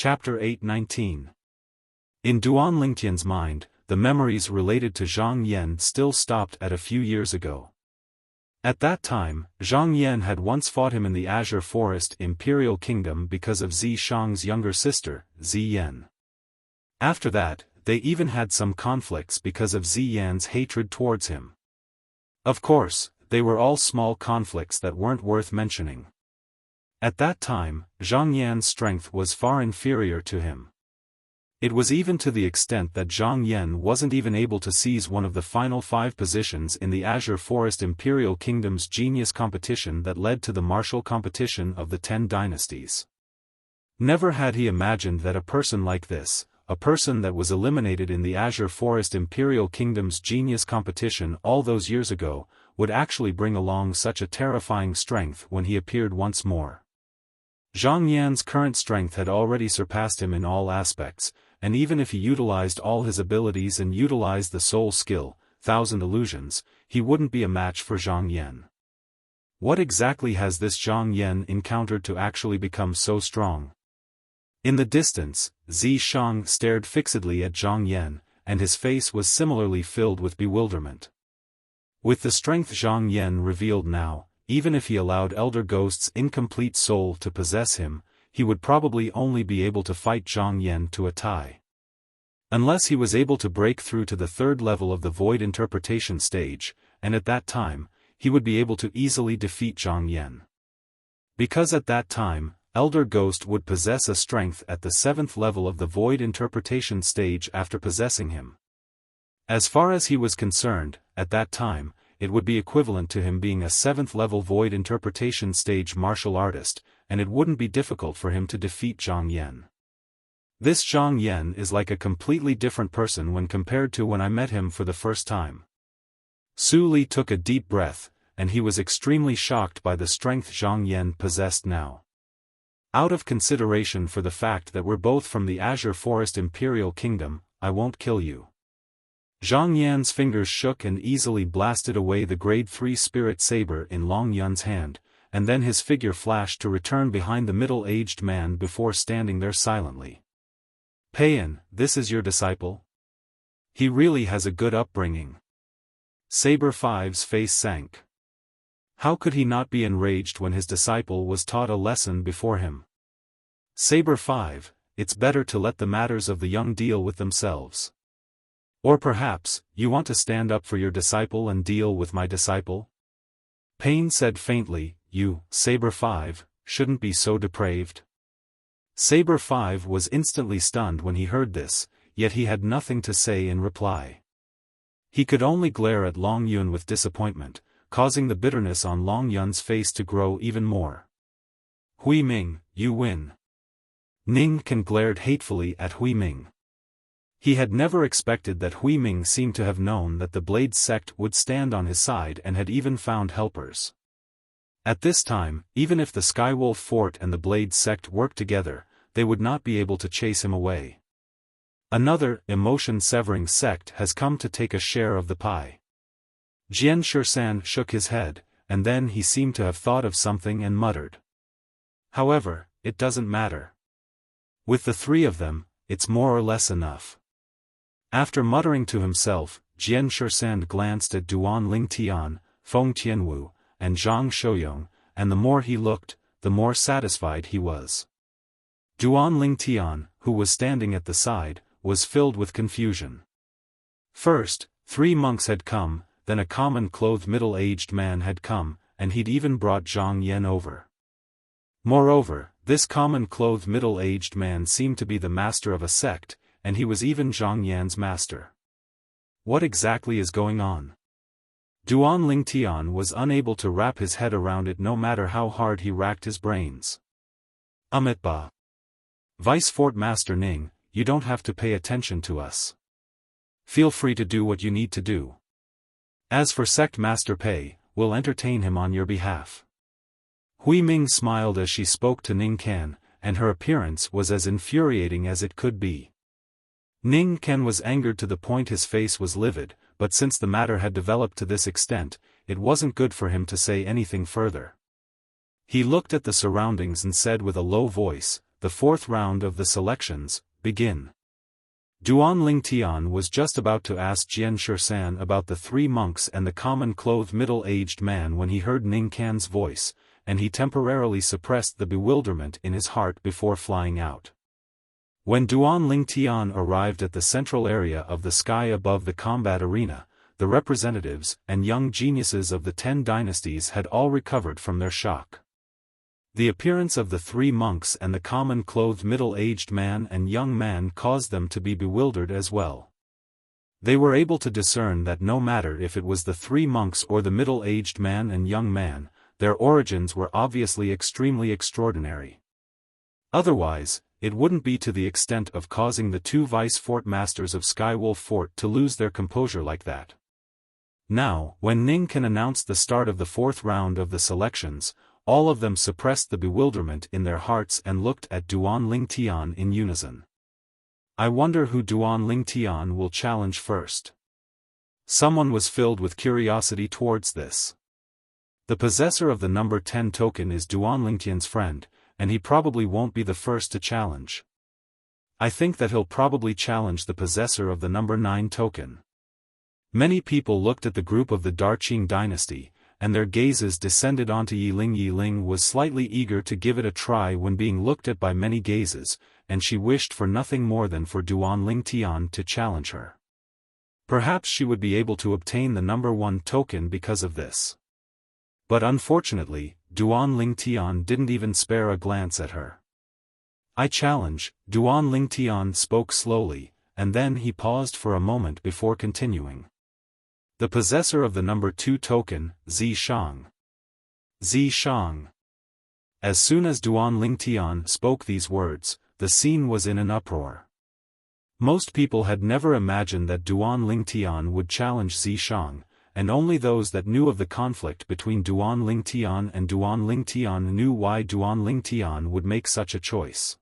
Chapter 8:19. In Duan Lingtian's mind, the memories related to Zhang Yan still stopped at a few years ago. At that time, Zhang Yan had once fought him in the Azure Forest Imperial Kingdom because of Zi Shang's younger sister, Zi Yan. After that, they even had some conflicts because of Zi Yan's hatred towards him. Of course, they were all small conflicts that weren't worth mentioning. At that time, Zhang Yan's strength was far inferior to him. It was even to the extent that Zhang Yan wasn't even able to seize one of the final 5 positions in the Azure Forest Imperial Kingdom's genius competition that led to the martial competition of the 10 dynasties. Never had he imagined that a person like this, a person that was eliminated in the Azure Forest Imperial Kingdom's genius competition all those years ago, would actually bring along such a terrifying strength when he appeared once more. Zhang Yan's current strength had already surpassed him in all aspects, and even if he utilized all his abilities and utilized the soul skill, 1,000 illusions, he wouldn't be a match for Zhang Yan. What exactly has this Zhang Yan encountered to actually become so strong? In the distance, Zi Shang stared fixedly at Zhang Yan, and his face was similarly filled with bewilderment. With the strength Zhang Yan revealed now, even if he allowed Elder Ghost's incomplete soul to possess him, he would probably only be able to fight Zhang Yan to a tie. Unless he was able to break through to the 3rd level of the Void Interpretation stage, and at that time, he would be able to easily defeat Zhang Yan. Because at that time, Elder Ghost would possess a strength at the 7th level of the Void Interpretation stage after possessing him. As far as he was concerned, at that time, it would be equivalent to him being a 7th level Void Interpretation stage martial artist, and it wouldn't be difficult for him to defeat Zhang Yan. This Zhang Yan is like a completely different person when compared to when I met him for the first time. Su Li took a deep breath, and he was extremely shocked by the strength Zhang Yan possessed now. Out of consideration for the fact that we're both from the Azure Forest Imperial Kingdom, I won't kill you. Zhang Yan's fingers shook and easily blasted away the grade 3 spirit saber in Long Yun's hand, and then his figure flashed to return behind the middle-aged man before standing there silently. Payan, this is your disciple? He really has a good upbringing. Saber 5's face sank. How could he not be enraged when his disciple was taught a lesson before him? Saber 5, it's better to let the matters of the young deal with themselves. Or perhaps, you want to stand up for your disciple and deal with my disciple? Pain said faintly, you, Saber 5, shouldn't be so depraved. Saber 5 was instantly stunned when he heard this, yet he had nothing to say in reply. He could only glare at Long Yun with disappointment, causing the bitterness on Long Yun's face to grow even more. Hui Ming, you win. Ning Kan glared hatefully at Hui Ming. He had never expected that Hui Ming seemed to have known that the Blade sect would stand on his side and had even found helpers. At this time, even if the Skywolf Fort and the Blade sect worked together, they would not be able to chase him away. Another, emotion-severing sect has come to take a share of the pie. Jian Shusan shook his head, and then he seemed to have thought of something and muttered. However, it doesn't matter. With the 3 of them, it's more or less enough. After muttering to himself, Jian Shusan glanced at Duan Lingtian, Feng Tianwu, and Zhang Shouyong, and the more he looked, the more satisfied he was. Duan Lingtian, who was standing at the side, was filled with confusion. First, 3 monks had come, then a common-clothed middle-aged man had come, and he'd even brought Zhang Yan over. Moreover, this common-clothed middle-aged man seemed to be the master of a sect, and he was even Zhang Yan's master. What exactly is going on? Duan Lingtian was unable to wrap his head around it no matter how hard he racked his brains. Amitba. Vice Fort Master Ning, you don't have to pay attention to us. Feel free to do what you need to do. As for Sect Master Pei, we'll entertain him on your behalf. Hui Ming smiled as she spoke to Ning Kan, and her appearance was as infuriating as it could be. Ning Kan was angered to the point his face was livid, but since the matter had developed to this extent, it wasn't good for him to say anything further. He looked at the surroundings and said with a low voice, the fourth round of the selections, begin. Duan Lingtian was just about to ask Jian Shisan about the three monks and the common-clothed middle-aged man when he heard Ning Can's voice, and he temporarily suppressed the bewilderment in his heart before flying out. When Duan Lingtian arrived at the central area of the sky above the combat arena, the representatives and young geniuses of the 10 dynasties had all recovered from their shock. The appearance of the three monks and the common-clothed middle-aged man and young man caused them to be bewildered as well. They were able to discern that no matter if it was the three monks or the middle-aged man and young man, their origins were obviously extremely extraordinary. Otherwise, it wouldn't be to the extent of causing the two vice-fort masters of Skywolf Fort to lose their composure like that. Now, when Ning Can announced the start of the fourth round of the selections, all of them suppressed the bewilderment in their hearts and looked at Duan Lingtian in unison. I wonder who Duan Lingtian will challenge first. Someone was filled with curiosity towards this. The possessor of the number 10 token is Duan Lingtian's friend, and he probably won't be the first to challenge. I think that he'll probably challenge the possessor of the number 9 token. Many people looked at the group of the Darqing dynasty, and their gazes descended onto Yiling. Yiling was slightly eager to give it a try when being looked at by many gazes, and she wished for nothing more than for Duan Lingtian to challenge her. Perhaps she would be able to obtain the number 1 token because of this. But unfortunately, Duan Lingtian didn't even spare a glance at her. I challenge, Duan Lingtian spoke slowly, and then he paused for a moment before continuing. The possessor of the number 2 token, Zishang. Zishang. As soon as Duan Lingtian spoke these words, the scene was in an uproar. Most people had never imagined that Duan Lingtian would challenge Zishang, and only those that knew of the conflict between Duan Lingtian and Duan Lingtian knew why Duan Lingtian would make such a choice.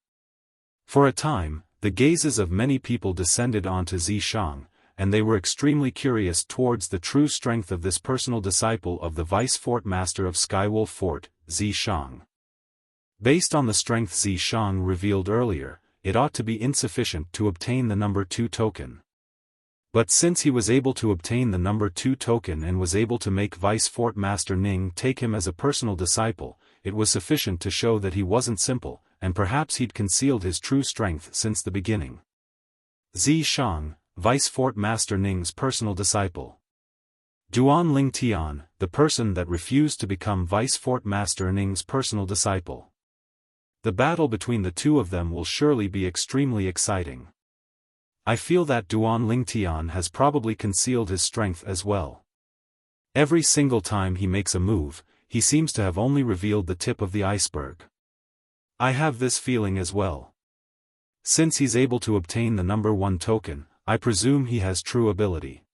For a time, the gazes of many people descended onto Zishang, and they were extremely curious towards the true strength of this personal disciple of the vice-fort master of Skywolf Fort, Zishang. Based on the strength Zishang revealed earlier, it ought to be insufficient to obtain the number 2 token. But since he was able to obtain the number 2 token and was able to make vice-fort master Ning take him as a personal disciple, it was sufficient to show that he wasn't simple, and perhaps he'd concealed his true strength since the beginning. Zishang, Vice-Fort Master Ning's personal disciple. Duan Lingtian, the person that refused to become Vice-Fort Master Ning's personal disciple. The battle between the two of them will surely be extremely exciting. I feel that Duan Lingtian has probably concealed his strength as well. Every single time he makes a move, he seems to have only revealed the tip of the iceberg. I have this feeling as well. Since he's able to obtain the number 1 token, I presume he has true ability.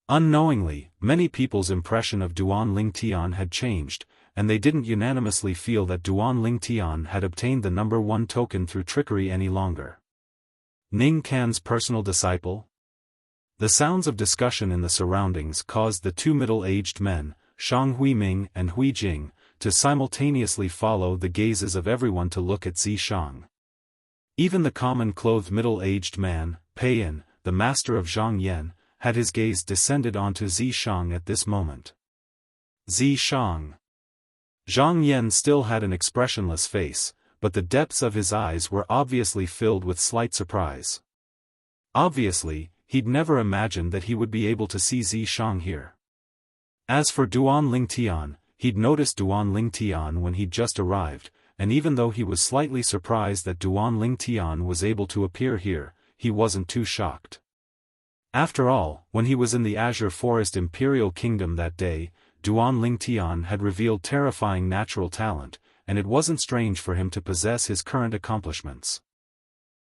Unknowingly, many people's impression of Duan Lingtian had changed, and they didn't unanimously feel that Duan Lingtian had obtained the number 1 token through trickery any longer. Ning Can's personal disciple? The sounds of discussion in the surroundings caused the two middle-aged men, Shang Huiming and Hui Jing, to simultaneously follow the gazes of everyone to look at Zishang. Even the common-clothed middle-aged man, Pei Yin, the master of Zhang Yan, had his gaze descended onto Zishang at this moment. Zishang. Zhang Yan still had an expressionless face, but the depths of his eyes were obviously filled with slight surprise. Obviously, he'd never imagined that he would be able to see Zishang here. As for Duan Lingtian, he'd noticed Duan Lingtian when he'd just arrived, and even though he was slightly surprised that Duan Lingtian was able to appear here, he wasn't too shocked. After all, when he was in the Azure Forest Imperial Kingdom that day, Duan Lingtian had revealed terrifying natural talent, and it wasn't strange for him to possess his current accomplishments.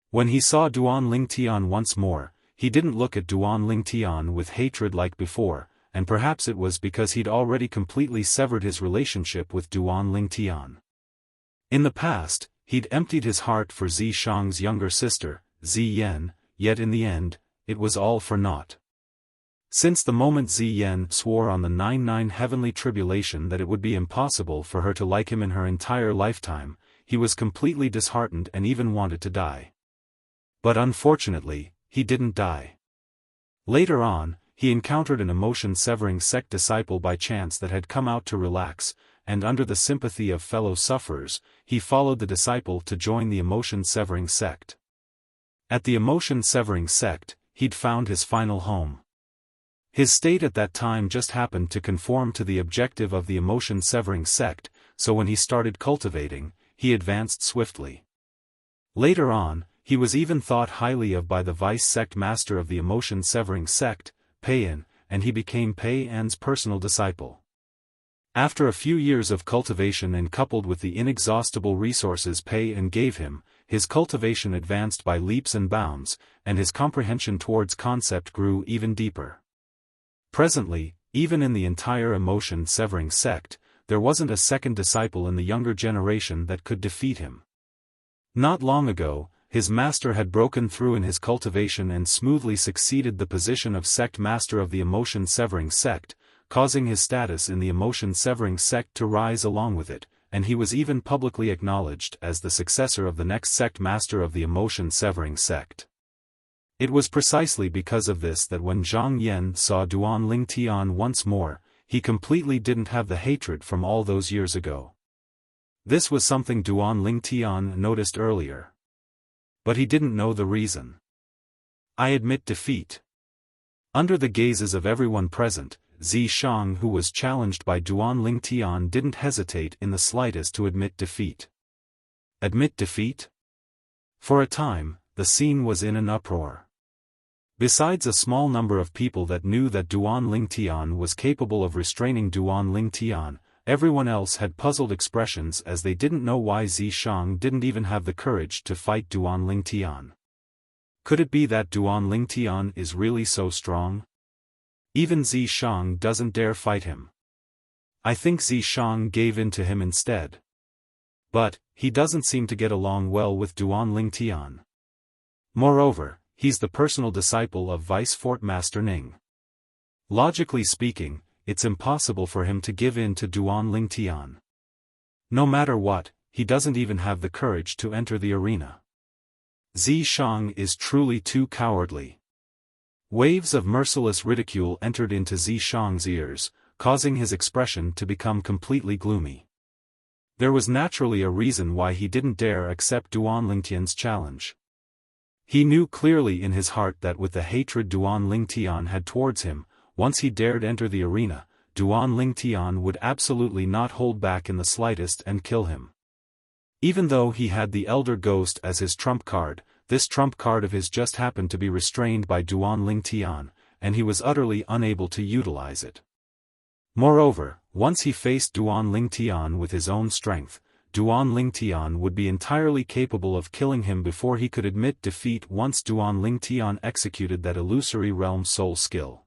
When he saw Duan Lingtian once more, he didn't look at Duan Lingtian with hatred like before, and perhaps it was because he'd already completely severed his relationship with Duan Lingtian. In the past, he'd emptied his heart for Zishang's younger sister, Ziyan, yet in the end, it was all for naught. Since the moment Ziyan swore on the 9/9 heavenly tribulation that it would be impossible for her to like him in her entire lifetime, he was completely disheartened and even wanted to die. But unfortunately, he didn't die. Later on, he encountered an emotion-severing sect disciple by chance that had come out to relax, and under the sympathy of fellow sufferers, he followed the disciple to join the emotion-severing sect. At the emotion-severing sect, he'd found his final home. His state at that time just happened to conform to the objective of the emotion-severing sect, so when he started cultivating, he advanced swiftly. Later on, he was even thought highly of by the vice sect master of the emotion-severing sect, Pei-An, and he became Pei-An's personal disciple. After a few years of cultivation and coupled with the inexhaustible resources Pei-An gave him, his cultivation advanced by leaps and bounds, and his comprehension towards concept grew even deeper. Presently, even in the entire emotion-severing sect, there wasn't a second disciple in the younger generation that could defeat him. Not long ago, his master had broken through in his cultivation and smoothly succeeded the position of sect master of the emotion-severing sect, causing his status in the emotion-severing sect to rise along with it, and he was even publicly acknowledged as the successor of the next sect master of the emotion-severing sect. It was precisely because of this that when Zhang Yan saw Duan Lingtian once more, he completely didn't have the hatred from all those years ago. This was something Duan Lingtian noticed earlier. But he didn't know the reason. I admit defeat. Under the gazes of everyone present, Zishang, who was challenged by Duan Lingtian, didn't hesitate in the slightest to admit defeat. Admit defeat? For a time, the scene was in an uproar. Besides a small number of people that knew that Duan Lingtian was capable of restraining Duan Lingtian, everyone else had puzzled expressions as they didn't know why Zishang didn't even have the courage to fight Duan Lingtian. Could it be that Duan Lingtian is really so strong? Even Zishang doesn't dare fight him. I think Zishang gave in to him instead. But, he doesn't seem to get along well with Duan Lingtian. Moreover, he's the personal disciple of Vice Fort Master Ning. Logically speaking, it's impossible for him to give in to Duan Lingtian. No matter what, he doesn't even have the courage to enter the arena. Zishang is truly too cowardly. Waves of merciless ridicule entered into Zishang's ears, causing his expression to become completely gloomy. There was naturally a reason why he didn't dare accept Duan Lingtian's challenge. He knew clearly in his heart that with the hatred Duan Lingtian had towards him, once he dared enter the arena, Duan Lingtian would absolutely not hold back in the slightest and kill him. Even though he had the Elder Ghost as his trump card, this trump card of his just happened to be restrained by Duan Lingtian, and he was utterly unable to utilize it. Moreover, once he faced Duan Lingtian with his own strength, Duan Lingtian would be entirely capable of killing him before he could admit defeat once Duan Lingtian executed that illusory realm soul skill.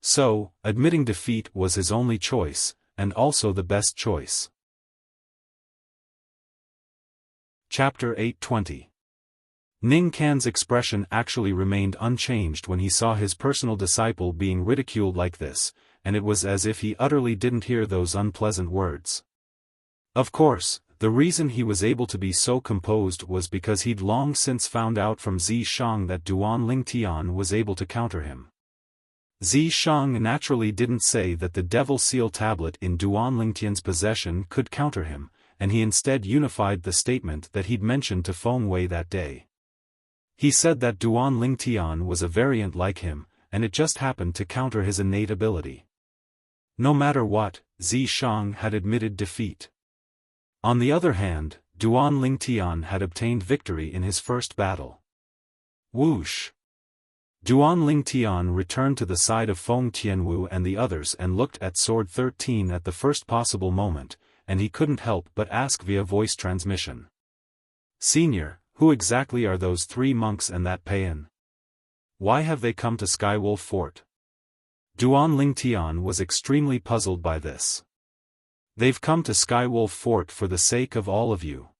So, admitting defeat was his only choice, and also the best choice. Chapter 820. Ning Can's expression actually remained unchanged when he saw his personal disciple being ridiculed like this, and it was as if he utterly didn't hear those unpleasant words. Of course, the reason he was able to be so composed was because he'd long since found out from Zishang that Duan Lingtian was able to counter him. Zishang naturally didn't say that the Devil Seal tablet in Duan Lingtian's possession could counter him, and he instead unified the statement that he'd mentioned to Feng Wei that day. He said that Duan Lingtian was a variant like him, and it just happened to counter his innate ability. No matter what, Zishang had admitted defeat. On the other hand, Duan Lingtian had obtained victory in his first battle. Whoosh! Duan Lingtian returned to the side of Feng Tianwu and the others and looked at Sword 13 at the first possible moment, and he couldn't help but ask via voice transmission. Senior, who exactly are those three monks and that Pei-An? Why have they come to Skywolf Fort? Duan Lingtian was extremely puzzled by this. They've come to Skywolf Fort for the sake of all of you.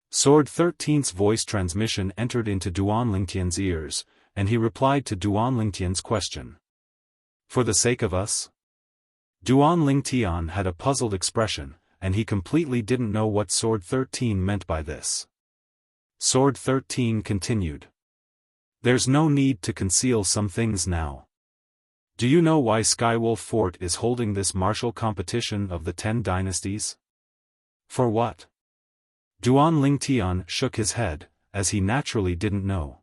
Sword 13's voice transmission entered into Duan Lingtian's ears, and he replied to Duan Lingtian's question. For the sake of us? Duan Lingtian had a puzzled expression, and he completely didn't know what Sword 13 meant by this. Sword 13 continued. There's no need to conceal some things now. Do you know why Skywolf Fort is holding this martial competition of the 10 dynasties? For what? Duan Lingtian shook his head, as he naturally didn't know.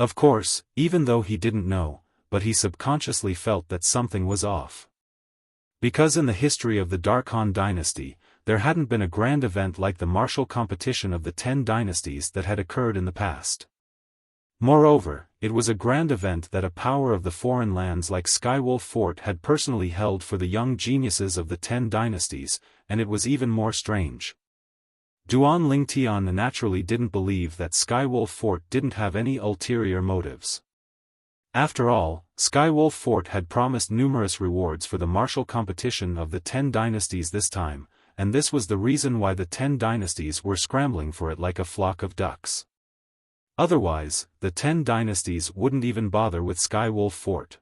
Of course, even though he didn't know, but he subconsciously felt that something was off. Because in the history of the Dark Han dynasty, there hadn't been a grand event like the martial competition of the 10 dynasties that had occurred in the past. Moreover, it was a grand event that a power of the foreign lands like Skywolf Fort had personally held for the young geniuses of the 10 dynasties, and it was even more strange. Duan Lingtian naturally didn't believe that Skywolf Fort didn't have any ulterior motives. After all, Skywolf Fort had promised numerous rewards for the martial competition of the 10 dynasties this time, and this was the reason why the 10 dynasties were scrambling for it like a flock of ducks. Otherwise, the 10 dynasties wouldn't even bother with Skywolf Fort.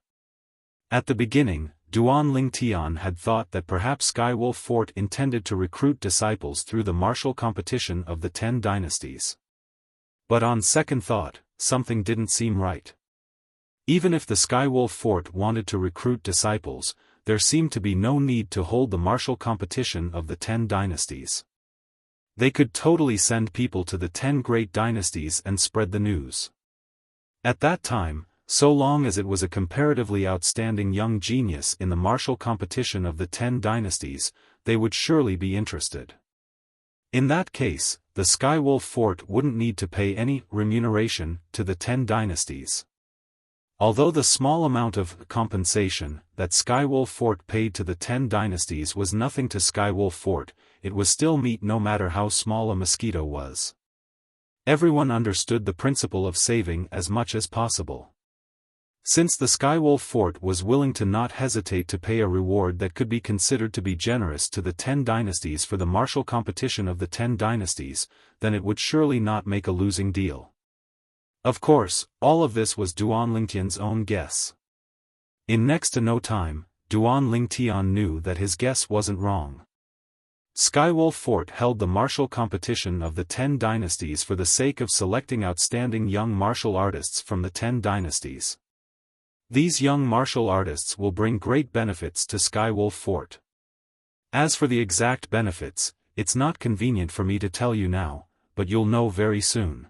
At the beginning, Duan Lingtian had thought that perhaps Skywolf Fort intended to recruit disciples through the martial competition of the 10 dynasties. But on second thought, something didn't seem right. Even if the Skywolf Fort wanted to recruit disciples, there seemed to be no need to hold the martial competition of the 10 dynasties. They could totally send people to the 10 great dynasties and spread the news. At that time, so long as it was a comparatively outstanding young genius in the martial competition of the 10 dynasties, they would surely be interested. In that case, the Skywolf Fort wouldn't need to pay any remuneration to the 10 dynasties. Although the small amount of compensation that Skywolf Fort paid to the 10 dynasties was nothing to Skywolf Fort, it was still meat no matter how small a mosquito was. Everyone understood the principle of saving as much as possible. Since the Skywolf Fort was willing to not hesitate to pay a reward that could be considered to be generous to the 10 dynasties for the martial competition of the 10 dynasties, then it would surely not make a losing deal. Of course, all of this was Duan Lingtian's own guess. In next to no time, Duan Lingtian knew that his guess wasn't wrong. Skywolf Fort held the martial competition of the 10 dynasties for the sake of selecting outstanding young martial artists from the 10 dynasties. These young martial artists will bring great benefits to Skywolf Fort. As for the exact benefits, it's not convenient for me to tell you now, but you'll know very soon.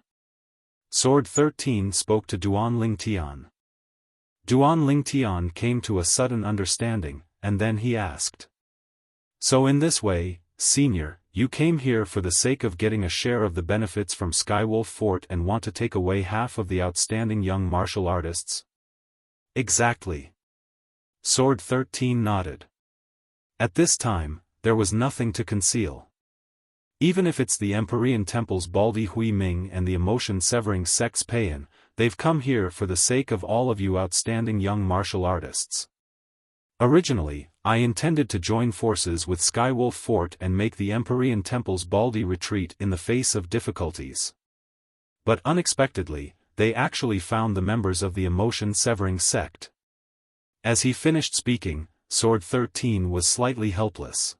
Sword 13 spoke to Duan Lingtian. Duan Lingtian came to a sudden understanding, and then he asked. So in this way, Senior, you came here for the sake of getting a share of the benefits from Skywolf Fort and want to take away half of the outstanding young martial artists? Exactly. Sword 13 nodded. At this time, there was nothing to conceal. Even if it's the Empyrean Temple's Baldi Hui Ming and the emotion-severing Sex Payan, they've come here for the sake of all of you outstanding young martial artists. Originally, I intended to join forces with Skywolf Fort and make the Empyrean Temple's Baldi retreat in the face of difficulties. But unexpectedly, they actually found the members of the emotion-severing sect. As he finished speaking, Sword 13 was slightly helpless.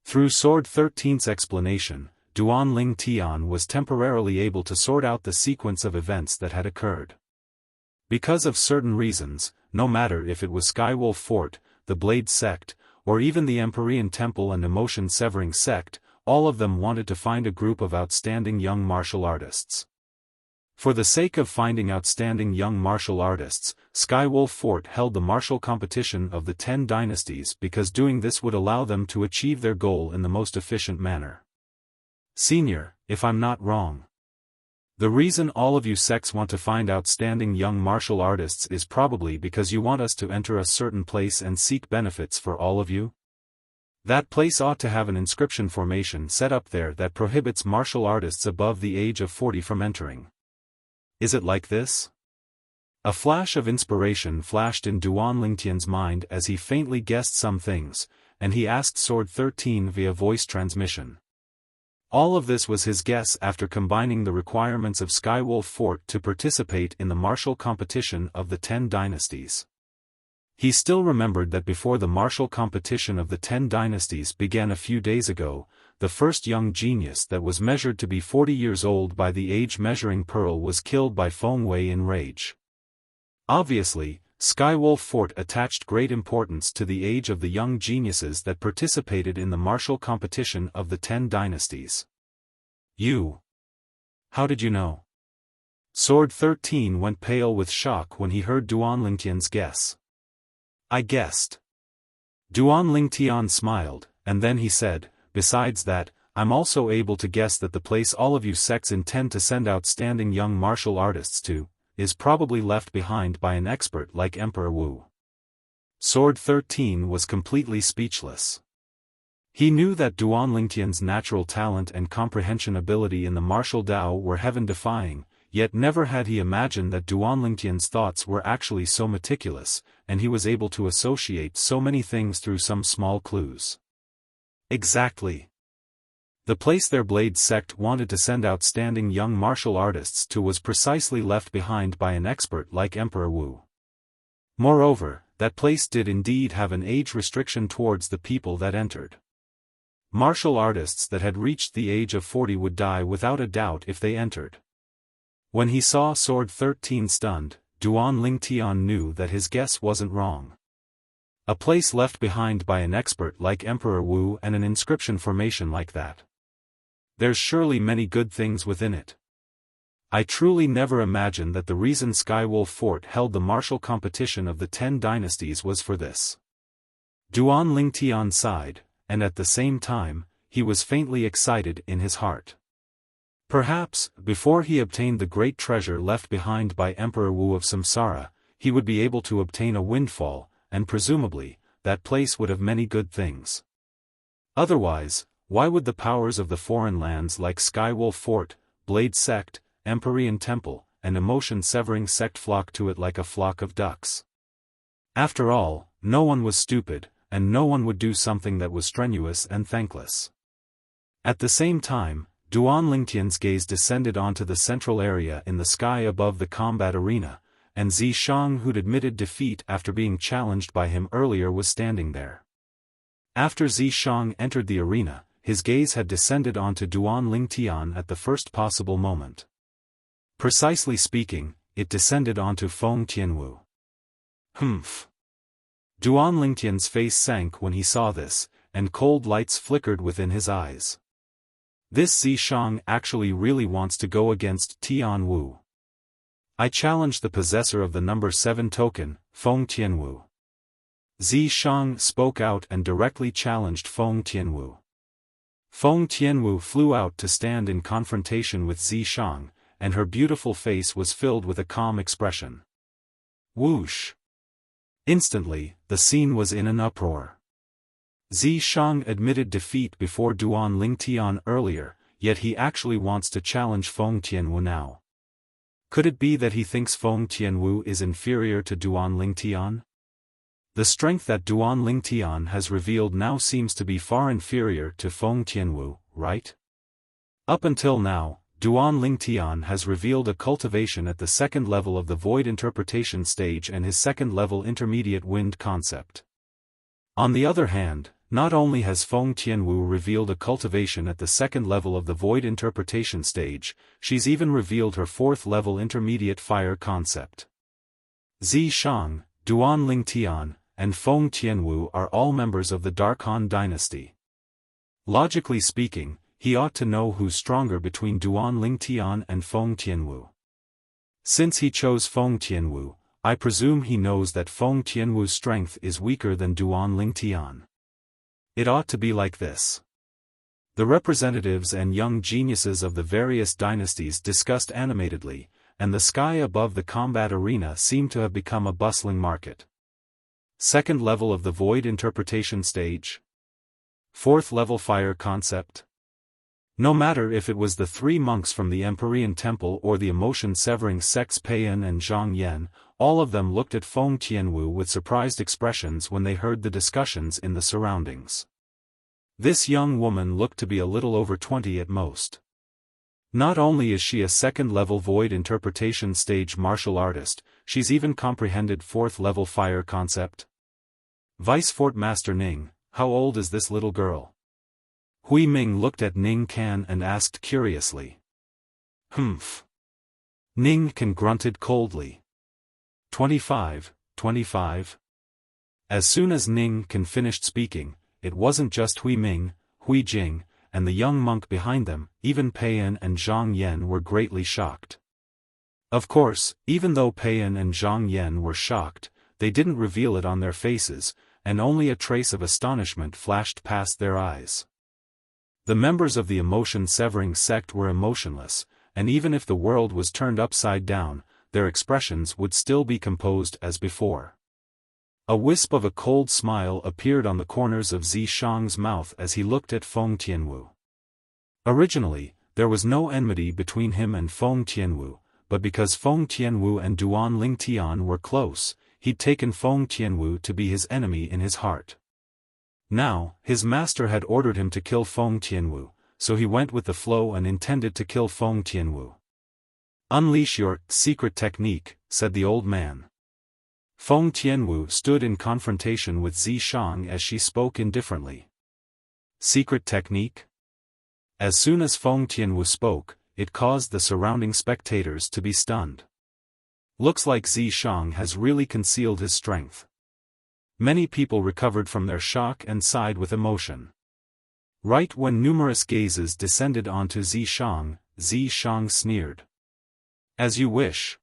Through Sword 13's explanation, Duan Lingtian was temporarily able to sort out the sequence of events that had occurred. Because of certain reasons, no matter if it was Skywolf Fort, the Blade Sect, or even the Empyrean Temple and Emotion-Severing Sect, all of them wanted to find a group of outstanding young martial artists. For the sake of finding outstanding young martial artists, Skywolf Fort held the martial competition of the 10 dynasties because doing this would allow them to achieve their goal in the most efficient manner. Senior, if I'm not wrong, the reason all of you sects want to find outstanding young martial artists is probably because you want us to enter a certain place and seek benefits for all of you? That place ought to have an inscription formation set up there that prohibits martial artists above the age of 40 from entering. Is it like this? A flash of inspiration flashed in Duan Lingtian's mind as he faintly guessed some things, and he asked Sword 13 via voice transmission. All of this was his guess after combining the requirements of Skywolf Fort to participate in the martial competition of the 10 dynasties. He still remembered that before the martial competition of the 10 dynasties began a few days ago, the first young genius that was measured to be 40 years old by the age-measuring pearl was killed by Feng Wei in rage. Obviously, Skywolf Fort attached great importance to the age of the young geniuses that participated in the martial competition of the 10 dynasties. You? How did you know? Sword 13 went pale with shock when he heard Duan Lingtian's guess. I guessed. Duan Lingtian smiled, and then he said, besides that, I'm also able to guess that the place all of you sects intend to send outstanding young martial artists to, is probably left behind by an expert like Emperor Wu. Sword 13 was completely speechless. He knew that Duan Lingtian's natural talent and comprehension ability in the martial Dao were heaven-defying, yet never had he imagined that Duan Lingtian's thoughts were actually so meticulous, and he was able to associate so many things through some small clues. Exactly. The place their Blade sect wanted to send outstanding young martial artists to was precisely left behind by an expert like Emperor Wu. Moreover, that place did indeed have an age restriction towards the people that entered. Martial artists that had reached the age of 40 would die without a doubt if they entered. When he saw Sword 13 stunned, Duan Lingtian knew that his guess wasn't wrong. A place left behind by an expert like Emperor Wu and an inscription formation like that. There's surely many good things within it. I truly never imagined that the reason Skywolf Fort held the martial competition of the 10 dynasties was for this. Duan Lingtian sighed, and at the same time, he was faintly excited in his heart. Perhaps, before he obtained the great treasure left behind by Emperor Wu of Samsara, he would be able to obtain a windfall, and presumably, that place would have many good things. Otherwise, why would the powers of the foreign lands like Skywolf Fort, Blade Sect, Empyrean Temple, and Emotion-Severing Sect flock to it like a flock of ducks? After all, no one was stupid, and no one would do something that was strenuous and thankless. At the same time, Duan Lingtian's gaze descended onto the central area in the sky above the combat arena, and Zishang, who'd admitted defeat after being challenged by him earlier, was standing there. After Zishang entered the arena, his gaze had descended onto Duan Lingtian at the first possible moment. Precisely speaking, it descended onto Feng Tianwu. Humph. Duan Lingtian's face sank when he saw this, and cold lights flickered within his eyes. This Zishang actually really wants to go against Tian Wu. I challenge the possessor of the number 7 token, Feng Tianwu. Zishang spoke out and directly challenged Feng Tianwu. Feng Tianwu flew out to stand in confrontation with Zishang, and her beautiful face was filled with a calm expression. Whoosh! Instantly, the scene was in an uproar. Zishang admitted defeat before Duan Lingtian earlier, yet he actually wants to challenge Feng Tianwu now. Could it be that he thinks Feng Tianwu is inferior to Duan Lingtian? The strength that Duan Lingtian has revealed now seems to be far inferior to Feng Tianwu, right? Up until now, Duan Lingtian has revealed a cultivation at the second level of the void interpretation stage and his second level intermediate wind concept. On the other hand, not only has Feng Tianwu revealed a cultivation at the second level of the void interpretation stage, she's even revealed her fourth level intermediate fire concept. Zishang, Duan Lingtian, and Feng Tianwu are all members of the Dark Han dynasty. Logically speaking, he ought to know who's stronger between Duan Lingtian and Feng Tianwu. Since he chose Feng Tianwu, I presume he knows that Feng Tianwu's strength is weaker than Duan Lingtian. It ought to be like this. The representatives and young geniuses of the various dynasties discussed animatedly, and the sky above the combat arena seemed to have become a bustling market. Second level of the void interpretation stage. Fourth level fire concept. No matter if it was the 3 monks from the Empyrean Temple or the emotion-severing sects Peiyan and Zhang Yan, all of them looked at Feng Tianwu with surprised expressions when they heard the discussions in the surroundings. This young woman looked to be a little over 20 at most. Not only is she a second-level void interpretation stage martial artist, she's even comprehended fourth-level fire concept. Vice Fort Master Ning, how old is this little girl? Hui Ming looked at Ning Can and asked curiously. Humph. Ning Can grunted coldly. 25, 25. As soon as Ning Can finished speaking, it wasn't just Hui Ming, Hui Jing, and the young monk behind them, even Peiyan and Zhang Yan were greatly shocked. Of course, even though Peiyan and Zhang Yan were shocked, they didn't reveal it on their faces, and only a trace of astonishment flashed past their eyes. The members of the emotion-severing sect were emotionless, and even if the world was turned upside down, their expressions would still be composed as before. A wisp of a cold smile appeared on the corners of Zishang's mouth as he looked at Feng Tianwu. Originally, there was no enmity between him and Feng Tianwu, but because Feng Tianwu and Duan Lingtian were close, he'd taken Feng Tianwu to be his enemy in his heart. Now, his master had ordered him to kill Feng Tianwu, so he went with the flow and intended to kill Feng Tianwu. "Unleash your secret technique," said the old man. Feng Tianwu stood in confrontation with Zishang as she spoke indifferently. Secret technique? As soon as Feng Tianwu spoke, it caused the surrounding spectators to be stunned. Looks like Zishang has really concealed his strength. Many people recovered from their shock and sighed with emotion. Right when numerous gazes descended onto Zishang sneered. "As you wish."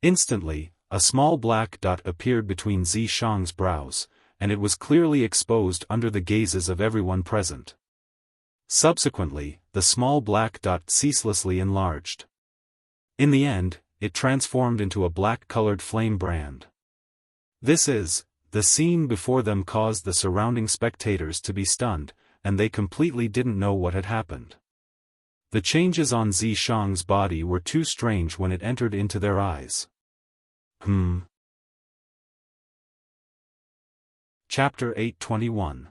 Instantly, a small black dot appeared between Zishang's brows, and it was clearly exposed under the gazes of everyone present. Subsequently, the small black dot ceaselessly enlarged. In the end, it transformed into a black-colored flame brand. The scene before them caused the surrounding spectators to be stunned, and they completely didn't know what had happened. The changes on Zishang's body were too strange when it entered into their eyes. Chapter 821.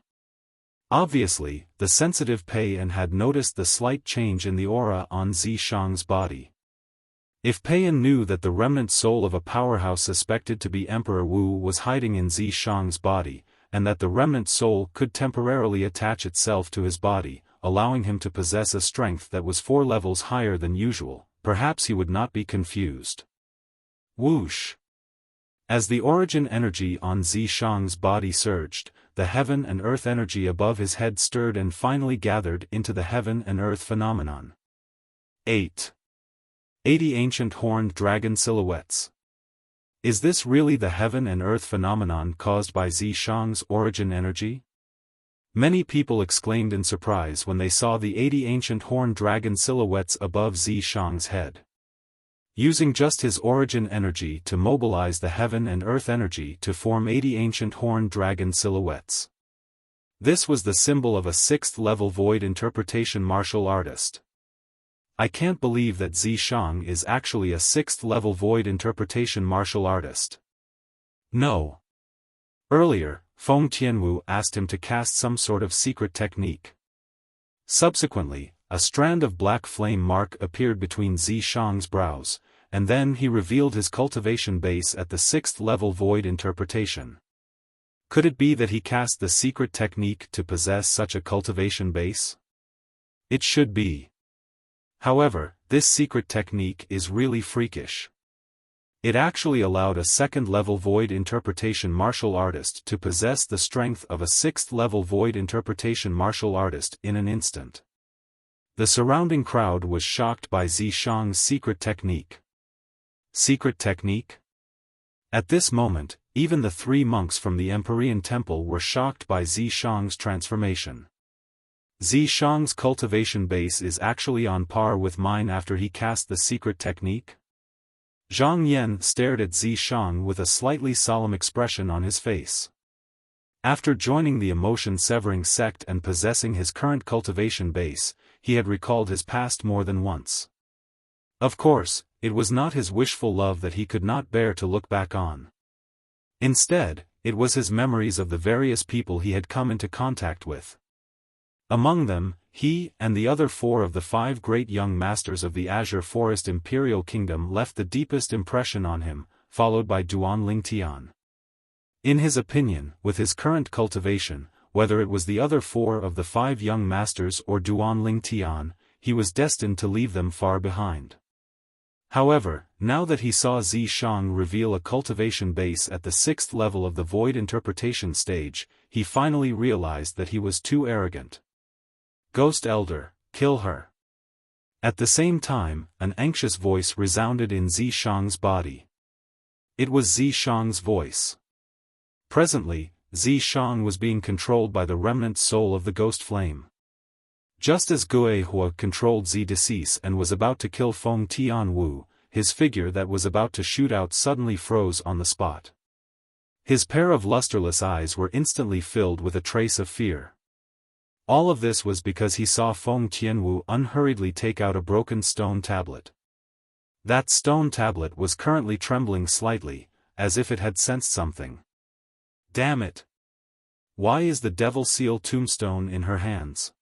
Obviously, the sensitive Peiyan had noticed the slight change in the aura on Zishang's body. If Peiyan knew that the remnant soul of a powerhouse suspected to be Emperor Wu was hiding in Zishang's body, and that the remnant soul could temporarily attach itself to his body, allowing him to possess a strength that was 4 levels higher than usual, perhaps he would not be confused. Whoosh! As the origin energy on Zishang's body surged, the heaven and earth energy above his head stirred and finally gathered into the heaven and earth phenomenon. 8. 80 ancient horned dragon silhouettes. Is this really the heaven and earth phenomenon caused by Zishang's origin energy? Many people exclaimed in surprise when they saw the 80 ancient horned dragon silhouettes above Zishang's head. Using just his origin energy to mobilize the heaven and earth energy to form 80 ancient horned dragon silhouettes. This was the symbol of a 6th-level void interpretation martial artist. I can't believe that Zishang is actually a 6th-level void interpretation martial artist. No. Earlier, Feng Tianwu asked him to cast some sort of secret technique. Subsequently, a strand of black flame mark appeared between Zishang's brows, and then he revealed his cultivation base at the 6th-level void interpretation. Could it be that he cast the secret technique to possess such a cultivation base? It should be. However, this secret technique is really freakish. It actually allowed a 2nd-level void interpretation martial artist to possess the strength of a 6th-level void interpretation martial artist in an instant. The surrounding crowd was shocked by Zishang's secret technique. Secret technique? At this moment, even the 3 monks from the Empyrean Temple were shocked by Zishang's transformation. Zishang's cultivation base is actually on par with mine after he cast the secret technique? Zhang Yan stared at Zishang with a slightly solemn expression on his face. After joining the emotion-severing sect and possessing his current cultivation base, he had recalled his past more than once. Of course, it was not his wishful love that he could not bear to look back on. Instead, it was his memories of the various people he had come into contact with. Among them, he and the other 4 of the 5 great young masters of the Azure Forest Imperial Kingdom left the deepest impression on him, followed by Duan Tian. In his opinion, with his current cultivation, whether it was the other 4 of the 5 young masters or Duan Tian, he was destined to leave them far behind. However, now that he saw Zishang reveal a cultivation base at the 6th level of the Void Interpretation stage, he finally realized that he was too arrogant. Ghost Elder, kill her. At the same time, an anxious voice resounded in Zishang's body. It was Zishang's voice. Presently, Zishang was being controlled by the remnant soul of the ghost flame. Just as Guehua controlled Decease and was about to kill Feng Tianwu, his figure that was about to shoot out suddenly froze on the spot. His pair of lusterless eyes were instantly filled with a trace of fear. All of this was because he saw Feng Tianwu unhurriedly take out a broken stone tablet. That stone tablet was currently trembling slightly, as if it had sensed something. Damn it! Why is the Devil Seal tombstone in her hands?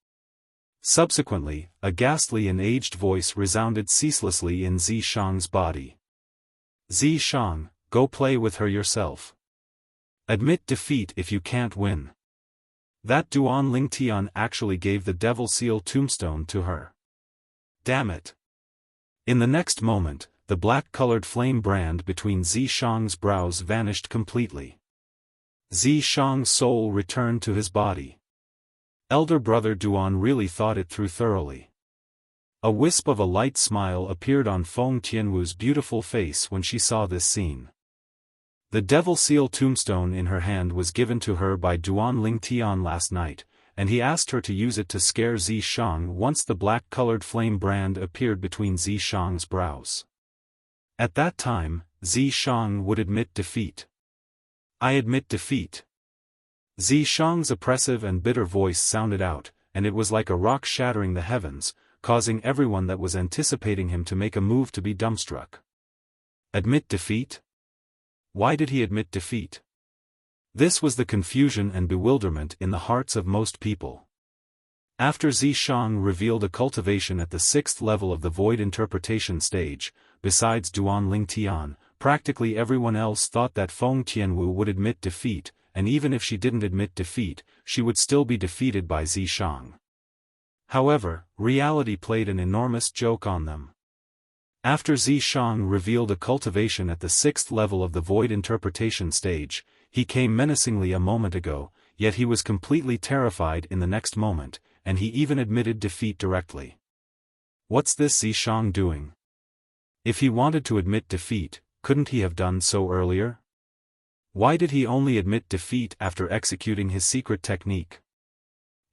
Subsequently, a ghastly and aged voice resounded ceaselessly in Zishang's body. Zishang, go play with her yourself. Admit defeat if you can't win. That Duan Tian actually gave the Devil Seal tombstone to her. Damn it. In the next moment, the black-colored flame brand between Zishang's brows vanished completely. Zishang's soul returned to his body. Elder brother Duan really thought it through thoroughly. A wisp of a light smile appeared on Feng Tianwu's beautiful face when she saw this scene. The Devil Seal tombstone in her hand was given to her by Duan Tian last night, and he asked her to use it to scare Zishang once the black-colored flame brand appeared between Zishang's brows. At that time, Zishang would admit defeat. I admit defeat. Zishang's oppressive and bitter voice sounded out, and it was like a rock shattering the heavens, causing everyone that was anticipating him to make a move to be dumbstruck. Admit defeat? Why did he admit defeat? This was the confusion and bewilderment in the hearts of most people. After Zishang revealed a cultivation at the 6th level of the Void Interpretation stage, besides Duan Tian, practically everyone else thought that Feng Tianwu would admit defeat, and even if she didn't admit defeat, she would still be defeated by Zishang. However, reality played an enormous joke on them. After Zishang revealed a cultivation at the 6th level of the Void Interpretation stage, he came menacingly a moment ago, yet he was completely terrified in the next moment, and he even admitted defeat directly. What's this Zishang doing? If he wanted to admit defeat, couldn't he have done so earlier? Why did he only admit defeat after executing his secret technique?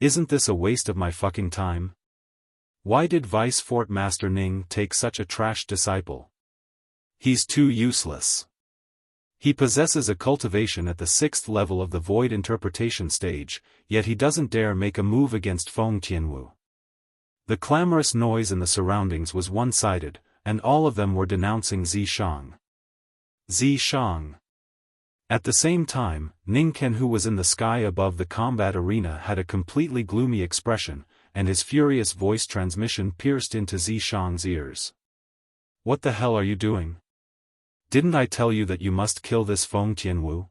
Isn't this a waste of my fucking time? Why did Vice Fort Master Ning take such a trash disciple? He's too useless. He possesses a cultivation at the 6th level of the Void Interpretation stage, yet he doesn't dare make a move against Feng Tianwu. The clamorous noise in the surroundings was one-sided, and all of them were denouncing Zishang. Zishang. At the same time, Ning Ken, who was in the sky above the combat arena, had a completely gloomy expression, and his furious voice transmission pierced into Zishang's ears. What the hell are you doing? Didn't I tell you that you must kill this Feng Tianwu?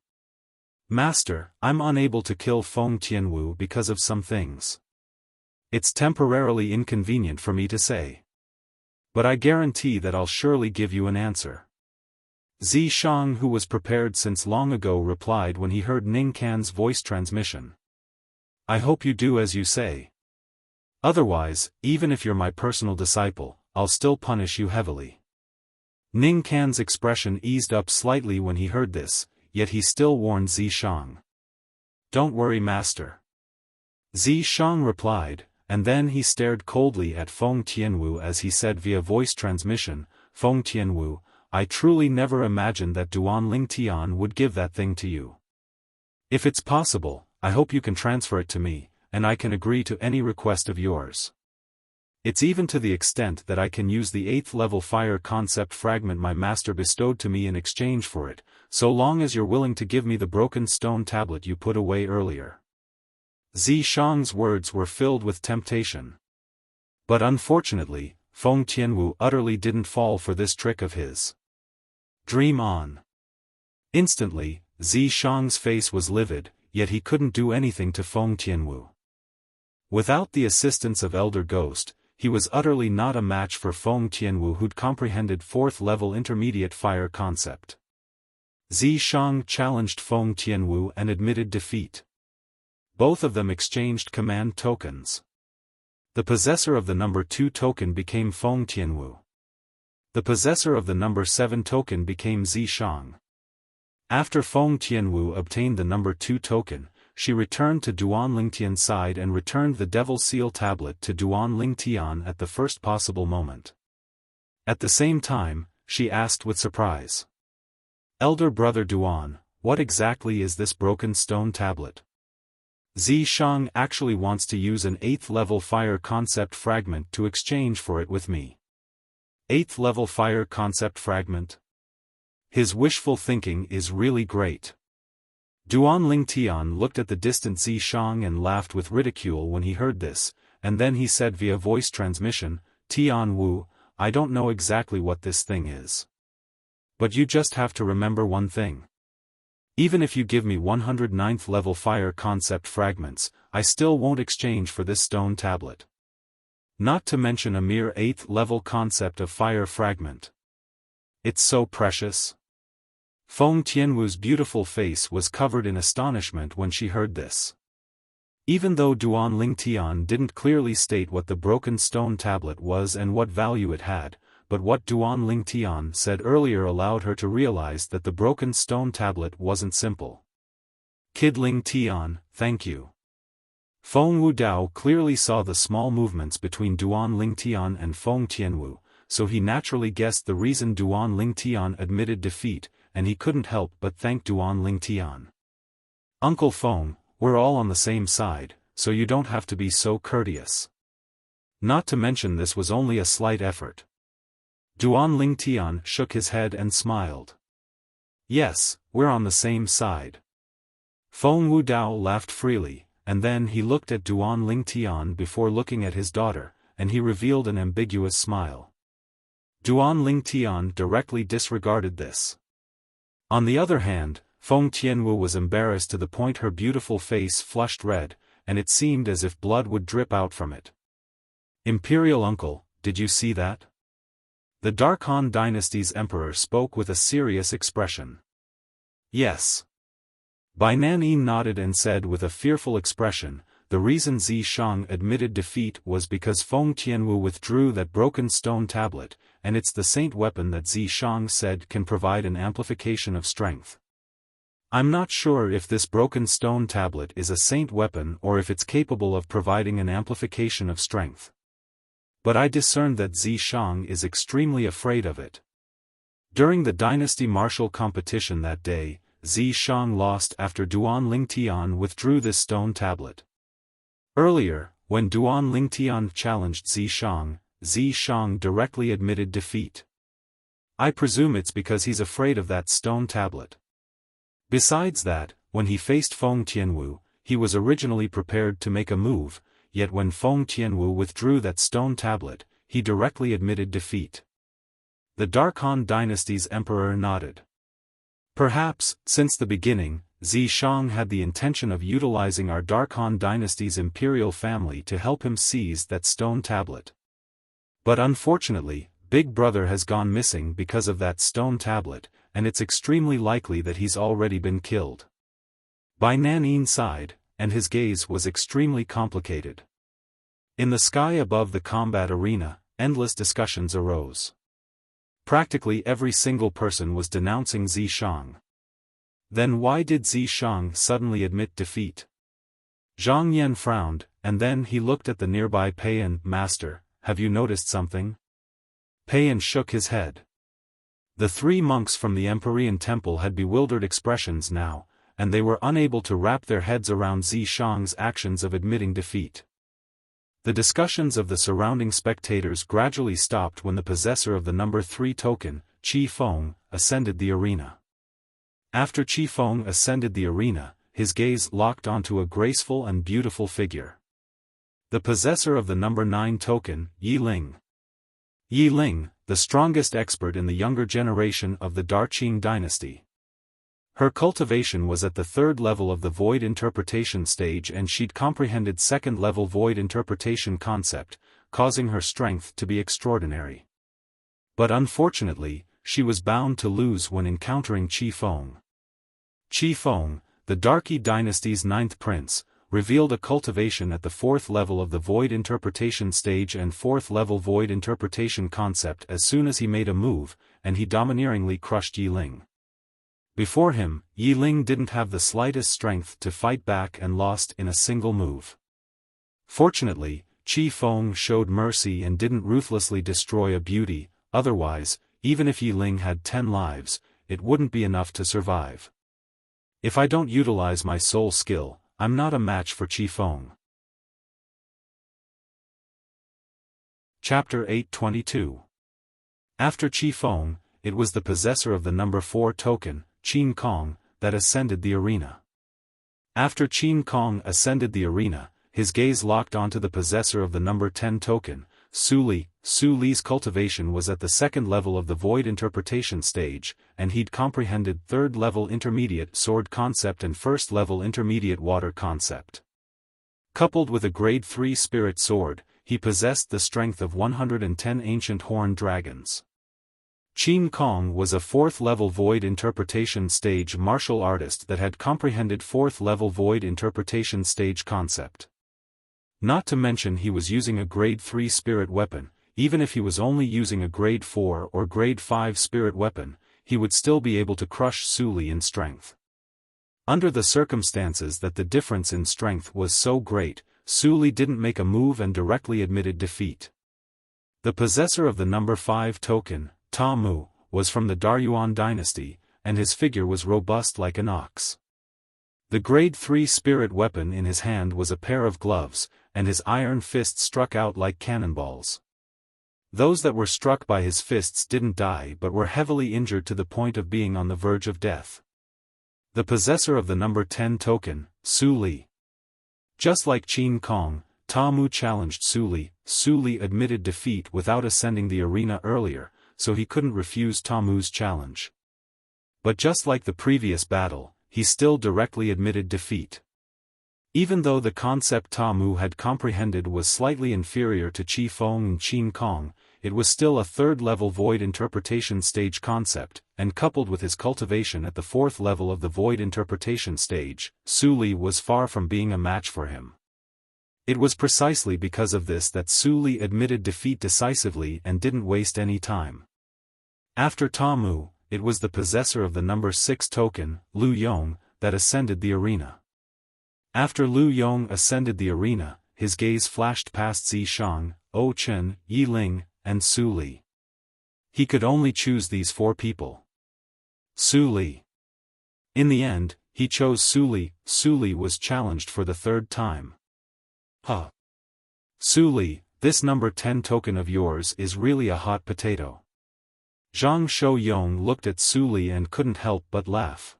Master, I'm unable to kill Feng Tianwu because of some things. It's temporarily inconvenient for me to say. But I guarantee that I'll surely give you an answer. Zishang, who was prepared since long ago, replied when he heard Ning Can's voice transmission. I hope you do as you say. Otherwise, even if you're my personal disciple, I'll still punish you heavily. Ning Can's expression eased up slightly when he heard this, yet he still warned Zishang. Don't worry, master. Zishang replied, and then he stared coldly at Feng Tianwu as he said via voice transmission, Feng Tianwu, I truly never imagined that Duan Tian would give that thing to you. If it's possible, I hope you can transfer it to me, and I can agree to any request of yours. It's even to the extent that I can use the 8th level fire concept fragment my master bestowed to me in exchange for it, so long as you're willing to give me the broken stone tablet you put away earlier. Zishang's words were filled with temptation. But unfortunately, Feng Tianwu utterly didn't fall for this trick of his. Dream on. Instantly, Zishang's face was livid, yet he couldn't do anything to Feng Tianwu. Without the assistance of Elder Ghost, he was utterly not a match for Feng Tianwu, who'd comprehended 4th-level intermediate fire concept. Zishang challenged Feng Tianwu and admitted defeat. Both of them exchanged command tokens. The possessor of the number 2 token became Feng Tianwu. The possessor of the number 7 token became Zishang. After Feng Tianwu obtained the number 2 token, she returned to Duan Lingtian's side and returned the Devil Seal tablet to Duan Lingtian at the first possible moment. At the same time, she asked with surprise. Elder brother Duan, what exactly is this broken stone tablet? Zishang actually wants to use an 8th-level fire concept fragment to exchange for it with me. 8th-level fire concept fragment? His wishful thinking is really great. Duan Lingtian looked at the distant Zishang and laughed with ridicule when he heard this, and then he said via voice transmission, Tian Wu, I don't know exactly what this thing is. But you just have to remember one thing. Even if you give me 109th level fire concept fragments, I still won't exchange for this stone tablet. Not to mention a mere 8th level concept of fire fragment. It's so precious. Feng Tianwu's beautiful face was covered in astonishment when she heard this. Even though Duan Lingtian didn't clearly state what the broken stone tablet was and what value it had, but what Duan Lingtian said earlier allowed her to realize that the broken stone tablet wasn't simple. Kid Lingtian, thank you. Feng Wudao clearly saw the small movements between Duan Lingtian and Feng Tianwu, so he naturally guessed the reason Duan Lingtian admitted defeat, and he couldn't help but thank Duan Lingtian. Uncle Feng, we're all on the same side, so you don't have to be so courteous. Not to mention this was only a slight effort. Duan Lingtian shook his head and smiled. Yes, we're on the same side. Feng Wudao laughed freely, and then he looked at Duan Lingtian before looking at his daughter, and he revealed an ambiguous smile. Duan Lingtian directly disregarded this. On the other hand, Feng Tianwu was embarrassed to the point her beautiful face flushed red, and it seemed as if blood would drip out from it. Imperial uncle, did you see that? The Dark Han Dynasty's emperor spoke with a serious expression. Yes. Bai Nanyin nodded and said with a fearful expression, the reason Zishang admitted defeat was because Feng Tianwu withdrew that broken stone tablet, and it's the saint weapon that Zishang said can provide an amplification of strength. I'm not sure if this broken stone tablet is a saint weapon or if it's capable of providing an amplification of strength. But I discerned that Zishang is extremely afraid of it. During the dynasty martial competition that day, Zishang lost after Duan Lingtian withdrew this stone tablet. Earlier, when Duan Lingtian challenged Zishang, Zishang directly admitted defeat. I presume it's because he's afraid of that stone tablet. Besides that, when he faced Feng Tianwu, he was originally prepared to make a move, yet when Feng Tianwu withdrew that stone tablet, he directly admitted defeat. The Dark Han Dynasty's emperor nodded. Perhaps, since the beginning, Zishang had the intention of utilizing our Dark Han Dynasty's imperial family to help him seize that stone tablet. But unfortunately, Big Brother has gone missing because of that stone tablet, and it's extremely likely that he's already been killed. Bai Nanyin sighed, and his gaze was extremely complicated. In the sky above the combat arena, endless discussions arose. Practically every single person was denouncing Zishang. Then why did Zishang suddenly admit defeat? Zhang Yan frowned, and then he looked at the nearby Peiyan. Master, have you noticed something? Peiyan shook his head. The 3 monks from the Empyrean Temple had bewildered expressions now, and they were unable to wrap their heads around Zishang's actions of admitting defeat. The discussions of the surrounding spectators gradually stopped when the possessor of the number 3 token, Qi Feng, ascended the arena. After Qi Feng ascended the arena, his gaze locked onto a graceful and beautiful figure. The possessor of the number 9 token, Yi Ling. Yi Ling, the strongest expert in the younger generation of the Darqing dynasty. Her cultivation was at the 3rd level of the void interpretation stage, and she'd comprehended 2nd level void interpretation concept, causing her strength to be extraordinary. But unfortunately, she was bound to lose when encountering Qi Feng. Qi Feng, the Darqi dynasty's 9th prince, revealed a cultivation at the 4th level of the void interpretation stage and 4th level void interpretation concept as soon as he made a move, and he domineeringly crushed Yi Ling. Before him, Yi Ling didn't have the slightest strength to fight back and lost in a single move. Fortunately, Qi Feng showed mercy and didn't ruthlessly destroy a beauty, otherwise, even if Yi Ling had 10 lives, it wouldn't be enough to survive. If I don't utilize my soul skill, I'm not a match for Qi Feng. Chapter 822. After Qi Feng, it was the possessor of the number 4 token, Qin Kong, that ascended the arena. After Qin Kong ascended the arena, his gaze locked onto the possessor of the number 10 token, Su Li. Su Li's cultivation was at the 2nd level of the void interpretation stage, and he'd comprehended 3rd level intermediate sword concept and 1st level intermediate water concept. Coupled with a grade 3 spirit sword, he possessed the strength of 110 ancient horned dragons. Qin Kong was a 4th level void interpretation stage martial artist that had comprehended 4th level void interpretation stage concept. Not to mention he was using a grade 3 spirit weapon. Even if he was only using a grade 4 or grade 5 spirit weapon, he would still be able to crush Su Li in strength. Under the circumstances that the difference in strength was so great, Su Li didn't make a move and directly admitted defeat. The possessor of the number 5 token, Ta Mu, was from the Daryuan dynasty, and his figure was robust like an ox. The grade 3 spirit weapon in his hand was a pair of gloves, and his iron fists struck out like cannonballs. Those that were struck by his fists didn't die but were heavily injured to the point of being on the verge of death. The possessor of the number 10 token, Su Li. Just like Qin Kong, Ta Mu challenged Su Li. Su Li admitted defeat without ascending the arena earlier, so he couldn't refuse Ta Mu's challenge. But just like the previous battle, he still directly admitted defeat. Even though the concept Ta Mu had comprehended was slightly inferior to Qi Feng and Qin Kong, it was still a 3rd level void interpretation stage concept, and coupled with his cultivation at the 4th level of the void interpretation stage, Su Li was far from being a match for him. It was precisely because of this that Su Li admitted defeat decisively and didn't waste any time. After Ta Mu, it was the possessor of the number 6 token, Lu Yong, that ascended the arena. After Lu Yong ascended the arena, his gaze flashed past Zi Shang, O Chen, Yi Ling, and Su Li. He could only choose these 4 people. Su Li. In the end, he chose Su Li. Su Li was challenged for the 3rd time. Huh. Su Li, this number 10 token of yours is really a hot potato. Zhang Shouyong looked at Su Li and couldn't help but laugh.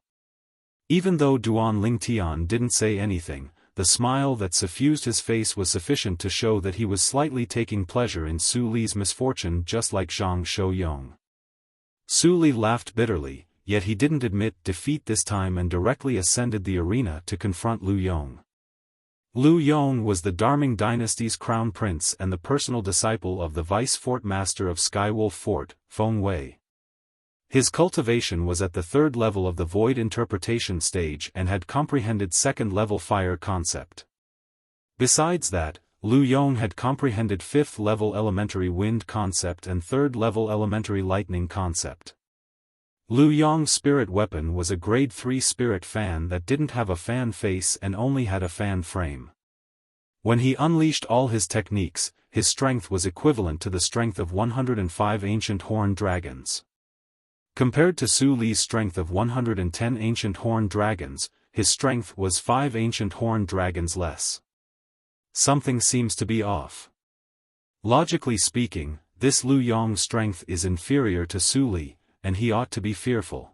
Even though Duan Lingtian didn't say anything, the smile that suffused his face was sufficient to show that he was slightly taking pleasure in Su Li's misfortune, just like Zhang Shouyong. Su Li laughed bitterly, yet he didn't admit defeat this time and directly ascended the arena to confront Lu Yong. Lu Yong was the Darming dynasty's crown prince and the personal disciple of the vice fort master of Skywolf Fort, Feng Wei. His cultivation was at the 3rd level of the void interpretation stage and had comprehended 2nd level fire concept. Besides that, Lu Yong had comprehended 5th level elementary wind concept and 3rd level elementary lightning concept. Lu Yong's spirit weapon was a grade 3 spirit fan that didn't have a fan face and only had a fan frame. When he unleashed all his techniques, his strength was equivalent to the strength of 105 ancient horned dragons. Compared to Su Li's strength of 110 ancient horned dragons, his strength was 5 ancient horned dragons less. Something seems to be off. Logically speaking, this Lu Yong's strength is inferior to Su Li, and he ought to be fearful.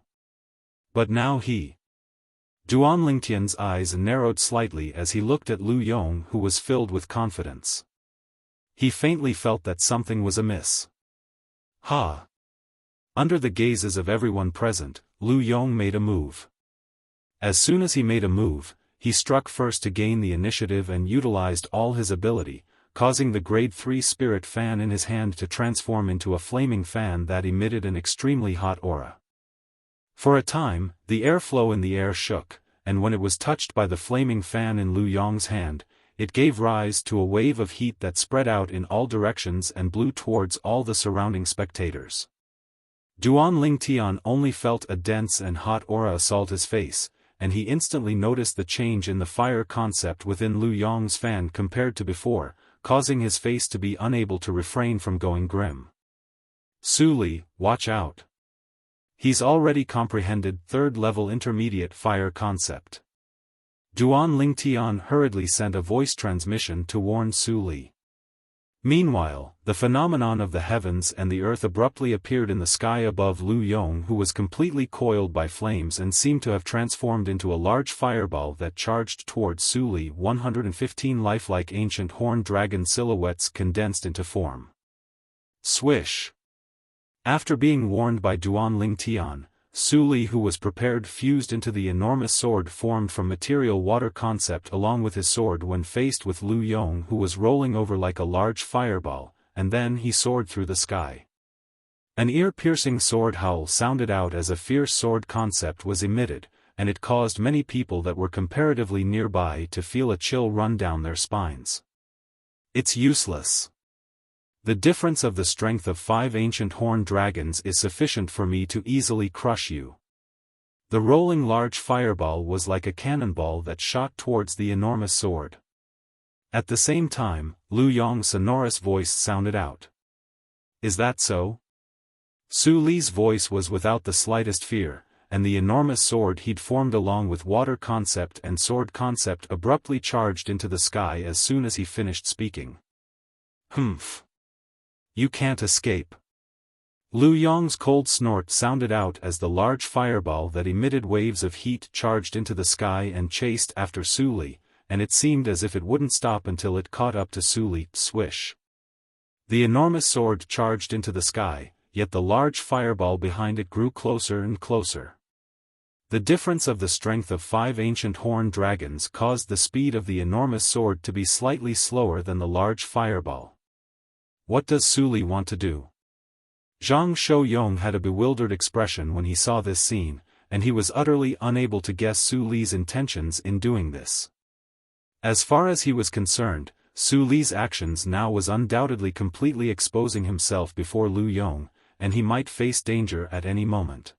But now he Duan Lingtian's eyes narrowed slightly as he looked at Lu Yong, who was filled with confidence. He faintly felt that something was amiss. Ha! Under the gazes of everyone present, Lu Yong made a move. As soon as he made a move, he struck first to gain the initiative and utilized all his ability, causing the grade 3 spirit fan in his hand to transform into a flaming fan that emitted an extremely hot aura. For a time, the airflow in the air shook, and when it was touched by the flaming fan in Lu Yong's hand, it gave rise to a wave of heat that spread out in all directions and blew towards all the surrounding spectators. Duan Lingtian only felt a dense and hot aura assault his face, and he instantly noticed the change in the fire concept within Lu Yong's fan compared to before, causing his face to be unable to refrain from going grim. Su Li, watch out. He's already comprehended third-level intermediate fire concept. Duan Lingtian hurriedly sent a voice transmission to warn Su Li. Meanwhile, the phenomenon of the heavens and the earth abruptly appeared in the sky above Lu Yong, who was completely coiled by flames and seemed to have transformed into a large fireball that charged towards Su Li. 115 lifelike ancient horned dragon silhouettes condensed into form. Swish! After being warned by Duan Lingtian, Su Li, who was prepared, fused into the enormous sword formed from material water concept along with his sword when faced with Lu Yong, who was rolling over like a large fireball, and then he soared through the sky. An ear-piercing sword howl sounded out as a fierce sword concept was emitted, and it caused many people that were comparatively nearby to feel a chill run down their spines. It's useless. The difference of the strength of 5 ancient horned dragons is sufficient for me to easily crush you. The rolling large fireball was like a cannonball that shot towards the enormous sword. At the same time, Lu Yong's sonorous voice sounded out. Is that so? Su Li's voice was without the slightest fear, and the enormous sword he'd formed along with water concept and sword concept abruptly charged into the sky as soon as he finished speaking. Humph. You can't escape. Lu Yong's cold snort sounded out as the large fireball that emitted waves of heat charged into the sky and chased after Su Li, and it seemed as if it wouldn't stop until it caught up to Su Li. Swish! The enormous sword charged into the sky, yet the large fireball behind it grew closer and closer. The difference of the strength of 5 ancient horned dragons caused the speed of the enormous sword to be slightly slower than the large fireball. What does Su Li want to do? Zhang Shouyong had a bewildered expression when he saw this scene, and he was utterly unable to guess Su Li's intentions in doing this. As far as he was concerned, Su Li's actions now was undoubtedly completely exposing himself before Lu Yong, and he might face danger at any moment.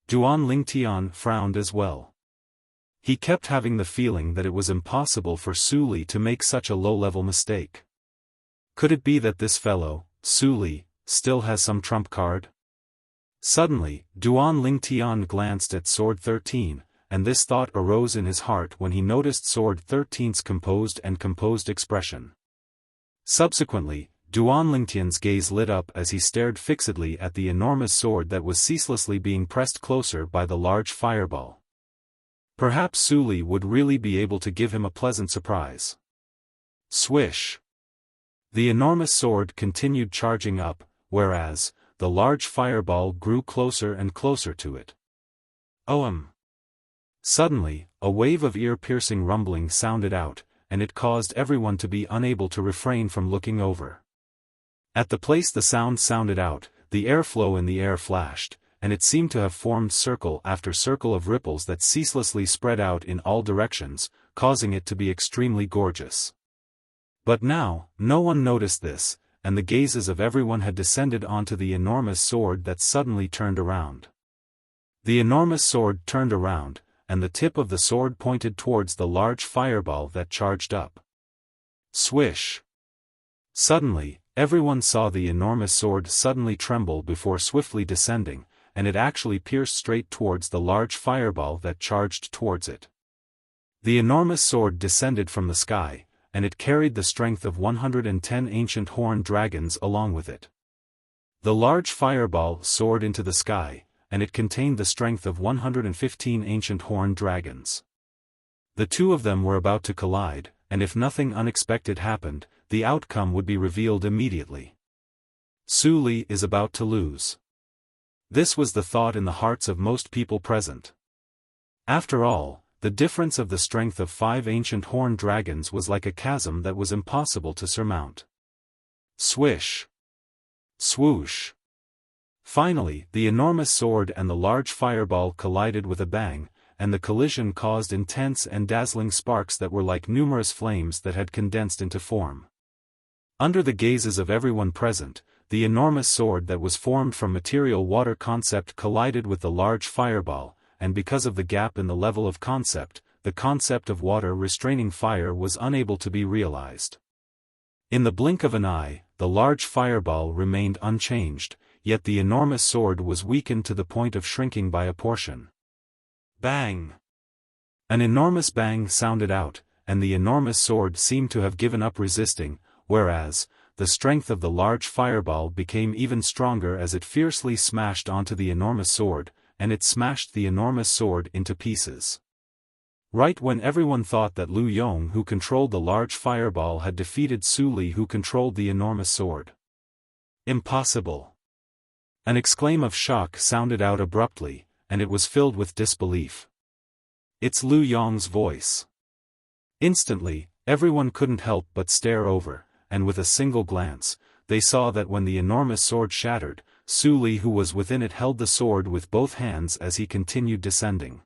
Duan Lingtian frowned as well. He kept having the feeling that it was impossible for Su Li to make such a low-level mistake. Could it be that this fellow, Su Li, still has some trump card? Suddenly, Duan Lingtian glanced at Sword 13, and this thought arose in his heart when he noticed Sword 13's composed expression. Subsequently, Duan Lingtian's gaze lit up as he stared fixedly at the enormous sword that was ceaselessly being pressed closer by the large fireball. Perhaps Su Li would really be able to give him a pleasant surprise. Swish! The enormous sword continued charging up, whereas, the large fireball grew closer and closer to it. Suddenly, a wave of ear-piercing rumbling sounded out, and it caused everyone to be unable to refrain from looking over. At the place the sound sounded out, the airflow in the air flashed, and it seemed to have formed circle after circle of ripples that ceaselessly spread out in all directions, causing it to be extremely gorgeous. But now, no one noticed this, and the gazes of everyone had descended onto the enormous sword that suddenly turned around. The enormous sword turned around, and the tip of the sword pointed towards the large fireball that charged up. Swish! Suddenly, everyone saw the enormous sword suddenly tremble before swiftly descending, and it actually pierced straight towards the large fireball that charged towards it. The enormous sword descended from the sky, and it carried the strength of 110 ancient horned dragons along with it. The large fireball soared into the sky, and it contained the strength of 115 ancient horned dragons. The two of them were about to collide, and if nothing unexpected happened, the outcome would be revealed immediately. Su Li is about to lose. This was the thought in the hearts of most people present. After all, the difference of the strength of 5 ancient horned dragons was like a chasm that was impossible to surmount. Swish! Swoosh! Finally, the enormous sword and the large fireball collided with a bang, and the collision caused intense and dazzling sparks that were like numerous flames that had condensed into form. Under the gazes of everyone present, the enormous sword that was formed from material water concept collided with the large fireball, and because of the gap in the level of concept, the concept of water restraining fire was unable to be realized. In the blink of an eye, the large fireball remained unchanged, yet the enormous sword was weakened to the point of shrinking by a portion. Bang! An enormous bang sounded out, and the enormous sword seemed to have given up resisting, whereas, the strength of the large fireball became even stronger as it fiercely smashed onto the enormous sword, and it smashed the enormous sword into pieces. Right when everyone thought that Lu Yong who controlled the large fireball had defeated Su Li who controlled the enormous sword. Impossible! An exclaim of shock sounded out abruptly, and it was filled with disbelief. It's Lu Yong's voice. Instantly, everyone couldn't help but stare over, and with a single glance, they saw that when the enormous sword shattered, Su Li who was within it held the sword with both hands as he continued descending.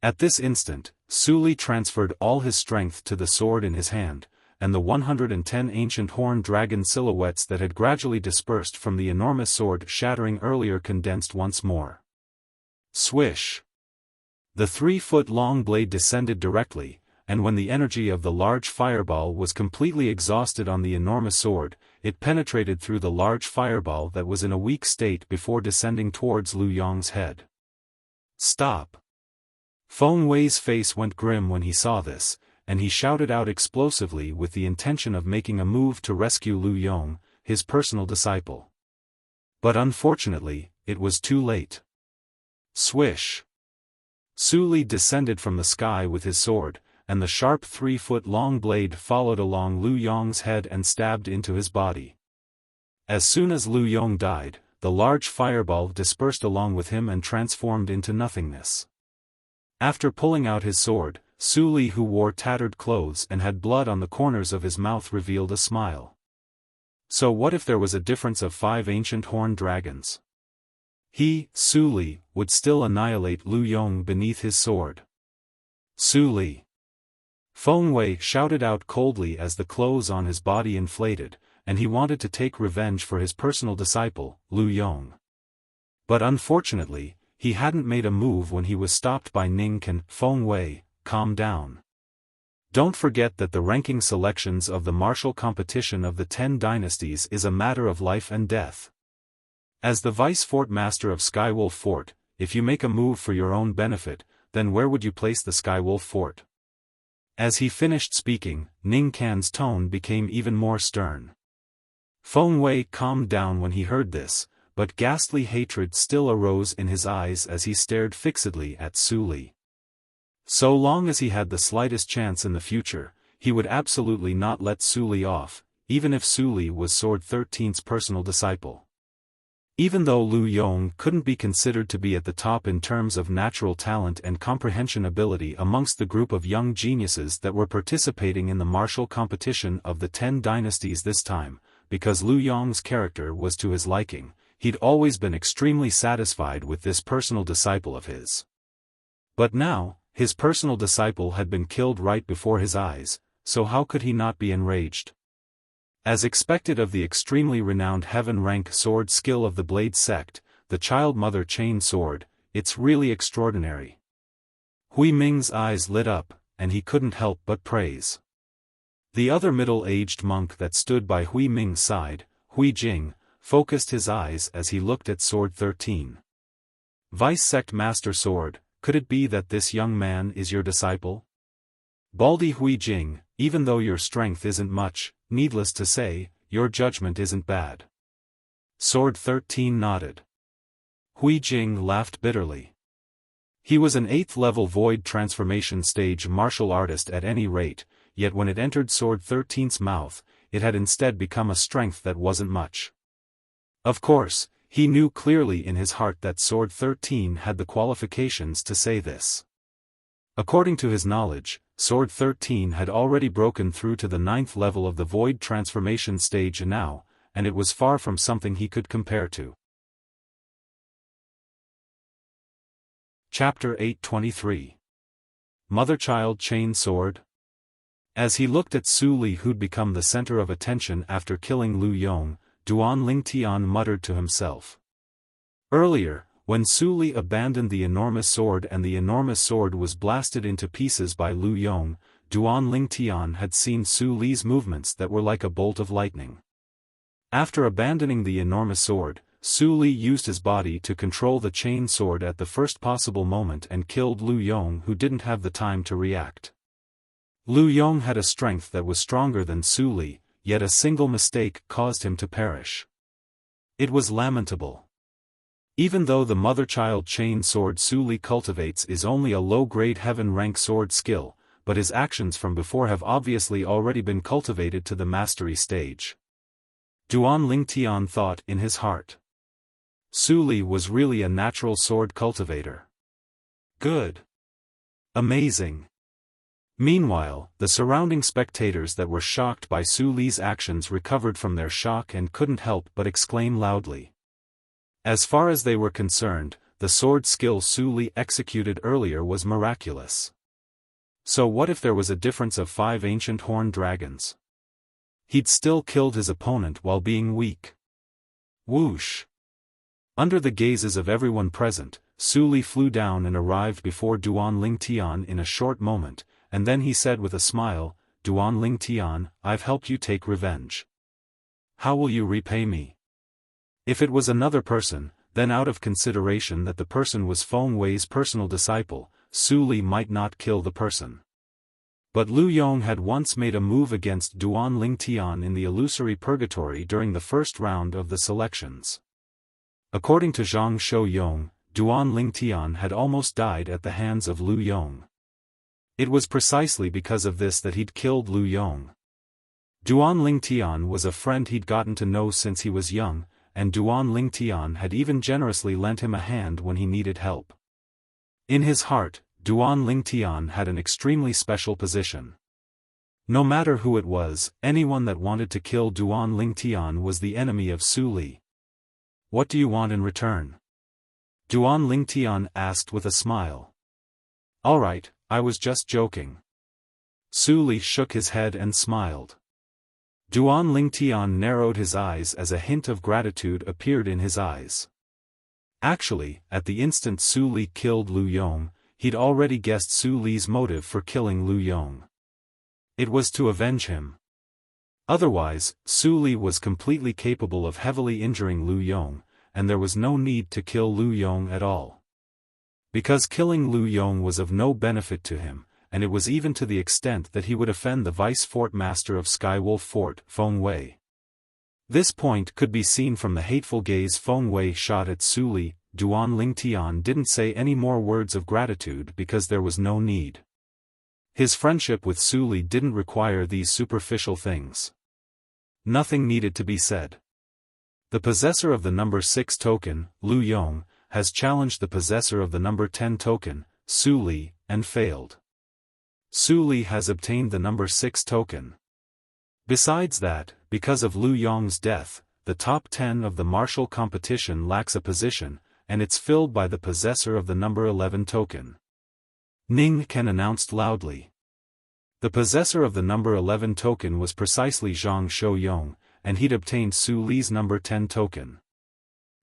At this instant, Su Li transferred all his strength to the sword in his hand, and the 110 ancient horned dragon silhouettes that had gradually dispersed from the enormous sword shattering earlier condensed once more. Swish! The 3-foot-long blade descended directly, and when the energy of the large fireball was completely exhausted on the enormous sword, it penetrated through the large fireball that was in a weak state before descending towards Lu Yong's head. Stop! Feng Wei's face went grim when he saw this, and he shouted out explosively with the intention of making a move to rescue Lu Yong, his personal disciple. But unfortunately, it was too late. Swish! Su Li descended from the sky with his sword, and the sharp 3-foot-long blade followed along Lu Yong's head and stabbed into his body. As soon as Lu Yong died, the large fireball dispersed along with him and transformed into nothingness. After pulling out his sword, Su Li who wore tattered clothes and had blood on the corners of his mouth revealed a smile. So what if there was a difference of 5 ancient horned dragons? He, Su Li, would still annihilate Lu Yong beneath his sword. Su Li! Feng Wei shouted out coldly as the clothes on his body inflated, and he wanted to take revenge for his personal disciple, Lu Yong. But unfortunately, he hadn't made a move when he was stopped by Ning Can. Feng Wei, calm down. Don't forget that the ranking selections of the martial competition of the 10 dynasties is a matter of life and death. As the vice fort master of Skywolf Fort, if you make a move for your own benefit, then where would you place the Skywolf Fort? As he finished speaking, Ning Can's tone became even more stern. Feng Wei calmed down when he heard this, but ghastly hatred still arose in his eyes as he stared fixedly at Su Li. So long as he had the slightest chance in the future, he would absolutely not let Su Li off, even if Su Li was Sword 13's personal disciple. Even though Lu Yong couldn't be considered to be at the top in terms of natural talent and comprehension ability amongst the group of young geniuses that were participating in the martial competition of the 10 dynasties this time, because Lu Yong's character was to his liking, he'd always been extremely satisfied with this personal disciple of his. But now, his personal disciple had been killed right before his eyes, so how could he not be enraged? As expected of the extremely renowned heaven-rank sword skill of the Blade Sect, the Child Mother Chain Sword, it's really extraordinary. Hui Ming's eyes lit up, and he couldn't help but praise. The other middle-aged monk that stood by Hui Ming's side, Hui Jing, focused his eyes as he looked at Sword 13. Vice Sect Master Sword, could it be that this young man is your disciple? Baldy Hui Jing, even though your strength isn't much, needless to say, your judgment isn't bad. Sword 13 nodded. Hui Jing laughed bitterly. He was an 8th level void transformation stage martial artist at any rate, yet when it entered Sword 13's mouth, it had instead become a strength that wasn't much. Of course, he knew clearly in his heart that Sword 13 had the qualifications to say this. According to his knowledge, Sword 13 had already broken through to the 9th level of the void transformation stage now, and it was far from something he could compare to. Chapter 823. Mother-Child Chain Sword. As he looked at Su Li, who'd become the center of attention after killing Lu Yong, Duan Lingtian muttered to himself. Earlier, when Su Li abandoned the enormous sword and the enormous sword was blasted into pieces by Lu Yong, Duan Lingtian had seen Su Li's movements that were like a bolt of lightning. After abandoning the enormous sword, Su Li used his body to control the chain sword at the first possible moment and killed Lu Yong, who didn't have the time to react. Lu Yong had a strength that was stronger than Su Li, yet a single mistake caused him to perish. It was lamentable. Even though the mother-child chain sword Su Li cultivates is only a low-grade heaven-rank sword skill, but his actions from before have obviously already been cultivated to the mastery stage. Duan Lingtian thought in his heart. Su Li was really a natural sword cultivator. Good. Amazing. Meanwhile, the surrounding spectators that were shocked by Su Li's actions recovered from their shock and couldn't help but exclaim loudly. As far as they were concerned, the sword skill Su Li executed earlier was miraculous. So what if there was a difference of 5 ancient horned dragons? He'd still killed his opponent while being weak. Whoosh! Under the gazes of everyone present, Su Li flew down and arrived before Duan Lingtian in a short moment, and then he said with a smile, "Duan Lingtian, I've helped you take revenge. How will you repay me?" If it was another person, then out of consideration that the person was Feng Wei's personal disciple, Su Li might not kill the person. But Lu Yong had once made a move against Duan Lingtian in the illusory purgatory during the first round of the selections. According to Zhang Shou-yong, Duan Lingtian had almost died at the hands of Lu Yong. It was precisely because of this that he'd killed Lu Yong. Duan Lingtian was a friend he'd gotten to know since he was young, and Duan Lingtian had even generously lent him a hand when he needed help. In his heart, Duan Lingtian had an extremely special position. No matter who it was, anyone that wanted to kill Duan Lingtian was the enemy of Su Li. "What do you want in return?" Duan Lingtian asked with a smile. "All right, I was just joking." Su Li shook his head and smiled. Duan Lingtian narrowed his eyes as a hint of gratitude appeared in his eyes. Actually, at the instant Su Li killed Lu Yong, he'd already guessed Su Li's motive for killing Lu Yong. It was to avenge him. Otherwise, Su Li was completely capable of heavily injuring Lu Yong, and there was no need to kill Lu Yong at all. Because killing Lu Yong was of no benefit to him, and it was even to the extent that he would offend the vice-fort master of Skywolf Fort, Feng Wei. This point could be seen from the hateful gaze Feng Wei shot at Su Li. Duan Lingtian didn't say any more words of gratitude because there was no need. His friendship with Su Li didn't require these superficial things. Nothing needed to be said. The possessor of the number 6 token, Lu Yong, has challenged the possessor of the number 10 token, Su Li, and failed. Su Li has obtained the number 6 token. Besides that, because of Lu Yong's death, the top 10 of the martial competition lacks a position, and it's filled by the possessor of the number 11 token. Ning Ken announced loudly. The possessor of the number 11 token was precisely Zhang Shou-yong, and he'd obtained Su Li's number 10 token.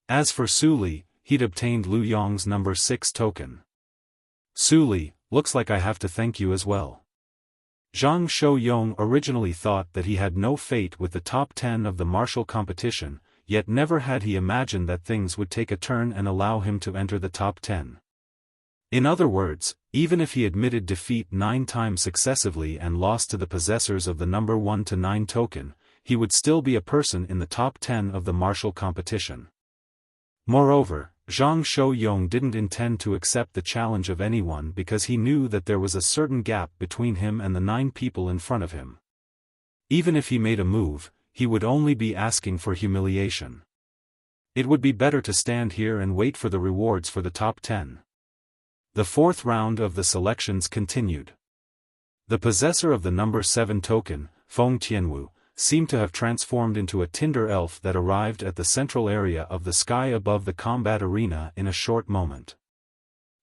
As for Su Li, he'd obtained Lu Yong's number 6 token. Su Li, looks like I have to thank you as well. Zhang Shou-yong originally thought that he had no fate with the top 10 of the martial competition, yet never had he imagined that things would take a turn and allow him to enter the top 10. In other words, even if he admitted defeat 9 times successively and lost to the possessors of the number 1 to 9 token, he would still be a person in the top 10 of the martial competition. Moreover, Zhang Shouyong didn't intend to accept the challenge of anyone because he knew that there was a certain gap between him and the 9 people in front of him. Even if he made a move, he would only be asking for humiliation. It would be better to stand here and wait for the rewards for the top 10. The 4th round of the selections continued. The possessor of the number 7 token, Feng Tianwu, seemed to have transformed into a tinder elf that arrived at the central area of the sky above the combat arena in a short moment.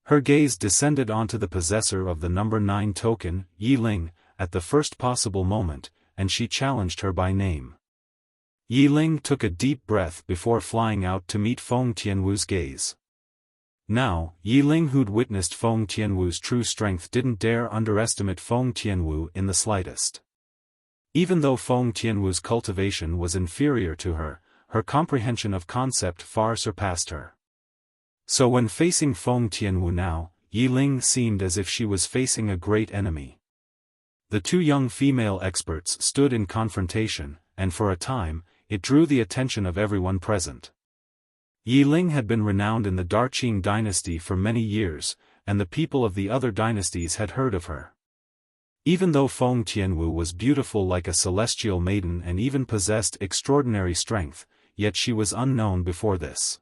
Her gaze descended onto the possessor of the number 9 token, Yi Ling, at the first possible moment, and she challenged her by name. Yi Ling took a deep breath before flying out to meet Feng Tianwu's gaze. Now, Yi Ling, who'd witnessed Feng Tianwu's true strength, didn't dare underestimate Feng Tianwu in the slightest. Even though Feng Tianwu's cultivation was inferior to her, her comprehension of concept far surpassed her. So when facing Feng Tianwu now, Yi Ling seemed as if she was facing a great enemy. The 2 young female experts stood in confrontation, and for a time, it drew the attention of everyone present. Yi Ling had been renowned in the Darqing dynasty for many years, and the people of the other dynasties had heard of her. Even though Feng Tianwu was beautiful like a celestial maiden and even possessed extraordinary strength, yet she was unknown before this.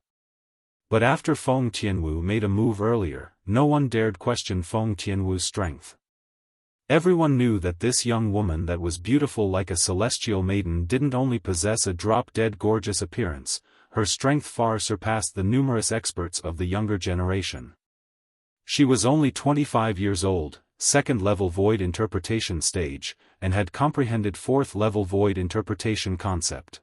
But after Feng Tianwu made a move earlier, no one dared question Feng Tianwu's strength. Everyone knew that this young woman that was beautiful like a celestial maiden didn't only possess a drop-dead gorgeous appearance, her strength far surpassed the numerous experts of the younger generation. She was only 25 years old, 2nd-level void interpretation stage, and had comprehended 4th-level void interpretation concept.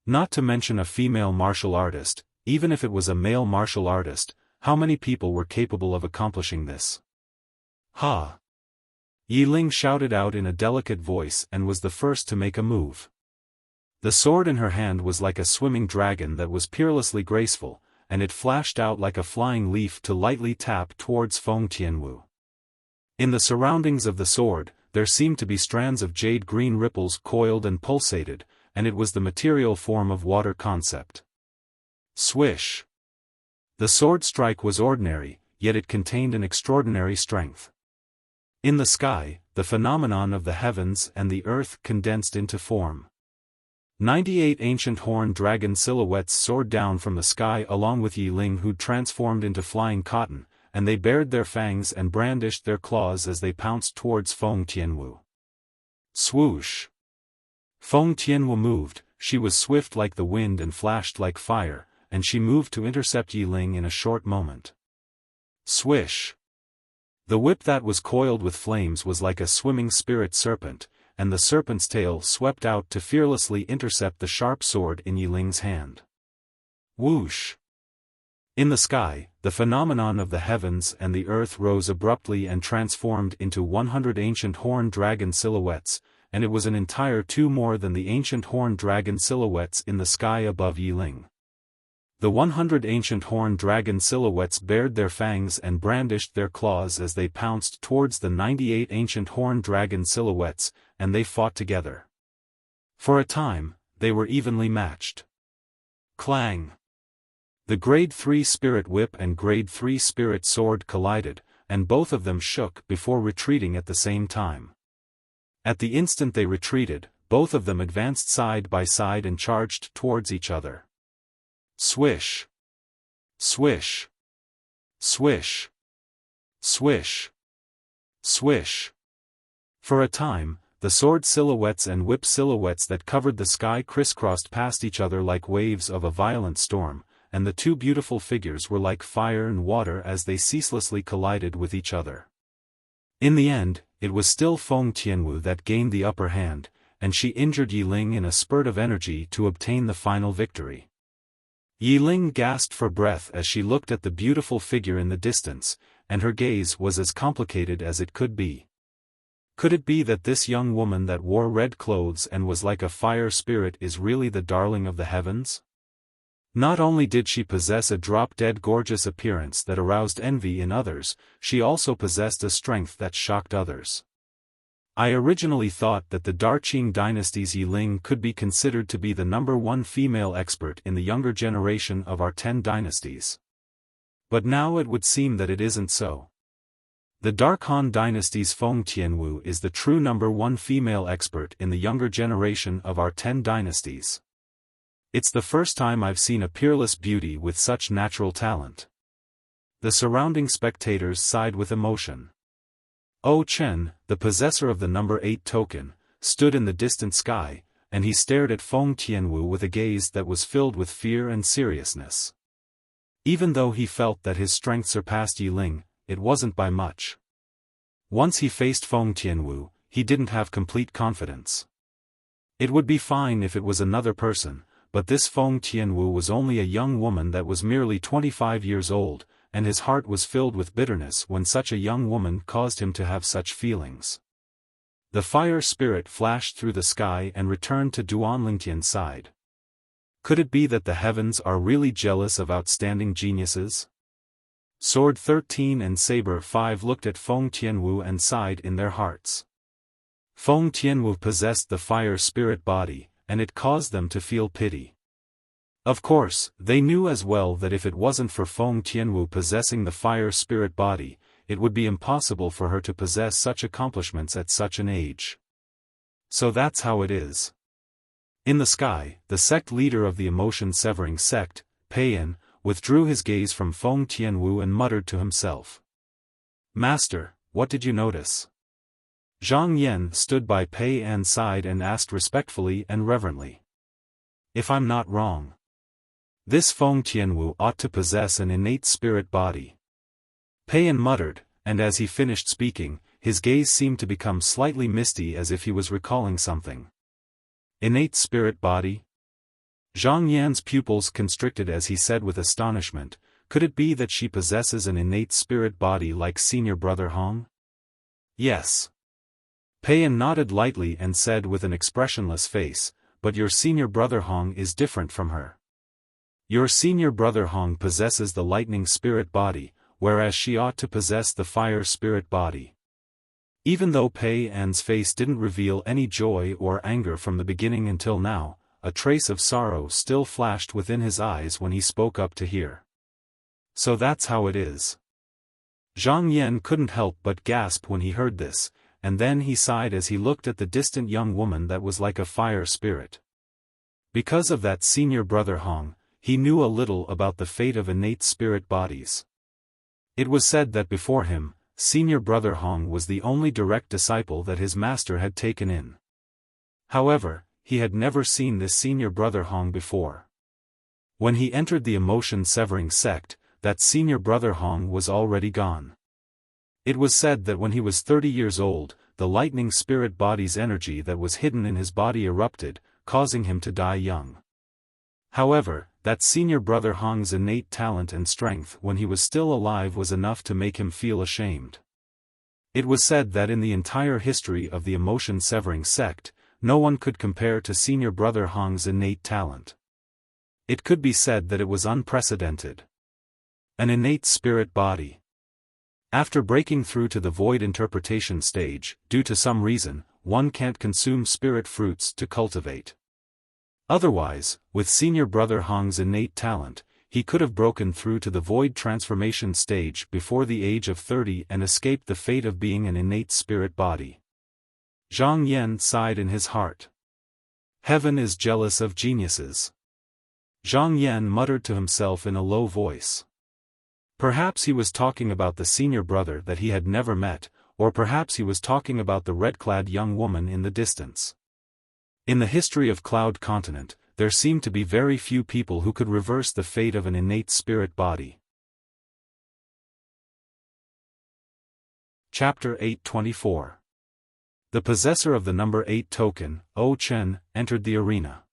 Not to mention a female martial artist, even if it was a male martial artist, how many people were capable of accomplishing this? Ha! Yi Ling shouted out in a delicate voice and was the first to make a move. The sword in her hand was like a swimming dragon that was peerlessly graceful, and it flashed out like a flying leaf to lightly tap towards Feng Tianwu. In the surroundings of the sword, there seemed to be strands of jade-green ripples coiled and pulsated, and it was the material form of water concept. Swish! The sword strike was ordinary, yet it contained an extraordinary strength. In the sky, the phenomenon of the heavens and the earth condensed into form. 98 ancient horned dragon silhouettes soared down from the sky along with Yi Ling, who'd transformed into flying cotton, and they bared their fangs and brandished their claws as they pounced towards Feng Tianwu. Swoosh! Feng Tianwu moved, she was swift like the wind and flashed like fire, and she moved to intercept Yi Ling in a short moment. Swish! The whip that was coiled with flames was like a swimming spirit serpent, and the serpent's tail swept out to fearlessly intercept the sharp sword in Yi Ling's hand. Whoosh! In the sky, the phenomenon of the heavens and the earth rose abruptly and transformed into 100 ancient horned dragon silhouettes, and it was an entire 2 more than the ancient horned dragon silhouettes in the sky above Yi Ling. The 100 ancient horned dragon silhouettes bared their fangs and brandished their claws as they pounced towards the 98 ancient horned dragon silhouettes, and they fought together. For a time, they were evenly matched. Clang! The Grade 3 Spirit Whip and Grade 3 Spirit Sword collided, and both of them shook before retreating at the same time. At the instant they retreated, both of them advanced side by side and charged towards each other. Swish! Swish! Swish! Swish! Swish! For a time, the sword silhouettes and whip silhouettes that covered the sky crisscrossed past each other like waves of a violent storm, and the 2 beautiful figures were like fire and water as they ceaselessly collided with each other. In the end, it was still Feng Tianwu that gained the upper hand, and she injured Yi Ling in a spurt of energy to obtain the final victory. Yi Ling gasped for breath as she looked at the beautiful figure in the distance, and her gaze was as complicated as it could be. Could it be that this young woman that wore red clothes and was like a fire spirit is really the darling of the heavens? Not only did she possess a drop-dead gorgeous appearance that aroused envy in others, she also possessed a strength that shocked others. I originally thought that the Darqing dynasty's Yiling could be considered to be the #1 female expert in the younger generation of our 10 dynasties. But now it would seem that it isn't so. The Dark Han dynasty's Feng Tianwu is the true #1 female expert in the younger generation of our 10 dynasties. It's the first time I've seen a peerless beauty with such natural talent. The surrounding spectators sighed with emotion. O Chen, the possessor of the #8 token, stood in the distant sky, and he stared at Feng Tianwu with a gaze that was filled with fear and seriousness. Even though he felt that his strength surpassed Yiling, it wasn't by much. Once he faced Feng Tianwu, he didn't have complete confidence. It would be fine if it was another person, but this Feng Tianwu was only a young woman that was merely 25 years old, and his heart was filled with bitterness when such a young woman caused him to have such feelings. The fire spirit flashed through the sky and returned to Duanlingtian's side. Could it be that the heavens are really jealous of outstanding geniuses? Sword 13 and Saber 5 looked at Feng Tianwu and sighed in their hearts. Feng Tianwu possessed the fire spirit body, and it caused them to feel pity. Of course, they knew as well that if it wasn't for Feng Tianwu possessing the fire spirit body, it would be impossible for her to possess such accomplishments at such an age. So that's how it is. In the sky, the sect leader of the emotion-severing sect, Peiyan, withdrew his gaze from Feng Tianwu and muttered to himself. "Master, what did you notice?" Zhang Yan stood by Peiyan's side and asked respectfully and reverently. "If I'm not wrong, this Feng Tianwu ought to possess an innate spirit body." Peiyan muttered, and as he finished speaking, his gaze seemed to become slightly misty as if he was recalling something. Innate spirit body? Zhang Yan's pupils constricted as he said with astonishment, "Could it be that she possesses an innate spirit body like senior brother Hong?" "Yes." Peiyan nodded lightly and said with an expressionless face, "But your senior brother Hong is different from her. Your senior brother Hong possesses the lightning spirit body, whereas she ought to possess the fire spirit body." Even though Peiyan's face didn't reveal any joy or anger from the beginning until now, a trace of sorrow still flashed within his eyes when he spoke up to hear. "So that's how it is." Zhang Yan couldn't help but gasp when he heard this, and then he sighed as he looked at the distant young woman that was like a fire spirit. Because of that senior brother Hong, he knew a little about the fate of innate spirit bodies. It was said that before him, senior brother Hong was the only direct disciple that his master had taken in. However, he had never seen this senior brother Hong before. When he entered the emotion-severing sect, that senior brother Hong was already gone. It was said that when he was 30 years old, the lightning spirit body's energy that was hidden in his body erupted, causing him to die young. However, that senior brother Hong's innate talent and strength when he was still alive was enough to make him feel ashamed. It was said that in the entire history of the emotion-severing sect, no one could compare to senior brother Hong's innate talent. It could be said that it was unprecedented. An innate spirit body. After breaking through to the void interpretation stage, due to some reason, one can't consume spirit fruits to cultivate. Otherwise, with senior brother Hong's innate talent, he could have broken through to the void transformation stage before the age of 30 and escaped the fate of being an innate spirit body. Zhang Yan sighed in his heart. Heaven is jealous of geniuses. Zhang Yan muttered to himself in a low voice. Perhaps he was talking about the senior brother that he had never met, or perhaps he was talking about the red-clad young woman in the distance. In the history of Cloud Continent, there seemed to be very few people who could reverse the fate of an innate spirit body. Chapter 824. The possessor of the number 8 token, O Chen, entered the arena.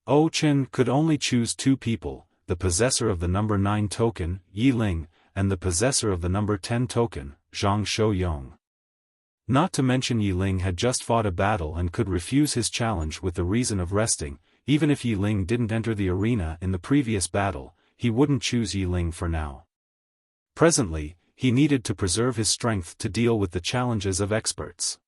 O Chen could only choose 2 people, the possessor of the number 9 token, Yi Ling, and the possessor of the number 10 token, Zhang Shouyong. Not to mention Yi Ling had just fought a battle and could refuse his challenge with the reason of resting. Even if Yi Ling didn't enter the arena in the previous battle, he wouldn't choose Yi Ling for now. Presently, he needed to preserve his strength to deal with the challenges of experts.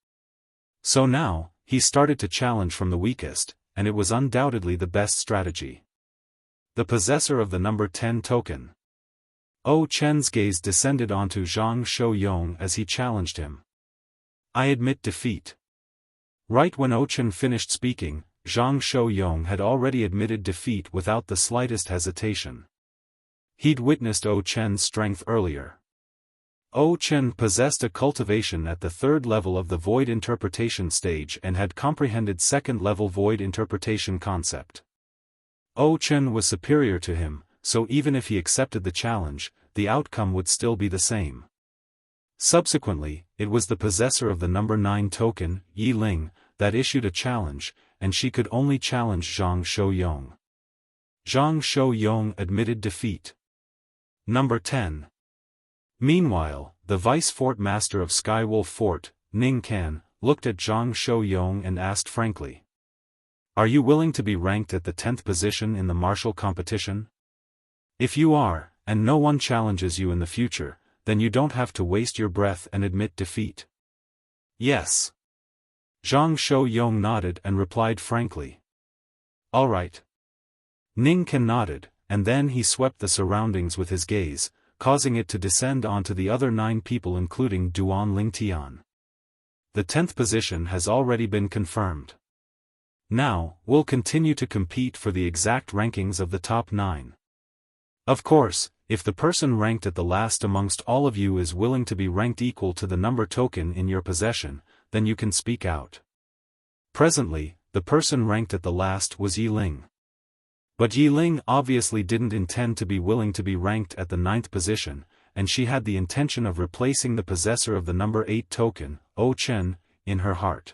So now, he started to challenge from the weakest, and it was undoubtedly the best strategy. The possessor of the number 10 token. Chen's gaze descended onto Zhang Shouyong as he challenged him. I admit defeat. Right when Chen finished speaking, Zhang Shouyong had already admitted defeat without the slightest hesitation. He'd witnessed Chen's strength earlier. Chen possessed a cultivation at the third level of the void interpretation stage and had comprehended second-level void interpretation concept. Chen was superior to him, so even if he accepted the challenge, the outcome would still be the same. Subsequently, it was the possessor of the number 9 token, Yi Ling, that issued a challenge, and she could only challenge Zhang Shouyong. Zhang Shouyong admitted defeat. Number 10. Meanwhile, the vice-fort master of Skywolf Fort, Ning Kan, looked at Zhang Shouyong and asked frankly. Are you willing to be ranked at the 10th position in the martial competition? If you are, and no one challenges you in the future, then you don't have to waste your breath and admit defeat. Yes. Zhang Shouyong nodded and replied frankly. All right. Ning Kan nodded, and then he swept the surroundings with his gaze, causing it to descend onto the other 9 people including Duan Lingtian. The 10th position has already been confirmed. Now, we'll continue to compete for the exact rankings of the top 9. Of course, if the person ranked at the last amongst all of you is willing to be ranked equal to the number token in your possession, then you can speak out. Presently, the person ranked at the last was Yi Ling. But Yi Ling obviously didn't intend to be willing to be ranked at the 9th position, and she had the intention of replacing the possessor of the number 8 token, Chen, in her heart.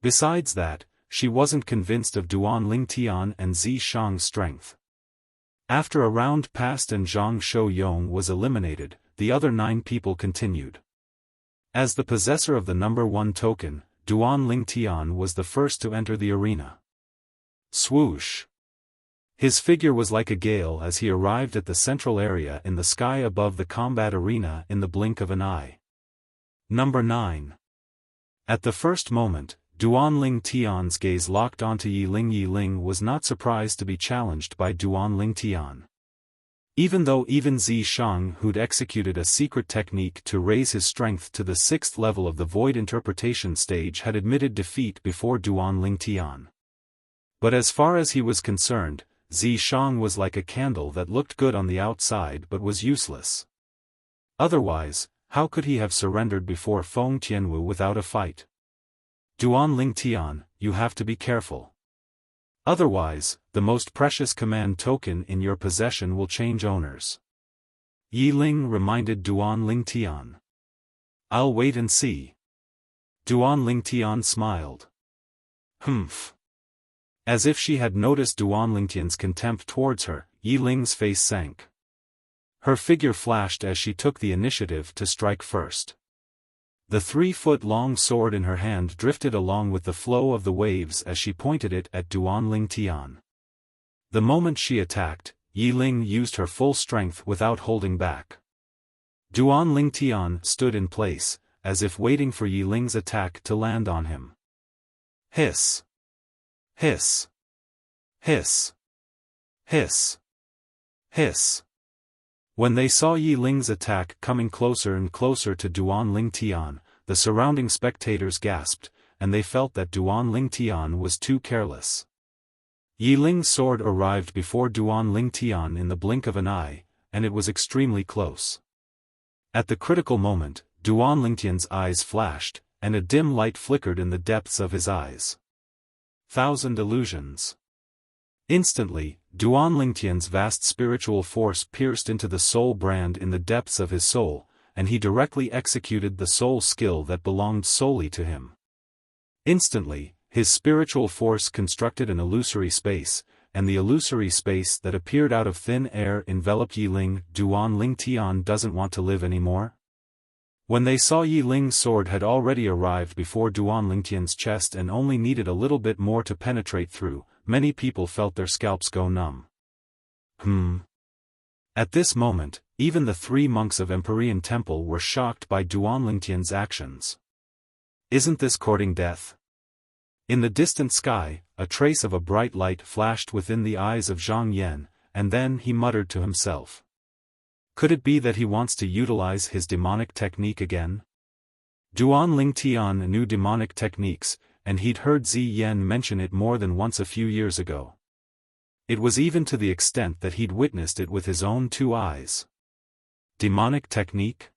Besides that, she wasn't convinced of Duan Lingtian and Zi Shang's strength. After a round passed and Zhang Shouyong was eliminated, the other 9 people continued. As the possessor of the number 1 token, Duan Lingtian was the first to enter the arena. Swoosh! His figure was like a gale as he arrived at the central area in the sky above the combat arena in the blink of an eye. Number 9. At the first moment, Duan Lingtian's gaze locked onto Yi Ling. Yi Ling was not surprised to be challenged by Duan Lingtian. Even though even Zi Shang, who'd executed a secret technique to raise his strength to the 6th level of the void interpretation stage, had admitted defeat before Duan Lingtian. But as far as he was concerned, Zi Shang was like a candle that looked good on the outside but was useless. Otherwise, how could he have surrendered before Feng Tianwu without a fight? Duan Lingtian, you have to be careful. Otherwise, the most precious command token in your possession will change owners. Yi Ling reminded Duan Lingtian. I'll wait and see. Duan Lingtian smiled. Humph. As if she had noticed Duan Lingtian's contempt towards her, Yi Ling's face sank. Her figure flashed as she took the initiative to strike first. The 3-foot-long sword in her hand drifted along with the flow of the waves as she pointed it at Duan Lingtian. The moment she attacked, Yi Ling used her full strength without holding back. Duan Lingtian stood in place, as if waiting for Yi Ling's attack to land on him. Hiss! Hiss! Hiss! Hiss! Hiss! When they saw Yi Ling's attack coming closer and closer to Duan Lingtian, the surrounding spectators gasped, and they felt that Duan Lingtian was too careless. Yi Ling's sword arrived before Duan Lingtian in the blink of an eye, and it was extremely close. At the critical moment, Duan Lingtian's eyes flashed, and a dim light flickered in the depths of his eyes. 1,000 illusions. Instantly, Duan Lingtian's vast spiritual force pierced into the soul brand in the depths of his soul, and he directly executed the soul skill that belonged solely to him. Instantly, his spiritual force constructed an illusory space, and the illusory space that appeared out of thin air enveloped Yi Ling. Duan Lingtian doesn't want to live anymore? When they saw Yi Ling's sword had already arrived before Duan Lingtian's chest and only needed a little bit more to penetrate through, many people felt their scalps go numb. At this moment, even the 3 monks of Empyrean Temple were shocked by Duan Lingtian's actions. Isn't this courting death? In the distant sky, a trace of a bright light flashed within the eyes of Zhang Yan, and then he muttered to himself. Could it be that he wants to utilize his demonic technique again? Duan Lingtian knew demonic techniques, and he'd heard Zi Yan mention it more than once a few years ago. It was even to the extent that he'd witnessed it with his own 2 eyes. Demonic technique?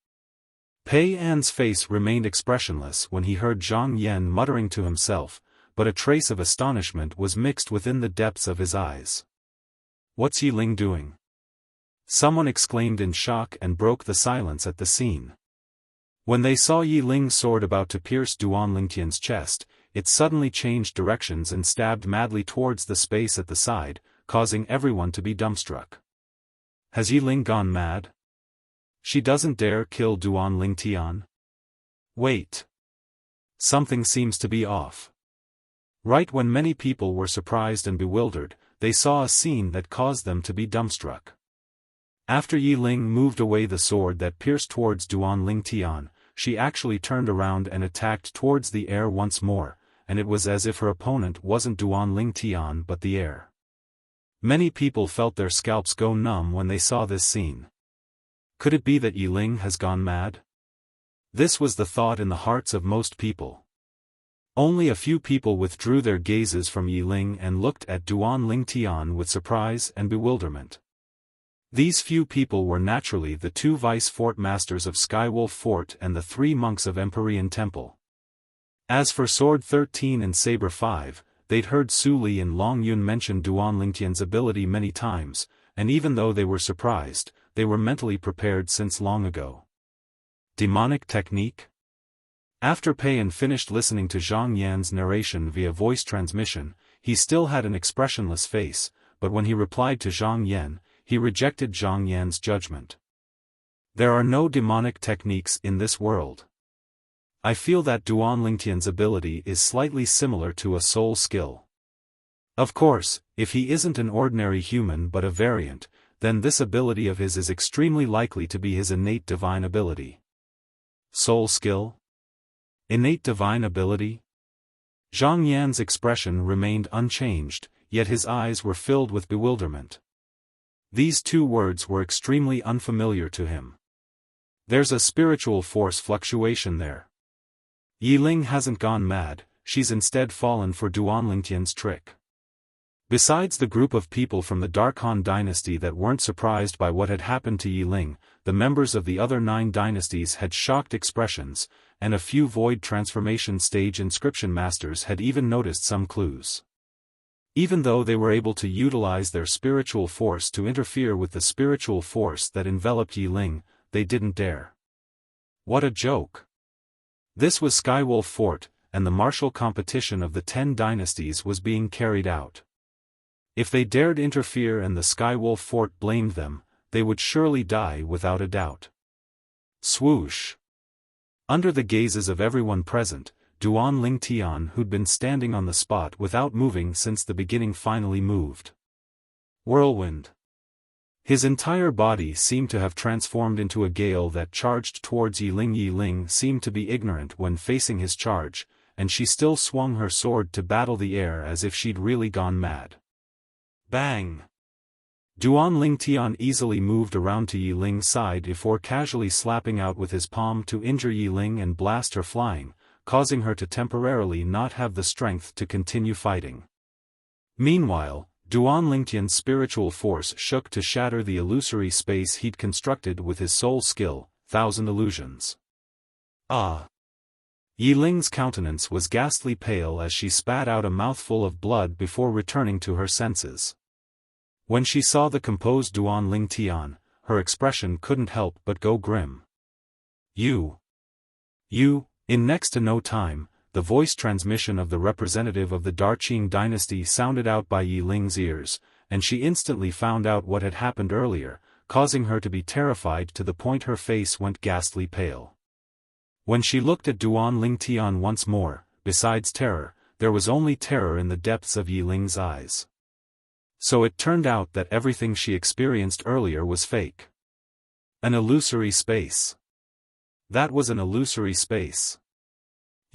Pei An's face remained expressionless when he heard Zhang Yan muttering to himself, but a trace of astonishment was mixed within the depths of his eyes. What's Yi Ling doing? Someone exclaimed in shock and broke the silence at the scene. When they saw Yi Ling's sword about to pierce Duan Lingtian's chest, it suddenly changed directions and stabbed madly towards the space at the side, causing everyone to be dumbstruck. Has Yi Ling gone mad? She doesn't dare kill Duan Lingtian? Wait. Something seems to be off. Right when many people were surprised and bewildered, they saw a scene that caused them to be dumbstruck. After Yi Ling moved away the sword that pierced towards Duan Lingtian, she actually turned around and attacked towards the air once more, and it was as if her opponent wasn't Duan Lingtian but the air. Many people felt their scalps go numb when they saw this scene. Could it be that Yi Ling has gone mad? This was the thought in the hearts of most people. Only a few people withdrew their gazes from Yi Ling and looked at Duan Lingtian with surprise and bewilderment. These few people were naturally the 2 vice fort masters of Skywolf Fort and the 3 monks of Empyrean Temple. As for Sword 13 and Saber 5, they'd heard Su Li and Long Yun mention Duan Lingtian's ability many times, and even though they were surprised, they were mentally prepared since long ago. Demonic technique? After Pei An finished listening to Zhang Yan's narration via voice transmission, he still had an expressionless face, but when he replied to Zhang Yan, he rejected Zhang Yan's judgment. There are no demonic techniques in this world. I feel that Duan Lingtian's ability is slightly similar to a soul skill. Of course, if he isn't an ordinary human but a variant, then this ability of his is extremely likely to be his innate divine ability. Soul skill? Innate divine ability? Zhang Yan's expression remained unchanged, yet his eyes were filled with bewilderment. These 2 words were extremely unfamiliar to him. There's a spiritual force fluctuation there. Yi Ling hasn't gone mad, she's instead fallen for Duan Lingtian's trick. Besides the group of people from the Dark Han dynasty that weren't surprised by what had happened to Yi Ling, the members of the other 9 dynasties had shocked expressions, and a few void transformation stage inscription masters had even noticed some clues. Even though they were able to utilize their spiritual force to interfere with the spiritual force that enveloped Yi Ling, they didn't dare. What a joke! This was Skywolf Fort, and the martial competition of the 10 dynasties was being carried out. If they dared interfere and the Skywolf Fort blamed them, they would surely die without a doubt. Swoosh! Under the gazes of everyone present, Duan Lingtian, who'd been standing on the spot without moving since the beginning, finally moved. Whirlwind. His entire body seemed to have transformed into a gale that charged towards Yi Ling. Yi Ling seemed to be ignorant when facing his charge, and she still swung her sword to battle the air as if she'd really gone mad. Bang! Duan Lingtian easily moved around to Yi Ling's side before casually slapping out with his palm to injure Yi Ling and blast her flying, causing her to temporarily not have the strength to continue fighting. Meanwhile, Duan Lingtian's spiritual force shook to shatter the illusory space he'd constructed with his soul skill, 1,000 illusions. Ah! Yi Ling's countenance was ghastly pale as she spat out a mouthful of blood before returning to her senses. When she saw the composed Duan Lingtian, her expression couldn't help but go grim. You! In next to no time, the voice transmission of the representative of the Darqing dynasty sounded out by Yi Ling's ears, and she instantly found out what had happened earlier, causing her to be terrified to the point her face went ghastly pale. When she looked at Duan Lingtian once more, besides terror, there was only terror in the depths of Yi Ling's eyes. So it turned out that everything she experienced earlier was fake. An illusory space. That was an illusory space.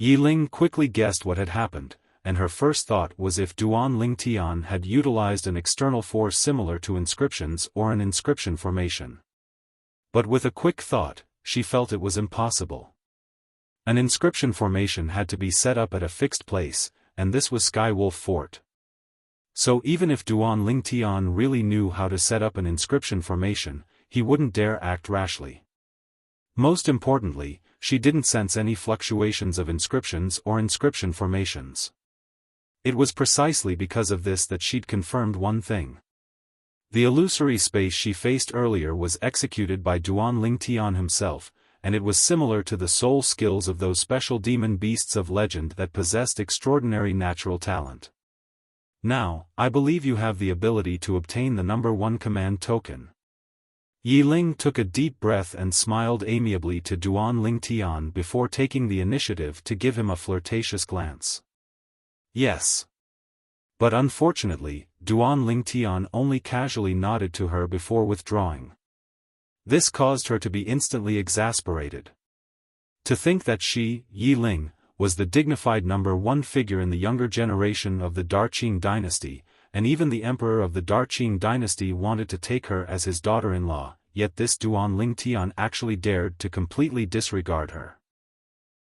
Yi Ling quickly guessed what had happened, and her first thought was if Duan Lingtian had utilized an external force similar to inscriptions or an inscription formation. But with a quick thought, she felt it was impossible. An inscription formation had to be set up at a fixed place, and this was Sky Wolf Fort. So even if Duan Lingtian really knew how to set up an inscription formation, he wouldn't dare act rashly. Most importantly, she didn't sense any fluctuations of inscriptions or inscription formations. It was precisely because of this that she'd confirmed one thing. The illusory space she faced earlier was executed by Duan Lingtian himself, and it was similar to the soul skills of those special demon beasts of legend that possessed extraordinary natural talent. Now, I believe you have the ability to obtain the number 1 command token. Yi Ling took a deep breath and smiled amiably to Duan Lingtian before taking the initiative to give him a flirtatious glance. Yes. But unfortunately, Duan Lingtian only casually nodded to her before withdrawing. This caused her to be instantly exasperated. To think that she, Yi Ling, was the dignified number 1 figure in the younger generation of the Darqing dynasty, and even the emperor of the Darqing dynasty wanted to take her as his daughter-in-law, yet this Duan Lingtian actually dared to completely disregard her.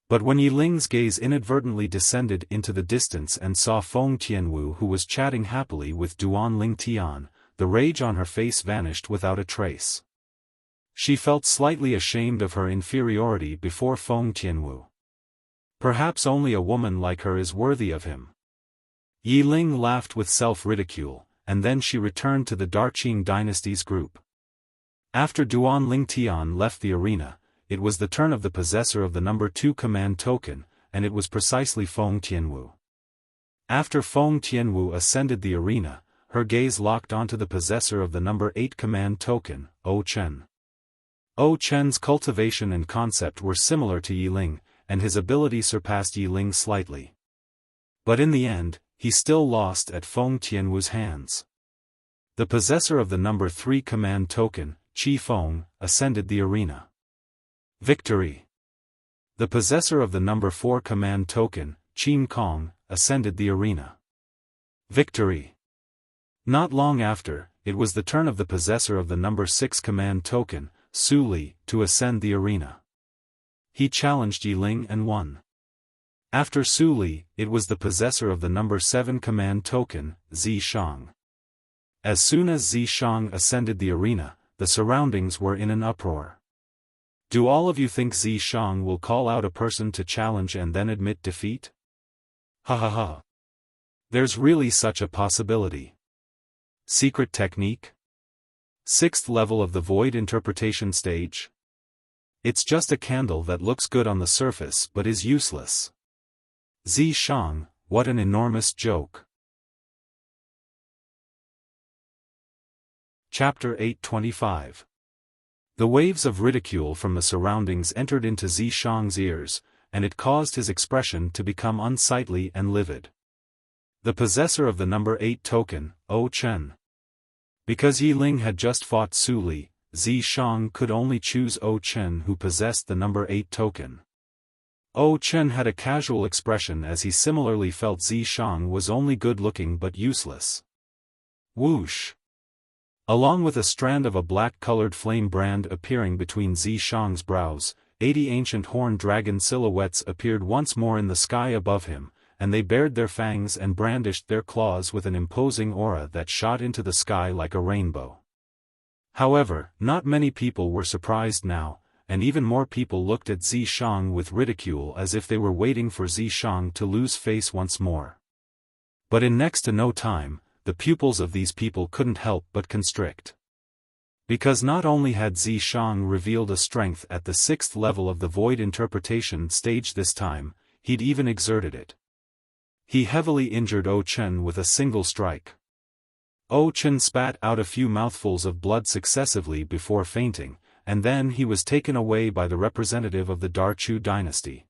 But when Yi Ling's gaze inadvertently descended into the distance and saw Feng Tianwu who was chatting happily with Duan Lingtian, the rage on her face vanished without a trace. She felt slightly ashamed of her inferiority before Feng Tianwu. Perhaps only a woman like her is worthy of him. Yi Ling laughed with self-ridicule, and then she returned to the Darqing dynasty's group. After Duan Lingtian left the arena, it was the turn of the possessor of the number 2 command token, and it was precisely Feng Tianwu. After Feng Tianwu ascended the arena, her gaze locked onto the possessor of the number 8 command token, O Chen. O Chen's cultivation and concept were similar to Yi Ling, and his ability surpassed Yi Ling slightly. But in the end, he still lost at Feng Tianwu's hands. The possessor of the number 3 command token, Qi Feng, ascended the arena. Victory! The possessor of the number 4 command token, Qin Kong, ascended the arena. Victory! Not long after, it was the turn of the possessor of the number 6 command token, Su Li, to ascend the arena. He challenged Yi Ling and won. After Su Li, it was the possessor of the number 7 command token, Zi Shang. As soon as Zi Shang ascended the arena, the surroundings were in an uproar. Do all of you think Zi Shang will call out a person to challenge and then admit defeat? Ha ha ha. There's really such a possibility. Secret technique? 6th level of the void interpretation stage? It's just a candle that looks good on the surface but is useless. Zi Shang, what an enormous joke. Chapter 825. The waves of ridicule from the surroundings entered into Zi Shang's ears, and it caused his expression to become unsightly and livid. The possessor of the number 8 token, O Chen. Because Yi Ling had just fought Su Li, Zi Shang could only choose O Chen who possessed the number 8 token. O Chen had a casual expression as he similarly felt Zi Shang was only good-looking but useless. Whoosh! Along with a strand of a black-colored flame brand appearing between Zi Shang's brows, 80 ancient horned dragon silhouettes appeared once more in the sky above him, and they bared their fangs and brandished their claws with an imposing aura that shot into the sky like a rainbow. However, not many people were surprised now, and even more people looked at Zi Shang with ridicule as if they were waiting for Zi Shang to lose face once more. But in next to no time, the pupils of these people couldn't help but constrict. Because not only had Zi Shang revealed a strength at the 6th level of the void interpretation stage this time, he'd even exerted it. He heavily injured O Chen with a single strike. O Chen spat out a few mouthfuls of blood successively before fainting, and then he was taken away by the representative of the Darchu dynasty.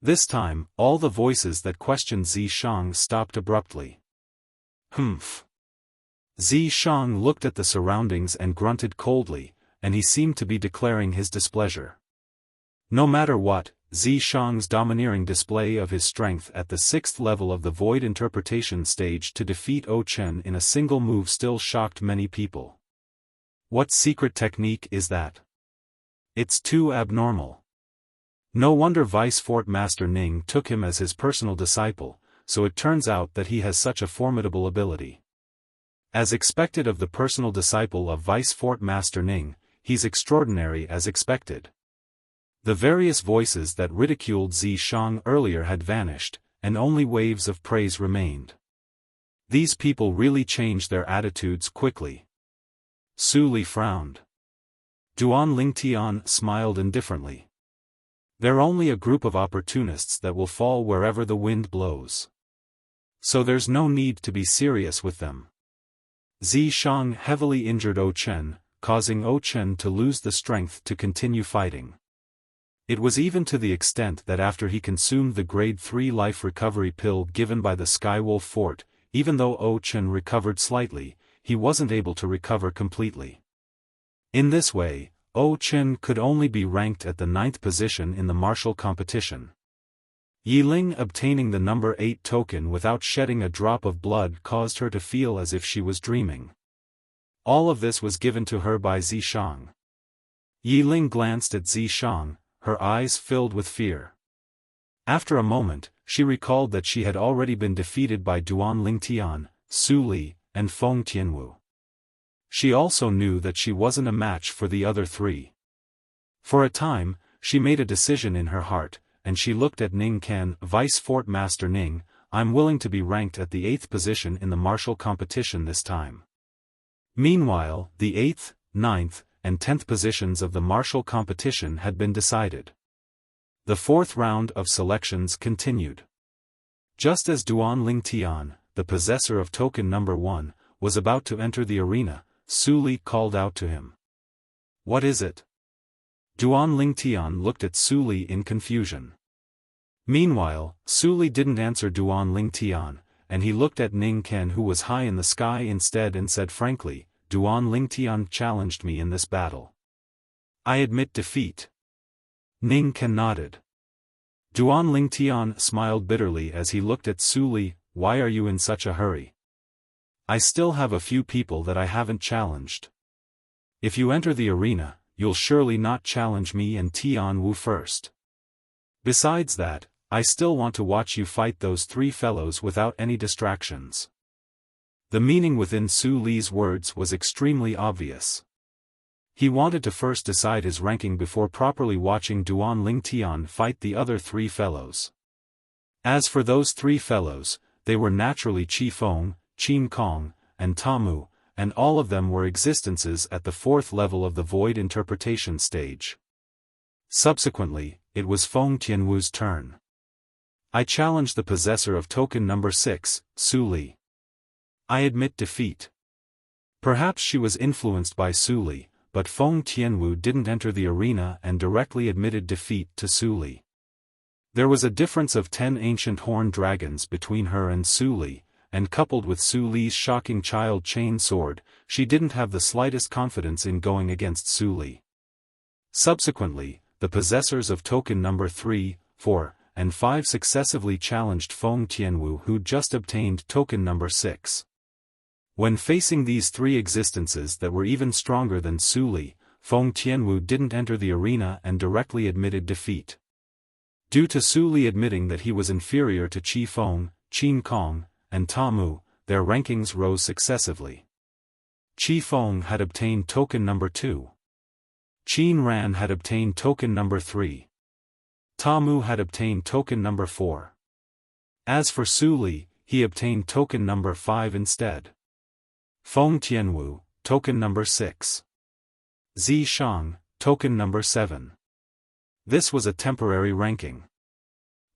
This time, all the voices that questioned Zi Shang stopped abruptly. Humph. Zi Shang looked at the surroundings and grunted coldly, and he seemed to be declaring his displeasure. No matter what, Zishang's domineering display of his strength at the 6th level of the void interpretation stage to defeat Chen in a single move still shocked many people. What secret technique is that? It's too abnormal. No wonder Vice Fort Master Ning took him as his personal disciple, so it turns out that he has such a formidable ability. As expected of the personal disciple of Vice Fort Master Ning, he's extraordinary as expected. The various voices that ridiculed Zishang earlier had vanished, and only waves of praise remained. These people really changed their attitudes quickly. Su Li frowned. Duan Lingtian smiled indifferently. They're only a group of opportunists that will fall wherever the wind blows. So there's no need to be serious with them. Zishang heavily injured Chen, causing Chen to lose the strength to continue fighting. It was even to the extent that after he consumed the grade 3 life recovery pill given by the Skywolf Fort, even though Chen recovered slightly, he wasn't able to recover completely. In this way, Chen could only be ranked at the 9th position in the martial competition. Yiling obtaining the number 8 token without shedding a drop of blood caused her to feel as if she was dreaming. All of this was given to her by Zishang. Yiling glanced at Zishang, her eyes filled with fear. After a moment, she recalled that she had already been defeated by Duan Lingtian, Su Li, and Feng Tianwu. She also knew that she wasn't a match for the other three. For a time, she made a decision in her heart, and she looked at Ning Ken, Vice Fort Master Ning, I'm willing to be ranked at the 8th position in the martial competition this time. Meanwhile, the 8th, 9th, and 10th positions of the martial competition had been decided. The 4th round of selections continued. Just as Duan Lingtian, the possessor of token number 1, was about to enter the arena, Su Li called out to him. What is it? Duan Lingtian looked at Su Li in confusion. Meanwhile, Su Li didn't answer Duan Lingtian, and he looked at Ning Ken who was high in the sky instead and said frankly, Duan Lingtian challenged me in this battle. I admit defeat. Ning Ken nodded. Duan Lingtian smiled bitterly as he looked at Su Li, why are you in such a hurry? I still have a few people that I haven't challenged. If you enter the arena, you'll surely not challenge me and Tian Wu first. Besides that, I still want to watch you fight those 3 fellows without any distractions. The meaning within Su Li's words was extremely obvious. He wanted to first decide his ranking before properly watching Duan Lingtian fight the other 3 fellows. As for those 3 fellows, they were naturally Qi Feng, Qin Kong, and Tamu, and all of them were existences at the 4th level of the void interpretation stage. Subsequently, it was Feng Tianwu's turn. I challenge the possessor of token number 6, Su Li. I admit defeat. Perhaps she was influenced by Su Li, but Feng Tianwu didn't enter the arena and directly admitted defeat to Su Li. There was a difference of 10 ancient horned dragons between her and Su Li, and coupled with Su Li's shocking child chain sword, she didn't have the slightest confidence in going against Su Li. Subsequently, the possessors of token number 3, 4, and 5 successively challenged Feng Tianwu who just obtained token number 6. When facing these 3 existences that were even stronger than Su Li, Feng Tianwu didn't enter the arena and directly admitted defeat. Due to Su Li admitting that he was inferior to Qi Feng, Qin Kong, and Tamu, their rankings rose successively. Qi Feng had obtained token number 2. Qin Ran had obtained token number 3. Tamu had obtained token number 4. As for Su Li, he obtained token number 5 instead. Feng Tianwu, token number 6. Zishang, token number 7. This was a temporary ranking.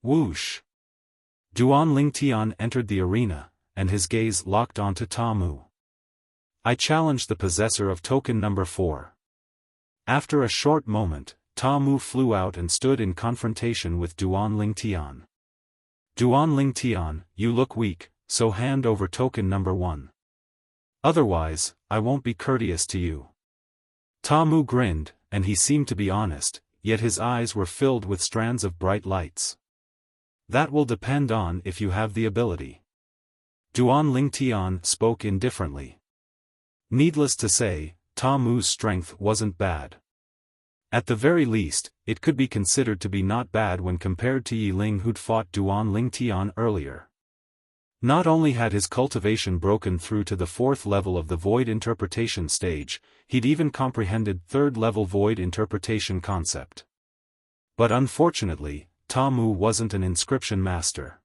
Whoosh! Duan Lingtian entered the arena, and his gaze locked onto Tamu. I challenged the possessor of token number 4. After a short moment, Tamu flew out and stood in confrontation with Duan Lingtian. Duan Lingtian, you look weak, so hand over token number 1. Otherwise, I won't be courteous to you. Tamu grinned, and he seemed to be honest, yet his eyes were filled with strands of bright lights. That will depend on if you have the ability. Duan Lingtian spoke indifferently. Needless to say, Ta Mu's strength wasn't bad. At the very least, it could be considered to be not bad when compared to Yi Ling who'd fought Duan Lingtian earlier. Not only had his cultivation broken through to the 4th level of the void interpretation stage, he'd even comprehended 3rd level void interpretation concept. But unfortunately, Ta Mu wasn't an inscription master.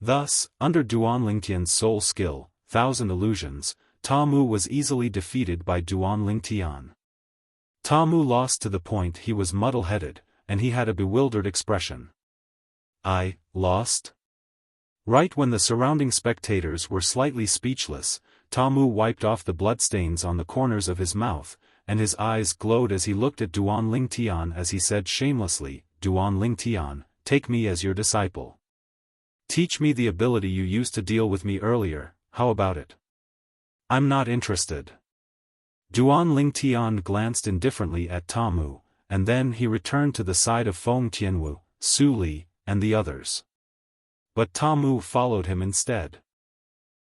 Thus, under Duan Lingtian's soul skill, Thousand Illusions, Ta Mu was easily defeated by Duan Lingtian. Ta Mu lost to the point he was muddle-headed, and he had a bewildered expression. I lost? Right when the surrounding spectators were slightly speechless, Ta Mu wiped off the bloodstains on the corners of his mouth, and his eyes glowed as he looked at Duan Lingtian as he said shamelessly, Duan Lingtian, take me as your disciple. Teach me the ability you used to deal with me earlier, how about it? I'm not interested. Duan Lingtian glanced indifferently at Ta Mu, and then he returned to the side of Feng Tianwu, Su Li, and the others. But Ta Mu followed him instead.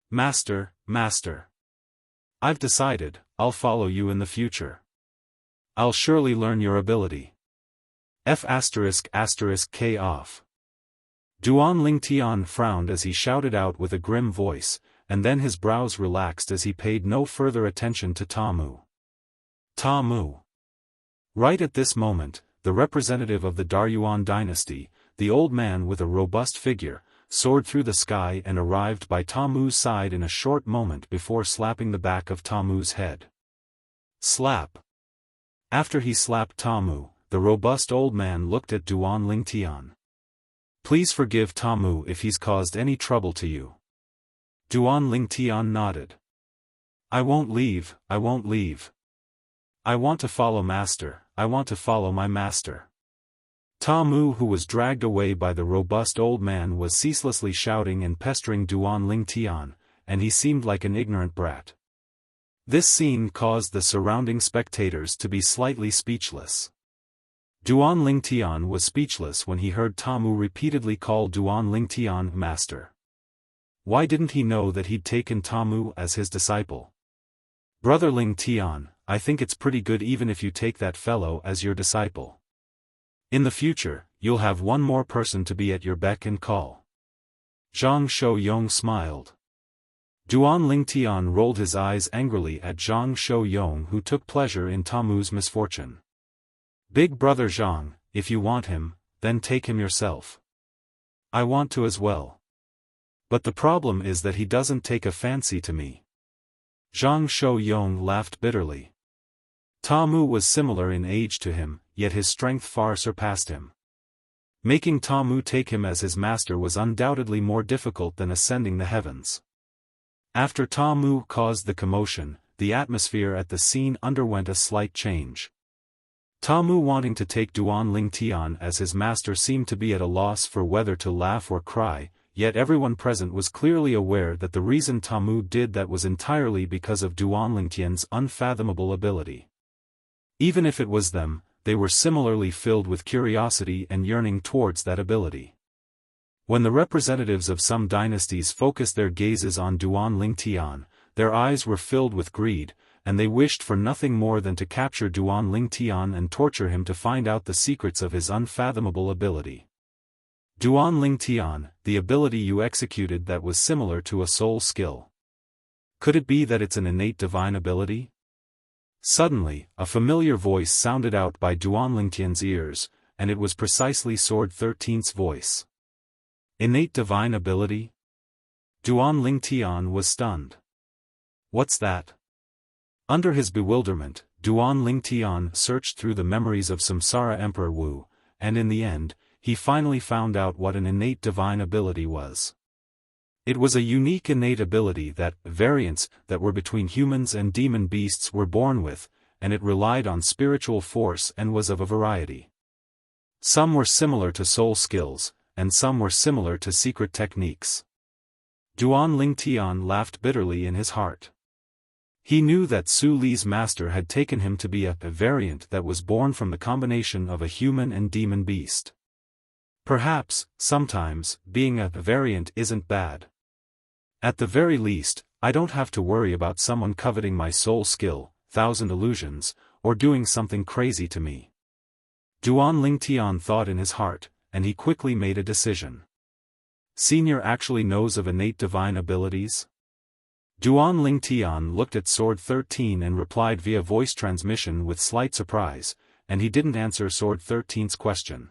Master, Master. I've decided, I'll follow you in the future. I'll surely learn your ability. F***K off. Duan Lingtian frowned as he shouted out with a grim voice, and then his brows relaxed as he paid no further attention to Ta Mu. Ta Mu. Right at this moment, the representative of the Daryuan dynasty, the old man with a robust figure, soared through the sky and arrived by Ta Mu's side in a short moment before slapping the back of Ta Mu's head. Slap. After he slapped Ta Mu, the robust old man looked at Duan Lingtian. Please forgive Ta Mu if he's caused any trouble to you. Duan Lingtian nodded. I won't leave, I won't leave. I want to follow Master, I want to follow my master. Ta Mu, who was dragged away by the robust old man, was ceaselessly shouting and pestering Duan Lingtian, and he seemed like an ignorant brat. This scene caused the surrounding spectators to be slightly speechless. Duan Lingtian was speechless when he heard Ta Mu repeatedly call Duan Lingtian master. Why didn't he know that he'd taken Ta Mu as his disciple? Brother Lingtian, I think it's pretty good even if you take that fellow as your disciple. In the future, you'll have one more person to be at your beck and call. Zhang Shouyong smiled. Duan Lingtian rolled his eyes angrily at Zhang Shouyong, who took pleasure in Ta Mu's misfortune. Big brother Zhang, if you want him, then take him yourself. I want to as well. But the problem is that he doesn't take a fancy to me. Zhang Shouyong laughed bitterly. Ta Mu was similar in age to him, yet his strength far surpassed him. Making Ta Mu take him as his master was undoubtedly more difficult than ascending the heavens. After Ta Mu caused the commotion, the atmosphere at the scene underwent a slight change. Ta Mu wanting to take Duan Lingtian as his master seemed to be at a loss for whether to laugh or cry, yet everyone present was clearly aware that the reason Ta Mu did that was entirely because of Duan Lingtian's unfathomable ability. Even if it was them, they were similarly filled with curiosity and yearning towards that ability. When the representatives of some dynasties focused their gazes on Duan Lingtian, their eyes were filled with greed, and they wished for nothing more than to capture Duan Lingtian and torture him to find out the secrets of his unfathomable ability. Duan Lingtian, the ability you executed that was similar to a soul skill. Could it be that it's an innate divine ability? Suddenly, a familiar voice sounded out by Duan Lingtian's ears, and it was precisely Sword 13's voice. Innate divine ability? Duan Lingtian was stunned. What's that? Under his bewilderment, Duan Lingtian searched through the memories of Samsara Emperor Wu, and in the end, he finally found out what an innate divine ability was. It was a unique innate ability that variants that were between humans and demon beasts were born with, and it relied on spiritual force and was of a variety. Some were similar to soul skills, and some were similar to secret techniques. Duan Lingtian laughed bitterly in his heart. He knew that Su Li's master had taken him to be a variant that was born from the combination of a human and demon beast. Perhaps, sometimes, being a variant isn't bad. At the very least, I don't have to worry about someone coveting my soul skill, thousand illusions, or doing something crazy to me. Duan Lingtian thought in his heart, and he quickly made a decision. Senior actually knows of innate divine abilities? Duan Lingtian looked at Sword 13 and replied via voice transmission with slight surprise, and he didn't answer Sword 13's question.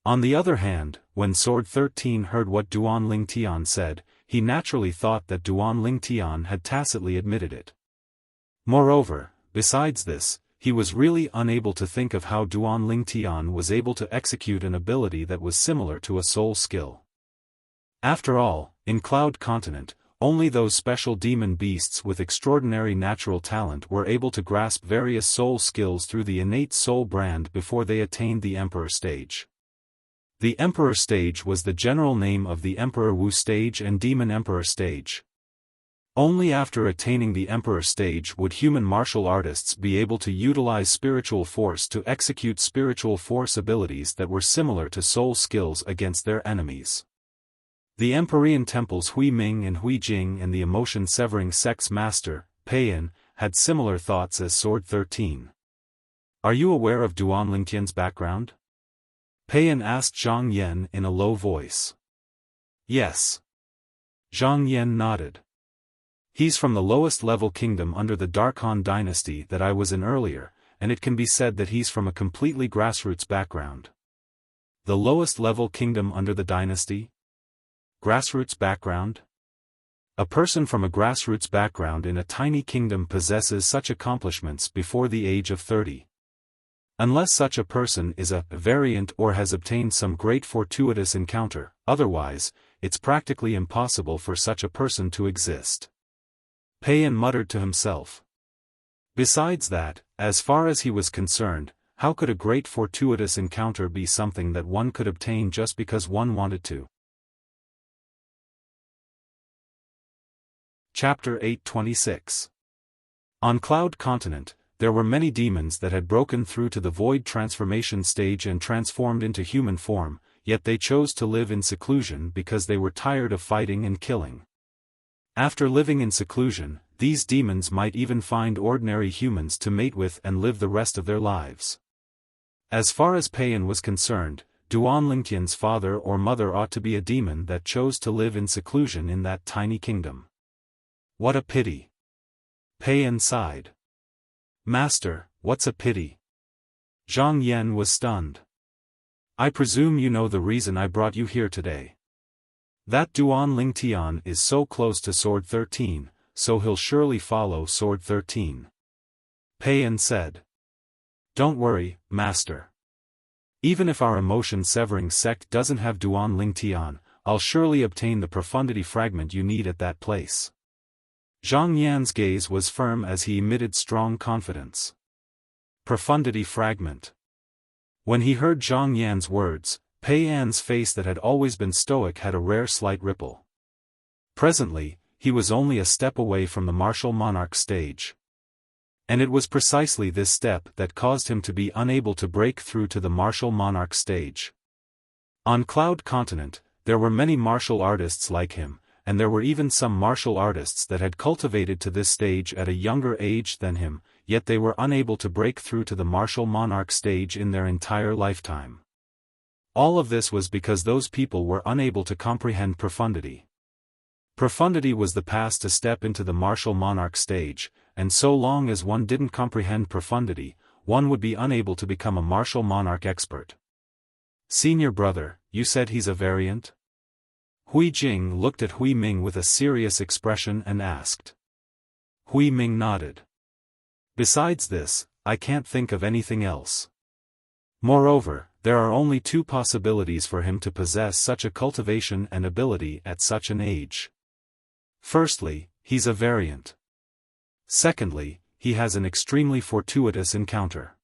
On the other hand, when Sword 13 heard what Duan Lingtian said, he naturally thought that Duan Lingtian had tacitly admitted it. Moreover, besides this, he was really unable to think of how Duan Lingtian was able to execute an ability that was similar to a soul skill. After all, in Cloud Continent, only those special demon beasts with extraordinary natural talent were able to grasp various soul skills through the innate soul brand before they attained the Emperor stage. The Emperor stage was the general name of the Emperor Wu stage and Demon Emperor stage. Only after attaining the Emperor stage would human martial artists be able to utilize spiritual force to execute spiritual force abilities that were similar to soul skills against their enemies. The Empyrean temples Hui Ming and Hui Jing and the emotion-severing sect's master, Peiyan, had similar thoughts as Sword 13. Are you aware of Duan Lingtian's background? Peiyan asked Zhang Yan in a low voice. Yes. Zhang Yan nodded. He's from the lowest level kingdom under the Dark Han dynasty that I was in earlier, and it can be said that he's from a completely grassroots background. The lowest level kingdom under the dynasty? Grassroots background? A person from a grassroots background in a tiny kingdom possesses such accomplishments before the age of 30. Unless such a person is a variant or has obtained some great fortuitous encounter, otherwise, it's practically impossible for such a person to exist. Peiyan muttered to himself. Besides that, as far as he was concerned, how could a great fortuitous encounter be something that one could obtain just because one wanted to? Chapter 826. On Cloud Continent, there were many demons that had broken through to the void transformation stage and transformed into human form, yet they chose to live in seclusion because they were tired of fighting and killing. After living in seclusion, these demons might even find ordinary humans to mate with and live the rest of their lives. As far as Peiyan was concerned, Duan Lingtian's father or mother ought to be a demon that chose to live in seclusion in that tiny kingdom. What a pity. Peiyan sighed. Master, what's a pity? Zhang Yan was stunned. I presume you know the reason I brought you here today. That Duan Lingtian is so close to Sword 13, so he'll surely follow Sword 13. Peiyan said. Don't worry, Master. Even if our emotion-severing sect doesn't have Duan Lingtian, I'll surely obtain the profundity fragment you need at that place. Zhang Yan's gaze was firm as he emitted strong confidence. Profundity fragment. When he heard Zhang Yan's words, Peiyan's face that had always been stoic had a rare slight ripple. Presently, he was only a step away from the martial monarch stage. And it was precisely this step that caused him to be unable to break through to the martial monarch stage. On Cloud Continent, there were many martial artists like him, and there were even some martial artists that had cultivated to this stage at a younger age than him, yet they were unable to break through to the martial monarch stage in their entire lifetime. All of this was because those people were unable to comprehend profundity. Profundity was the path to step into the martial monarch stage, and so long as one didn't comprehend profundity, one would be unable to become a martial monarch expert. Senior brother, you said he's a variant? Hui Jing looked at Hui Ming with a serious expression and asked. Hui Ming nodded. Besides this, I can't think of anything else. Moreover, there are only two possibilities for him to possess such a cultivation and ability at such an age. Firstly, he's a variant. Secondly, he has an extremely fortuitous encounter.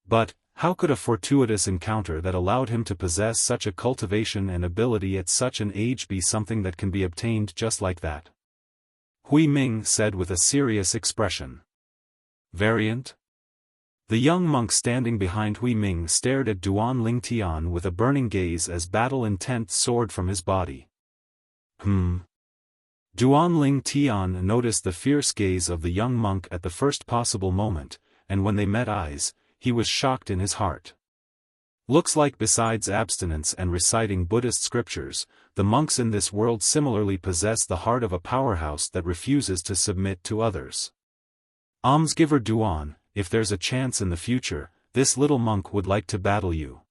But, how could a fortuitous encounter that allowed him to possess such a cultivation and ability at such an age be something that can be obtained just like that? Hui Ming said with a serious expression. Variant? The young monk standing behind Hui Ming stared at Duan Lingtian with a burning gaze as battle intent soared from his body. Duan Lingtian noticed the fierce gaze of the young monk at the first possible moment, and when they met eyes, he was shocked in his heart. Looks like besides abstinence and reciting Buddhist scriptures, the monks in this world similarly possess the heart of a powerhouse that refuses to submit to others. Almsgiver Duan, if there's a chance in the future, this little monk would like to battle you.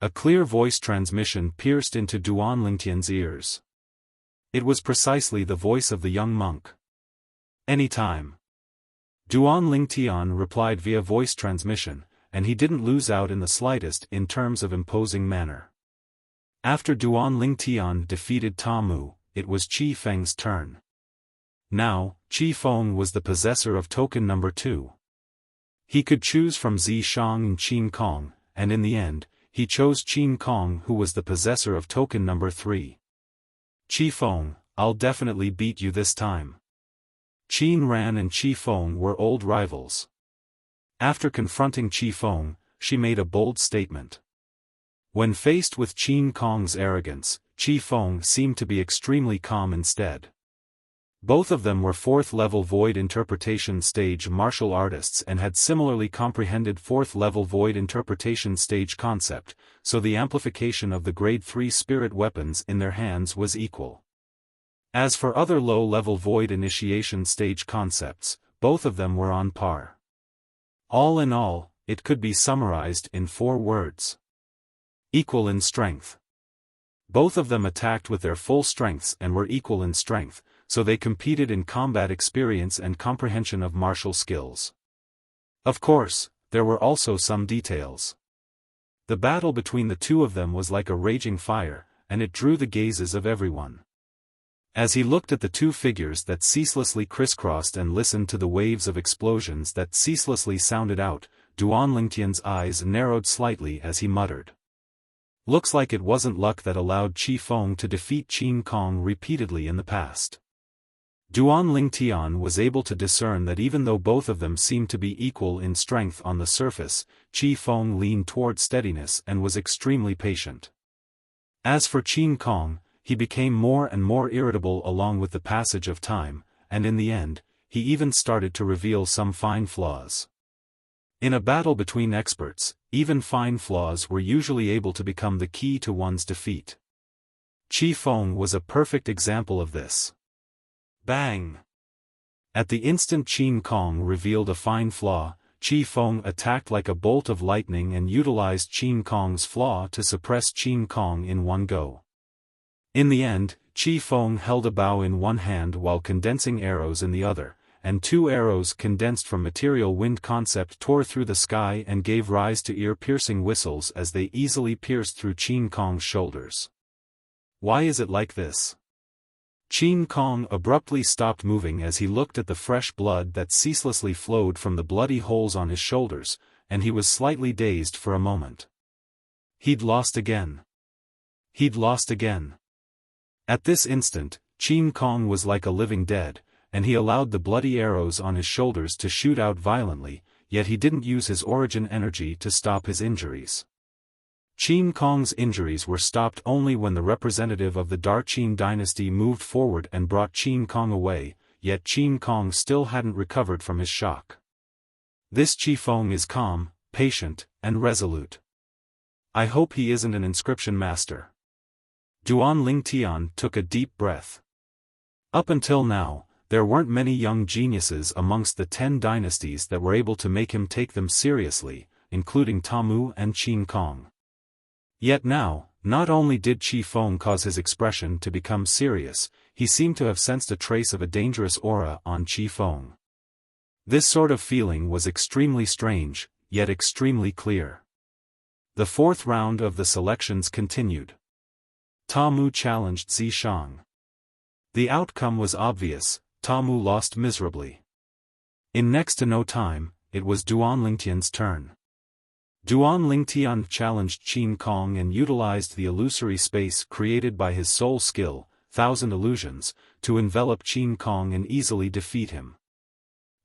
A clear voice transmission pierced into Duan Lingtian's ears. It was precisely the voice of the young monk. Anytime. Duan Lingtian replied via voice transmission, and he didn't lose out in the slightest in terms of imposing manner. After Duan Lingtian defeated Tamu, it was Qi Feng's turn. Now, Qi Feng was the possessor of token number 2. He could choose from Zi Shang and Qin Kong, and in the end, he chose Qin Kong, who was the possessor of token number 3. Qi Feng, I'll definitely beat you this time. Qin Ran and Qi Feng were old rivals. After confronting Qi Feng, she made a bold statement. When faced with Qin Kong's arrogance, Qi Feng seemed to be extremely calm instead. Both of them were 4th-level Void Interpretation Stage martial artists and had similarly comprehended 4th-level Void Interpretation Stage concept, so the amplification of the Grade 3 spirit weapons in their hands was equal. As for other low-level Void Initiation Stage concepts, both of them were on par. All in all, it could be summarized in 4 words. Equal in strength. Both of them attacked with their full strengths and were equal in strength, so they competed in combat experience and comprehension of martial skills. Of course, there were also some details. The battle between the two of them was like a raging fire, and it drew the gazes of everyone. As he looked at the two figures that ceaselessly crisscrossed and listened to the waves of explosions that ceaselessly sounded out, Duan Lingtian's eyes narrowed slightly as he muttered. Looks like it wasn't luck that allowed Qi Feng to defeat Qin Kong repeatedly in the past. Duan Lingtian was able to discern that even though both of them seemed to be equal in strength on the surface, Qi Feng leaned toward steadiness and was extremely patient. As for Qin Kong, he became more and more irritable along with the passage of time, and in the end, he even started to reveal some fine flaws. In a battle between experts, even fine flaws were usually able to become the key to one's defeat. Qi Feng was a perfect example of this. Bang! At the instant Qin Kong revealed a fine flaw, Qi Feng attacked like a bolt of lightning and utilized Qin Kong's flaw to suppress Qin Kong in one go. In the end, Qi Feng held a bow in one hand while condensing arrows in the other, and 2 arrows condensed from material wind concept tore through the sky and gave rise to ear-piercing whistles as they easily pierced through Qin Kong's shoulders. Why is it like this? Qin Kong abruptly stopped moving as he looked at the fresh blood that ceaselessly flowed from the bloody holes on his shoulders, and he was slightly dazed for a moment. He'd lost again. He'd lost again. At this instant, Qin Kong was like a living dead, and he allowed the bloody arrows on his shoulders to shoot out violently, yet he didn't use his origin energy to stop his injuries. Qin Kong's injuries were stopped only when the representative of the Qin dynasty moved forward and brought Qin Kong away, yet Qin Kong still hadn't recovered from his shock. This Qi Feng is calm, patient, and resolute. I hope he isn't an inscription master. Duan Lingtian took a deep breath. Up until now, there weren't many young geniuses amongst the 10 dynasties that were able to make him take them seriously, including Tamu and Qin Kong. Yet now, not only did Qi Feng cause his expression to become serious, he seemed to have sensed a trace of a dangerous aura on Qi Feng. This sort of feeling was extremely strange, yet extremely clear. The 4th round of the selections continued. Tamu challenged Zishang. The outcome was obvious, Tamu lost miserably. In next to no time, it was Duan Lingtian's turn. Duan Lingtian challenged Qin Kong and utilized the illusory space created by his soul skill, 1,000 illusions, to envelop Qin Kong and easily defeat him.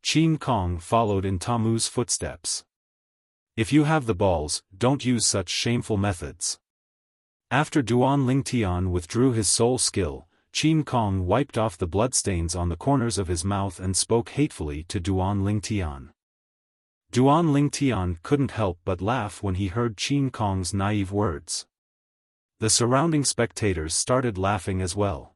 Qin Kong followed in Tamu's footsteps. If you have the balls, don't use such shameful methods. After Duan Lingtian withdrew his soul skill, Qin Kong wiped off the bloodstains on the corners of his mouth and spoke hatefully to Duan Lingtian. Duan Lingtian couldn't help but laugh when he heard Qin Kong's naive words. The surrounding spectators started laughing as well.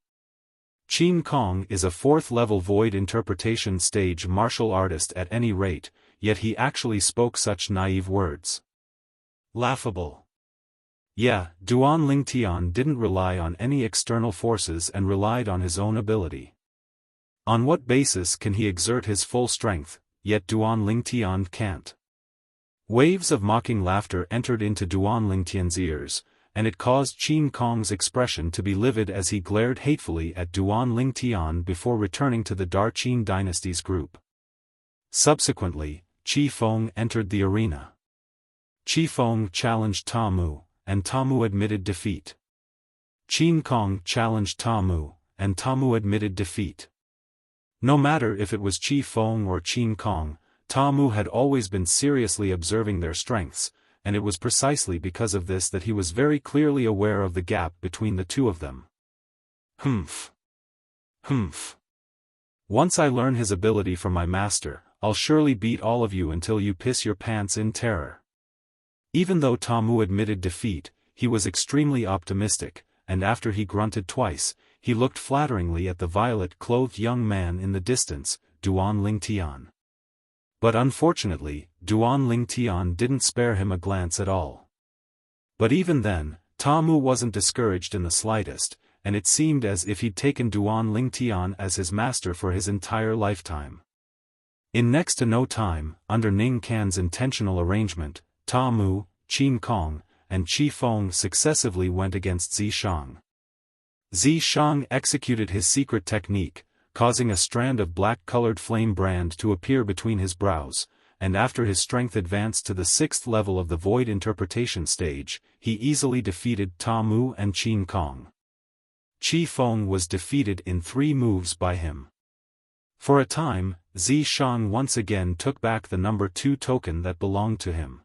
Qin Kong is a 4th-level void interpretation stage martial artist at any rate, yet he actually spoke such naive words. Laughable. Yeah, Duan Lingtian didn't rely on any external forces and relied on his own ability. On what basis can he exert his full strength, yet Duan Lingtian can't? Waves of mocking laughter entered into Duan Lingtian's ears, and it caused Qin Kong's expression to be livid as he glared hatefully at Duan Lingtian before returning to the Qin dynasty's group. Subsequently, Qi Feng entered the arena. Qi Feng challenged Tamu, and Tamu admitted defeat. Qin Kong challenged Tamu, and Tamu admitted defeat. No matter if it was Qi Feng or Qin Kong, Tamu had always been seriously observing their strengths, and it was precisely because of this that he was very clearly aware of the gap between the two of them. Humph. Humph. Once I learn his ability from my master, I'll surely beat all of you until you piss your pants in terror. Even though Tamu admitted defeat, he was extremely optimistic, and after he grunted twice, he looked flatteringly at the violet-clothed young man in the distance, Duan Lingtian. But unfortunately, Duan Lingtian didn't spare him a glance at all. But even then, Tamu wasn't discouraged in the slightest, and it seemed as if he'd taken Duan Lingtian as his master for his entire lifetime. In next to no time, under Ning Can's intentional arrangement, Tamu, Qin Kong, and Qi Feng successively went against Zishang. Zishang executed his secret technique, causing a strand of black-colored flame brand to appear between his brows, and after his strength advanced to the 6th level of the void interpretation stage, he easily defeated Tamu and Qin Kong. Qi Feng was defeated in 3 moves by him. For a time, Zishang once again took back the number 2 token that belonged to him.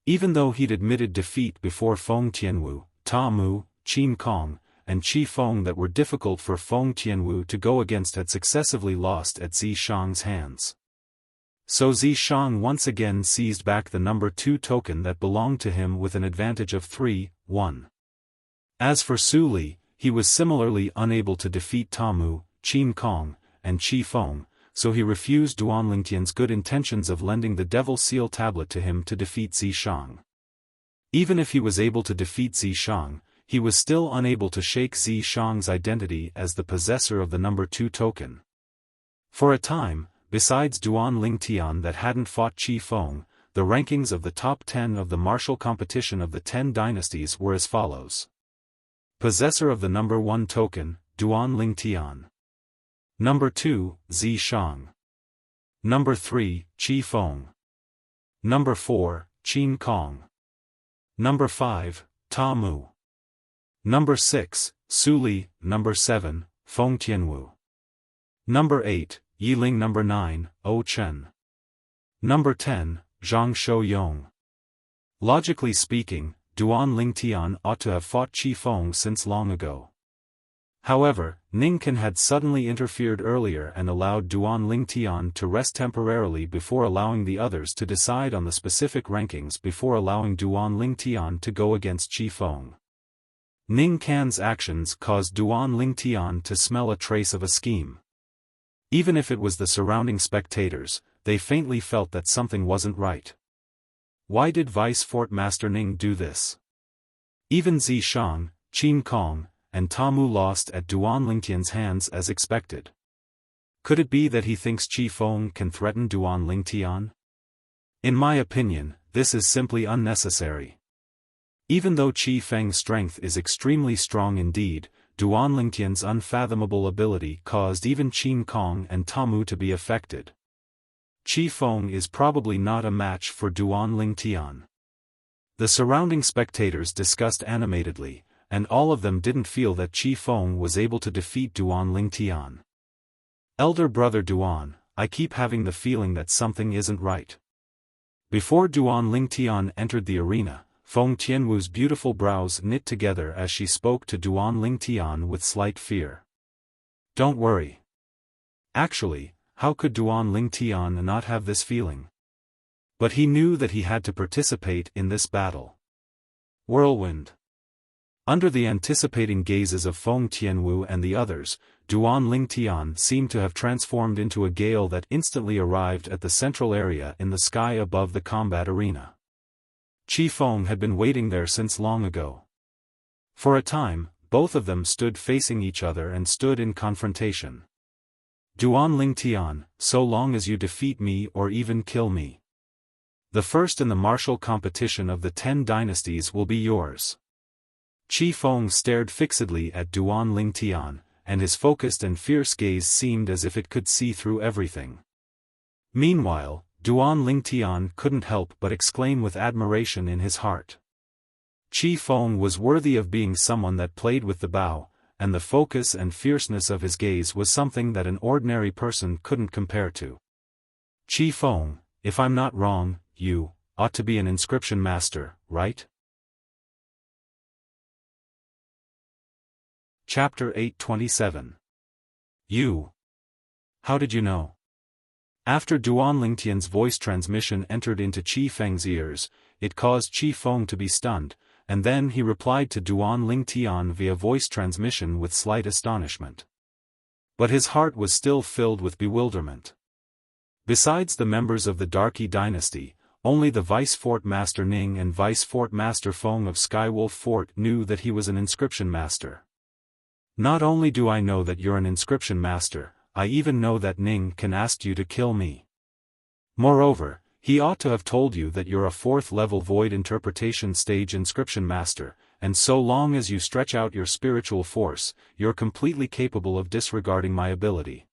Even though he'd admitted defeat before Feng Tianwu, Tamu, Qin Kong, and Qi Feng that were difficult for Feng Tianwu to go against had successively lost at Zishang's hands. So Zishang once again seized back the number 2 token that belonged to him with an advantage of 3-1. As for Su Li, he was similarly unable to defeat Tamu, Qin Kong, and Qi Feng, so he refused Duan Lingtian's good intentions of lending the Devil Seal tablet to him to defeat Zishang. Even if he was able to defeat Zishang, he was still unable to shake Zishang's identity as the possessor of the number 2 token. For a time, besides Duan Lingtian that hadn't fought Qi Feng, the rankings of the top 10 of the martial competition of the 10 dynasties were as follows. Possessor of the number 1 token, Duan Lingtian. Number 2, Zishang. Number 3, Qi Feng. Number 4, Qin Kong. Number 5, Tamu. Number 6, Su Li. Number 7, Feng Tianwu. Number 8, Yiling. Number 9, O Chen. Number 10, Zhang Shouyong. Logically speaking, Duan Lingtian ought to have fought Qi Feng since long ago. However, Ning Can had suddenly interfered earlier and allowed Duan Lingtian to rest temporarily before allowing the others to decide on the specific rankings before allowing Duan Lingtian to go against Qi Feng. Ning Can's actions caused Duan Lingtian to smell a trace of a scheme. Even if it was the surrounding spectators, they faintly felt that something wasn't right. Why did Vice Fort Master Ning do this? Even Zishang, Qin Kong, and Tamu lost at Duan Lingtian's hands as expected. Could it be that he thinks Qi Feng can threaten Duan Lingtian? In my opinion, this is simply unnecessary. Even though Qi Feng's strength is extremely strong indeed, Duan Lingtian's unfathomable ability caused even Qin Kong and Tamu to be affected. Qi Feng is probably not a match for Duan Lingtian. The surrounding spectators discussed animatedly, and all of them didn't feel that Qi Feng was able to defeat Duan Lingtian. Elder brother Duan, I keep having the feeling that something isn't right. Before Duan Lingtian entered the arena, Feng Tianwu's beautiful brows knit together as she spoke to Duan Lingtian with slight fear. Don't worry. Actually, how could Duan Lingtian not have this feeling? But he knew that he had to participate in this battle. Whirlwind. Under the anticipating gazes of Feng Tianwu and the others, Duan Lingtian seemed to have transformed into a gale that instantly arrived at the central area in the sky above the combat arena. Qi Feng had been waiting there since long ago. For a time, both of them stood facing each other and stood in confrontation. Duan Lingtian, so long as you defeat me or even kill me. The first in the martial competition of the 10 dynasties will be yours. Qi Feng stared fixedly at Duan Lingtian, and his focused and fierce gaze seemed as if it could see through everything. Meanwhile, Duan Lingtian couldn't help but exclaim with admiration in his heart. Qi Feng was worthy of being someone that played with the bow, and the focus and fierceness of his gaze was something that an ordinary person couldn't compare to. Qi Feng, if I'm not wrong, you ought to be an inscription master, right? Chapter 827. You. How did you know? After Duan Lingtian's voice transmission entered into Qi Feng's ears, it caused Qi Feng to be stunned, and then he replied to Duan Lingtian via voice transmission with slight astonishment. But his heart was still filled with bewilderment. Besides the members of the Darky dynasty, only the Vice Fort Master Ning and Vice Fort Master Feng of Skywolf Fort knew that he was an inscription master. Not only do I know that you're an inscription master, I even know that Ning can ask you to kill me. Moreover, he ought to have told you that you're a 4th level void interpretation stage inscription master, and so long as you stretch out your spiritual force, you're completely capable of disregarding my ability.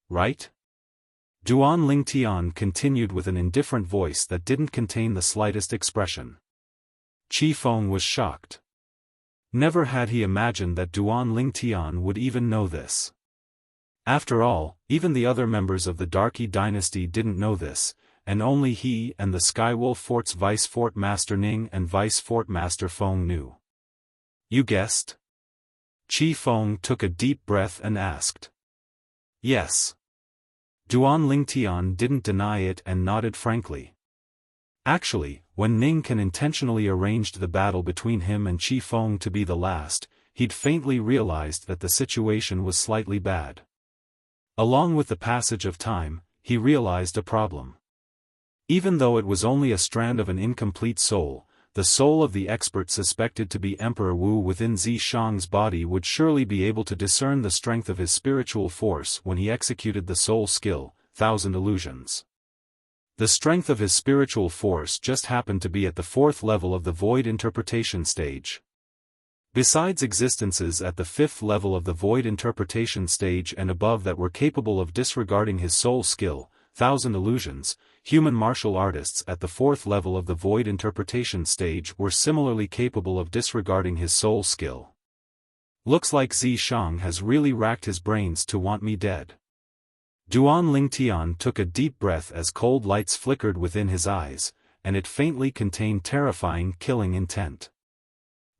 Right? Duan Lingtian continued with an indifferent voice that didn't contain the slightest expression. Qi Feng was shocked. Never had he imagined that Duan Lingtian would even know this. After all, even the other members of the Darky dynasty didn't know this, and only he and the Skywolf Fort's Vice Fort Master Ning and Vice Fort Master Feng knew. You guessed? Qi Feng took a deep breath and asked. Yes. Duan Lingtian didn't deny it and nodded frankly. Actually, when Ning can intentionally arranged the battle between him and Qi Feng to be the last, he'd faintly realized that the situation was slightly bad. Along with the passage of time, he realized a problem. Even though it was only a strand of an incomplete soul, the soul of the expert suspected to be Emperor Wu within Zishang's body would surely be able to discern the strength of his spiritual force when he executed the soul skill, 1000 Illusions. The strength of his spiritual force just happened to be at the 4th level of the void interpretation stage. Besides existences at the 5th level of the void interpretation stage and above that were capable of disregarding his soul skill, 1000 Illusions, human martial artists at the 4th level of the void interpretation stage were similarly capable of disregarding his soul skill. Looks like Zishang has really racked his brains to want me dead. Duan Lingtian took a deep breath as cold lights flickered within his eyes, and it faintly contained terrifying killing intent.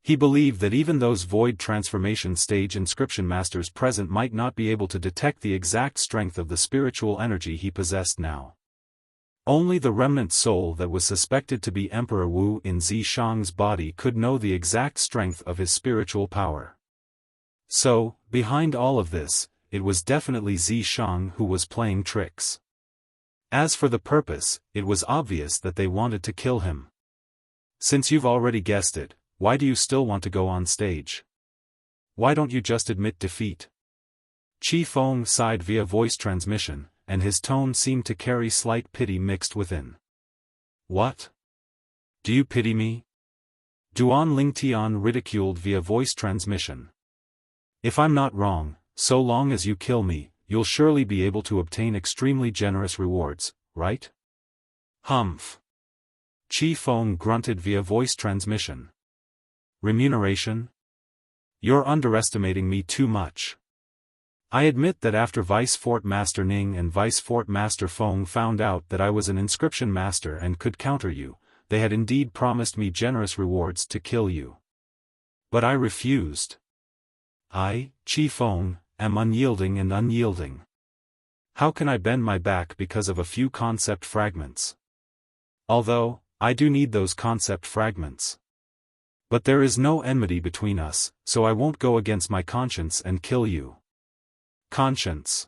He believed that even those void transformation stage inscription masters present might not be able to detect the exact strength of the spiritual energy he possessed now. Only the remnant soul that was suspected to be Emperor Wu in Zishang's body could know the exact strength of his spiritual power. So, behind all of this, it was definitely Zishang who was playing tricks. As for the purpose, it was obvious that they wanted to kill him. Since you've already guessed it, why do you still want to go on stage? Why don't you just admit defeat? Qi Feng sighed via voice transmission, and his tone seemed to carry slight pity mixed within. What? Do you pity me? Duan Lingtian ridiculed via voice transmission. If I'm not wrong, so long as you kill me, you'll surely be able to obtain extremely generous rewards, right? Humph. Qi Feng grunted via voice transmission. Remuneration? You're underestimating me too much. I admit that after Vice Fort Master Ning and Vice Fort Master Feng found out that I was an inscription master and could counter you, they had indeed promised me generous rewards to kill you. But I refused. I, Qi Feng, am unyielding and unyielding. How can I bend my back because of a few concept fragments? Although, I do need those concept fragments. But there is no enmity between us, so I won't go against my conscience and kill you. Conscience.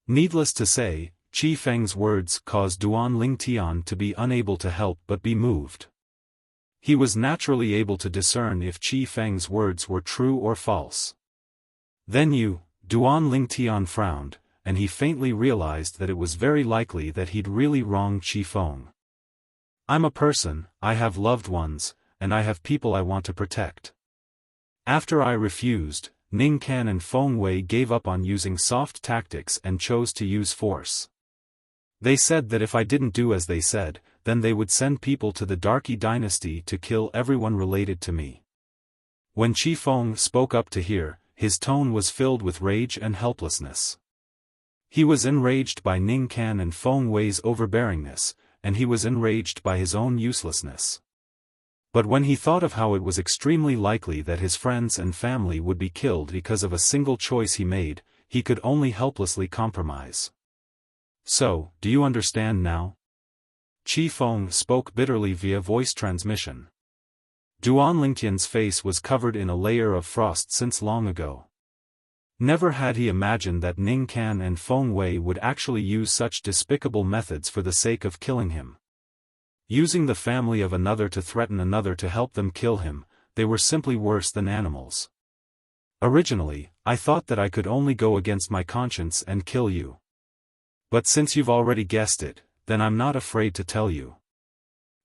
Needless to say, Qi Feng's words caused Duan Lingtian to be unable to help but be moved. He was naturally able to discern if Qi Feng's words were true or false. Then Duan Lingtian frowned, and he faintly realized that it was very likely that he'd really wronged Qi Feng. I'm a person, I have loved ones, and I have people I want to protect. After I refused, Ning Can and Feng Wei gave up on using soft tactics and chose to use force. They said that if I didn't do as they said, then they would send people to the Darky dynasty to kill everyone related to me. When Qi Feng spoke up to hear, his tone was filled with rage and helplessness. He was enraged by Ning Can and Feng Wei's overbearingness, and he was enraged by his own uselessness. But when he thought of how it was extremely likely that his friends and family would be killed because of a single choice he made, he could only helplessly compromise. So, do you understand now? Qi Feng spoke bitterly via voice transmission. Duan Lingtian's face was covered in a layer of frost since long ago. Never had he imagined that Ning Can and Feng Wei would actually use such despicable methods for the sake of killing him. Using the family of another to threaten another to help them kill him, they were simply worse than animals. Originally, I thought that I could only go against my conscience and kill you. But since you've already guessed it, then I'm not afraid to tell you.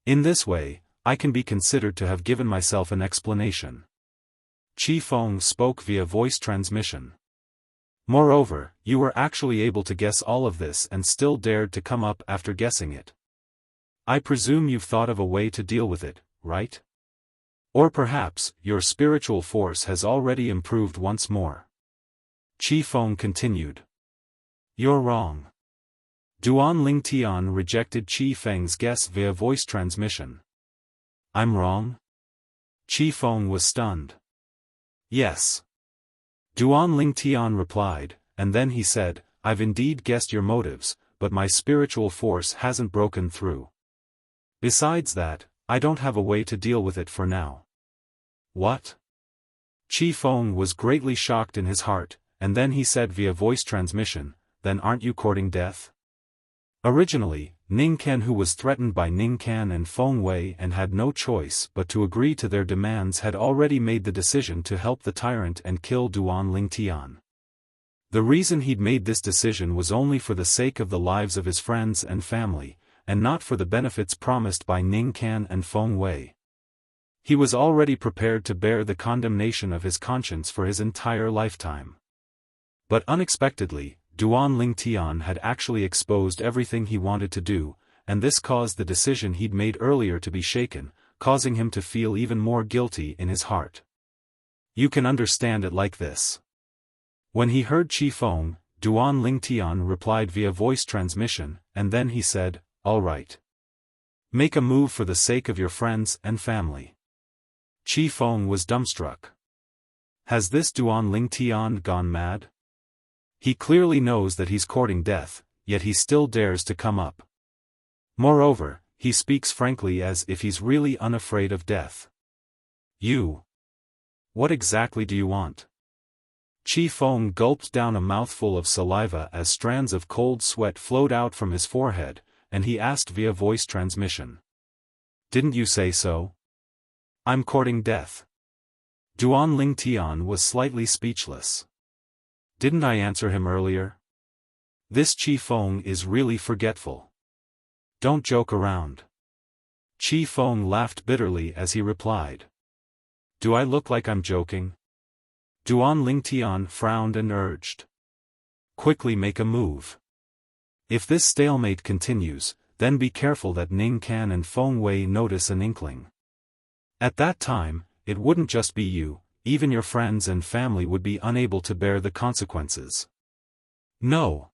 In this way, I can be considered to have given myself an explanation. Qi Feng spoke via voice transmission. Moreover, you were actually able to guess all of this and still dared to come up after guessing it. I presume you've thought of a way to deal with it, right? Or perhaps, your spiritual force has already improved once more. Qi Feng continued. You're wrong. Duan Lingtian rejected Qi Feng's guess via voice transmission. I'm wrong? Qi Feng was stunned. Yes. Duan Lingtian replied, and then he said, I've indeed guessed your motives, but my spiritual force hasn't broken through. Besides that, I don't have a way to deal with it for now. What? Qi Feng was greatly shocked in his heart, and then he said via voice transmission, then aren't you courting death? Originally, Ning Can, who was threatened by Ning Can and Feng Wei and had no choice but to agree to their demands, had already made the decision to help the tyrant and kill Duan Lingtian. The reason he'd made this decision was only for the sake of the lives of his friends and family, and not for the benefits promised by Ning Can and Feng Wei. He was already prepared to bear the condemnation of his conscience for his entire lifetime. But unexpectedly, Duan Lingtian had actually exposed everything he wanted to do, and this caused the decision he'd made earlier to be shaken, causing him to feel even more guilty in his heart. You can understand it like this. When he heard Qi Feng, Duan Lingtian replied via voice transmission, and then he said, all right. Make a move for the sake of your friends and family. Qi Feng was dumbstruck. Has this Duan Lingtian gone mad? He clearly knows that he's courting death, yet he still dares to come up. Moreover, he speaks frankly as if he's really unafraid of death. You. What exactly do you want? Qi Feng gulped down a mouthful of saliva as strands of cold sweat flowed out from his forehead, and he asked via voice transmission. Didn't you say so? I'm courting death. Duan Lingtian was slightly speechless. Didn't I answer him earlier? This Qi Feng is really forgetful. Don't joke around. Qi Feng laughed bitterly as he replied. Do I look like I'm joking? Duan Lingtian frowned and urged. Quickly make a move. If this stalemate continues, then be careful that Ning Can and Feng Wei notice an inkling. At that time, it wouldn't just be you, even your friends and family would be unable to bear the consequences. No.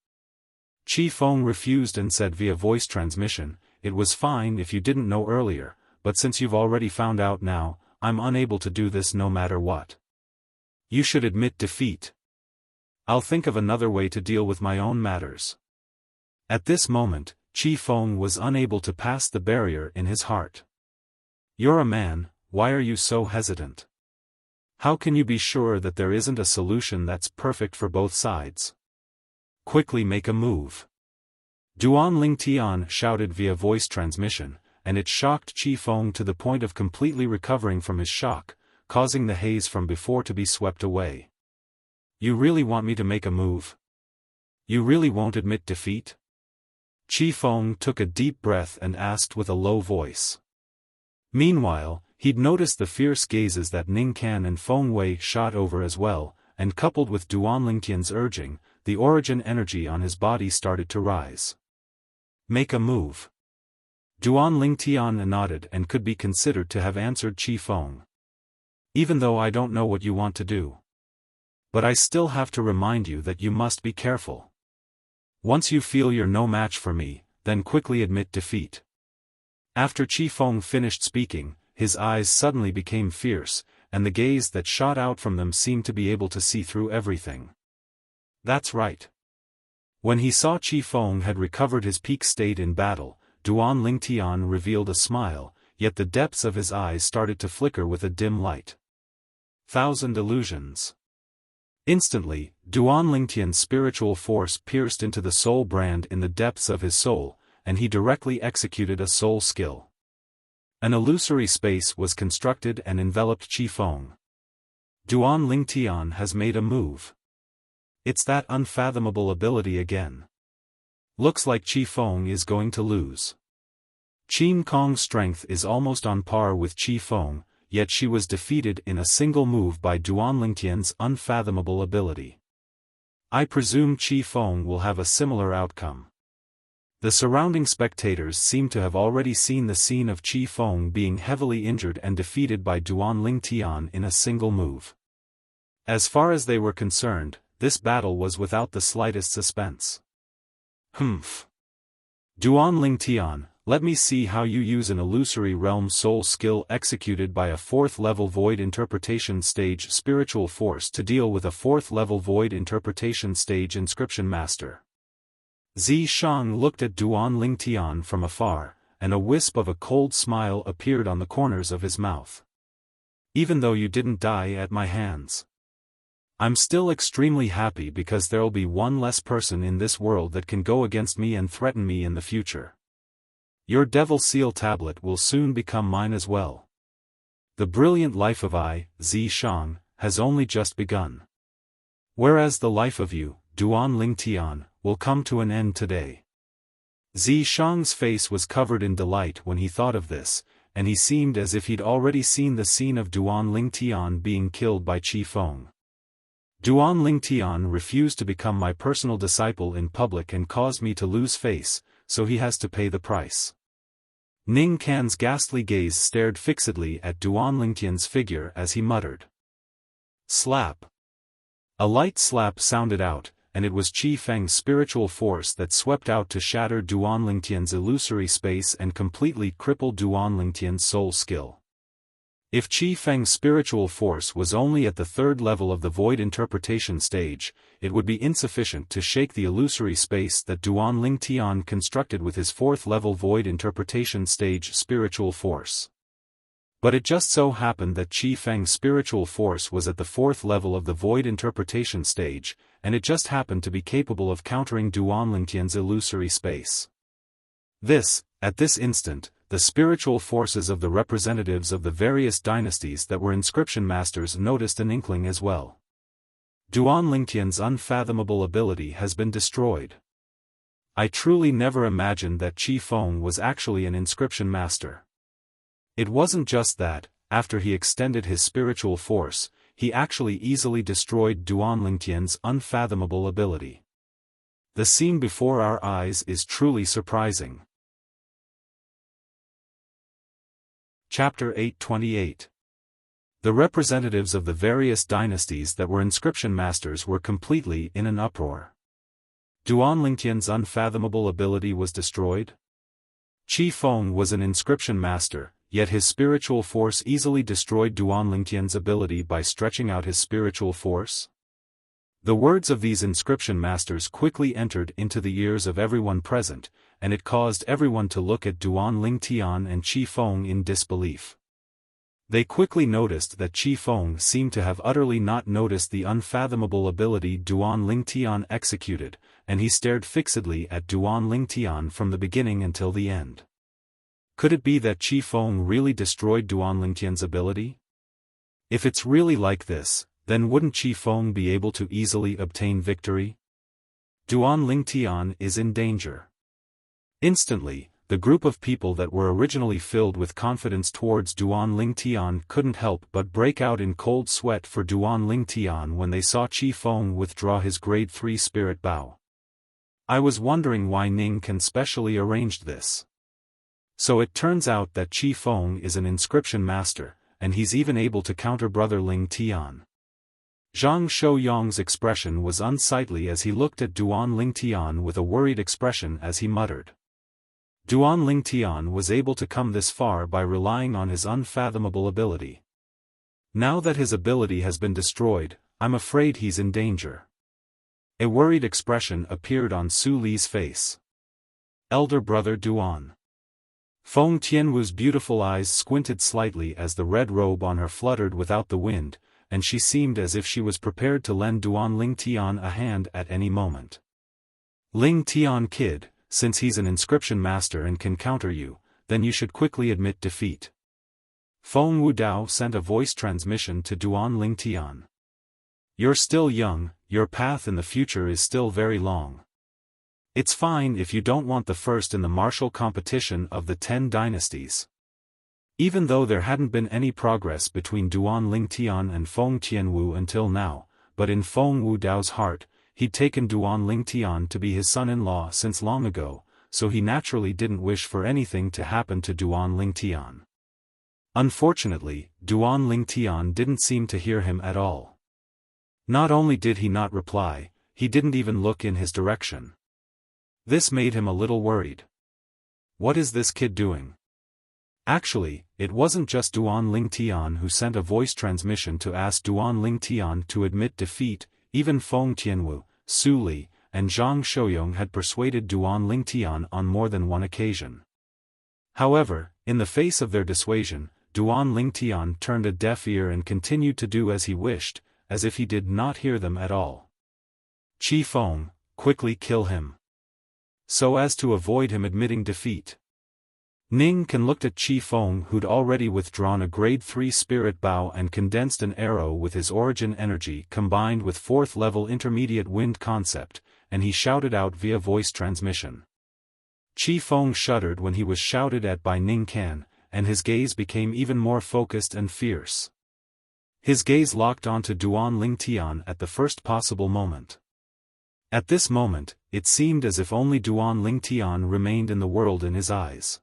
Qi Feng refused and said via voice transmission, "It was fine if you didn't know earlier, but since you've already found out now, I'm unable to do this no matter what. You should admit defeat. I'll think of another way to deal with my own matters." At this moment, Qi Feng was unable to pass the barrier in his heart. "You're a man, why are you so hesitant? How can you be sure that there isn't a solution that's perfect for both sides? Quickly make a move." Duan Lingtian shouted via voice transmission, and it shocked Qi Feng to the point of completely recovering from his shock, causing the haze from before to be swept away. "You really want me to make a move? You really won't admit defeat?" Qi Feng took a deep breath and asked with a low voice. Meanwhile, he'd noticed the fierce gazes that Ning Can and Feng Wei shot over as well, and coupled with Duan Lingtian's urging, the origin energy on his body started to rise. "Make a move." Duan Lingtian nodded and could be considered to have answered Qi Feng. "Even though I don't know what you want to do. But I still have to remind you that you must be careful. Once you feel you're no match for me, then quickly admit defeat." After Qi Feng finished speaking, his eyes suddenly became fierce, and the gaze that shot out from them seemed to be able to see through everything. That's right. When he saw Qi Feng had recovered his peak state in battle, Duan Lingtian revealed a smile, yet the depths of his eyes started to flicker with a dim light. 1,000 illusions. Instantly, Duan Lingtian's spiritual force pierced into the soul brand in the depths of his soul, and he directly executed a soul skill. An illusory space was constructed and enveloped Qi Feng. Duan Lingtian has made a move. It's that unfathomable ability again. Looks like Qi Feng is going to lose. Qin Kong's strength is almost on par with Qi Feng, yet she was defeated in a single move by Duan Lingtian's unfathomable ability. I presume Qi Feng will have a similar outcome. The surrounding spectators seem to have already seen the scene of Qi Feng being heavily injured and defeated by Duan Lingtian in a single move. As far as they were concerned, this battle was without the slightest suspense. Humph. Duan Lingtian, let me see how you use an illusory realm soul skill executed by a 4th level void interpretation stage spiritual force to deal with a 4th level void interpretation stage inscription master. Zi Shang looked at Duan Lingtian from afar, and a wisp of a cold smile appeared on the corners of his mouth. "Even though you didn't die at my hands, I'm still extremely happy because there'll be one less person in this world that can go against me and threaten me in the future. Your Devil Seal tablet will soon become mine as well. The brilliant life of I, Zi Shang, has only just begun. Whereas the life of you, Duan Lingtian, will come to an end today." Zi Shang's face was covered in delight when he thought of this, and he seemed as if he'd already seen the scene of Duan Lingtian being killed by Qi Feng. "Duan Lingtian refused to become my personal disciple in public and caused me to lose face, so he has to pay the price." Ning Can's ghastly gaze stared fixedly at Duan Lingtian's figure as he muttered. Slap. A light slap sounded out, and it was Qi Feng's spiritual force that swept out to shatter Duan Lingtian's illusory space and completely cripple Duan Lingtian's soul skill. If Qi Feng's spiritual force was only at the 3rd level of the void interpretation stage, it would be insufficient to shake the illusory space that Duan Lingtian constructed with his 4th level void interpretation stage spiritual force. But it just so happened that Qi Feng's spiritual force was at the 4th level of the void interpretation stage, and it just happened to be capable of countering Duan Lingtian's illusory space. At this instant, the spiritual forces of the representatives of the various dynasties that were inscription masters noticed an inkling as well. Duan Lingtian's unfathomable ability has been destroyed. I truly never imagined that Qi Feng was actually an inscription master. It wasn't just that, after he extended his spiritual force, he actually easily destroyed Duan Lingtian's unfathomable ability. The scene before our eyes is truly surprising. Chapter 828. The representatives of the various dynasties that were inscription masters were completely in an uproar. Duan Lingtian's unfathomable ability was destroyed? Qi Feng was an inscription master, yet his spiritual force easily destroyed Duan Lingtian's ability by stretching out his spiritual force? The words of these inscription masters quickly entered into the ears of everyone present, and it caused everyone to look at Duan Lingtian and Qi Feng in disbelief. They quickly noticed that Qi Feng seemed to have utterly not noticed the unfathomable ability Duan Lingtian executed, and he stared fixedly at Duan Lingtian from the beginning until the end. Could it be that Qi Feng really destroyed Duan Lingtian's ability? If it's really like this, then wouldn't Qi Feng be able to easily obtain victory? Duan Lingtian is in danger. Instantly, the group of people that were originally filled with confidence towards Duan Lingtian couldn't help but break out in cold sweat for Duan Lingtian when they saw Qi Feng withdraw his grade 3 spirit bow. I was wondering why Ning Can specially arranged this. So it turns out that Qi Feng is an inscription master, and he's even able to counter brother Lingtian. Zhang Shouyong's expression was unsightly as he looked at Duan Lingtian with a worried expression as he muttered. Duan Lingtian was able to come this far by relying on his unfathomable ability. Now that his ability has been destroyed, I'm afraid he's in danger. A worried expression appeared on Su Li's face. Elder brother Duan. Feng Tianwu's beautiful eyes squinted slightly as the red robe on her fluttered without the wind, and she seemed as if she was prepared to lend Duan Lingtian a hand at any moment. Lingtian kid, since he's an inscription master and can counter you, then you should quickly admit defeat. Feng Wudao sent a voice transmission to Duan Lingtian. You're still young, your path in the future is still very long. It's fine if you don't want the first in the martial competition of the 10 dynasties. Even though there hadn't been any progress between Duan Lingtian and Feng Tianwu until now, but in Feng Wudao's heart, he'd taken Duan Lingtian to be his son-in-law since long ago, so he naturally didn't wish for anything to happen to Duan Lingtian. Unfortunately, Duan Lingtian didn't seem to hear him at all. Not only did he not reply, he didn't even look in his direction. This made him a little worried. What is this kid doing? Actually, it wasn't just Duan Lingtian who sent a voice transmission to ask Duan Lingtian to admit defeat. Even Feng Tianwu, Su Li, and Zhang Shouyong had persuaded Duan Lingtian on more than one occasion. However, in the face of their dissuasion, Duan Lingtian turned a deaf ear and continued to do as he wished, as if he did not hear them at all. Qi Feng, quickly kill him. So as to avoid him admitting defeat. Ning Can looked at Qi Feng, who'd already withdrawn a grade 3 spirit bow and condensed an arrow with his origin energy combined with 4th level intermediate wind concept, and he shouted out via voice transmission. Qi Feng shuddered when he was shouted at by Ning Can, and his gaze became even more focused and fierce. His gaze locked onto Duan Lingtian at the first possible moment. At this moment, it seemed as if only Duan Lingtian remained in the world in his eyes.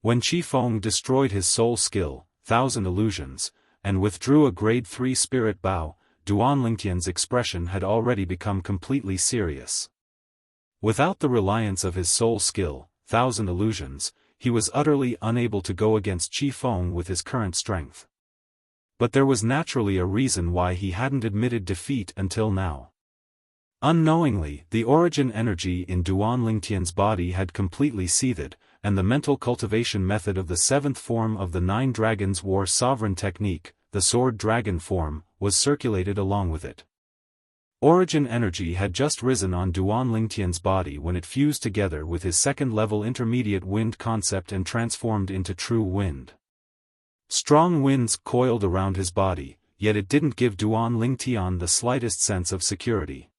When Qi Feng destroyed his soul skill, 1000 Illusions, and withdrew a grade 3 spirit bow, Duan Lingtian's expression had already become completely serious. Without the reliance of his soul skill, 1000 Illusions, he was utterly unable to go against Qi Feng with his current strength. But there was naturally a reason why he hadn't admitted defeat until now. Unknowingly, the origin energy in Duan Lingtian's body had completely seethed, and the mental cultivation method of the 7th form of the 9 Dragons War Sovereign technique, the Sword Dragon form, was circulated along with it. Origin energy had just risen on Duan Lingtian's body when it fused together with his 2nd level intermediate wind concept and transformed into true wind. Strong winds coiled around his body, yet it didn't give Duan Lingtian the slightest sense of security.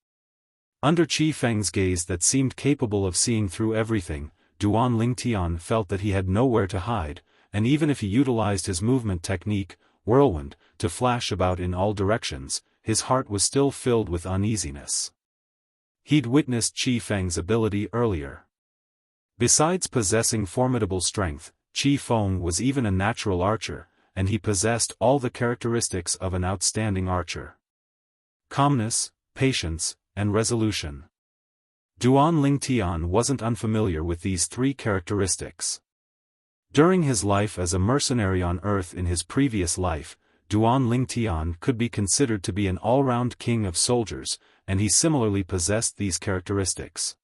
Under Qi Feng's gaze that seemed capable of seeing through everything, Duan Lingtian felt that he had nowhere to hide, and even if he utilized his movement technique, Whirlwind, to flash about in all directions, his heart was still filled with uneasiness. He'd witnessed Qi Feng's ability earlier. Besides possessing formidable strength, Qi Feng was even a natural archer, and he possessed all the characteristics of an outstanding archer. Calmness, patience, and resolution. Duan Lingtian wasn't unfamiliar with these three characteristics. During his life as a mercenary on Earth in his previous life, Duan Lingtian could be considered to be an all-round king of soldiers, and he similarly possessed these characteristics.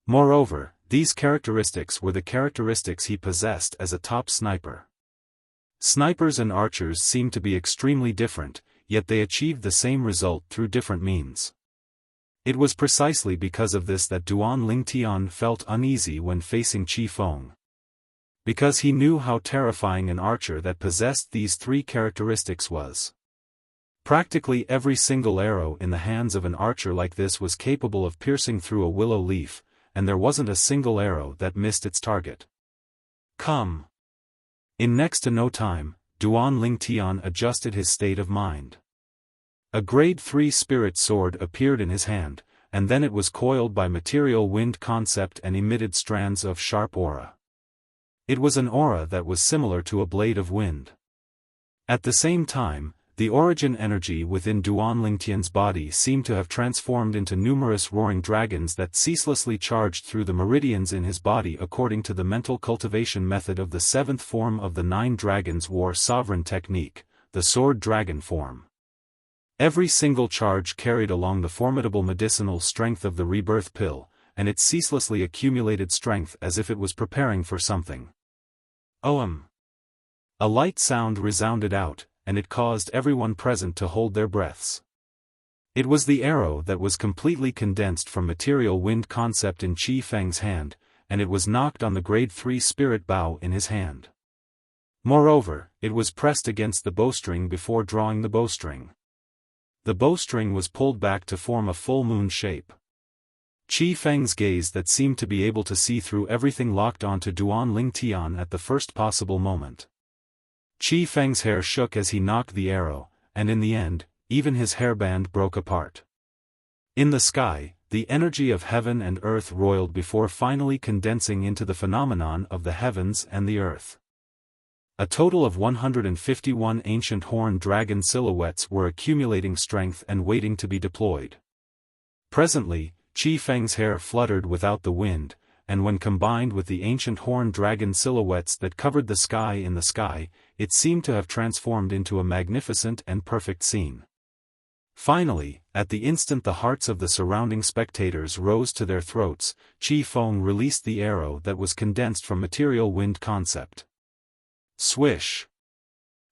Moreover, these characteristics were the characteristics he possessed as a top sniper. Snipers and archers seem to be extremely different, yet they achieved the same result through different means. It was precisely because of this that Duan Lingtian felt uneasy when facing Qi Feng. Because he knew how terrifying an archer that possessed these three characteristics was. Practically every single arrow in the hands of an archer like this was capable of piercing through a willow leaf, and there wasn't a single arrow that missed its target. Come! In next to no time, Duan Lingtian adjusted his state of mind. A grade 3 spirit sword appeared in his hand, and then it was coiled by material wind concept and emitted strands of sharp aura. It was an aura that was similar to a blade of wind. At the same time, the origin energy within Duan Lingtian's body seemed to have transformed into numerous roaring dragons that ceaselessly charged through the meridians in his body according to the mental cultivation method of the seventh form of the 9 Dragons War Sovereign technique, the Sword Dragon form. Every single charge carried along the formidable medicinal strength of the rebirth pill, and it ceaselessly accumulated strength as if it was preparing for something. Ohm! A light sound resounded out, and it caused everyone present to hold their breaths. It was the arrow that was completely condensed from material wind concept in Qi Feng's hand, and it was knocked on the grade 3 spirit bow in his hand. Moreover, it was pressed against the bowstring before drawing the bowstring. The bowstring was pulled back to form a full moon shape. Qi Feng's gaze that seemed to be able to see through everything locked onto Duan Lingtian at the first possible moment. Qi Feng's hair shook as he knocked the arrow, and in the end, even his hairband broke apart. In the sky, the energy of heaven and earth roiled before finally condensing into the phenomenon of the heavens and the earth. A total of 151 ancient horned dragon silhouettes were accumulating strength and waiting to be deployed. Presently, Qi Feng's hair fluttered without the wind, and when combined with the ancient horned dragon silhouettes that covered the sky in the sky, it seemed to have transformed into a magnificent and perfect scene. Finally, at the instant the hearts of the surrounding spectators rose to their throats, Qi Feng released the arrow that was condensed from material wind concept. Swish!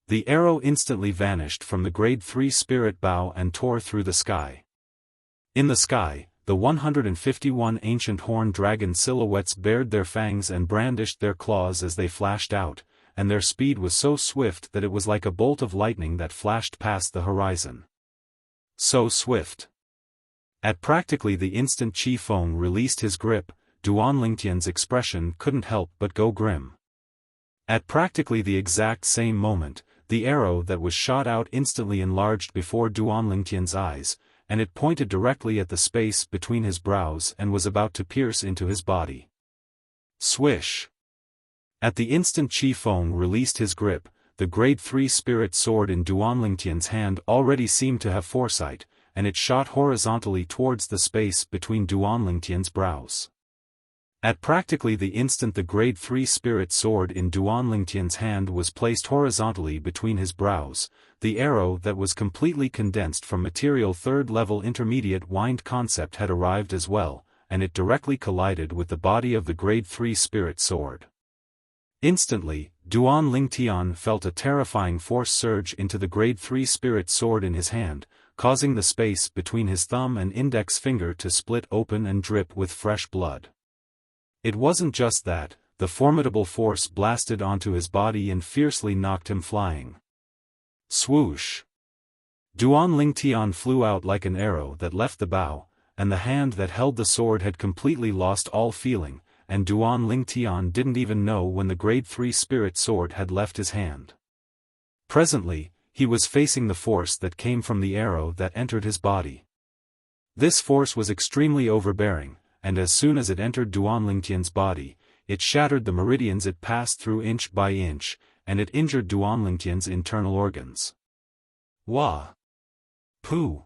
The arrow instantly vanished from the grade 3 spirit bow and tore through the sky. In the sky, the 151 ancient horned dragon silhouettes bared their fangs and brandished their claws as they flashed out, and their speed was so swift that it was like a bolt of lightning that flashed past the horizon. So swift. At practically the instant Qi Feng released his grip, Duan Lingtian's expression couldn't help but go grim. At practically the exact same moment, the arrow that was shot out instantly enlarged before Duan Lingtian's eyes, and it pointed directly at the space between his brows and was about to pierce into his body. Swish! At the instant Qi Feng released his grip, the grade 3 spirit sword in Duan Lingtian's hand already seemed to have foresight, and it shot horizontally towards the space between Duan Lingtian's brows. At practically the instant the grade 3 spirit sword in Duan Lingtian's hand was placed horizontally between his brows, the arrow that was completely condensed from material 3rd level intermediate wind concept had arrived as well, and it directly collided with the body of the grade 3 spirit sword. Instantly, Duan Lingtian felt a terrifying force surge into the grade 3 spirit sword in his hand, causing the space between his thumb and index finger to split open and drip with fresh blood. It wasn't just that, the formidable force blasted onto his body and fiercely knocked him flying. Swoosh! Duan Lingtian flew out like an arrow that left the bow, and the hand that held the sword had completely lost all feeling, and Duan Lingtian didn't even know when the grade 3 spirit sword had left his hand. Presently, he was facing the force that came from the arrow that entered his body. This force was extremely overbearing, and as soon as it entered Duan Lingtian's body, it shattered the meridians it passed through inch by inch, and it injured Duan Lingtian's internal organs. Wah! Pooh!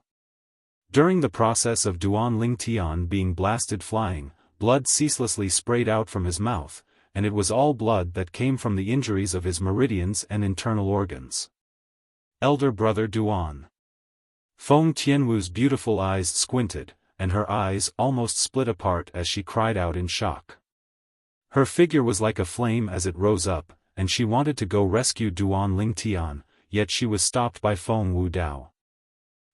During the process of Duan Lingtian being blasted flying, blood ceaselessly sprayed out from his mouth, and it was all blood that came from the injuries of his meridians and internal organs. Elder brother Duan. Feng Tianwu's beautiful eyes squinted, and her eyes almost split apart as she cried out in shock. Her figure was like a flame as it rose up, and she wanted to go rescue Duan Lingtian, yet she was stopped by Feng Wudao.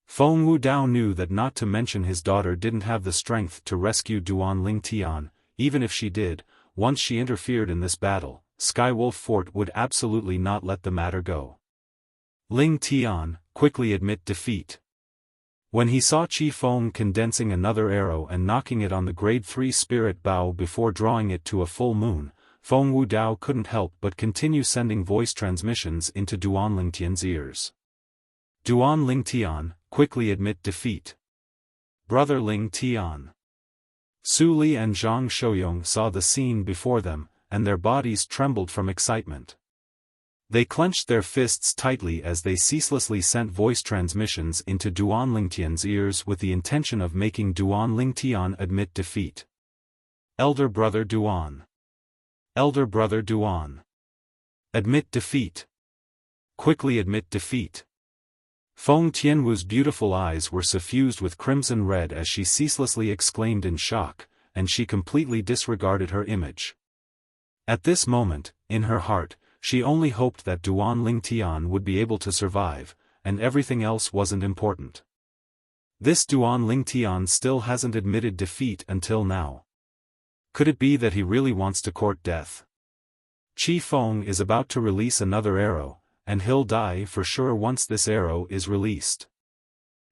Feng Wudao knew that not to mention his daughter didn't have the strength to rescue Duan Lingtian. Even if she did, once she interfered in this battle, Skywolf Fort would absolutely not let the matter go. Lingtian, quickly admit defeat. When he saw Qi Feng condensing another arrow and knocking it on the grade 3 spirit bow before drawing it to a full moon, Feng Wudao couldn't help but continue sending voice transmissions into Duan Lingtian's ears. Duan Lingtian, quickly admit defeat. Brother Lingtian. Su Li and Zhang Shouyong saw the scene before them, and their bodies trembled from excitement. They clenched their fists tightly as they ceaselessly sent voice transmissions into Duan Lingtian's ears with the intention of making Duan Lingtian admit defeat. Elder brother Duan. Elder brother Duan. Admit defeat. Quickly admit defeat. Feng Tianwu's beautiful eyes were suffused with crimson red as she ceaselessly exclaimed in shock, and she completely disregarded her image. At this moment, in her heart, she only hoped that Duan Lingtian would be able to survive, and everything else wasn't important. This Duan Lingtian still hasn't admitted defeat until now. Could it be that he really wants to court death? Qi Feng is about to release another arrow, and he'll die for sure once this arrow is released.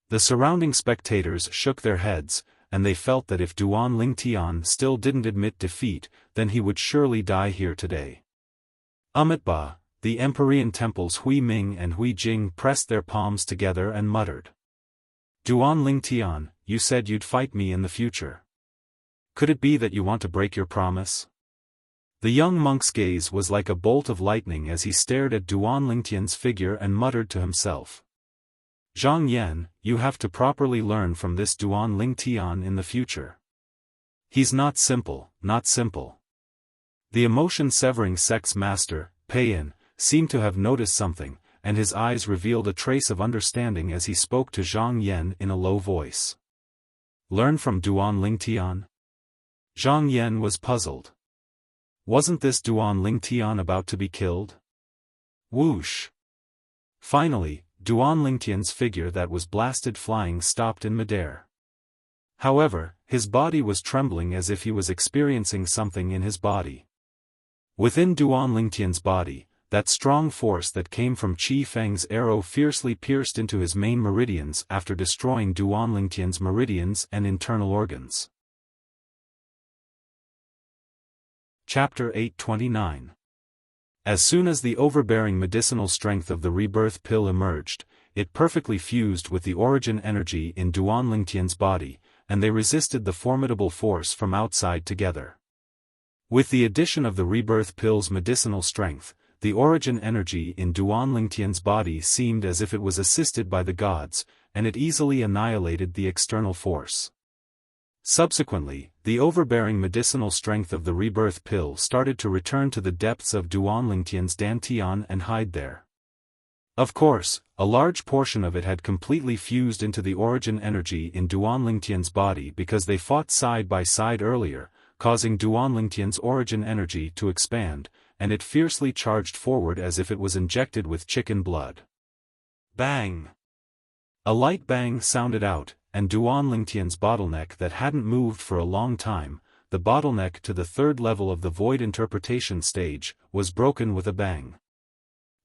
The surrounding spectators shook their heads, and they felt that if Duan Lingtian still didn't admit defeat, then he would surely die here today. Amitba, the Empyrean temples Hui Ming and Hui Jing pressed their palms together and muttered. Duan Lingtian, you said you'd fight me in the future. Could it be that you want to break your promise? The young monk's gaze was like a bolt of lightning as he stared at Duan Lingtian's figure and muttered to himself. Zhang Yan, you have to properly learn from this Duan Lingtian in the future. He's not simple, not simple. The emotion-severing sex master, Peiyan, seemed to have noticed something, and his eyes revealed a trace of understanding as he spoke to Zhang Yan in a low voice. Learn from Duan Lingtian? Zhang Yan was puzzled. Wasn't this Duan Lingtian about to be killed? Whoosh! Finally, Duan Lingtian's figure that was blasted flying stopped in midair. However, his body was trembling as if he was experiencing something in his body. Within Duan Lingtian's body, that strong force that came from Qi Feng's arrow fiercely pierced into his main meridians after destroying Duan Lingtian's meridians and internal organs. Chapter 829. As soon as the overbearing medicinal strength of the rebirth pill emerged, it perfectly fused with the origin energy in Duan Lingtian's body, and they resisted the formidable force from outside together. With the addition of the rebirth pill's medicinal strength, the origin energy in Duan Lingtian's body seemed as if it was assisted by the gods, and it easily annihilated the external force. Subsequently, the overbearing medicinal strength of the rebirth pill started to return to the depths of Duan Lingtian's dantian and hide there. Of course, a large portion of it had completely fused into the origin energy in Duan Lingtian's body because they fought side by side earlier, causing Duan Lingtian's origin energy to expand, and it fiercely charged forward as if it was injected with chicken blood. Bang! A light bang sounded out, and Duan Lingtian's bottleneck that hadn't moved for a long time, the bottleneck to the third level of the void interpretation stage, was broken with a bang.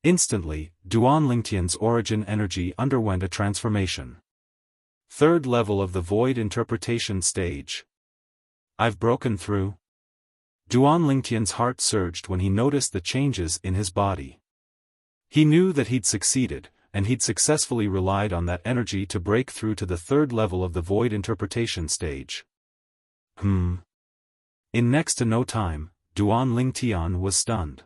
Instantly, Duan Lingtian's origin energy underwent a transformation. Third level of the void interpretation stage. I've broken through? Duan Lingtian's heart surged when he noticed the changes in his body. He knew that he'd succeeded, and he'd successfully relied on that energy to break through to the third level of the void interpretation stage. In next to no time, Duan Lingtian was stunned.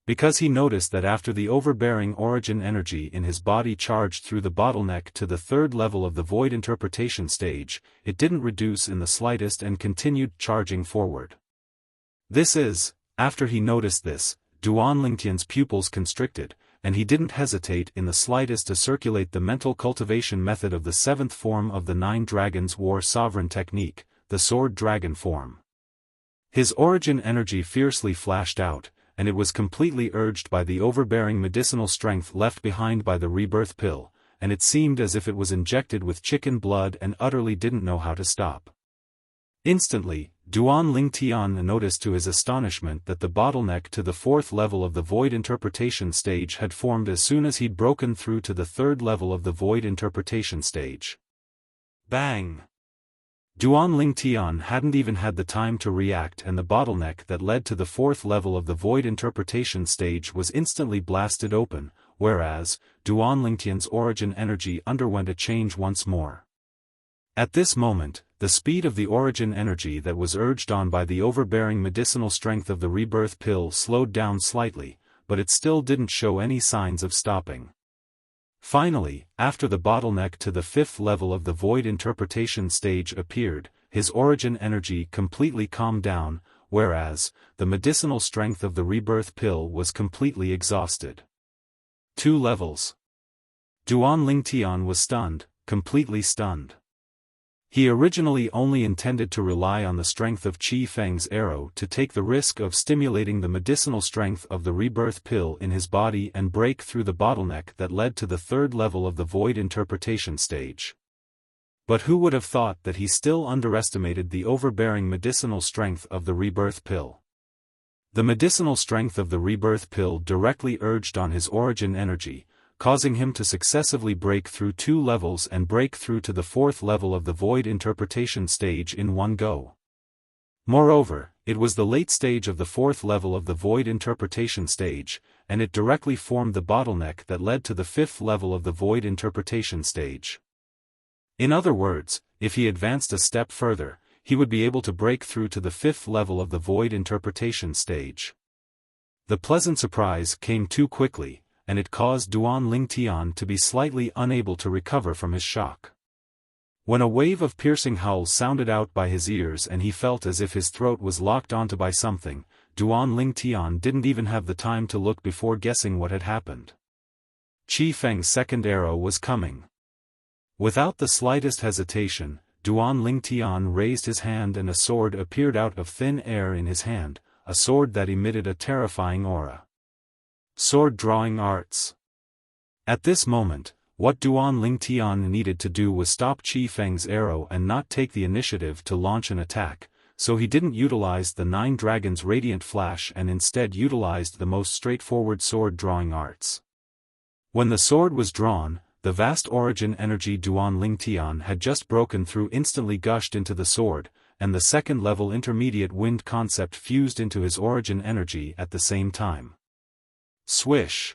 Because he noticed that after the overbearing origin energy in his body charged through the bottleneck to the third level of the void interpretation stage, it didn't reduce in the slightest and continued charging forward. After he noticed this, Duan Lingtian's pupils constricted, and he didn't hesitate in the slightest to circulate the mental cultivation method of the seventh form of the Nine Dragons War Sovereign technique, the Sword Dragon form. His origin energy fiercely flashed out, and it was completely urged by the overbearing medicinal strength left behind by the rebirth pill, and it seemed as if it was injected with chicken blood and utterly didn't know how to stop. Instantly, Duan Lingtian noticed to his astonishment that the bottleneck to the fourth level of the void interpretation stage had formed as soon as he'd broken through to the third level of the void interpretation stage. Bang! Duan Lingtian hadn't even had the time to react, and the bottleneck that led to the fourth level of the void interpretation stage was instantly blasted open, whereas, Duan Lingtian's origin energy underwent a change once more. At this moment, the speed of the origin energy that was urged on by the overbearing medicinal strength of the rebirth pill slowed down slightly, but it still didn't show any signs of stopping. Finally, after the bottleneck to the fifth level of the void interpretation stage appeared, his origin energy completely calmed down, whereas, the medicinal strength of the rebirth pill was completely exhausted. 2 levels. Duan Lingtian was stunned, completely stunned. He originally only intended to rely on the strength of Qi Feng's arrow to take the risk of stimulating the medicinal strength of the rebirth pill in his body and break through the bottleneck that led to the third level of the void interpretation stage. But who would have thought that he still underestimated the overbearing medicinal strength of the rebirth pill? The medicinal strength of the rebirth pill directly urged on his origin energy, causing him to successively break through 2 levels and break through to the fourth level of the void interpretation stage in one go. Moreover, it was the late stage of the fourth level of the void interpretation stage, and it directly formed the bottleneck that led to the fifth level of the void interpretation stage. In other words, if he advanced a step further, he would be able to break through to the fifth level of the void interpretation stage. The pleasant surprise came too quickly, and it caused Duan Lingtian to be slightly unable to recover from his shock. When a wave of piercing howls sounded out by his ears and he felt as if his throat was locked onto by something, Duan Lingtian didn't even have the time to look before guessing what had happened. Qi Feng's second arrow was coming. Without the slightest hesitation, Duan Lingtian raised his hand and a sword appeared out of thin air in his hand, a sword that emitted a terrifying aura. Sword drawing arts. At this moment, what Duan Lingtian needed to do was stop Qi Feng's arrow and not take the initiative to launch an attack, so he didn't utilize the Nine Dragons' Radiant Flash and instead utilized the most straightforward sword drawing arts. When the sword was drawn, the vast origin energy Duan Lingtian had just broken through instantly gushed into the sword, and the second-level intermediate wind concept fused into his origin energy at the same time. Swish!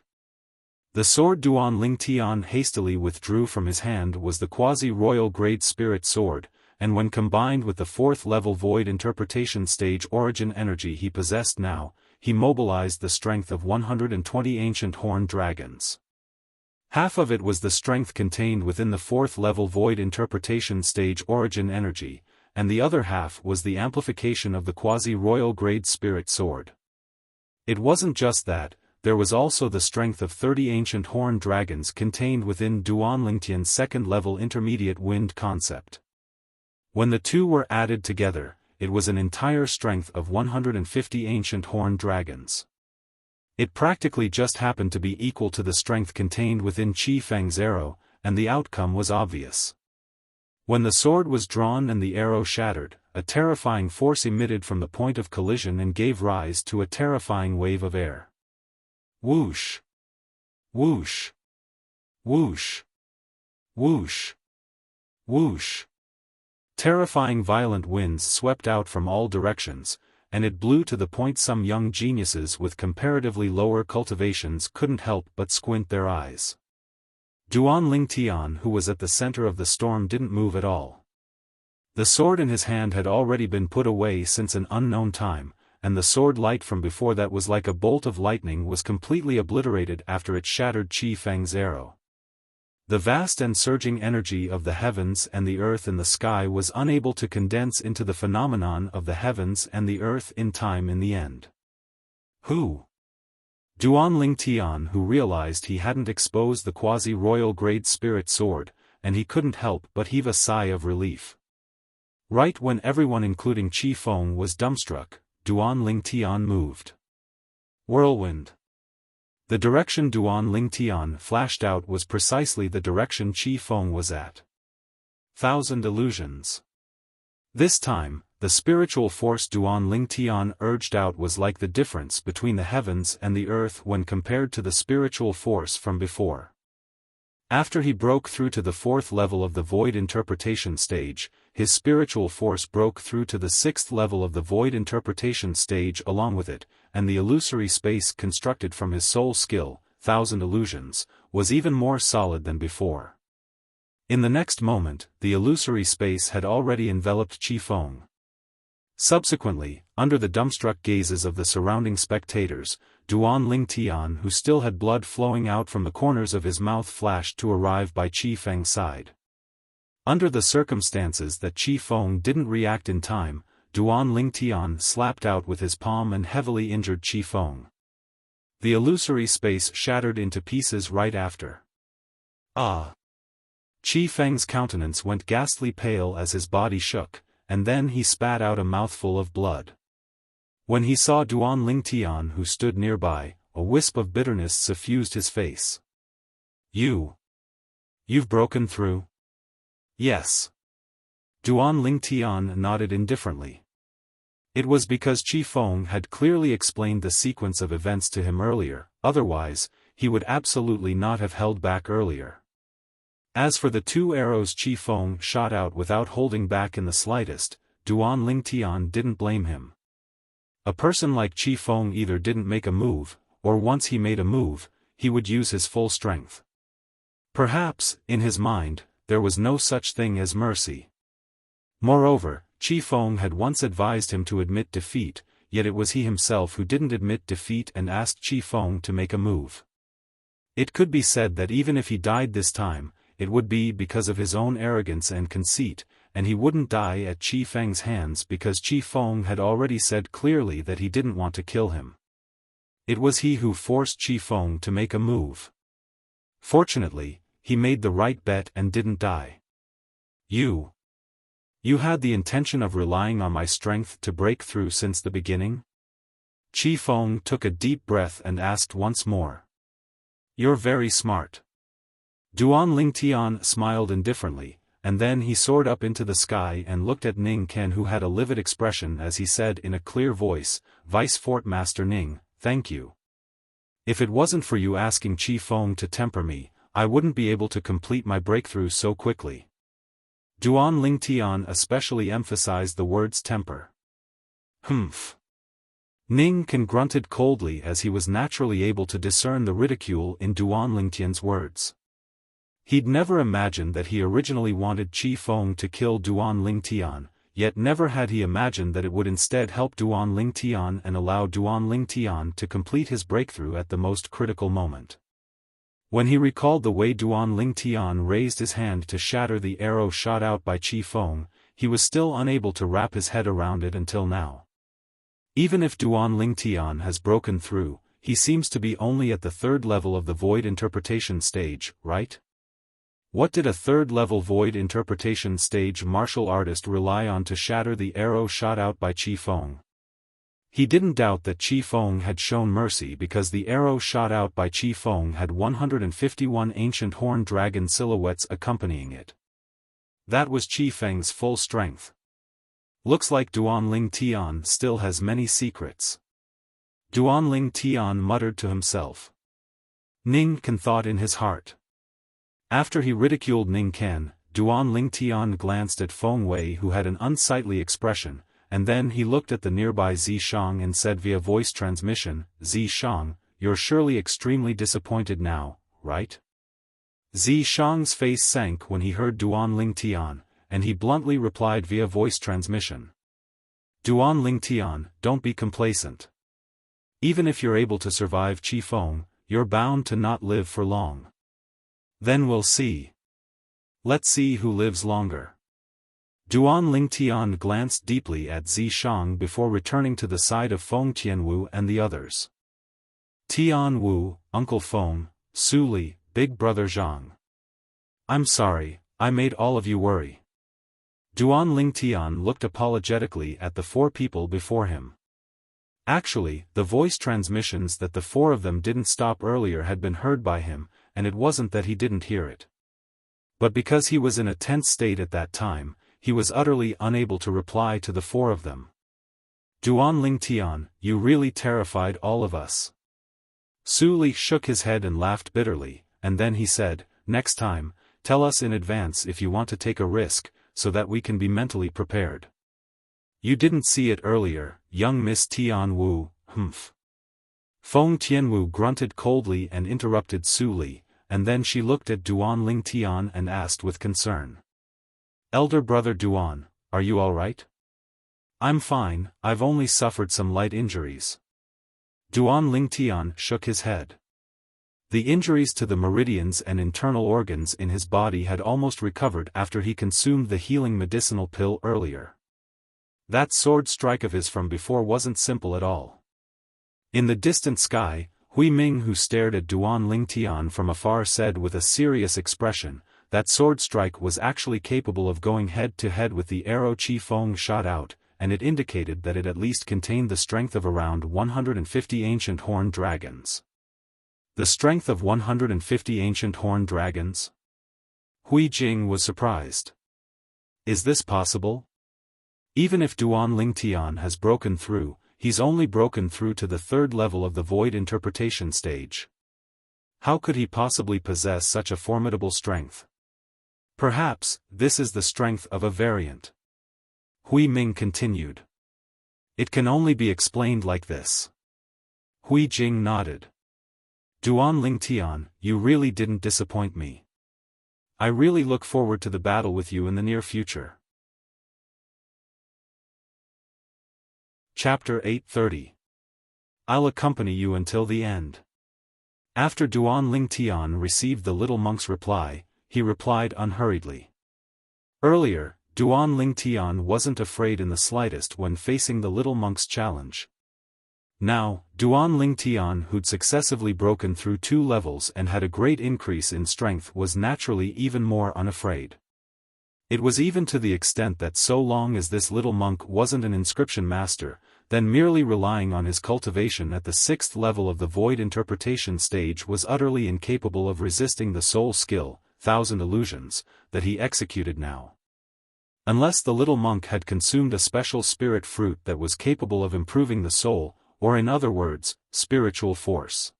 The sword Duan Lingtian hastily withdrew from his hand was the quasi-royal grade spirit sword, and when combined with the fourth-level void interpretation stage origin energy he possessed now, he mobilized the strength of 120 ancient horned dragons. Half of it was the strength contained within the fourth-level void interpretation stage origin energy, and the other half was the amplification of the quasi-royal grade spirit sword. It wasn't just that. There was also the strength of 30 ancient horned dragons contained within Duan Lingtian's second-level intermediate wind concept. When the two were added together, it was an entire strength of 150 ancient horned dragons. It practically just happened to be equal to the strength contained within Qi Feng's arrow, and the outcome was obvious. When the sword was drawn and the arrow shattered, a terrifying force emitted from the point of collision and gave rise to a terrifying wave of air. Whoosh! Whoosh! Whoosh! Whoosh! Whoosh! Terrifying violent winds swept out from all directions, and it blew to the point some young geniuses with comparatively lower cultivations couldn't help but squint their eyes. Duan Lingtian, who was at the center of the storm, didn't move at all. The sword in his hand had already been put away since an unknown time, and the sword light from before that was like a bolt of lightning was completely obliterated after it shattered Qi Feng's arrow. The vast and surging energy of the heavens and the earth in the sky was unable to condense into the phenomenon of the heavens and the earth in time in the end. Who? Duan Lingtian, who realized he hadn't exposed the quasi-royal grade spirit sword, and he couldn't help but heave a sigh of relief. Right when everyone including Qi Feng was dumbstruck, Duan Lingtian moved. Whirlwind. The direction Duan Lingtian flashed out was precisely the direction Qi Feng was at. Thousand illusions. This time, the spiritual force Duan Lingtian urged out was like the difference between the heavens and the earth when compared to the spiritual force from before. After he broke through to the fourth level of the void interpretation stage, his spiritual force broke through to the sixth level of the void interpretation stage along with it, and the illusory space constructed from his soul skill, thousand illusions, was even more solid than before. In the next moment, the illusory space had already enveloped Qi Feng. Subsequently, under the dumbstruck gazes of the surrounding spectators, Duan Lingtian, who still had blood flowing out from the corners of his mouth, flashed to arrive by Qi Feng's side. Under the circumstances that Qi Feng didn't react in time, Duan Lingtian slapped out with his palm and heavily injured Qi Feng. The illusory space shattered into pieces right after. Ah! Qi Feng's countenance went ghastly pale as his body shook, and then he spat out a mouthful of blood. When he saw Duan Lingtian, who stood nearby, a wisp of bitterness suffused his face. You've broken through? Yes. Duan Lingtian nodded indifferently. It was because Qi Feng had clearly explained the sequence of events to him earlier, otherwise, he would absolutely not have held back earlier. As for the two arrows Qi Feng shot out without holding back in the slightest, Duan Lingtian didn't blame him. A person like Qi Feng either didn't make a move, or once he made a move, he would use his full strength. Perhaps, in his mind, there was no such thing as mercy. Moreover, Qi Feng had once advised him to admit defeat, yet it was he himself who didn't admit defeat and asked Qi Feng to make a move. It could be said that even if he died this time, it would be because of his own arrogance and conceit, and he wouldn't die at Qi Feng's hands because Qi Feng had already said clearly that he didn't want to kill him. It was he who forced Qi Feng to make a move. Fortunately, he made the right bet and didn't die. You had the intention of relying on my strength to break through since the beginning? Qi Feng took a deep breath and asked once more. You're very smart. Duan Lingtian smiled indifferently, and then he soared up into the sky and looked at Ning Ken, who had a livid expression as he said in a clear voice, Vice Fort Master Ning, thank you. If it wasn't for you asking Qi Feng to temper me, I wouldn't be able to complete my breakthrough so quickly. Duan Lingtian especially emphasized the words temper. Humph. Ning Ken grunted coldly as he was naturally able to discern the ridicule in Duan Lingtian's words. He'd never imagined that he originally wanted Qi Feng to kill Duan Lingtian, yet never had he imagined that it would instead help Duan Lingtian and allow Duan Lingtian to complete his breakthrough at the most critical moment. When he recalled the way Duan Lingtian raised his hand to shatter the arrow shot out by Qi Feng, he was still unable to wrap his head around it until now. Even if Duan Lingtian has broken through, he seems to be only at the third level of the void interpretation stage, right? What did a third-level void interpretation stage martial artist rely on to shatter the arrow shot out by Qi Feng? He didn't doubt that Qi Feng had shown mercy because the arrow shot out by Qi Feng had 151 ancient horned dragon silhouettes accompanying it. That was Qi Feng's full strength. Looks like Duan Lingtian still has many secrets. Duan Lingtian muttered to himself. Ning Ken thought in his heart. After he ridiculed Ning Ken, Duan Lingtian glanced at Feng Wei, who had an unsightly expression, and then he looked at the nearby Zi Shang and said via voice transmission, Zi Shang, you're surely extremely disappointed now, right? Zi Shang's face sank when he heard Duan Lingtian, and he bluntly replied via voice transmission. Duan Lingtian, don't be complacent. Even if you're able to survive Qi Feng, you're bound to not live for long. Then we'll see. Let's see who lives longer. Duan Lingtian glanced deeply at Zi Shang before returning to the side of Feng Tianwu and the others. Tianwu, Uncle Feng, Su Li, Big Brother Zhang. I'm sorry, I made all of you worry. Duan Lingtian looked apologetically at the four people before him. Actually, the voice transmissions that the four of them didn't stop earlier had been heard by him, and it wasn't that he didn't hear it. But because he was in a tense state at that time, he was utterly unable to reply to the four of them. Duan Lingtian, you really terrified all of us. Su Li shook his head and laughed bitterly, and then he said, next time, tell us in advance if you want to take a risk, so that we can be mentally prepared. You didn't see it earlier, young Miss Tianwu, humph. Feng Tianwu grunted coldly and interrupted Su Li, and then she looked at Duan Lingtian and asked with concern. Elder brother Duan, are you all right? I'm fine, I've only suffered some light injuries. Duan Lingtian shook his head. The injuries to the meridians and internal organs in his body had almost recovered after he consumed the healing medicinal pill earlier. That sword strike of his from before wasn't simple at all. In the distant sky, Hui Ming, who stared at Duan Lingtian from afar, said with a serious expression, that sword strike was actually capable of going head-to-head with the arrow Qi Feng shot out, and it indicated that it at least contained the strength of around 150 ancient horned dragons. The strength of 150 ancient horned dragons? Hui Jing was surprised. Is this possible? Even if Duan Lingtian has broken through, he's only broken through to the third level of the void interpretation stage. How could he possibly possess such a formidable strength? Perhaps, this is the strength of a variant. Hui Ming continued. It can only be explained like this. Hui Jing nodded. Duan Lingtian, you really didn't disappoint me. I really look forward to the battle with you in the near future. Chapter 830. I'll accompany you until the end. After Duan Lingtian received the little monk's reply, he replied unhurriedly. Earlier, Duan Lingtian wasn't afraid in the slightest when facing the little monk's challenge. Now, Duan Lingtian, who'd successively broken through 2 levels and had a great increase in strength, was naturally even more unafraid. It was even to the extent that so long as this little monk wasn't an inscription master, then merely relying on his cultivation at the 6th level of the void interpretation stage was utterly incapable of resisting the soul skill, 1,000 illusions, that he executed now. Unless the little monk had consumed a special spirit fruit that was capable of improving the soul, or in other words, spiritual force.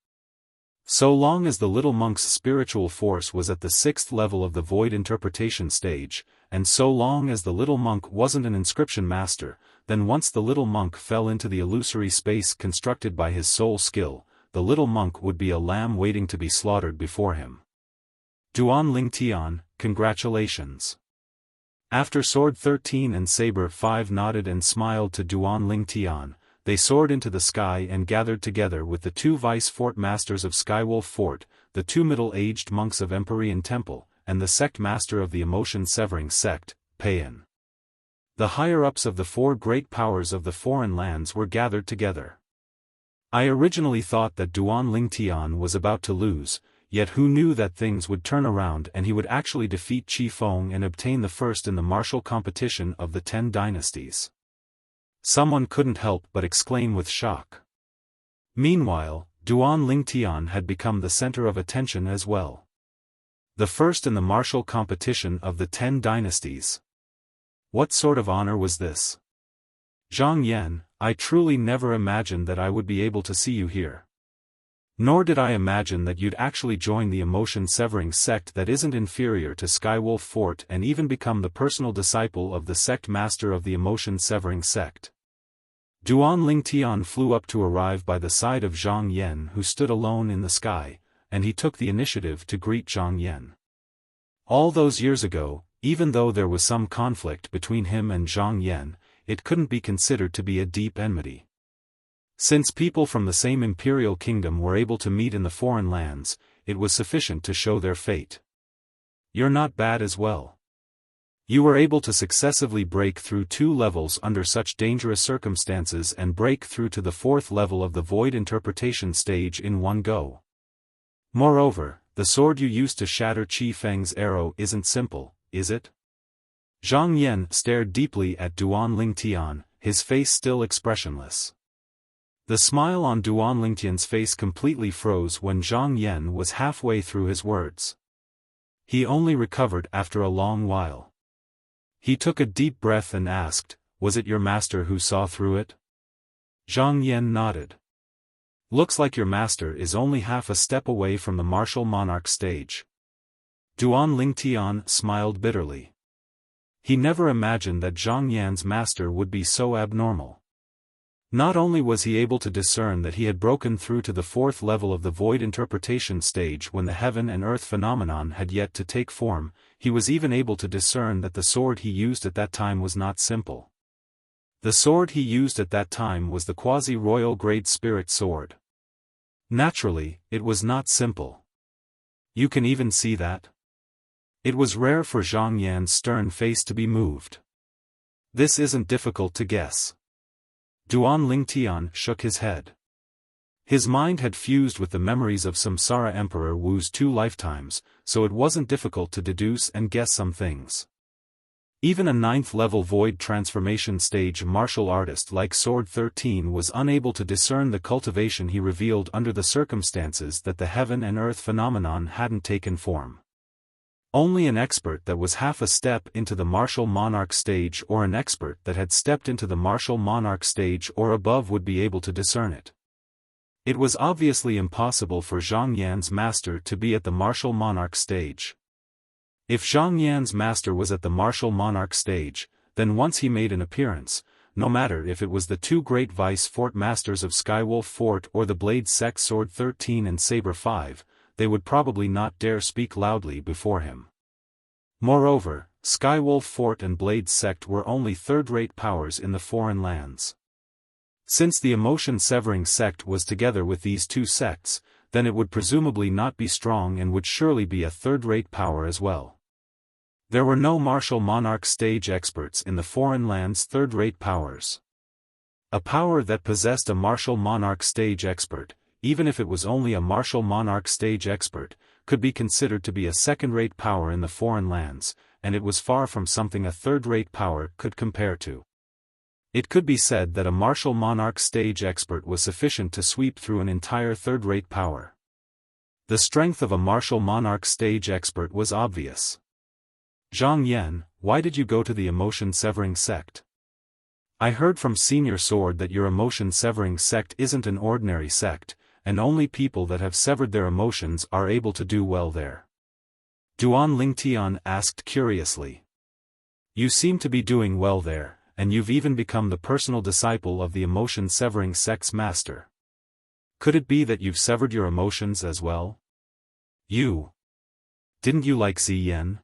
So long as the little monk's spiritual force was at the 6th level of the void interpretation stage, and so long as the little monk wasn't an inscription master, then once the little monk fell into the illusory space constructed by his soul skill, the little monk would be a lamb waiting to be slaughtered before him. Duan Lingtian, congratulations. After Sword 13 and Saber 5 nodded and smiled to Duan Lingtian, they soared into the sky and gathered together with the 2 vice fort masters of Skywolf Fort, the 2 middle-aged monks of Empyrean Temple, and the sect master of the emotion-severing sect, Payan. The higher-ups of the 4 great powers of the foreign lands were gathered together. I originally thought that Duan Lingtian was about to lose, yet who knew that things would turn around and he would actually defeat Qi Feng and obtain the first in the martial competition of the 10 dynasties. Someone couldn't help but exclaim with shock. Meanwhile, Duan Lingtian had become the center of attention as well. The first in the martial competition of the 10 dynasties. What sort of honor was this? Zhang Yan, I truly never imagined that I would be able to see you here. Nor did I imagine that you'd actually join the emotion-severing sect that isn't inferior to Skywolf Fort and even become the personal disciple of the sect master of the emotion-severing sect. Duan Lingtian flew up to arrive by the side of Zhang Yan, who stood alone in the sky, and he took the initiative to greet Zhang Yan. All those years ago, even though there was some conflict between him and Zhang Yan, it couldn't be considered to be a deep enmity. Since people from the same imperial kingdom were able to meet in the foreign lands, it was sufficient to show their fate. You're not bad as well. You were able to successively break through 2 levels under such dangerous circumstances and break through to the 4th level of the void interpretation stage in one go. Moreover, the sword you used to shatter Qi Feng's arrow isn't simple, is it? Zhang Yan stared deeply at Duan Lingtian, his face still expressionless. The smile on Duan Lingtian's face completely froze when Zhang Yan was halfway through his words. He only recovered after a long while. He took a deep breath and asked, "Was it your master who saw through it?" Zhang Yan nodded. "Looks like your master is only half a step away from the martial monarch stage." Duan Lingtian smiled bitterly. He never imagined that Zhang Yan's master would be so abnormal. Not only was he able to discern that he had broken through to the 4th level of the void interpretation stage when the heaven and earth phenomenon had yet to take form, he was even able to discern that the sword he used at that time was not simple. The sword he used at that time was the quasi-royal grade spirit sword. Naturally, it was not simple. You can even see that? It was rare for Zhang Yan's stern face to be moved. This isn't difficult to guess. Duan Lingtian shook his head. His mind had fused with the memories of Samsara Emperor Wu's 2 lifetimes, so it wasn't difficult to deduce and guess some things. Even a 9th-level void transformation stage martial artist like Sword 13 was unable to discern the cultivation he revealed under the circumstances that the heaven and earth phenomenon hadn't taken form. Only an expert that was half a step into the martial monarch stage or an expert that had stepped into the martial monarch stage or above would be able to discern it. It was obviously impossible for Zhang Yan's master to be at the martial monarch stage. If Zhang Yan's master was at the martial monarch stage, then once he made an appearance, no matter if it was the 2 great vice fort masters of Skywolf Fort or the Blade Sect Sword 13 and Saber 5, they would probably not dare speak loudly before him. Moreover, Skywolf Fort and Blade Sect were only 3rd-rate powers in the foreign lands. Since the emotion-severing sect was together with these 2 sects, then it would presumably not be strong and would surely be a 3rd-rate power as well. There were no martial monarch stage experts in the foreign lands' 3rd-rate powers. A power that possessed a martial monarch stage expert, even if it was only a martial monarch stage expert, could be considered to be a 2nd-rate power in the foreign lands, and it was far from something a 3rd-rate power could compare to. It could be said that a martial monarch stage expert was sufficient to sweep through an entire 3rd-rate power. The strength of a martial monarch stage expert was obvious. Zhang Yan, why did you go to the emotion-severing sect? I heard from Senior Sword that your emotion-severing sect isn't an ordinary sect, and only people that have severed their emotions are able to do well there. Duan Lingtian asked curiously. You seem to be doing well there, and you've even become the personal disciple of the emotion-severing sect's master. Could it be that you've severed your emotions as well? Didn't you like Ziyan?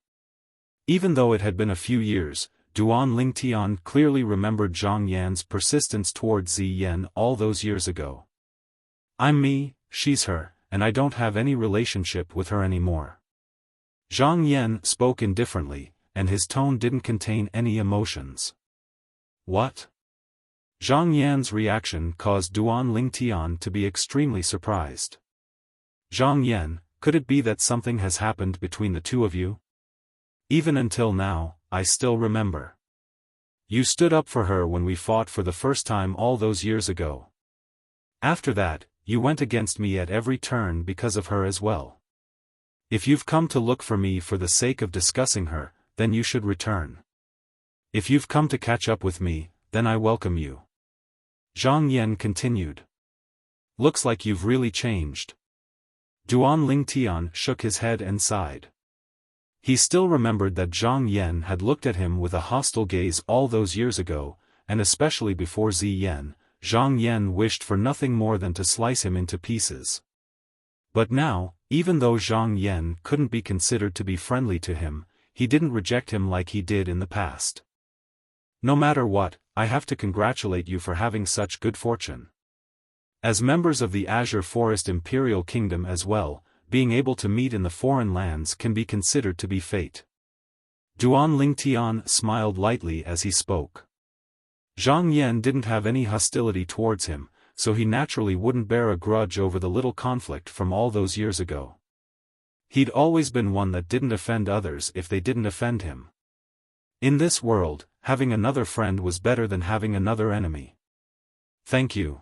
Even though it had been a few years, Duan Lingtian clearly remembered Zhang Yan's persistence towards Ziyan all those years ago. I'm me, she's her, and I don't have any relationship with her anymore. Zhang Yan spoke indifferently, and his tone didn't contain any emotions. What? Zhang Yan's reaction caused Duan Lingtian to be extremely surprised. Zhang Yan, could it be that something has happened between the 2 of you? Even until now, I still remember. You stood up for her when we fought for the first time all those years ago. After that, you went against me at every turn because of her as well. If you've come to look for me for the sake of discussing her, then you should return. If you've come to catch up with me, then I welcome you. Zhang Yan continued. Looks like you've really changed. Duan Lingtian shook his head and sighed. He still remembered that Zhang Yan had looked at him with a hostile gaze all those years ago, and especially before Ziyan, Zhang Yan wished for nothing more than to slice him into pieces. But now, even though Zhang Yan couldn't be considered to be friendly to him, he didn't reject him like he did in the past. No matter what, I have to congratulate you for having such good fortune. As members of the Azure Forest Imperial Kingdom as well, being able to meet in the foreign lands can be considered to be fate. Duan Lingtian smiled lightly as he spoke. Zhang Yan didn't have any hostility towards him, so he naturally wouldn't bear a grudge over the little conflict from all those years ago. He'd always been one that didn't offend others if they didn't offend him. In this world, having another friend was better than having another enemy. Thank you.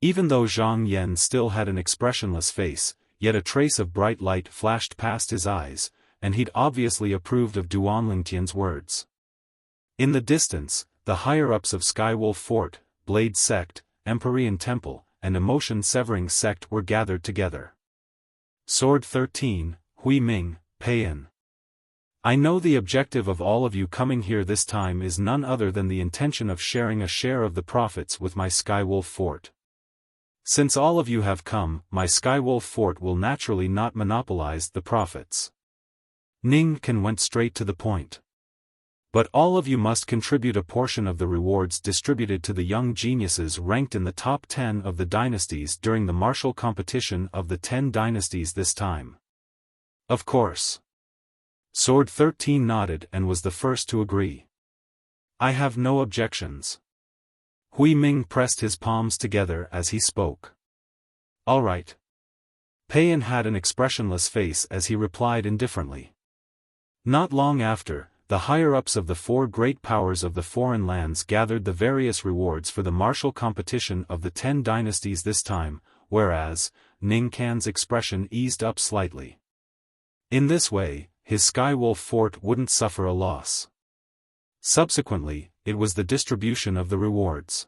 Even though Zhang Yan still had an expressionless face, yet a trace of bright light flashed past his eyes, and he'd obviously approved of Duan Lingtian's words. In the distance, the higher-ups of Skywolf Fort, Blade Sect, Empyrean Temple, and Emotion-Severing Sect were gathered together. Sword 13, Hui Ming, Peiyan. I know the objective of all of you coming here this time is none other than the intention of sharing a share of the profits with my Skywolf Fort. Since all of you have come, my Skywolf Fort will naturally not monopolize the profits. Ning Can went straight to the point. But all of you must contribute a portion of the rewards distributed to the young geniuses ranked in the top 10 of the dynasties during the martial competition of the 10 dynasties this time. Of course. Sword 13 nodded and was the first to agree. I have no objections. Hui Ming pressed his palms together as he spoke. All right. Peiyan had an expressionless face as he replied indifferently. Not long after, the higher-ups of the 4 great powers of the foreign lands gathered the various rewards for the martial competition of the 10 dynasties this time, whereas, Ning Can's expression eased up slightly. In this way, his Skywolf Fort wouldn't suffer a loss. Subsequently, it was the distribution of the rewards.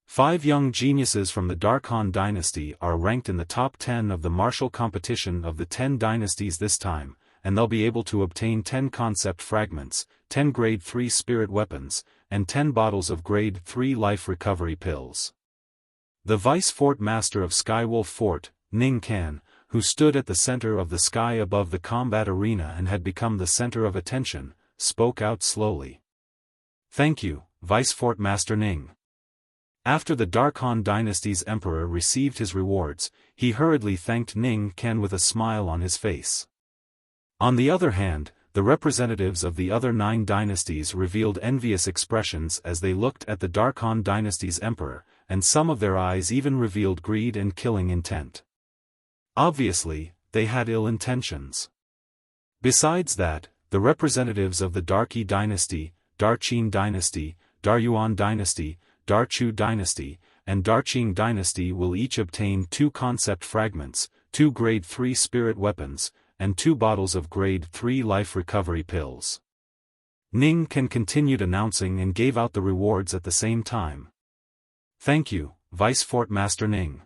5 young geniuses from the Dark Han dynasty are ranked in the top 10 of the martial competition of the 10 dynasties this time, and they'll be able to obtain 10 concept fragments, 10 grade 3 spirit weapons, and 10 bottles of grade 3 life recovery pills. The vice fort master of Skywolf Fort, Ning Can, who stood at the center of the sky above the combat arena and had become the center of attention, spoke out slowly. Thank you, Vice Fort Master Ning. After the Dark Han dynasty's emperor received his rewards, he hurriedly thanked Ning Can with a smile on his face. On the other hand, the representatives of the other 9 dynasties revealed envious expressions as they looked at the Dark Han dynasty's emperor, and some of their eyes even revealed greed and killing intent. Obviously, they had ill intentions. Besides that, the representatives of the Darqi dynasty, Darqin dynasty, Daryuan dynasty, Darchu dynasty, and Darqing dynasty will each obtain 2 concept fragments, 2 grade 3 spirit weapons, and 2 bottles of grade 3 life recovery pills. Ning Can continued announcing and gave out the rewards at the same time. Thank you, Vice Fort Master Ning.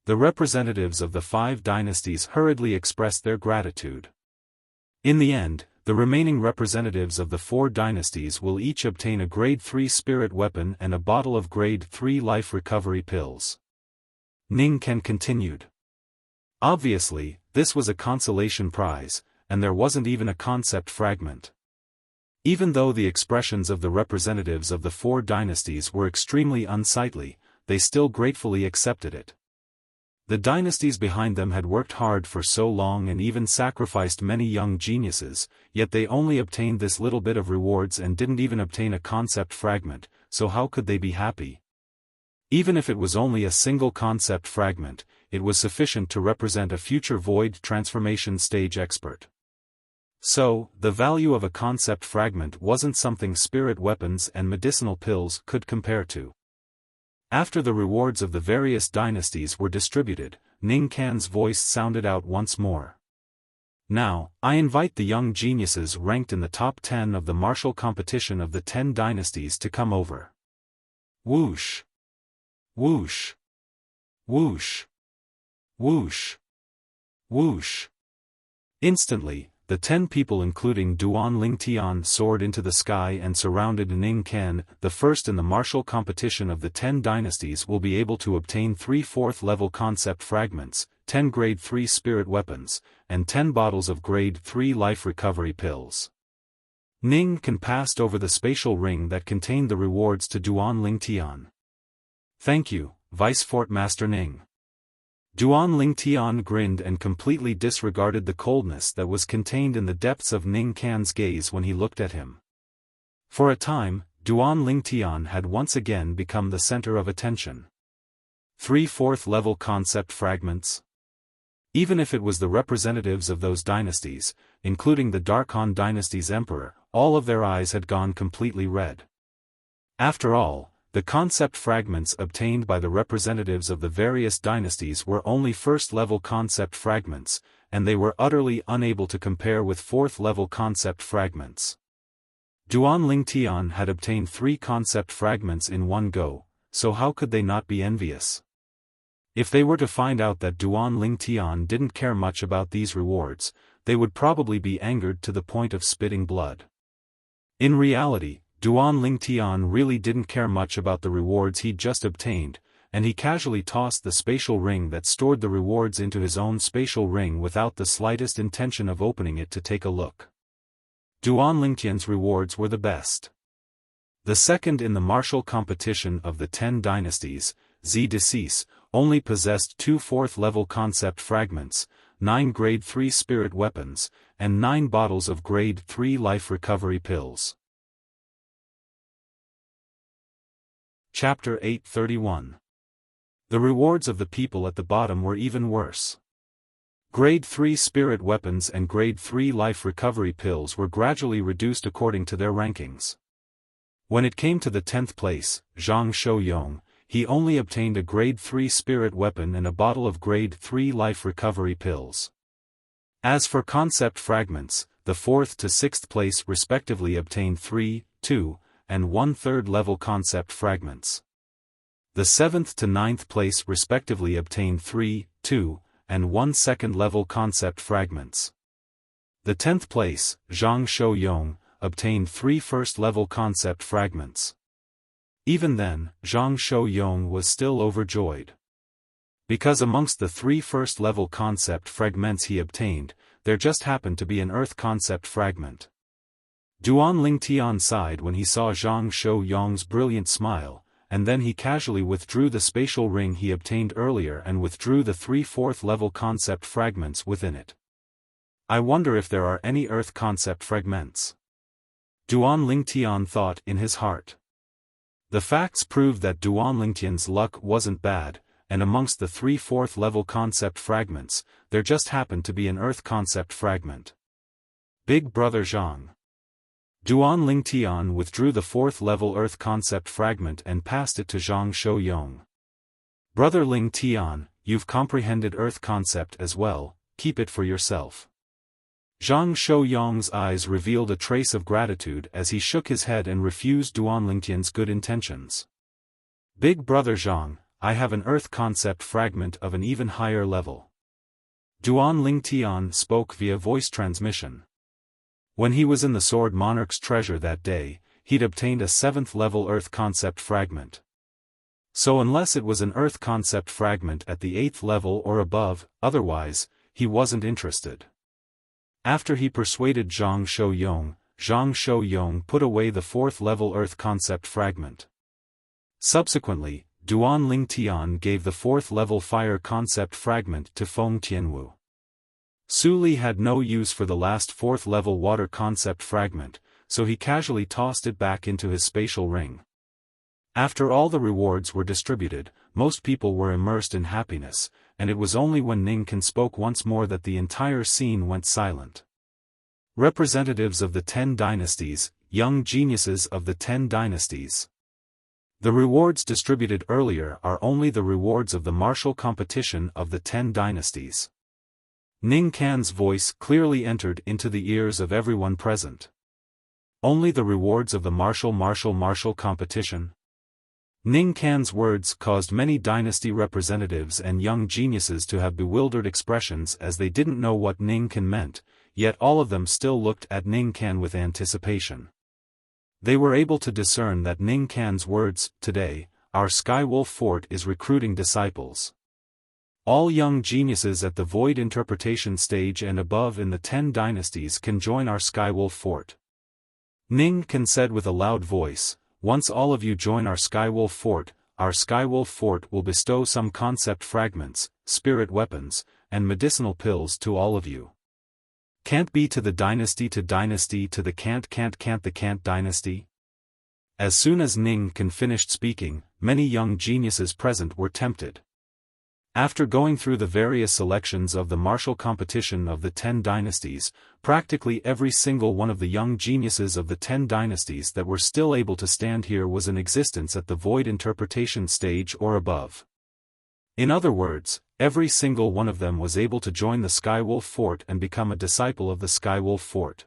The representatives of the 5 dynasties hurriedly expressed their gratitude. In the end, the remaining representatives of the 4 dynasties will each obtain a grade 3 spirit weapon and a bottle of grade 3 life recovery pills. Ning Can continued. Obviously, this was a consolation prize, and there wasn't even a concept fragment. Even though the expressions of the representatives of the 4 dynasties were extremely unsightly, they still gratefully accepted it. The dynasties behind them had worked hard for so long and even sacrificed many young geniuses, yet they only obtained this little bit of rewards and didn't even obtain a concept fragment, so how could they be happy? Even if it was only a single concept fragment, it was sufficient to represent a future void transformation stage expert. So, the value of a concept fragment wasn't something spirit weapons and medicinal pills could compare to. After the rewards of the various dynasties were distributed, Ning Can's voice sounded out once more. Now, I invite the young geniuses ranked in the top 10 of the martial competition of the 10 dynasties to come over. Whoosh! Whoosh! Whoosh! Whoosh! Whoosh! Instantly, the 10 people including Duan Lingtian soared into the sky and surrounded Ning Can. The first in the martial competition of the 10 dynasties will be able to obtain 3 4th level concept fragments, 10 grade 3 spirit weapons, and 10 bottles of grade 3 life recovery pills. Ning Kan passed over the spatial ring that contained the rewards to Duan Ling Tian. "Thank you, Vice Fort Master Ning." Duan Ling Tian grinned and completely disregarded the coldness that was contained in the depths of Ning Kan's gaze when he looked at him. For a time, Duan Ling Tian had once again become the center of attention. 3 4th-level concept fragments? Even if it was the representatives of those dynasties, including the Dark Han dynasty's emperor, all of their eyes had gone completely red. After all, the concept fragments obtained by the representatives of the various dynasties were only first-level concept fragments, and they were utterly unable to compare with fourth-level concept fragments. Duan Ling Tian had obtained 3 concept fragments in one go, so how could they not be envious? If they were to find out that Duan Ling Tian didn't care much about these rewards, they would probably be angered to the point of spitting blood. In reality, Duan Ling Tian really didn't care much about the rewards he'd just obtained, and he casually tossed the spatial ring that stored the rewards into his own spatial ring without the slightest intention of opening it to take a look. Duan Lingtian's rewards were the best. The second in the martial competition of the 10 dynasties, Zi Decease, only possessed 2 4th-level concept fragments, 9 Grade 3 spirit weapons, and 9 bottles of Grade 3 life recovery pills. Chapter 831. The rewards of the people at the bottom were even worse. Grade 3 spirit weapons and Grade 3 life recovery pills were gradually reduced according to their rankings. When it came to the 10th place, Zhang Shouyong, he only obtained a Grade 3 spirit weapon and a bottle of Grade 3 life recovery pills. As for concept fragments, the 4th to 6th place respectively obtained 3, 2, and 1/3 level concept fragments. The 7th to 9th place respectively obtained 3, 2, and 1/2 level concept fragments. The 10th place, Zhang Shouyong, obtained 3 first-level concept fragments. Even then, Zhang Shouyong was still overjoyed. Because amongst the 3 first-level concept fragments he obtained, there just happened to be an earth concept fragment. Duan Ling Tian sighed when he saw Zhang Shouyong's brilliant smile, and then he casually withdrew the spatial ring he obtained earlier and withdrew the 3 4th-level concept fragments within it. I wonder if there are any earth concept fragments. Duan Ling Tian thought in his heart. The facts proved that Duan Lingtian's luck wasn't bad, and amongst the 3 4th-level concept fragments, there just happened to be an earth concept fragment. Big Brother Zhang. Duan Ling Tian withdrew the 4th-level earth concept fragment and passed it to Zhang Shouyong. Brother Ling Tian, you've comprehended earth concept as well, keep it for yourself. Zhang Shouyong's eyes revealed a trace of gratitude as he shook his head and refused Duan Lingtian's good intentions. Big Brother Zhang, I have an earth concept fragment of an even higher level. Duan Ling Tian spoke via voice transmission. When he was in the Sword Monarch's treasure that day, he'd obtained a 7th-level earth concept fragment. So unless it was an earth concept fragment at the 8th level or above, otherwise, he wasn't interested. After he persuaded Zhang Shouyong put away the 4th-level earth concept fragment. Subsequently, Duan Ling Tian gave the 4th-level fire concept fragment to Feng Tianwu. Su Li had no use for the last 4th-level water concept fragment, so he casually tossed it back into his spatial ring. After all the rewards were distributed, most people were immersed in happiness, and it was only when Ning Kan spoke once more that the entire scene went silent. Representatives of the 10 dynasties, young geniuses of the 10 dynasties. The rewards distributed earlier are only the rewards of the martial competition of the 10 dynasties. Ning Kan's voice clearly entered into the ears of everyone present. Only the rewards of the martial competition? Ning Kan's words caused many dynasty representatives and young geniuses to have bewildered expressions as they didn't know what Ning Kan meant, yet all of them still looked at Ning Kan with anticipation. They were able to discern that Ning Kan's words, "Today, our Skywolf Fort is recruiting disciples. All young geniuses at the void interpretation stage and above in the 10 dynasties can join our Skywolf Fort. Ning Kan said with a loud voice, "Once all of you join our Skywolf Fort, our Skywolf Fort will bestow some concept fragments, spirit weapons, and medicinal pills to all of you. Can't be to the dynasty to the can't the can't dynasty." As soon as Ning Kan finished speaking, many young geniuses present were tempted. After going through the various selections of the martial competition of the 10 dynasties, practically every single one of the young geniuses of the 10 dynasties that were still able to stand here was in existence at the void interpretation stage or above. In other words, every single one of them was able to join the Skywolf Fort and become a disciple of the Skywolf Fort.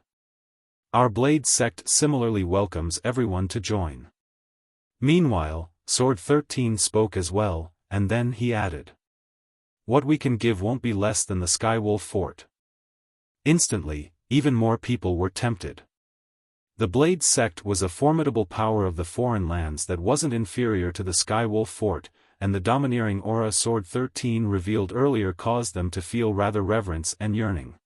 Our Blade sect similarly welcomes everyone to join. Meanwhile, Sword 13 spoke as well, and then he added, "What we can give won't be less than the Skywolf Fort." Instantly, even more people were tempted. The Blade sect was a formidable power of the foreign lands that wasn't inferior to the Skywolf Fort, and the domineering aura Sword 13 revealed earlier caused them to feel rather reverence and yearning.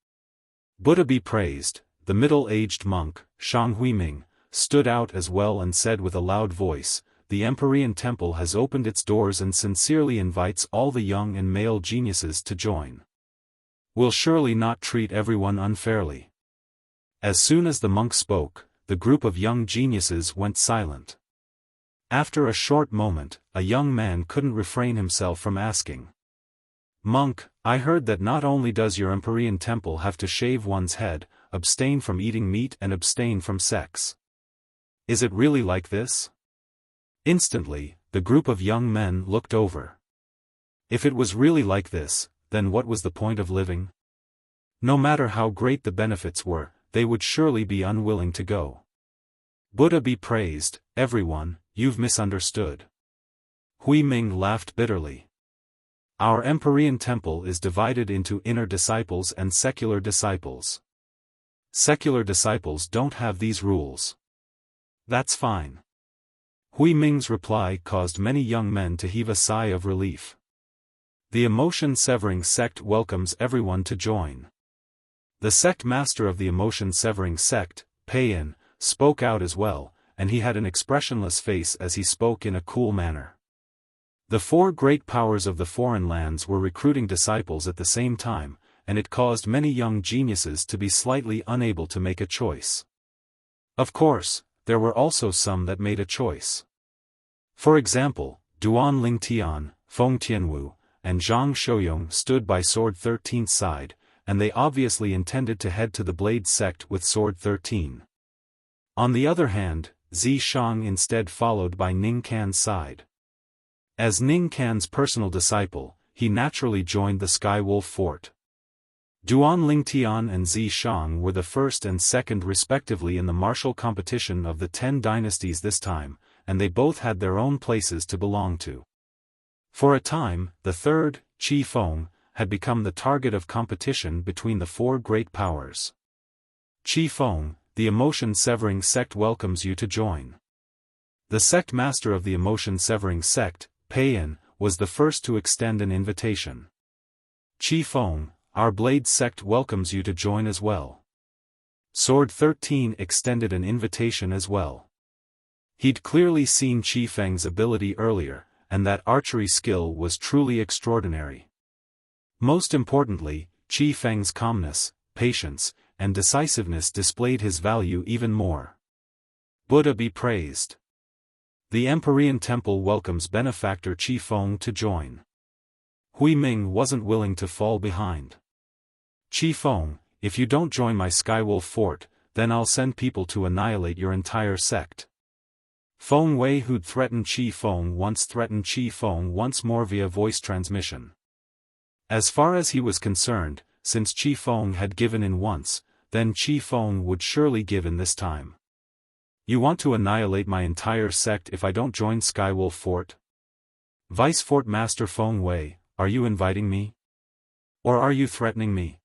Buddha be praised, the middle-aged monk, Shang Huiming, stood out as well and said with a loud voice, "The Empyrean Temple has opened its doors and sincerely invites all the young and male geniuses to join. We'll surely not treat everyone unfairly." As soon as the monk spoke, the group of young geniuses went silent. After a short moment, a young man couldn't refrain himself from asking, "Monk, I heard that not only does your Empyrean Temple have to shave one's head, abstain from eating meat and abstain from sex. Is it really like this?" Instantly, the group of young men looked over. If it was really like this, then what was the point of living? No matter how great the benefits were, they would surely be unwilling to go. Buddha be praised, everyone, you've misunderstood. Huiming laughed bitterly. Our Empyrean Temple is divided into inner disciples and secular disciples. Secular disciples don't have these rules. That's fine. Huiming's reply caused many young men to heave a sigh of relief. The emotion-severing sect welcomes everyone to join. The sect master of the emotion-severing sect, Peiyan, spoke out as well, and he had an expressionless face as he spoke in a cool manner. The 4 great powers of the foreign lands were recruiting disciples at the same time, and it caused many young geniuses to be slightly unable to make a choice. Of course, there were also some that made a choice. For example, Duan Lingtian, Feng Tianwu, and Zhang Shouyong stood by Sword 13's side, and they obviously intended to head to the Blade sect with Sword 13. On the other hand, Zi Shang instead followed by Ning Kan's side. As Ning Kan's personal disciple, he naturally joined the Skywolf Fort. Duan Lingtian and Zi Shang were the first and second respectively in the martial competition of the 10 dynasties this time, and they both had their own places to belong to. For a time, the third, Qi Feng, had become the target of competition between the 4 great powers. Qi Feng, the emotion-severing sect welcomes you to join. The sect master of the emotion-severing sect, Peiyan, was the first to extend an invitation. Qi Feng, our Blade sect welcomes you to join as well. Sword 13 extended an invitation as well. He'd clearly seen Qi Feng's ability earlier, and that archery skill was truly extraordinary. Most importantly, Qi Feng's calmness, patience, and decisiveness displayed his value even more. Buddha be praised. The Empyrean Temple welcomes benefactor Qi Feng to join. Huiming wasn't willing to fall behind. Qi Feng, if you don't join my Skywolf Fort, then I'll send people to annihilate your entire sect. Feng Wei, who'd threatened Qi Feng once more via voice transmission. As far as he was concerned, since Qi Feng had given in once, then Qi Feng would surely give in this time. You want to annihilate my entire sect if I don't join Skywolf Fort? Vice Fort Master Feng Wei, are you inviting me? Or are you threatening me?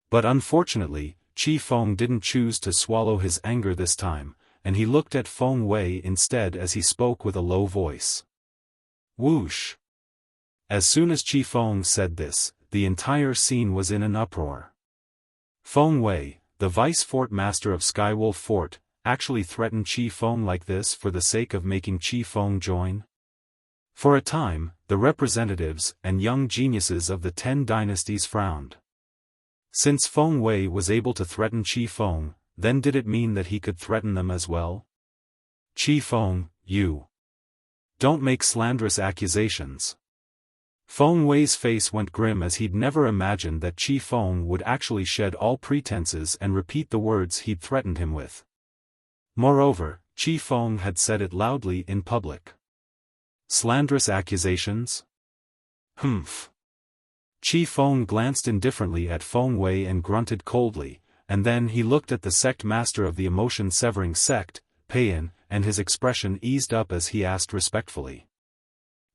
But unfortunately, Qi Feng didn't choose to swallow his anger this time, and he looked at Feng Wei instead as he spoke with a low voice. Whoosh! As soon as Qi Feng said this, the entire scene was in an uproar. Feng Wei, the Vice Fort Master of Skywolf Fort, actually threaten Qi Feng like this for the sake of making Qi Feng join? For a time, the representatives and young geniuses of the 10 dynasties frowned. Since Feng Wei was able to threaten Qi Feng, then did it mean that he could threaten them as well? Qi Feng, you don't make slanderous accusations. Feng Wei's face went grim as he'd never imagined that Qi Feng would actually shed all pretenses and repeat the words he'd threatened him with. Moreover, Qi Feng had said it loudly in public. Slanderous accusations? Humph. Qi Feng glanced indifferently at Feng Wei and grunted coldly, and then he looked at the sect master of the emotion-severing sect, Pei, and his expression eased up as he asked respectfully.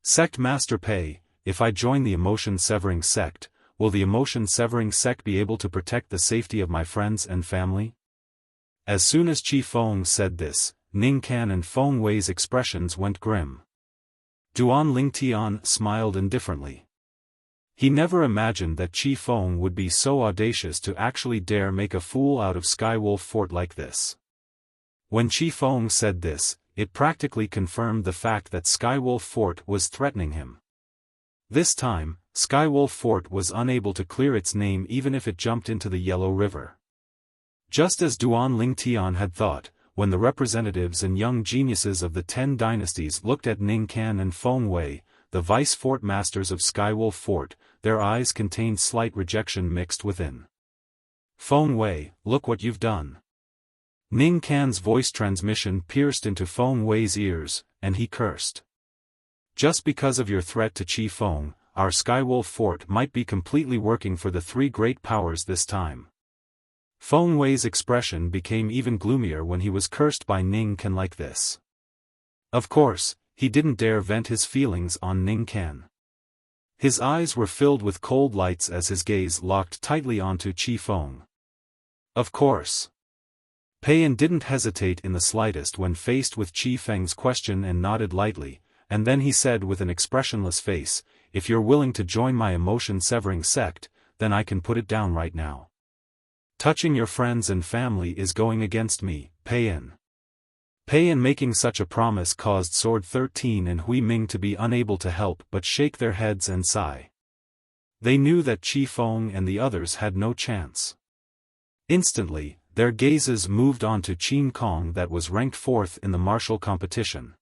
Sect Master Pei, if I join the emotion-severing sect, will the emotion-severing sect be able to protect the safety of my friends and family? As soon as Qi Feng said this, Ning Can and Feng Wei's expressions went grim. Duan Lingtian smiled indifferently. He never imagined that Qi Feng would be so audacious to actually dare make a fool out of Skywolf Fort like this. When Qi Feng said this, it practically confirmed the fact that Skywolf Fort was threatening him. This time, Skywolf Fort was unable to clear its name even if it jumped into the Yellow River. Just as Duan Lingtian had thought, when the representatives and young geniuses of the 10 dynasties looked at Ning Can and Feng Wei, the vice fort masters of Skywolf Fort, their eyes contained slight rejection mixed within. Feng Wei, look what you've done. Ning Can's voice transmission pierced into Feng Wei's ears, and he cursed. Just because of your threat to Qi Feng, our Skywolf Fort might be completely working for the 3 great powers this time. Feng Wei's expression became even gloomier when he was cursed by Ning Can like this. Of course, he didn't dare vent his feelings on Ning Can. His eyes were filled with cold lights as his gaze locked tightly onto Qi Feng. Of course. Pei didn't hesitate in the slightest when faced with Qi Feng's question and nodded lightly, and then he said with an expressionless face, if you're willing to join my emotion-severing sect, then I can put it down right now. Touching your friends and family is going against me, Pei. Pei making such a promise caused Sword 13 and Hui Ming to be unable to help but shake their heads and sigh. They knew that Qi Feng and the others had no chance. Instantly, their gazes moved on to Qin Kong that was ranked 4th in the martial competition.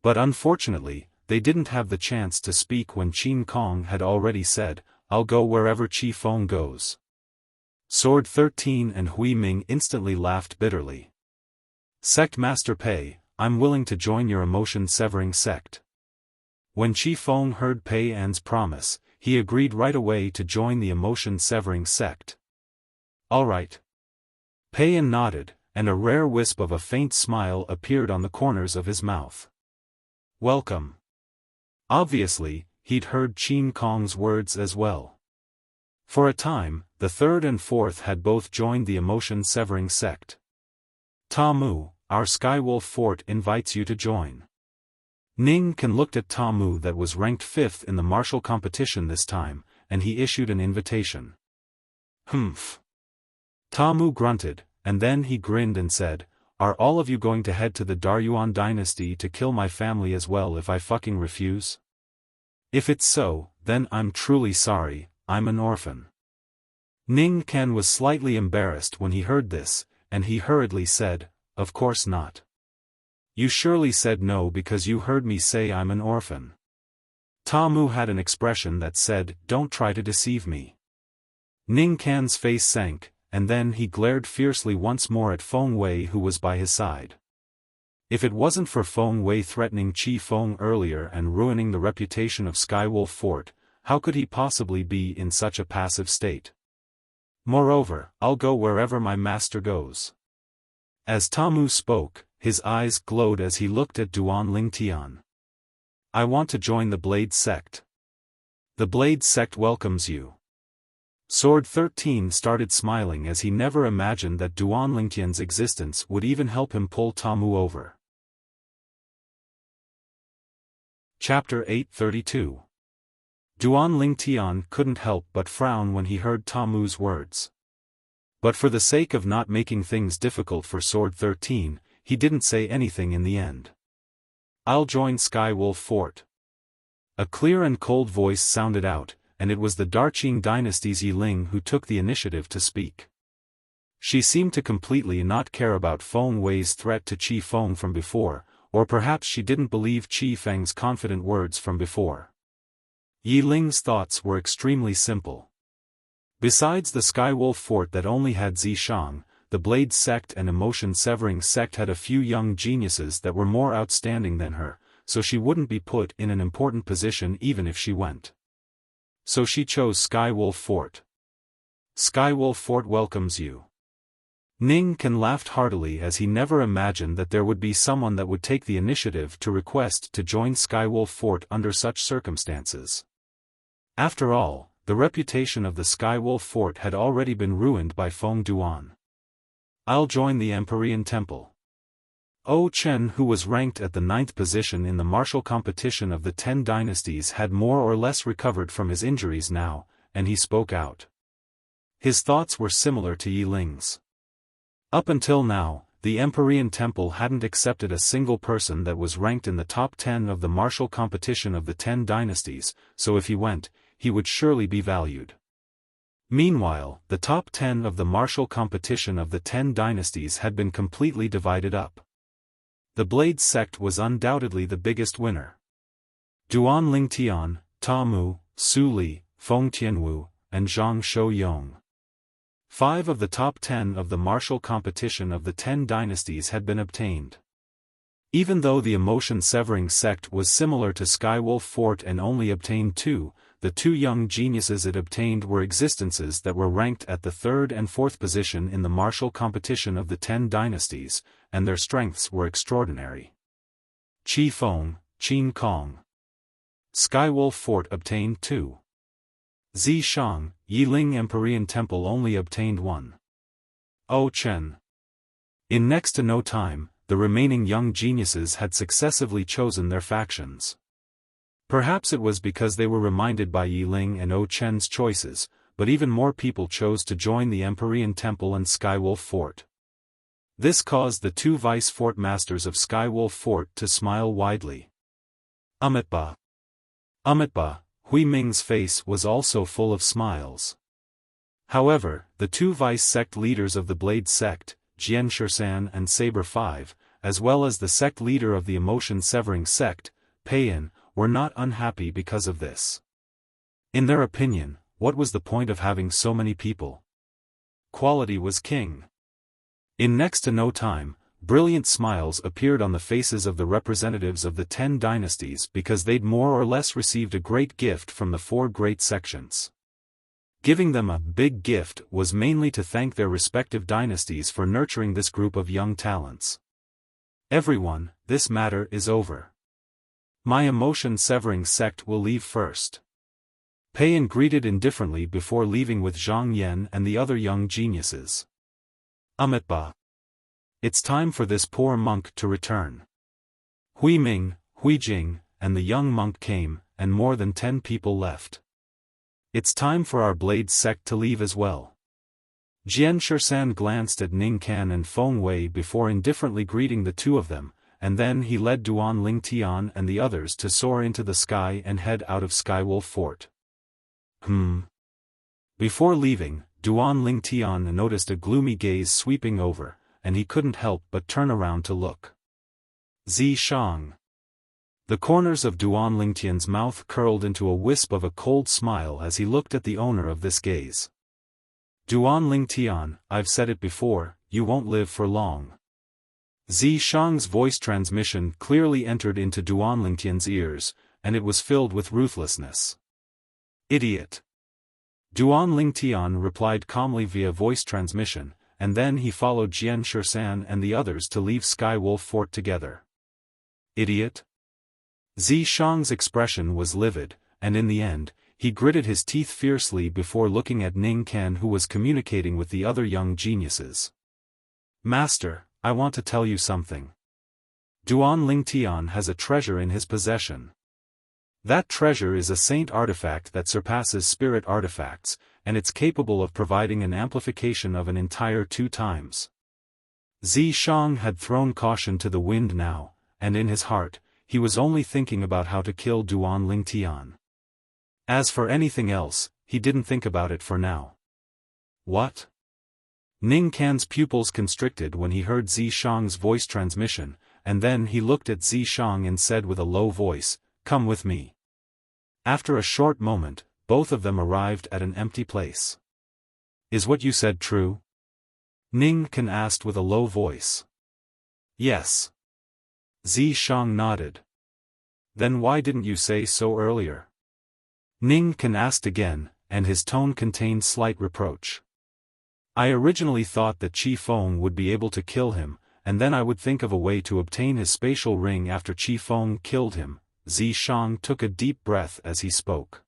But unfortunately, they didn't have the chance to speak when Qin Kong had already said, I'll go wherever Qi Feng goes. Sword 13 and Hui Ming instantly laughed bitterly. Sect Master Pei, I'm willing to join your emotion-severing sect. When Qi Feng heard Pei An's promise, he agreed right away to join the emotion-severing sect. All right. Pei An nodded, and a rare wisp of a faint smile appeared on the corners of his mouth. Welcome. Obviously, he'd heard Qin Kong's words as well. For a time, the 3rd and 4th had both joined the emotion-severing sect. Tamu, our Skywolf Fort invites you to join. Ning Can looked at Tamu that was ranked 5th in the martial competition this time, and he issued an invitation. Humph. Tamu grunted, and then he grinned and said, are all of you going to head to the Daryuan dynasty to kill my family as well if I fucking refuse? If it's so, then I'm truly sorry, I'm an orphan. Ning Can was slightly embarrassed when he heard this, and he hurriedly said, of course not. You surely said no because you heard me say I'm an orphan. Tamu had an expression that said, don't try to deceive me. Ning Can's face sank, and then he glared fiercely once more at Feng Wei who was by his side. If it wasn't for Feng Wei threatening Qi Feng earlier and ruining the reputation of Skywolf Fort, how could he possibly be in such a passive state? Moreover, I'll go wherever my master goes. As Tamu spoke, his eyes glowed as he looked at Duan Lingtian. I want to join the Blade Sect. The Blade Sect welcomes you. Sword 13 started smiling as he never imagined that Duan Lingtian's existence would even help him pull Tamu over. Chapter 832. Duan Lingtian couldn't help but frown when he heard Tamu's words. But for the sake of not making things difficult for Sword 13, he didn't say anything in the end. "I'll join Skywolf Fort." A clear and cold voice sounded out, and it was the Darqing dynasty's Yiling who took the initiative to speak. She seemed to completely not care about Feng Wei's threat to Qi Feng from before, or perhaps she didn't believe Qi Feng's confident words from before. Yiling's thoughts were extremely simple. Besides the Skywolf Fort that only had Zishang, the Blade sect and Emotion-Severing sect had a few young geniuses that were more outstanding than her, so she wouldn't be put in an important position even if she went. So she chose Skywolf Fort. Skywolf Fort welcomes you. Ning Can laughed heartily as he never imagined that there would be someone that would take the initiative to request to join Skywolf Fort under such circumstances. After all, the reputation of the Skywolf Fort had already been ruined by Feng Duan. "I'll join the Empyrean Temple." O Chen, who was ranked at the 9th position in the martial competition of the 10 dynasties, had more or less recovered from his injuries now, and he spoke out. His thoughts were similar to Yiling's. Up until now, the Empyrean Temple hadn't accepted a single person that was ranked in the top 10 of the martial competition of the 10 dynasties, so if he went, he would surely be valued. Meanwhile, the top 10 of the martial competition of the 10 dynasties had been completely divided up. The Blade sect was undoubtedly the biggest winner. Duan Lingtian, Ta Mu, Su Li, Feng Tianwu, and Zhang Shouyong. 5 of the top 10 of the martial competition of the 10 dynasties had been obtained. Even though the Emotion-Severing sect was similar to Skywolf Fort and only obtained 2, the 2 young geniuses it obtained were existences that were ranked at the 3rd and 4th position in the martial competition of the 10 dynasties, and their strengths were extraordinary. Qi Feng, Qin Kong. Skywolf Fort obtained 2. Zishang, Yiling Empyrean Temple only obtained 1. O Chen. In next to no time, the remaining young geniuses had successively chosen their factions. Perhaps it was because they were reminded by Yiling and O Chen's choices, but even more people chose to join the Empyrean Temple and Skywolf Fort. This caused the 2 vice fort masters of Skywolf Fort to smile widely. Amitba. Hui Ming's face was also full of smiles. However, the 2 vice sect leaders of the Blade sect, Jian Shirsan and Saber 5, as well as the sect leader of the Emotion-Severing sect, Peiyan, were not unhappy because of this. In their opinion, what was the point of having so many people? Quality was king. In next to no time, brilliant smiles appeared on the faces of the representatives of the 10 dynasties because they'd more or less received a great gift from the 4 great sections. Giving them a big gift was mainly to thank their respective dynasties for nurturing this group of young talents. "Everyone, this matter is over. My Emotion-Severing sect will leave first." Peiyan greeted indifferently before leaving with Zhang Yan and the other young geniuses. Amitba. It's time for this poor monk to return. Hui Ming, Hui Jing, and the young monk came, and more than 10 people left. It's time for our Blade sect to leave as well. Jian Shirsan glanced at Ning Can and Feng Wei before indifferently greeting the 2 of them, and then he led Duan Lingtian and the others to soar into the sky and head out of Skywolf Fort. Before leaving, Duan Lingtian noticed a gloomy gaze sweeping over, and he couldn't help but turn around to look. Zishang. The corners of Duan Lingtian's mouth curled into a wisp of a cold smile as he looked at the owner of this gaze. Duan Lingtian, I've said it before, you won't live for long. Zishang's voice transmission clearly entered into Duan Lingtian's ears, and it was filled with ruthlessness. Idiot. Duan Lingtian replied calmly via voice transmission, and then he followed Jian Shirsan and the others to leave Skywolf Fort together. Idiot? Zishang's expression was livid, and in the end, he gritted his teeth fiercely before looking at Ning Can, who was communicating with the other young geniuses. Master, I want to tell you something. Duan Lingtian has a treasure in his possession. That treasure is a saint artifact that surpasses spirit artifacts, and it's capable of providing an amplification of an entire 2 times. Zishang had thrown caution to the wind now, and in his heart, he was only thinking about how to kill Duan Lingtian. As for anything else, he didn't think about it for now. What? Ning Can's pupils constricted when he heard Zishang's voice transmission, and then he looked at Zishang and said with a low voice, "Come with me." After a short moment, both of them arrived at an empty place. "Is what you said true?" Ning Can asked with a low voice. "Yes." Zishang nodded. "Then why didn't you say so earlier?" Ning Can asked again, and his tone contained slight reproach. "I originally thought that Qi Feng would be able to kill him, and then I would think of a way to obtain his spatial ring after Qi Feng killed him." Zishang took a deep breath as he spoke.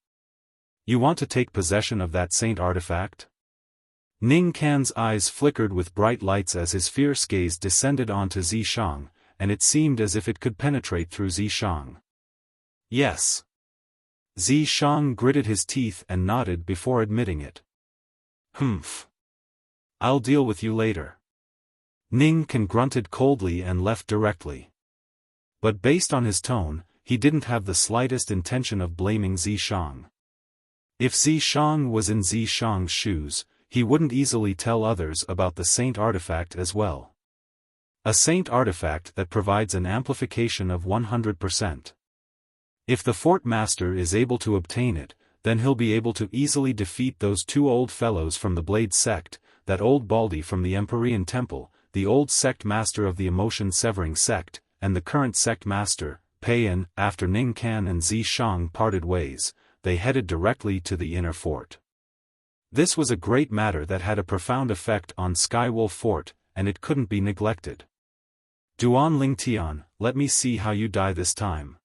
"You want to take possession of that saint artifact?" Ning Can's eyes flickered with bright lights as his fierce gaze descended onto Zishang, and it seemed as if it could penetrate through Zishang. "Yes." Zishang gritted his teeth and nodded before admitting it. "Humph. I'll deal with you later." Ning Can grunted coldly and left directly. But based on his tone, he didn't have the slightest intention of blaming Zishang. If Zishang was in Zishang's shoes, he wouldn't easily tell others about the saint artifact as well. A saint artifact that provides an amplification of 100%. If the fort master is able to obtain it, then he'll be able to easily defeat those 2 old fellows from the Blade sect, that old Baldy from the Empyrean Temple, the old sect master of the emotion-severing sect, and the current sect master, Peiyan. After Ning Can and Zishang parted ways, they headed directly to the inner fort. This was a great matter that had a profound effect on Skywolf Fort, and it couldn't be neglected. "Duan Lingtian, let me see how you die this time."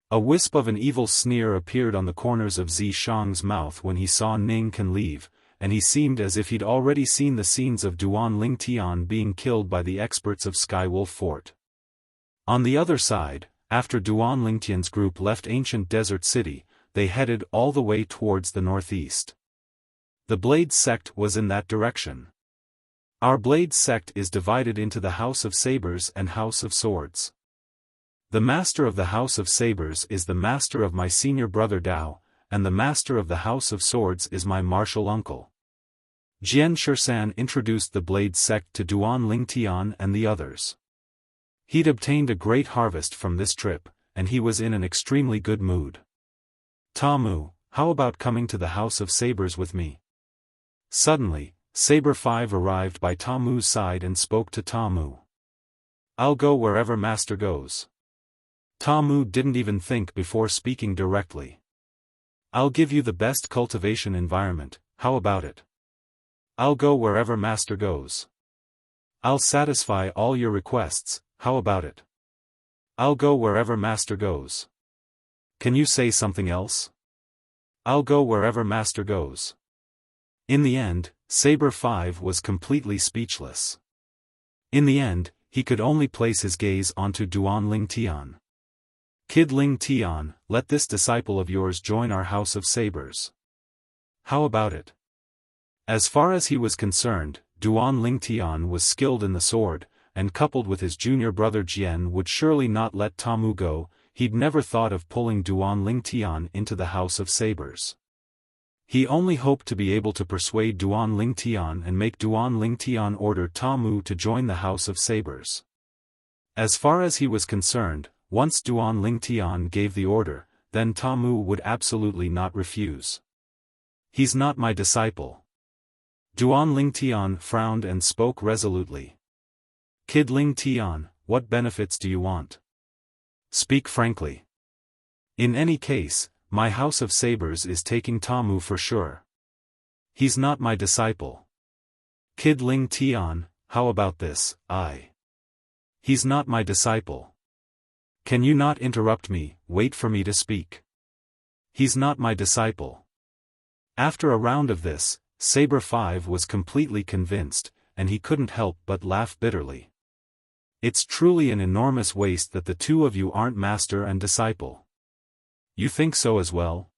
A wisp of an evil sneer appeared on the corners of Zishang's mouth when he saw Ning Can leave, and he seemed as if he'd already seen the scenes of Duan Lingtian being killed by the experts of Skywolf Fort. On the other side, after Duan Lingtian's group left ancient desert city, they headed all the way towards the northeast. The Blade sect was in that direction. Our Blade sect is divided into the House of Sabers and House of Swords. The master of the House of Sabers is the master of my senior brother Dao, and the master of the House of Swords is my martial uncle. Jian Shursan introduced the Blade sect to Duan Lingtian and the others. He'd obtained a great harvest from this trip, and he was in an extremely good mood. "Tamu, how about coming to the House of Sabers with me?" Suddenly, Saber 5 arrived by Tamu's side and spoke to Tamu. "I'll go wherever Master goes." Tamu didn't even think before speaking directly. "I'll give you the best cultivation environment, how about it?" "I'll go wherever Master goes." "I'll satisfy all your requests, how about it?" "I'll go wherever Master goes." "Can you say something else?" "I'll go wherever Master goes." In the end, Saber 5 was completely speechless. In the end, he could only place his gaze onto Duan Lingtian. "Kid Lingtian, let this disciple of yours join our House of Sabers. How about it?" As far as he was concerned, Duan Lingtian was skilled in the sword, and coupled with his junior brother Jian would surely not let Tamu go. He'd never thought of pulling Duan Lingtian into the House of Sabers. He only hoped to be able to persuade Duan Lingtian and make Duan Lingtian order Tamu to join the House of Sabers. As far as he was concerned, once Duan Lingtian gave the order, then Tamu would absolutely not refuse. "He's not my disciple." Duan Lingtian frowned and spoke resolutely. "Kid Lingtian, what benefits do you want? Speak frankly. In any case, my House of Sabers is taking Tamu for sure. He's not my disciple." "Kid Lingtian, how about this, He's not my disciple. Can you not interrupt me, wait for me to speak? He's not my disciple." After a round of this, Saber 5 was completely convinced, and he couldn't help but laugh bitterly. "It's truly an enormous waste that the two of you aren't master and disciple." "You think so as well?"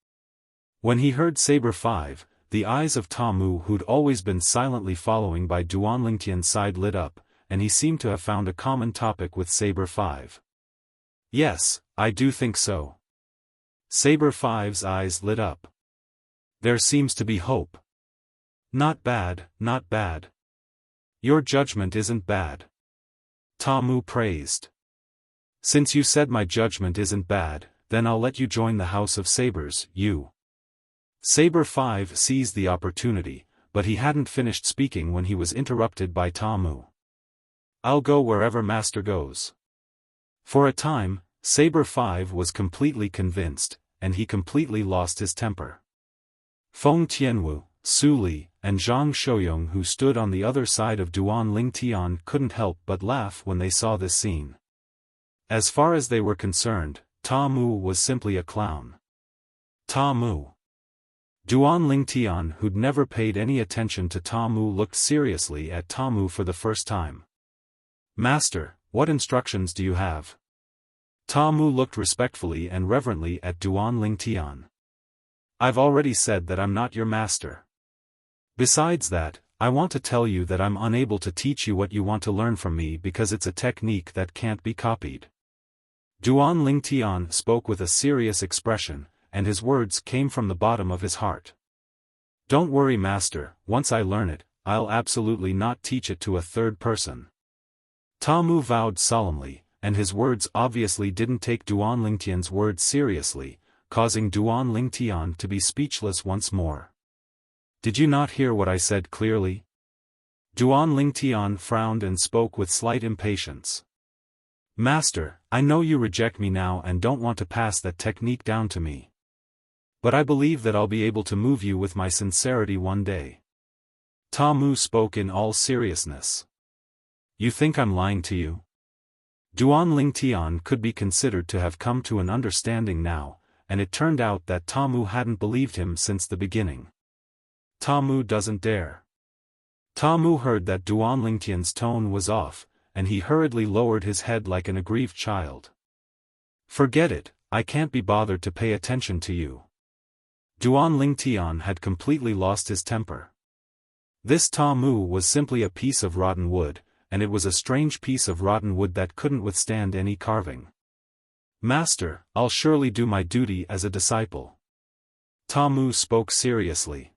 When he heard Saber 5, the eyes of Tamu, who'd always been silently following by Duan Lingtian's side, lit up, and he seemed to have found a common topic with Saber 5. Yes, I do think so. Saber 5's eyes lit up. There seems to be hope. Not bad, not bad. Your judgment isn't bad. Tamu praised. Since you said my judgment isn't bad, then I'll let you join the House of Sabers, you. Saber 5 seized the opportunity, but he hadn't finished speaking when he was interrupted by Tamu. I'll go wherever Master goes. For a time, Saber 5 was completely convinced, and he completely lost his temper. Feng Tianwu, Su Li, and Zhang Shouyong, who stood on the other side of Duan Lingtian, couldn't help but laugh when they saw this scene. As far as they were concerned, Tamu was simply a clown. Tamu. Duan Lingtian, who'd never paid any attention to Tamu, looked seriously at Tamu for the first time. Master, what instructions do you have? Tamu looked respectfully and reverently at Duan Lingtian. I've already said that I'm not your master. Besides that, I want to tell you that I'm unable to teach you what you want to learn from me because it's a technique that can't be copied. Duan Lingtian spoke with a serious expression, and his words came from the bottom of his heart. Don't worry, Master, once I learn it, I'll absolutely not teach it to a third person. Tamu vowed solemnly, and his words obviously didn't take Duan Lingtian's words seriously, causing Duan Lingtian to be speechless once more. Did you not hear what I said clearly? Duan Lingtian frowned and spoke with slight impatience. Master, I know you reject me now and don't want to pass that technique down to me. But I believe that I'll be able to move you with my sincerity one day. Tamu spoke in all seriousness. You think I'm lying to you? Duan Lingtian could be considered to have come to an understanding now, and it turned out that Tamu hadn't believed him since the beginning. Tamu doesn't dare. Tamu heard that Duan Lingtian's tone was off, and he hurriedly lowered his head like an aggrieved child. Forget it, I can't be bothered to pay attention to you. Duan Lingtian had completely lost his temper. This Tamu was simply a piece of rotten wood, and it was a strange piece of rotten wood that couldn't withstand any carving. Master, I'll surely do my duty as a disciple. Tamu spoke seriously.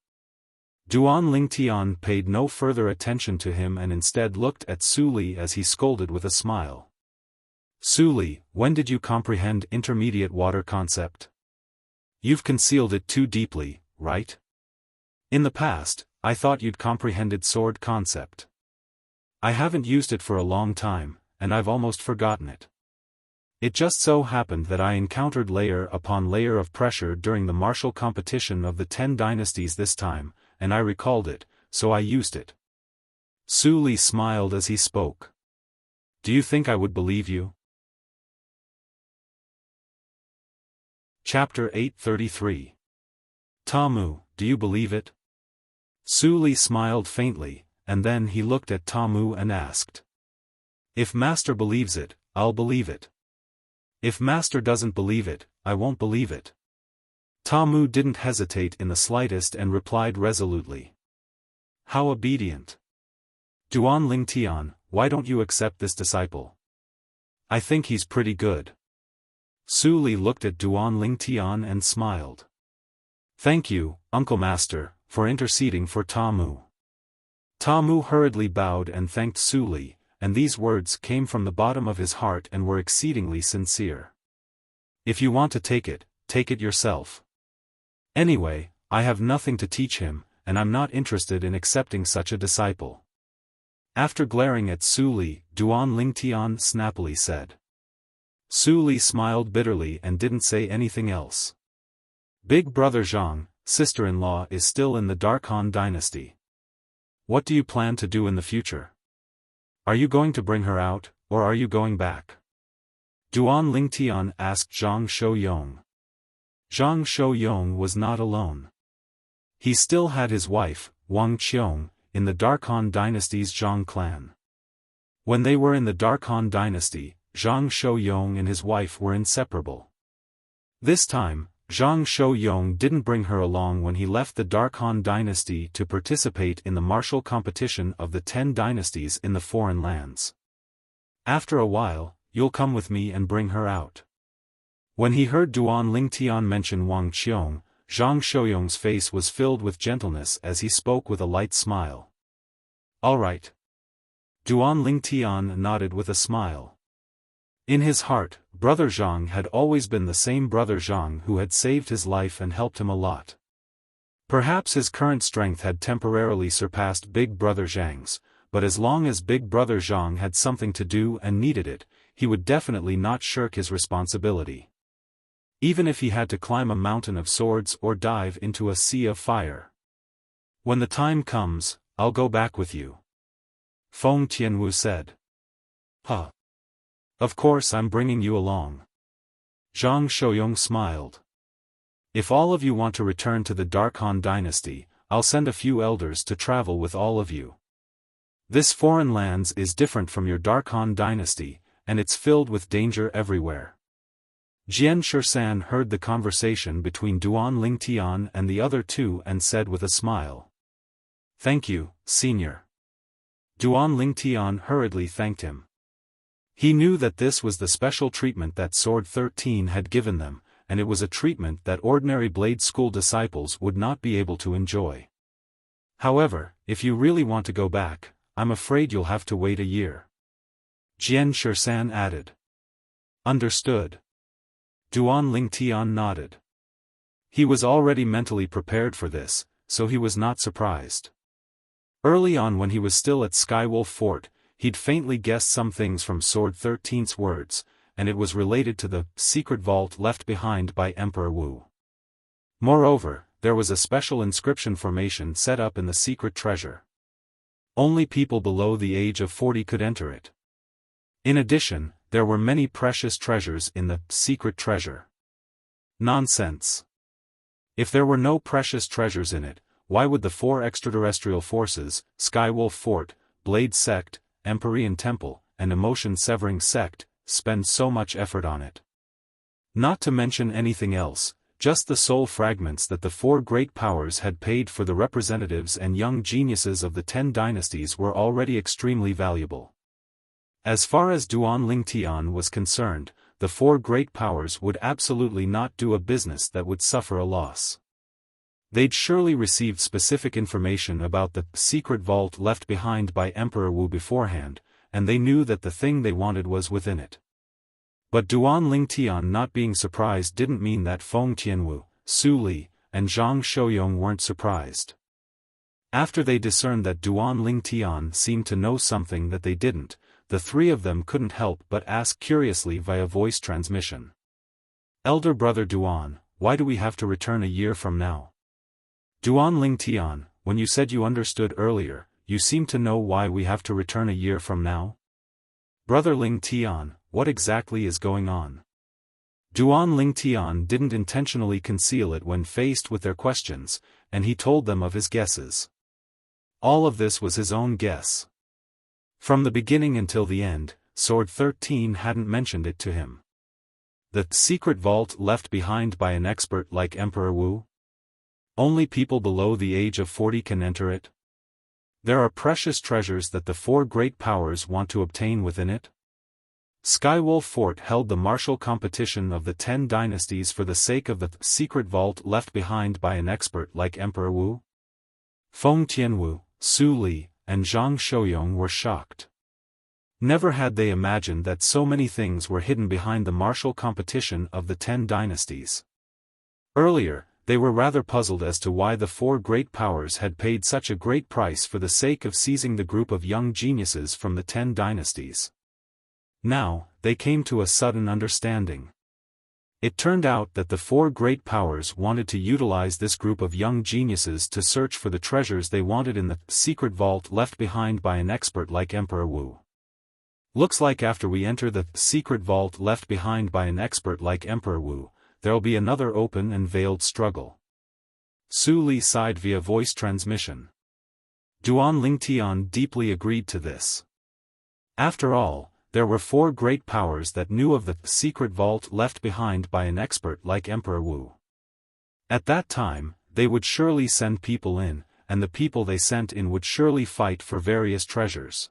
Duan Lingtian paid no further attention to him and instead looked at Su Li as he scolded with a smile. Su Li, when did you comprehend intermediate water concept? You've concealed it too deeply, right? In the past, I thought you'd comprehended sword concept. I haven't used it for a long time, and I've almost forgotten it. It just so happened that I encountered layer upon layer of pressure during the martial competition of the 10 dynasties this time, and I recalled it, so I used it. Su Li smiled as he spoke. Do you think I would believe you? Chapter 833. Tamu, do you believe it? Su Li smiled faintly, and then he looked at Tamu and asked. If Master believes it, I'll believe it. If Master doesn't believe it, I won't believe it. Tamu didn't hesitate in the slightest and replied resolutely. How obedient. Duan Lingtian, why don't you accept this disciple? I think he's pretty good. Su Li looked at Duan Lingtian and smiled. Thank you, Uncle Master, for interceding for Tamu. Tamu hurriedly bowed and thanked Su Li, and these words came from the bottom of his heart and were exceedingly sincere. If you want to take it yourself. Anyway, I have nothing to teach him, and I'm not interested in accepting such a disciple. After glaring at Su Li, Duan Lingtian snappily said. Su Li smiled bitterly and didn't say anything else. Big brother Zhang, sister-in-law, is still in the Dark Han dynasty. What do you plan to do in the future? Are you going to bring her out, or are you going back? Duan Lingtian asked Zhang Shouyong. Zhang Shouyong was not alone. He still had his wife, Wang Qiong, in the Dark Han dynasty's Zhang clan. When they were in the Dark Han dynasty, Zhang Shouyong and his wife were inseparable. This time, Zhang Shouyong didn't bring her along when he left the Dark Han dynasty to participate in the martial competition of the 10 dynasties in the foreign lands. After a while, you'll come with me and bring her out. When he heard Duan Lingtian mention Wang Qiong, Zhang Shouyong's face was filled with gentleness as he spoke with a light smile. All right. Duan Lingtian nodded with a smile. In his heart, Brother Zhang had always been the same Brother Zhang who had saved his life and helped him a lot. Perhaps his current strength had temporarily surpassed Big Brother Zhang's, but as long as Big Brother Zhang had something to do and needed it, he would definitely not shirk his responsibility. Even if he had to climb a mountain of swords or dive into a sea of fire. When the time comes, I'll go back with you. Feng Tianwu said. Huh. Of course I'm bringing you along. Zhang Shouyong smiled. If all of you want to return to the Dark Han dynasty, I'll send a few elders to travel with all of you. This foreign lands is different from your Dark Han dynasty, and it's filled with danger everywhere. Jian Shisan heard the conversation between Duan Lingtian and the other two and said with a smile. Thank you, Senior. Duan Lingtian hurriedly thanked him. He knew that this was the special treatment that Sword 13 had given them, and it was a treatment that ordinary Blade School disciples would not be able to enjoy. However, if you really want to go back, I'm afraid you'll have to wait a year. Jian Shisan added. Understood. Duan Lingtian nodded. He was already mentally prepared for this, so he was not surprised. Early on when he was still at Skywolf Fort, he'd faintly guessed some things from Sword 13's words, and it was related to the secret vault left behind by Emperor Wu. Moreover, there was a special inscription formation set up in the secret treasure. Only people below the age of 40 could enter it. In addition, there were many precious treasures in the secret treasure. Nonsense. If there were no precious treasures in it, why would the 4 extraterrestrial forces, Skywolf Fort, Blade Sect, Empyrean Temple, and Emotion Severing Sect, spend so much effort on it? Not to mention anything else, just the soul fragments that the 4 great powers had paid for the representatives and young geniuses of the 10 dynasties were already extremely valuable. As far as Duan Lingtian was concerned, the 4 great powers would absolutely not do a business that would suffer a loss. They'd surely received specific information about the secret vault left behind by Emperor Wu beforehand, and they knew that the thing they wanted was within it. But Duan Lingtian not being surprised didn't mean that Feng Tianwu, Su Li, and Zhang Shouyong weren't surprised. After they discerned that Duan Lingtian seemed to know something that they didn't, the 3 of them couldn't help but ask curiously via voice transmission. Elder Brother Duan, why do we have to return a year from now? Duan Lingtian, when you said you understood earlier, you seem to know why we have to return a year from now? Brother Lingtian, what exactly is going on? Duan Lingtian didn't intentionally conceal it when faced with their questions, and he told them of his guesses. All of this was his own guess. From the beginning until the end, Sword 13 hadn't mentioned it to him. The secret vault left behind by an expert like Emperor Wu? Only people below the age of 40 can enter it? There are precious treasures that the 4 great powers want to obtain within it? Skywolf Fort held the martial competition of the 10 dynasties for the sake of the secret vault left behind by an expert like Emperor Wu? Feng Tianwu, Su Li, and Zhang Shouyong were shocked. Never had they imagined that so many things were hidden behind the martial competition of the 10 dynasties. Earlier, they were rather puzzled as to why the 4 great powers had paid such a great price for the sake of seizing the group of young geniuses from the 10 dynasties. Now, they came to a sudden understanding. It turned out that the 4 great powers wanted to utilize this group of young geniuses to search for the treasures they wanted in the secret vault left behind by an expert like Emperor Wu. Looks like after we enter the secret vault left behind by an expert like Emperor Wu, there'll be another open and veiled struggle. Su Li sighed via voice transmission. Duan Lingtian deeply agreed to this. After all, there were 4 great powers that knew of the secret vault left behind by an expert like Emperor Wu. At that time, they would surely send people in, and the people they sent in would surely fight for various treasures.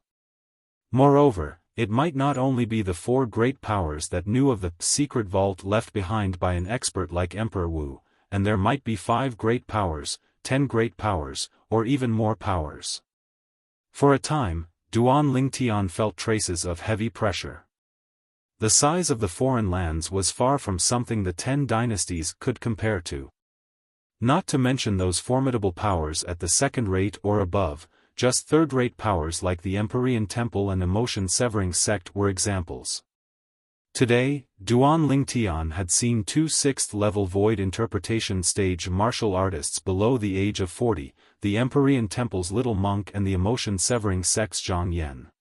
Moreover, it might not only be the 4 great powers that knew of the secret vault left behind by an expert like Emperor Wu, and there might be 5 great powers, 10 great powers, or even more powers. For a time, Duan Lingtian felt traces of heavy pressure. The size of the foreign lands was far from something the 10 dynasties could compare to. Not to mention those formidable powers at the second-rate or above, just third-rate powers like the Empyrean Temple and Emotion-Severing Sect were examples. Today, Duan Lingtian had seen 2 6th-level void interpretation stage martial artists below the age of 40, the Empyrean Temple's Little Monk and the Emotion-Severing Sect's Zhang Yan.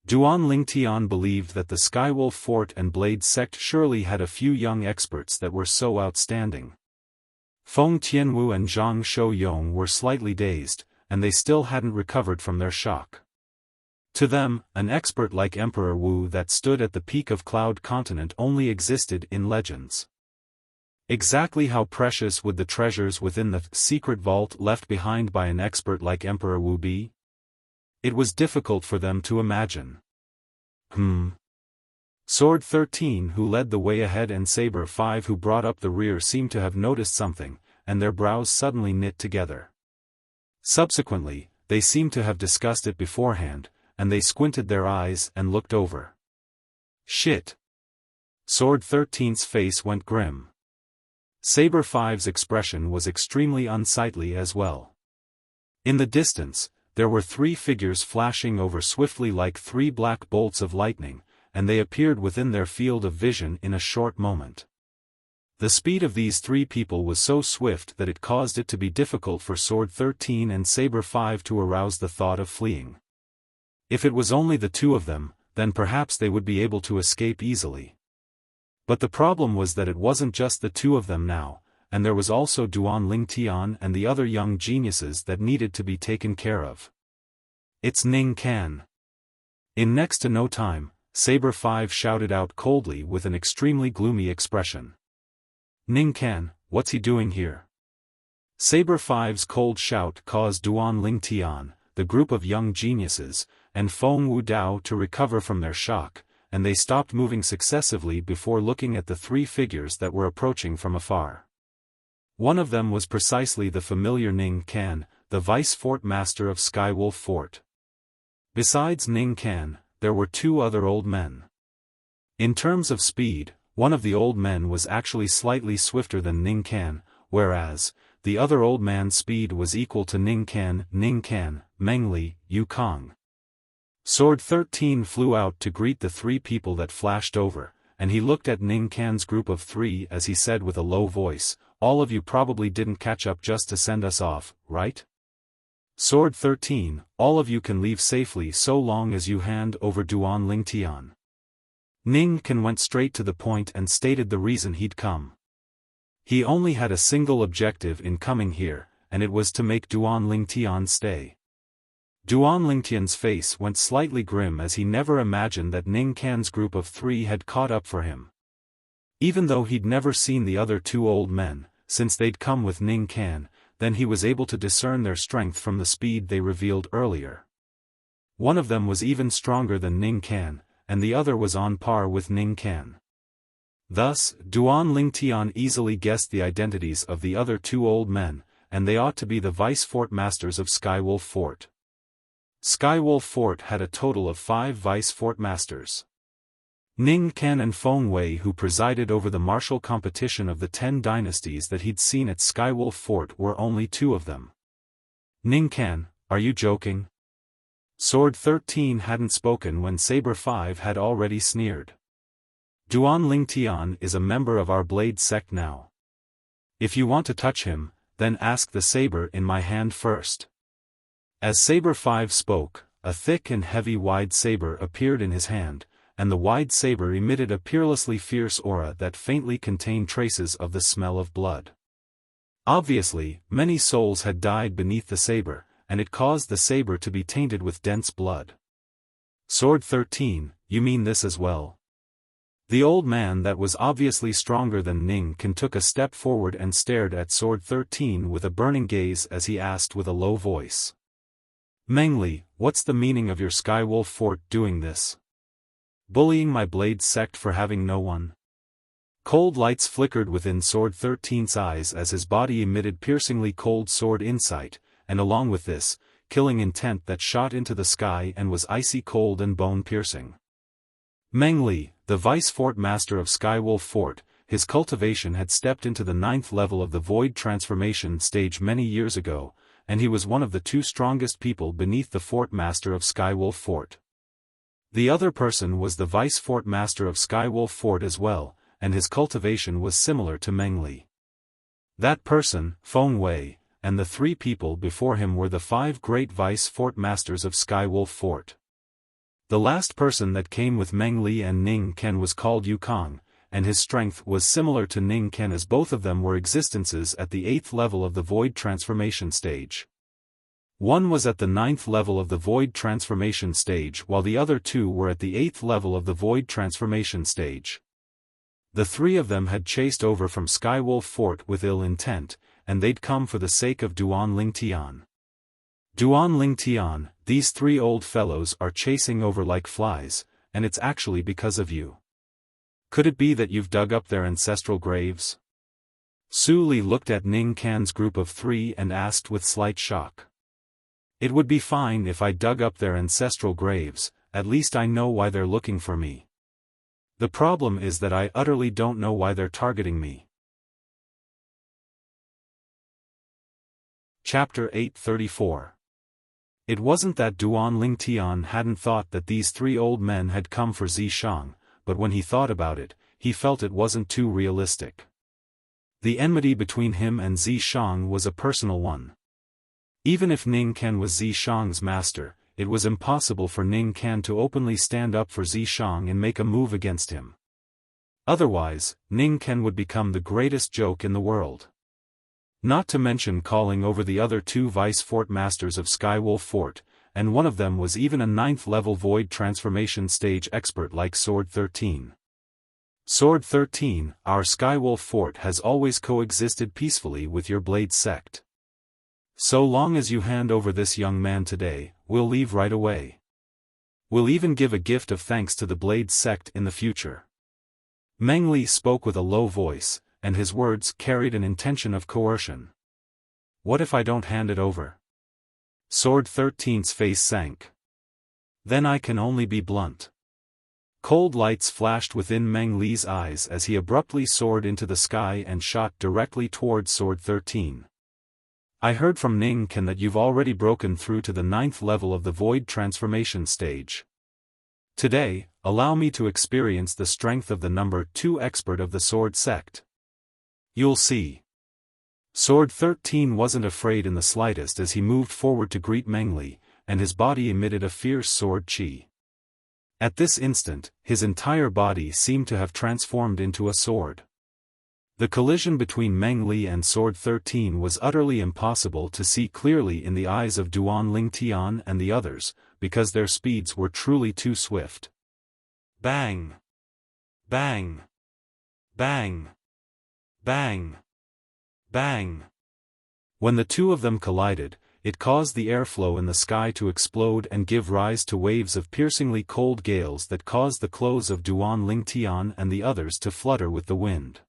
Duan Lingtian believed that the Skywolf Fort and Blade Sect surely had a few young experts that were so outstanding. Feng Tianwu and Zhang Shouyong were slightly dazed, and they still hadn't recovered from their shock. To them, an expert like Emperor Wu that stood at the peak of Cloud Continent only existed in legends. Exactly how precious would the treasures within the secret vault left behind by an expert like Emperor Wu be? It was difficult for them to imagine. Sword 13 who led the way ahead and Saber 5 who brought up the rear seemed to have noticed something, and their brows suddenly knit together. Subsequently, they seemed to have discussed it beforehand, and they squinted their eyes and looked over. Shit! Sword 13's face went grim. Saber 5's expression was extremely unsightly as well. In the distance, there were 3 figures flashing over swiftly like 3 black bolts of lightning, and they appeared within their field of vision in a short moment. The speed of these 3 people was so swift that it caused it to be difficult for Sword 13 and Saber 5 to arouse the thought of fleeing. If it was only the 2 of them, then perhaps they would be able to escape easily. But the problem was that it wasn't just the 2 of them now, and there was also Duan Lingtian and the other young geniuses that needed to be taken care of. It's Ning Can. In next to no time, Saber 5 shouted out coldly with an extremely gloomy expression. Ning Can, what's he doing here? Saber 5's cold shout caused Duan Lingtian, the group of young geniuses, and Feng Wu Dao to recover from their shock, and they stopped moving successively before looking at the 3 figures that were approaching from afar. One of them was precisely the familiar Ning Can, the Vice Fort Master of Skywolf Fort. Besides Ning Can, there were 2 other old men. In terms of speed, one of the old men was actually slightly swifter than Ning Can, whereas, the other old man's speed was equal to Ning Can, Meng Li, Yu Kong. Sword 13 flew out to greet the 3 people that flashed over, and he looked at Ning Can's group of 3 as he said with a low voice, "All of you probably didn't catch up just to send us off, right? Sword 13, all of you can leave safely so long as you hand over Duan Lingtian." Ning Can went straight to the point and stated the reason he'd come. He only had a single objective in coming here, and it was to make Duan Lingtian stay. Duan Lingtian's face went slightly grim as he never imagined that Ning Can's group of 3 had caught up for him. Even though he'd never seen the other 2 old men, since they'd come with Ning Can, then he was able to discern their strength from the speed they revealed earlier. One of them was even stronger than Ning Can, and the other was on par with Ning Can. Thus, Duan Lingtian easily guessed the identities of the other 2 old men, and they ought to be the Vice Fort Masters of Skywolf Fort. Skywolf Fort had a total of 5 Vice Fort Masters. Ning Can and Feng Wei, who presided over the martial competition of the 10 dynasties that he'd seen at Skywolf Fort, were only 2 of them. Ning Can, are you joking? Sword 13 hadn't spoken when Saber 5 had already sneered. Duan Lingtian is a member of our Blade Sect now. If you want to touch him, then ask the saber in my hand first. As Saber 5 spoke, a thick and heavy wide saber appeared in his hand, and the wide saber emitted a peerlessly fierce aura that faintly contained traces of the smell of blood. Obviously, many souls had died beneath the saber, and it caused the saber to be tainted with dense blood. Sword 13, you mean this as well? The old man that was obviously stronger than Ning Can took a step forward and stared at Sword 13 with a burning gaze as he asked with a low voice. Mengli, what's the meaning of your Skywolf Fort doing this? Bullying my blade sect for having no one? Cold lights flickered within Sword 13's eyes as his body emitted piercingly cold sword insight, and along with this, killing intent that shot into the sky and was icy cold and bone-piercing. Mengli, the Vice Fort Master of Skywolf Fort, his cultivation had stepped into the 9th level of the Void Transformation stage many years ago, and he was one of the 2 strongest people beneath the Fort Master of Skywolf Fort. The other person was the Vice Fort Master of Skywolf Fort as well, and his cultivation was similar to Mengli. That person, Feng Wei, and the 3 people before him were the 5 great Vice Fort Masters of Skywolf Fort. The last person that came with Mengli and Ning Ken was called Yukong, and his strength was similar to Ning Ken as both of them were existences at the 8th level of the Void Transformation stage. One was at the 9th level of the Void Transformation stage while the other 2 were at the 8th level of the Void Transformation stage. The 3 of them had chased over from Skywolf Fort with ill intent, and they'd come for the sake of Duan Lingtian. Duan Lingtian, these 3 old fellows are chasing over like flies, and it's actually because of you. Could it be that you've dug up their ancestral graves? Su Li looked at Ning Can's group of 3 and asked with slight shock. It would be fine if I dug up their ancestral graves, at least I know why they're looking for me. The problem is that I utterly don't know why they're targeting me. Chapter 834. It wasn't that Duan Lingtian hadn't thought that these 3 old men had come for Zishang, but when he thought about it, he felt it wasn't too realistic. The enmity between him and Zishang was a personal one. Even if Ning Ken was Zishang's master, it was impossible for Ning Ken to openly stand up for Zishang and make a move against him. Otherwise, Ning Ken would become the greatest joke in the world. Not to mention calling over the other 2 Vice Fort Masters of Skywolf Fort, and one of them was even a 9th level Void Transformation stage expert like Sword 13. Sword 13, our Skywolf Fort has always coexisted peacefully with your Blade sect. So long as you hand over this young man today, we'll leave right away. We'll even give a gift of thanks to the Blade sect in the future. Mengli spoke with a low voice, and his words carried an intention of coercion. What if I don't hand it over? Sword 13's face sank. Then I can only be blunt. Cold lights flashed within Meng Li's eyes as he abruptly soared into the sky and shot directly towards Sword 13. I heard from Ning Ken that you've already broken through to the 9th level of the Void Transformation stage. Today, allow me to experience the strength of the number 2 expert of the Sword sect. You'll see. Sword 13 wasn't afraid in the slightest as he moved forward to greet Mengli, and his body emitted a fierce sword chi. At this instant, his entire body seemed to have transformed into a sword. The collision between Mengli and Sword 13 was utterly impossible to see clearly in the eyes of Duan Lingtian and the others, because their speeds were truly too swift. Bang! Bang! Bang! Bang! Bang! When the 2 of them collided, it caused the airflow in the sky to explode and give rise to waves of piercingly cold gales that caused the clothes of Duan Lingtian and the others to flutter with the wind.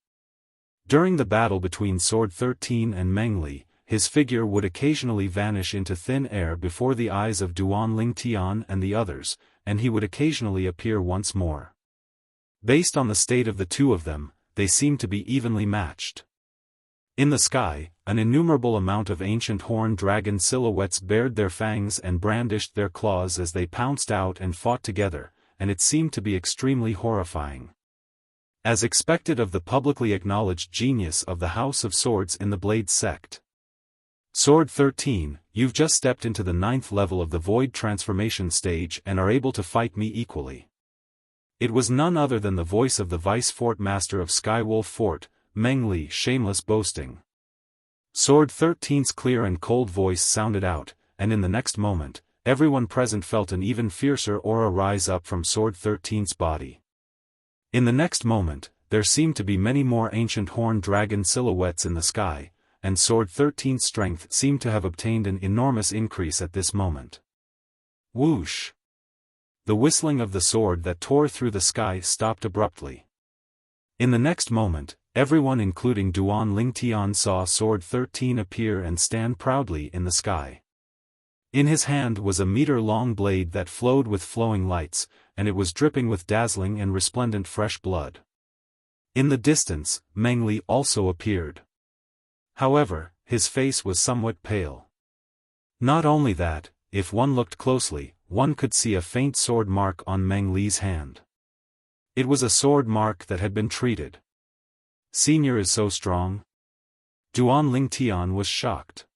During the battle between Sword 13 and Mengli, his figure would occasionally vanish into thin air before the eyes of Duan Lingtian and the others, and he would occasionally appear once more. Based on the state of the 2 of them, they seemed to be evenly matched. In the sky, an innumerable amount of ancient horned dragon silhouettes bared their fangs and brandished their claws as they pounced out and fought together, and it seemed to be extremely horrifying. As expected of the publicly acknowledged genius of the House of Swords in the Blade sect. Sword 13, you've just stepped into the 9th level of the Void Transformation stage and are able to fight me equally. It was none other than the voice of the Vice Fort Master of Skywolf Fort, Mengli, shameless boasting. Sword 13's clear and cold voice sounded out, and in the next moment, everyone present felt an even fiercer aura rise up from Sword 13's body. In the next moment, there seemed to be many more ancient horned dragon silhouettes in the sky, and Sword 13's strength seemed to have obtained an enormous increase at this moment. Whoosh! The whistling of the sword that tore through the sky stopped abruptly. In the next moment, everyone including Duan Lingtian saw Sword 13 appear and stand proudly in the sky. In his hand was a meter-long blade that flowed with flowing lights, and it was dripping with dazzling and resplendent fresh blood. In the distance, Meng Li also appeared. However, his face was somewhat pale. Not only that, if one looked closely, one could see a faint sword mark on Meng Li's hand. It was a sword mark that had been treated. Senior is so strong? Duan Lingtian was shocked.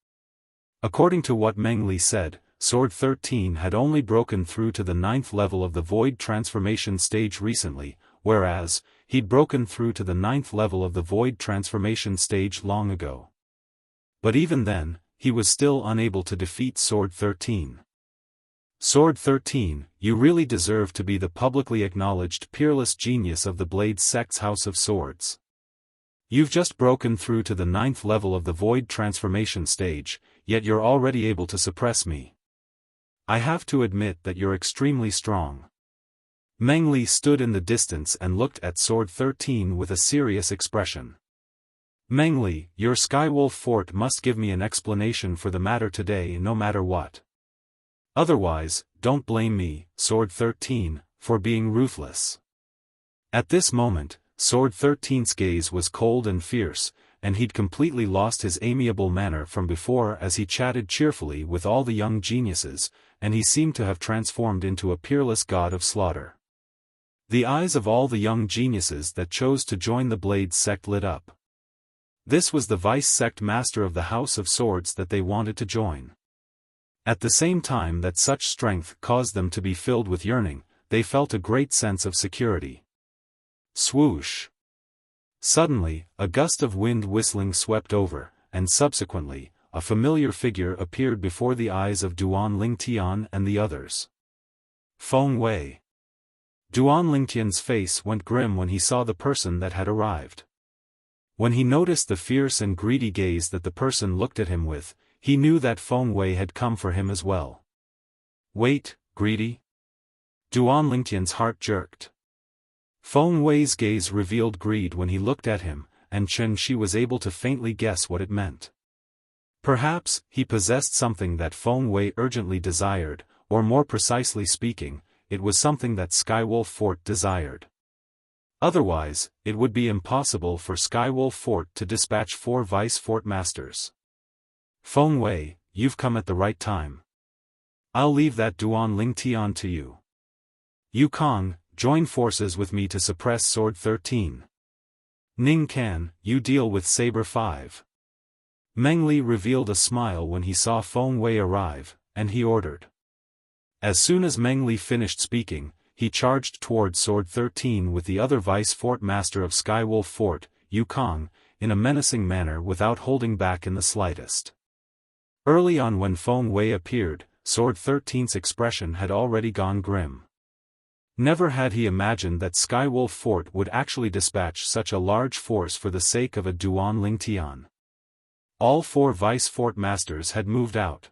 According to what Meng Li said, Sword 13 had only broken through to the 9th level of the Void Transformation stage recently, whereas, he'd broken through to the 9th level of the Void Transformation stage long ago. But even then, he was still unable to defeat Sword 13. Sword 13, you really deserve to be the publicly acknowledged peerless genius of the Blade Sect's House of Swords. You've just broken through to the 9th level of the Void Transformation stage, yet you're already able to suppress me. I have to admit that you're extremely strong. Meng Li stood in the distance and looked at Sword 13 with a serious expression. Meng Li, your Skywolf Fort must give me an explanation for the matter today no matter what. Otherwise, don't blame me, Sword 13, for being ruthless. At this moment, Sword 13's gaze was cold and fierce, and he'd completely lost his amiable manner from before as he chatted cheerfully with all the young geniuses, and he seemed to have transformed into a peerless god of slaughter. The eyes of all the young geniuses that chose to join the Blade sect lit up. This was the vice sect master of the House of Swords that they wanted to join. At the same time that such strength caused them to be filled with yearning, they felt a great sense of security. Swoosh! Suddenly, a gust of wind whistling swept over, and subsequently, a familiar figure appeared before the eyes of Duan Lingtian and the others. Feng Wei. Duan Lingtian's face went grim when he saw the person that had arrived. When he noticed the fierce and greedy gaze that the person looked at him with, he knew that Feng Wei had come for him as well. Wait, greedy? Duan Lingtian's heart jerked. Feng Wei's gaze revealed greed when he looked at him, and Chen Shi was able to faintly guess what it meant. Perhaps, he possessed something that Feng Wei urgently desired, or more precisely speaking, it was something that Skywolf Fort desired. Otherwise, it would be impossible for Skywolf Fort to dispatch 4 vice fort masters. Feng Wei, you've come at the right time. I'll leave that Duan Lingtian to you. Yukong, join forces with me to suppress Sword 13. Ning Can, you deal with Saber 5. Meng Li revealed a smile when he saw Feng Wei arrive, and he ordered. As soon as Meng Li finished speaking, he charged toward Sword 13 with the other vice fort master of Skywolf Fort, Yukong, in a menacing manner without holding back in the slightest. Early on when Feng Wei appeared, Sword 13's expression had already gone grim. Never had he imagined that Skywolf Fort would actually dispatch such a large force for the sake of a Duan Lingtian. All 4 vice fort masters had moved out.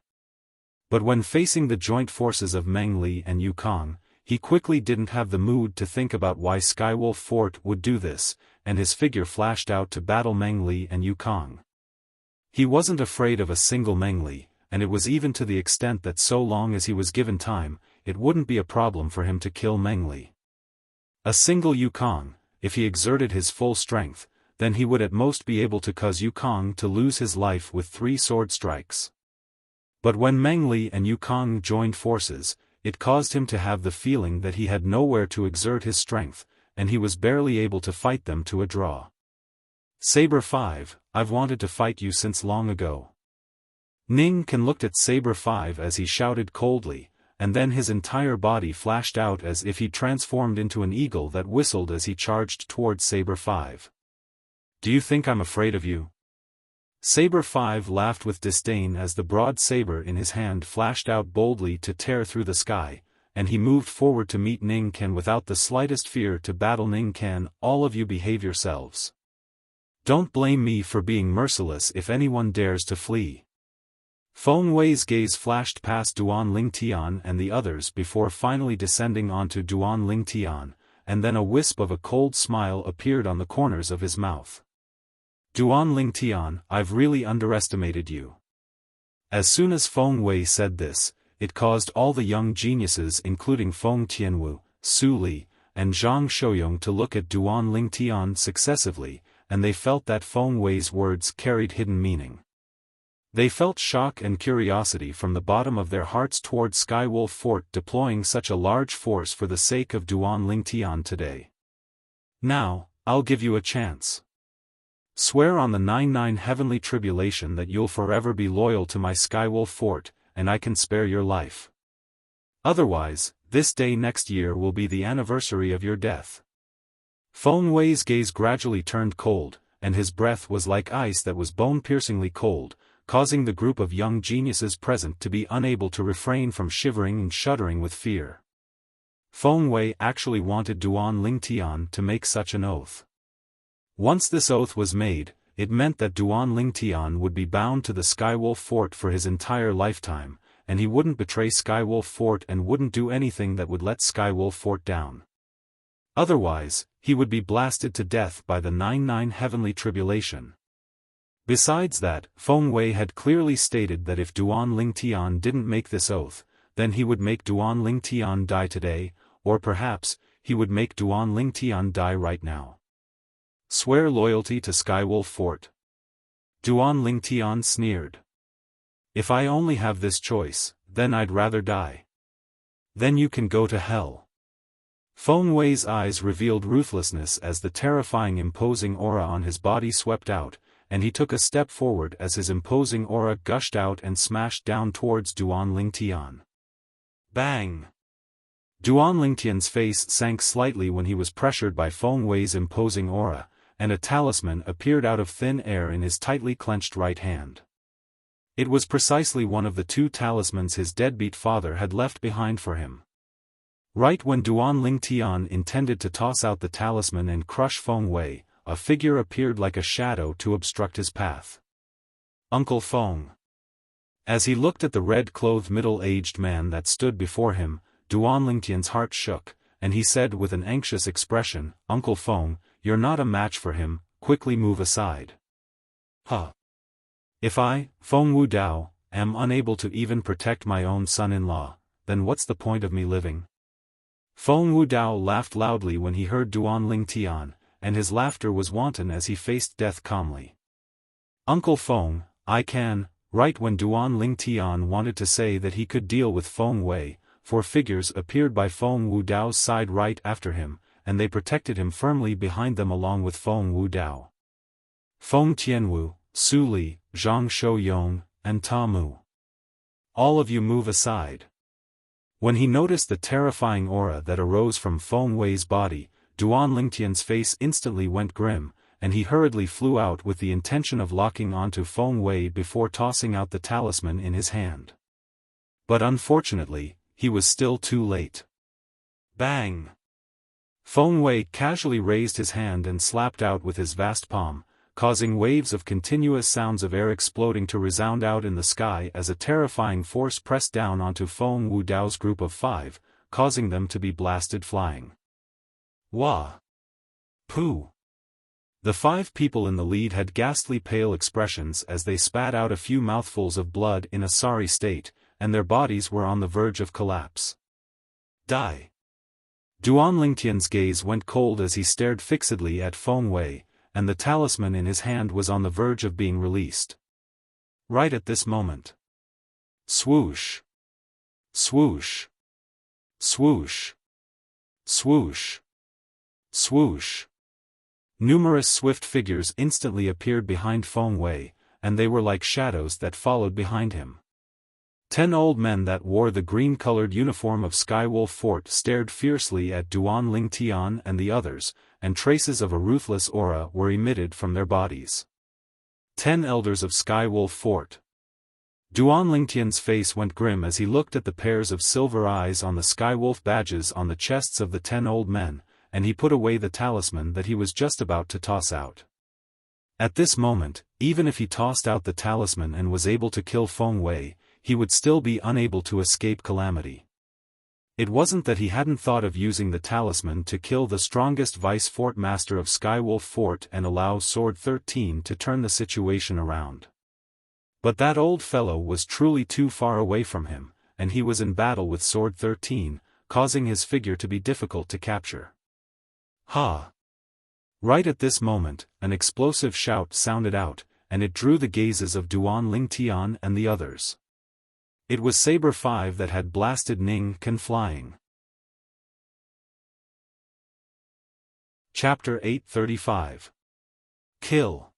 But when facing the joint forces of Meng Li and Yukong, he quickly didn't have the mood to think about why Skywolf Fort would do this, and his figure flashed out to battle Meng Li and Yukong. He wasn't afraid of a single Meng Li, and it was even to the extent that so long as he was given time, it wouldn't be a problem for him to kill Meng Li. A single Yukong, if he exerted his full strength, then he would at most be able to cause Yukong to lose his life with 3 sword strikes. But when Meng Li and Yukong joined forces, it caused him to have the feeling that he had nowhere to exert his strength, and he was barely able to fight them to a draw. Saber 5, I've wanted to fight you since long ago. Ning Can looked at Saber 5 as he shouted coldly, and then his entire body flashed out as if he transformed into an eagle that whistled as he charged towards Saber 5. Do you think I'm afraid of you? Saber 5 laughed with disdain as the broad saber in his hand flashed out boldly to tear through the sky, and he moved forward to meet Ning Ken without the slightest fear to battle. Ning Ken, all of you behave yourselves. Don't blame me for being merciless if anyone dares to flee. Feng Wei's gaze flashed past Duan Lingtian and the others before finally descending onto Duan Lingtian, and then a wisp of a cold smile appeared on the corners of his mouth. Duan Lingtian, I've really underestimated you. As soon as Feng Wei said this, it caused all the young geniuses including Feng Tianwu, Su Li, and Zhang Shouyong to look at Duan Lingtian successively, and they felt that Feng Wei's words carried hidden meaning. They felt shock and curiosity from the bottom of their hearts toward Skywolf Fort deploying such a large force for the sake of Duan Lingtian today. Now, I'll give you a chance. Swear on the 99 heavenly tribulation that you'll forever be loyal to my Skywolf Fort, and I can spare your life. Otherwise, this day next year will be the anniversary of your death. Feng Wei's gaze gradually turned cold, and his breath was like ice that was bone-piercingly cold, causing the group of young geniuses present to be unable to refrain from shivering and shuddering with fear. Feng Wei actually wanted Duan Lingtian to make such an oath. Once this oath was made, it meant that Duan Lingtian would be bound to the Skywolf Fort for his entire lifetime, and he wouldn't betray Skywolf Fort and wouldn't do anything that would let Skywolf Fort down. Otherwise, he would be blasted to death by the 99 heavenly tribulation. Besides that, Feng Wei had clearly stated that if Duan Lingtian didn't make this oath, then he would make Duan Lingtian die today, or perhaps, he would make Duan Lingtian die right now. Swear loyalty to Skywolf Fort. Duan Lingtian sneered. If I only have this choice, then I'd rather die. Then you can go to hell. Feng Wei's eyes revealed ruthlessness as the terrifying imposing aura on his body swept out, and he took a step forward as his imposing aura gushed out and smashed down towards Duan Lingtian. Bang! Duan Lingtian's face sank slightly when he was pressured by Feng Wei's imposing aura, and a talisman appeared out of thin air in his tightly clenched right hand. It was precisely one of the two talismans his deadbeat father had left behind for him. Right when Duan Lingtian intended to toss out the talisman and crush Feng Wei, a figure appeared like a shadow to obstruct his path. Uncle Feng. As he looked at the red-clothed middle-aged man that stood before him, Duan Lingtian's heart shook, and he said with an anxious expression, Uncle Feng, you're not a match for him, quickly move aside. Huh. If I, Feng Wudao, am unable to even protect my own son-in-law, then what's the point of me living? Feng Wudao laughed loudly when he heard Duan Lingtian, and his laughter was wanton as he faced death calmly. Uncle Feng, I can. Right when Duan Lingtian wanted to say that he could deal with Feng Wei, four figures appeared by Feng Wudao's side right after him, and they protected him firmly behind them along with Feng Wudao. Feng Tianwu, Su Li, Zhang Shouyong, and Ta Mu. All of you move aside. When he noticed the terrifying aura that arose from Feng Wei's body, Duan Lingtian's face instantly went grim, and he hurriedly flew out with the intention of locking onto Feng Wei before tossing out the talisman in his hand. But unfortunately, he was still too late. Bang! Feng Wei casually raised his hand and slapped out with his vast palm, causing waves of continuous sounds of air exploding to resound out in the sky as a terrifying force pressed down onto Feng Wudao's group of 5, causing them to be blasted flying. Wah! Pooh! The 5 people in the lead had ghastly pale expressions as they spat out a few mouthfuls of blood in a sorry state, and their bodies were on the verge of collapse. Die! Duan Lingtian's gaze went cold as he stared fixedly at Feng Wei, and the talisman in his hand was on the verge of being released. Right at this moment. Swoosh! Swoosh! Swoosh! Swoosh! Swoosh! Numerous swift figures instantly appeared behind Feng Wei, and they were like shadows that followed behind him. 10 old men that wore the green-colored uniform of Skywolf Fort stared fiercely at Duan Lingtian and the others, and traces of a ruthless aura were emitted from their bodies. 10 elders of Skywolf Fort. Duan Lingtian's face went grim as he looked at the pairs of silver eyes on the Skywolf badges on the chests of the 10 old men, and he put away the talisman that he was just about to toss out. At this moment, even if he tossed out the talisman and was able to kill Feng Wei, he would still be unable to escape calamity. It wasn't that he hadn't thought of using the talisman to kill the strongest vice fort master of Skywolf Fort and allow Sword 13 to turn the situation around. But that old fellow was truly too far away from him, and he was in battle with Sword 13, causing his figure to be difficult to capture. Ha! Right at this moment, an explosive shout sounded out, and it drew the gazes of Duan Lingtian and the others. It was Saber 5 that had blasted Ning Can flying. Chapter 835. Kill.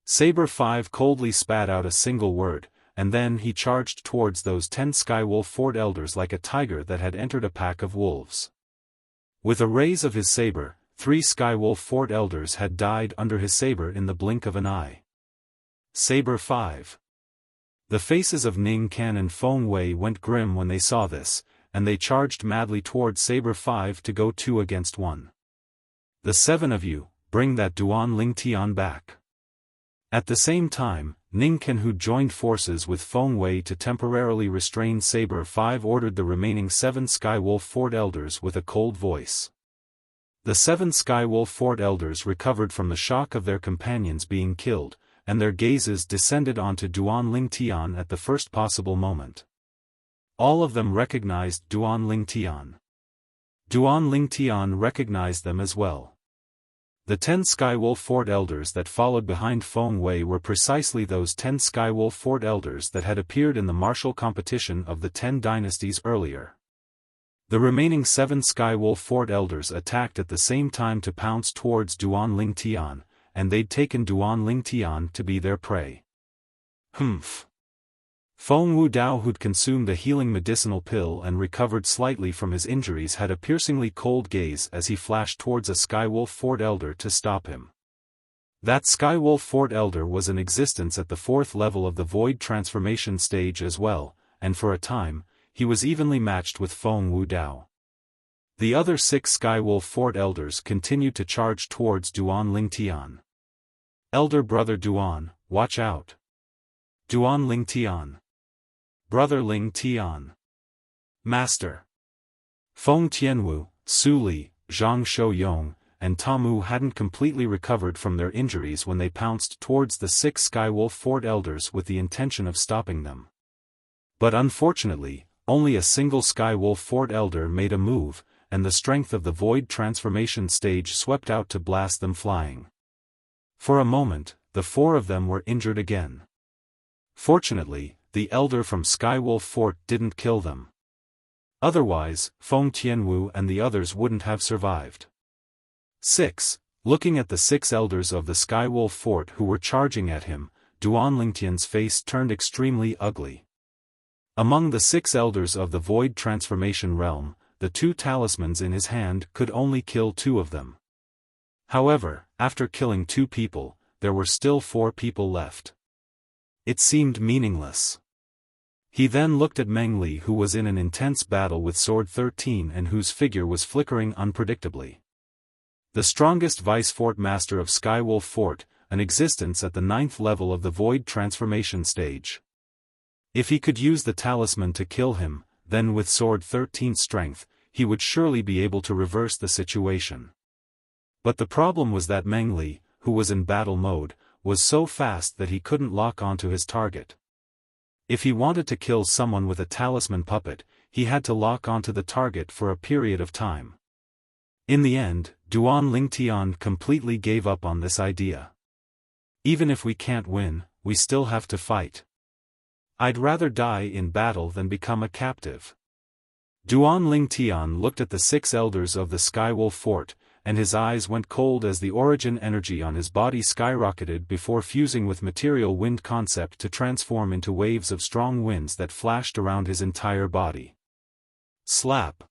Saber 5 coldly spat out a single word, and then he charged towards those 10 Skywolf Fort elders like a tiger that had entered a pack of wolves. With a raise of his saber, 3 Skywolf Fort elders had died under his saber in the blink of an eye. Saber 5. The faces of Ning Can and Feng Wei went grim when they saw this, and they charged madly towards Saber 5 to go 2 against 1. The 7 of you, bring that Duan Lingtian back. At the same time, Ning Can, who joined forces with Feng Wei to temporarily restrain Saber 5, ordered the remaining 7 Skywolf Fort elders with a cold voice. The 7 Skywolf Fort elders recovered from the shock of their companions being killed, and their gazes descended onto Duan Lingtian at the first possible moment. All of them recognized Duan Lingtian. Duan Lingtian recognized them as well. The 10 Skywolf Fort elders that followed behind Feng Wei were precisely those 10 Skywolf Fort elders that had appeared in the martial competition of the 10 dynasties earlier. The remaining 7 Skywolf Fort elders attacked at the same time to pounce towards Duan Lingtian, and they'd taken Duan Lingtian to be their prey. Humph. Feng Wudao, who'd consumed a healing medicinal pill and recovered slightly from his injuries, had a piercingly cold gaze as he flashed towards a Skywolf Fort elder to stop him. That Skywolf Fort elder was in existence at the 4th level of the Void Transformation stage as well, and for a time, he was evenly matched with Feng Wudao. The other 6 Skywolf Fort elders continued to charge towards Duan Lingtian. Elder brother Duan, watch out. Duan Lingtian. Brother Lingtian. Master. Feng Tianwu, Su Li, Zhang Shouyong, and Tamu hadn't completely recovered from their injuries when they pounced towards the 6 Skywolf Fort elders with the intention of stopping them. But unfortunately, only a single Skywolf Fort elder made a move, and the strength of the Void Transformation stage swept out to blast them flying. For a moment, the 4 of them were injured again. Fortunately, the elder from Skywolf Fort didn't kill them. Otherwise, Feng Tianwu and the others wouldn't have survived. 6. Looking at the 6 elders of the Skywolf Fort who were charging at him, Duan Lingtian's face turned extremely ugly. Among the 6 elders of the Void Transformation realm, the 2 talismans in his hand could only kill 2 of them. However, after killing 2 people, there were still 4 people left. It seemed meaningless. He then looked at Meng Li, who was in an intense battle with Sword 13 and whose figure was flickering unpredictably. The strongest Vice Fort Master of Skywolf Fort, an existence at the 9th level of the Void Transformation stage. If he could use the talisman to kill him, then with Sword 13's strength, he would surely be able to reverse the situation. But the problem was that Meng Li, who was in battle mode, was so fast that he couldn't lock onto his target. If he wanted to kill someone with a talisman puppet, he had to lock onto the target for a period of time. In the end, Duan Lingtian completely gave up on this idea. Even if we can't win, we still have to fight. I'd rather die in battle than become a captive. Duan Lingtian looked at the 6 elders of the Skywolf Fort, and his eyes went cold as the origin energy on his body skyrocketed before fusing with material wind concept to transform into waves of strong winds that flashed around his entire body. Slap!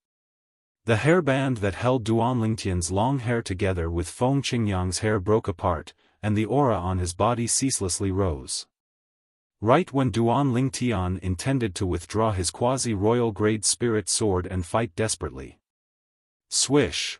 The hairband that held Duan Lingtian's long hair together with Feng Qingyang's hair broke apart, and the aura on his body ceaselessly rose. Right when Duan Lingtian intended to withdraw his quasi-royal grade spirit sword and fight desperately. Swish!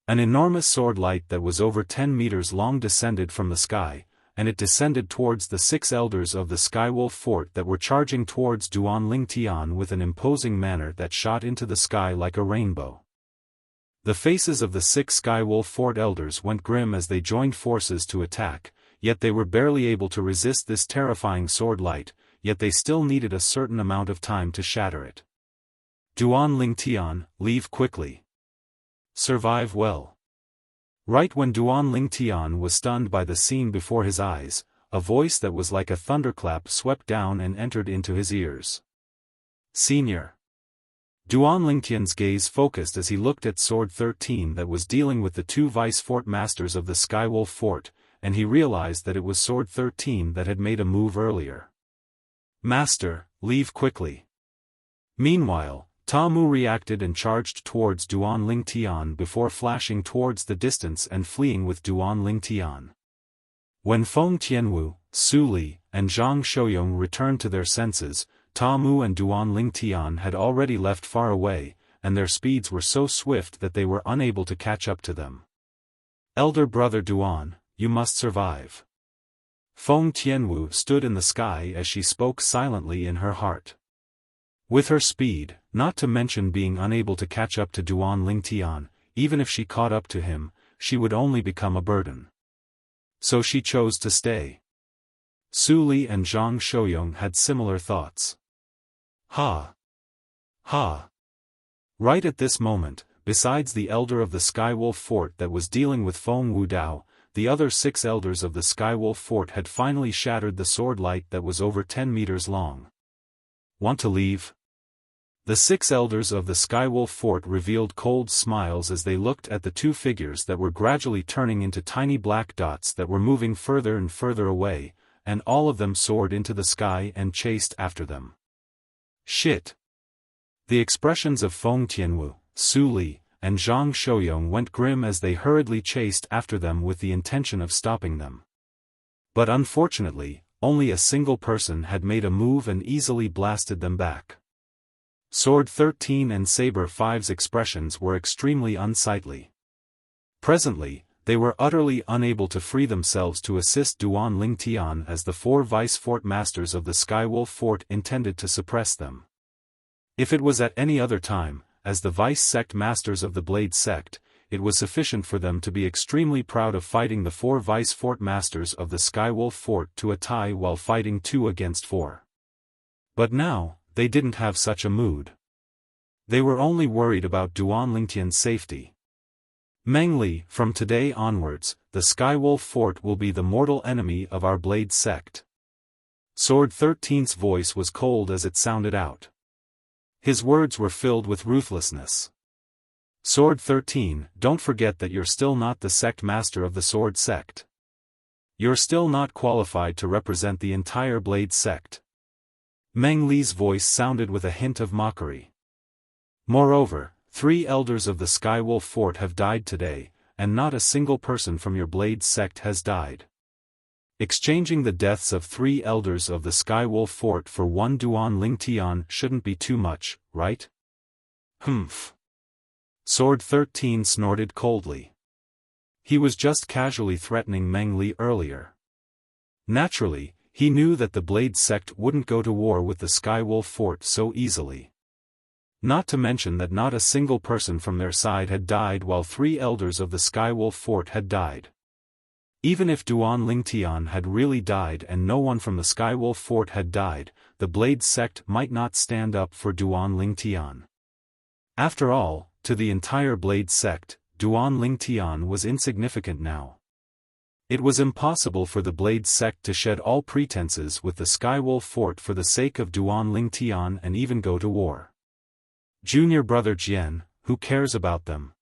An enormous sword light that was over 10 meters long descended from the sky, and it descended towards the 6 elders of the Skywolf Fort that were charging towards Duan Lingtian with an imposing manner that shot into the sky like a rainbow. The faces of the 6 Skywolf Fort elders went grim as they joined forces to attack, yet they were barely able to resist this terrifying sword light, yet they still needed a certain amount of time to shatter it. Duan Lingtian, leave quickly. Survive well. Right when Duan Lingtian was stunned by the scene before his eyes, a voice that was like a thunderclap swept down and entered into his ears. Senior. Duan Lingtian's gaze focused as he looked at Sword 13 that was dealing with the 2 vice fort masters of the Skywolf Fort, and he realized that it was Sword 13 that had made a move earlier. Master, leave quickly. Meanwhile, Ta Mu reacted and charged towards Duan Lingtian before flashing towards the distance and fleeing with Duan Lingtian. When Feng Tianwu, Su Li, and Zhang Shouyong returned to their senses, Ta Mu and Duan Lingtian had already left far away, and their speeds were so swift that they were unable to catch up to them. Elder brother Duan, you must survive. Feng Tianwu stood in the sky as she spoke silently in her heart. With her speed, not to mention being unable to catch up to Duan Lingtian, even if she caught up to him, she would only become a burden. So she chose to stay. Su Li and Zhang Shouyong had similar thoughts. Ha! Ha! Right at this moment, besides the elder of the Skywolf Fort that was dealing with Feng Wudao, the other 6 elders of the Skywolf Fort had finally shattered the sword light that was over 10 meters long. Want to leave? The 6 elders of the Skywolf Fort revealed cold smiles as they looked at the 2 figures that were gradually turning into tiny black dots that were moving further and further away, and all of them soared into the sky and chased after them. Shit! The expressions of Feng Tianwu, Su Li, and Zhang Shouyong went grim as they hurriedly chased after them with the intention of stopping them. But unfortunately, only a single person had made a move and easily blasted them back. Sword 13 and Saber 5's expressions were extremely unsightly. Presently, they were utterly unable to free themselves to assist Duan Lingtian as the 4 vice fort masters of the Skywolf Fort intended to suppress them. If it was at any other time, as the vice sect masters of the Blade sect, it was sufficient for them to be extremely proud of fighting the 4 vice fort masters of the Skywolf Fort to a tie while fighting 2 against 4. But now, they didn't have such a mood. They were only worried about Duan Lingtian's safety. Meng Li, from today onwards, the Skywolf Fort will be the mortal enemy of our Blade sect. Sword 13's voice was cold as it sounded out. His words were filled with ruthlessness. Sword 13, don't forget that you're still not the sect master of the Sword sect. You're still not qualified to represent the entire Blade sect. Meng Li's voice sounded with a hint of mockery. Moreover, 3 elders of the Skywolf Fort have died today, and not a single person from your Blade sect has died. Exchanging the deaths of 3 elders of the Skywolf Fort for 1 Duan Lingtian shouldn't be too much, right? Humph. Sword 13 snorted coldly. He was just casually threatening Meng Li earlier. Naturally, he knew that the Blade sect wouldn't go to war with the Skywolf Fort so easily. Not to mention that not a single person from their side had died while 3 elders of the Skywolf Fort had died. Even if Duan Lingtian had really died and no one from the Skywolf Fort had died, the Blade sect might not stand up for Duan Lingtian. After all, to the entire Blade sect, Duan Lingtian was insignificant now. It was impossible for the Blade sect to shed all pretenses with the Skywolf Fort for the sake of Duan Lingtian and even go to war. Junior brother Jian, who cares about them?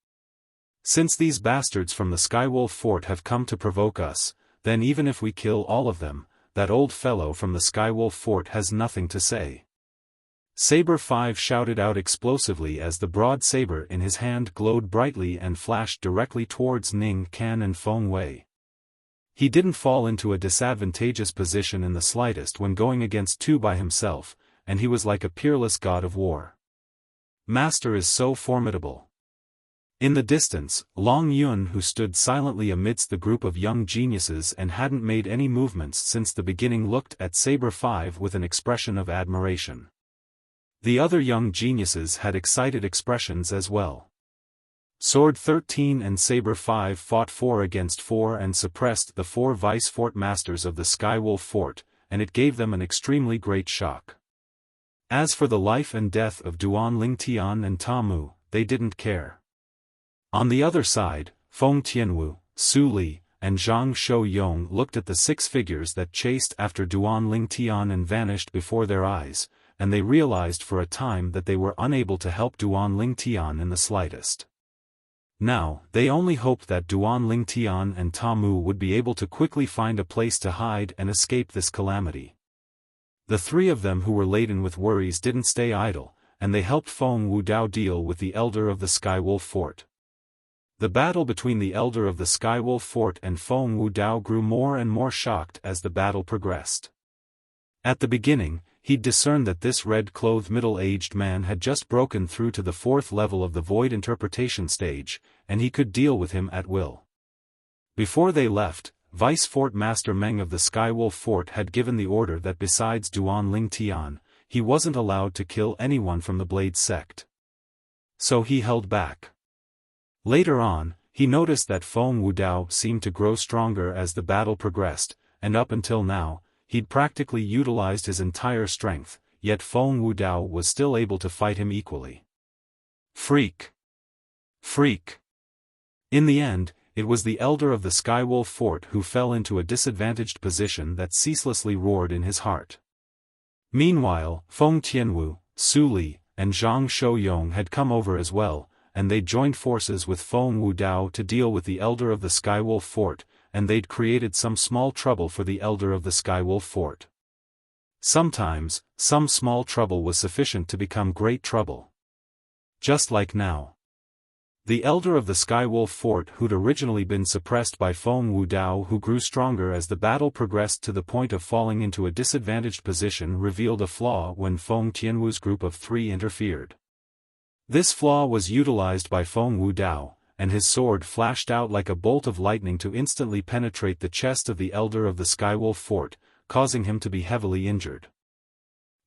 Since these bastards from the Skywolf Fort have come to provoke us, then even if we kill all of them, that old fellow from the Skywolf Fort has nothing to say. Saber 5 shouted out explosively as the broad saber in his hand glowed brightly and flashed directly towards Ning Can and Feng Wei. He didn't fall into a disadvantageous position in the slightest when going against two by himself, and he was like a peerless god of war. Master is so formidable. In the distance, Long Yun, who stood silently amidst the group of young geniuses and hadn't made any movements since the beginning, looked at Saber 5 with an expression of admiration. The other young geniuses had excited expressions as well. Sword 13 and Saber 5 fought 4 against 4 and suppressed the 4 vice-fort masters of the Skywolf Fort, and it gave them an extremely great shock. As for the life and death of Duan Lingtian and Tamu, they didn't care. On the other side, Feng Tianwu, Su Li, and Zhang Shouyong looked at the 6 figures that chased after Duan Lingtian and vanished before their eyes, and they realized for a time that they were unable to help Duan Lingtian in the slightest. Now, they only hoped that Duan Lingtian and Tamu would be able to quickly find a place to hide and escape this calamity. The 3 of them who were laden with worries didn't stay idle, and they helped Feng Wudao deal with the Elder of the Skywolf Fort. The battle between the Elder of the Skywolf Fort and Feng Wudao grew more and more shocked as the battle progressed. At the beginning, he'd discerned that this red-clothed middle-aged man had just broken through to the 4th level of the Void Interpretation stage, and he could deal with him at will. Before they left, Vice-Fort Master Meng of the Skywolf Fort had given the order that besides Duan Lingtian, he wasn't allowed to kill anyone from the Blade sect. So he held back. Later on, he noticed that Feng Wudao seemed to grow stronger as the battle progressed, and up until now, he'd practically utilized his entire strength, yet Feng Wudao was still able to fight him equally. Freak! Freak! In the end, it was the Elder of the Skywolf Fort who fell into a disadvantaged position that ceaselessly roared in his heart. Meanwhile, Feng Tianwu, Su Li, and Zhang Shouyong had come over as well, and they'd joined forces with Feng Wudao to deal with the Elder of the Skywolf Fort, and they'd created some small trouble for the Elder of the Skywolf Fort. Sometimes, some small trouble was sufficient to become great trouble. Just like now. The Elder of the Skywolf Fort, who'd originally been suppressed by Feng Wudao, who grew stronger as the battle progressed to the point of falling into a disadvantaged position, revealed a flaw when Feng Tianwu's group of 3 interfered. This flaw was utilized by Feng Wudao, and his sword flashed out like a bolt of lightning to instantly penetrate the chest of the Elder of the Skywolf Fort, causing him to be heavily injured.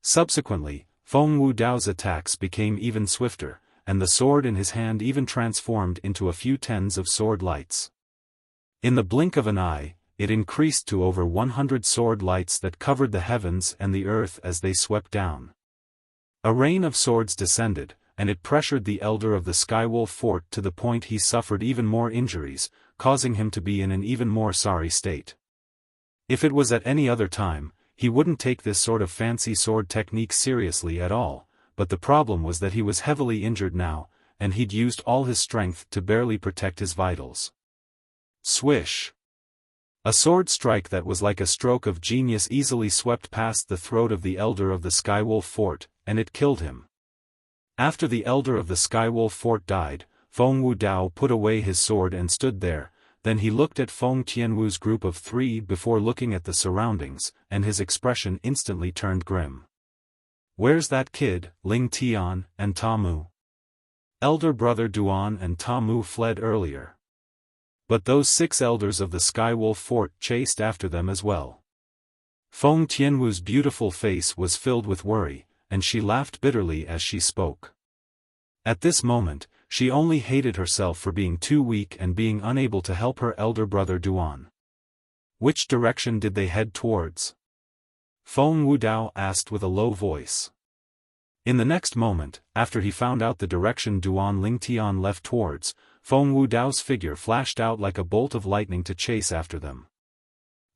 Subsequently, Feng Wudao's attacks became even swifter, and the sword in his hand even transformed into a few tens of sword lights. In the blink of an eye, it increased to over 100 sword lights that covered the heavens and the earth as they swept down. A rain of swords descended, and it pressured the Elder of the Skywolf Fort to the point he suffered even more injuries, causing him to be in an even more sorry state. If it was at any other time, he wouldn't take this sort of fancy sword technique seriously at all, but the problem was that he was heavily injured now, and he'd used all his strength to barely protect his vitals. Swish! A sword strike that was like a stroke of genius easily swept past the throat of the Elder of the Skywolf Fort, and it killed him. After the Elder of the Skywolf Fort died, Feng Wudao put away his sword and stood there, then he looked at Feng Tianwu's group of 3 before looking at the surroundings, and his expression instantly turned grim. Where's that kid, Ling Tian, and Tamu? Elder brother Duan and Tamu fled earlier. But those 6 elders of the Skywolf Fort chased after them as well. Feng Tianwu's beautiful face was filled with worry, and she laughed bitterly as she spoke. At this moment, she only hated herself for being too weak and being unable to help her elder brother Duan. Which direction did they head towards? Feng Wudao asked with a low voice. In the next moment, after he found out the direction Duan Lingtian left towards, Feng Wudao's figure flashed out like a bolt of lightning to chase after them.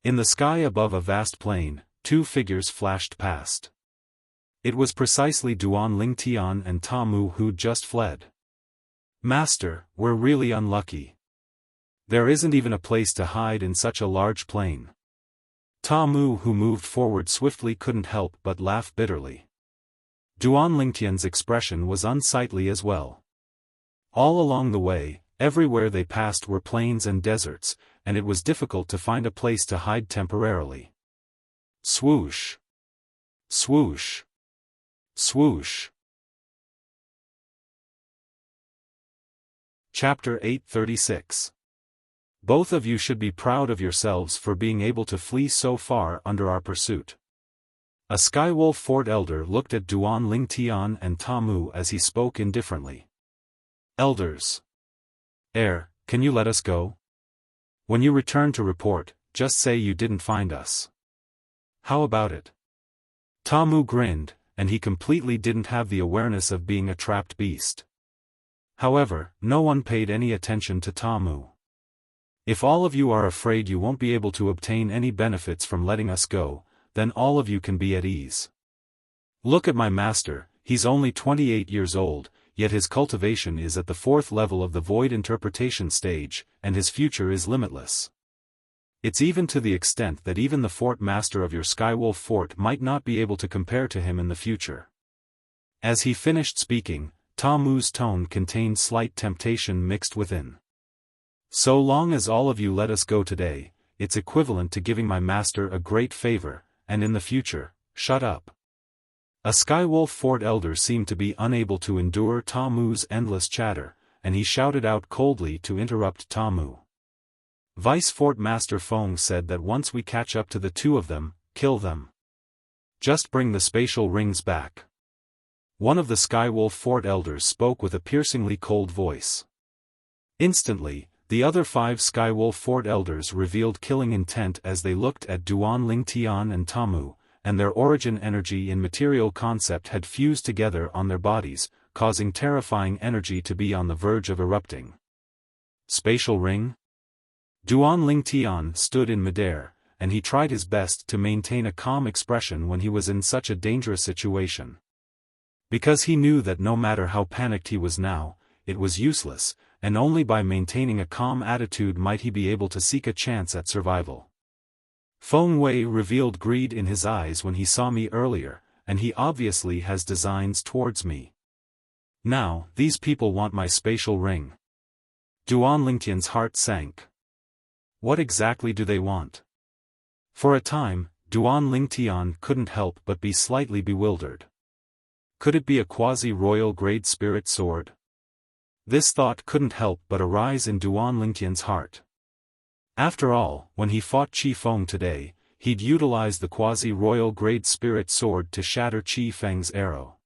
In the sky above a vast plain, 2 figures flashed past. It was precisely Duan Lingtian and Tamu who'd just fled. Master, we're really unlucky. There isn't even a place to hide in such a large plain. Tamu, who moved forward swiftly, couldn't help but laugh bitterly. Duan Lingtian's expression was unsightly as well. All along the way, everywhere they passed were plains and deserts, and it was difficult to find a place to hide temporarily. Swoosh! Swoosh! Swoosh! Chapter 836. Both of you should be proud of yourselves for being able to flee so far under our pursuit. A Skywolf Fort elder looked at Duan Lingtian and Tamu as he spoke indifferently. Elders. Can you let us go? When you return to report, just say you didn't find us. How about it? Tamu grinned, and he completely didn't have the awareness of being a trapped beast. However, no one paid any attention to Tamu. If all of you are afraid you won't be able to obtain any benefits from letting us go, then all of you can be at ease. Look at my master, he's only 28 years old, yet his cultivation is at the 4th level of the void interpretation stage, and his future is limitless. It's even to the extent that even the fort master of your Skywolf Fort might not be able to compare to him in the future. As he finished speaking, Tamu's tone contained slight temptation mixed within. So long as all of you let us go today, it's equivalent to giving my master a great favor, and in the future, shut up. A Skywolf Fort elder seemed to be unable to endure Tamu's endless chatter, and he shouted out coldly to interrupt Tamu. Vice Fort Master Feng said that once we catch up to the two of them, kill them. Just bring the spatial rings back. One of the Skywolf Fort elders spoke with a piercingly cold voice. Instantly, the other 5 Skywolf Fort elders revealed killing intent as they looked at Duan Lingtian and Tamu, and their origin energy and material concept had fused together on their bodies, causing terrifying energy to be on the verge of erupting. Spatial ring? Duan Lingtian stood in midair, and he tried his best to maintain a calm expression when he was in such a dangerous situation. Because he knew that no matter how panicked he was now, it was useless, and only by maintaining a calm attitude might he be able to seek a chance at survival. Feng Wei revealed greed in his eyes when he saw me earlier, and he obviously has designs towards me. Now, these people want my spatial ring. Duan Lingtian's heart sank. What exactly do they want? For a time, Duan Lingtian couldn't help but be slightly bewildered. Could it be a quasi-royal grade spirit sword? This thought couldn't help but arise in Duan Lingtian's heart. After all, when he fought Qi Feng today, he'd utilized the quasi-royal grade spirit sword to shatter Qi Feng's arrow.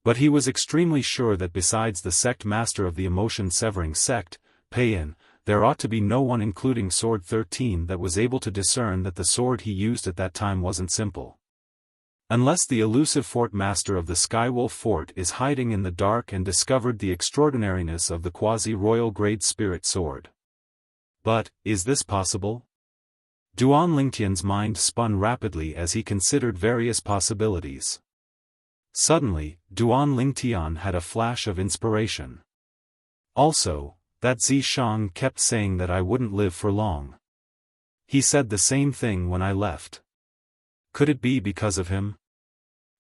But he was extremely sure that besides the sect master of the emotion-severing sect, Peiyan, there ought to be no one including Sword 13 that was able to discern that the sword he used at that time wasn't simple. Unless the elusive fort master of the Skywolf Fort is hiding in the dark and discovered the extraordinariness of the quasi-royal grade spirit sword. But, is this possible? Duan Lingtian's mind spun rapidly as he considered various possibilities. Suddenly, Duan Lingtian had a flash of inspiration. Also, that Zishang kept saying that I wouldn't live for long. He said the same thing when I left. Could it be because of him?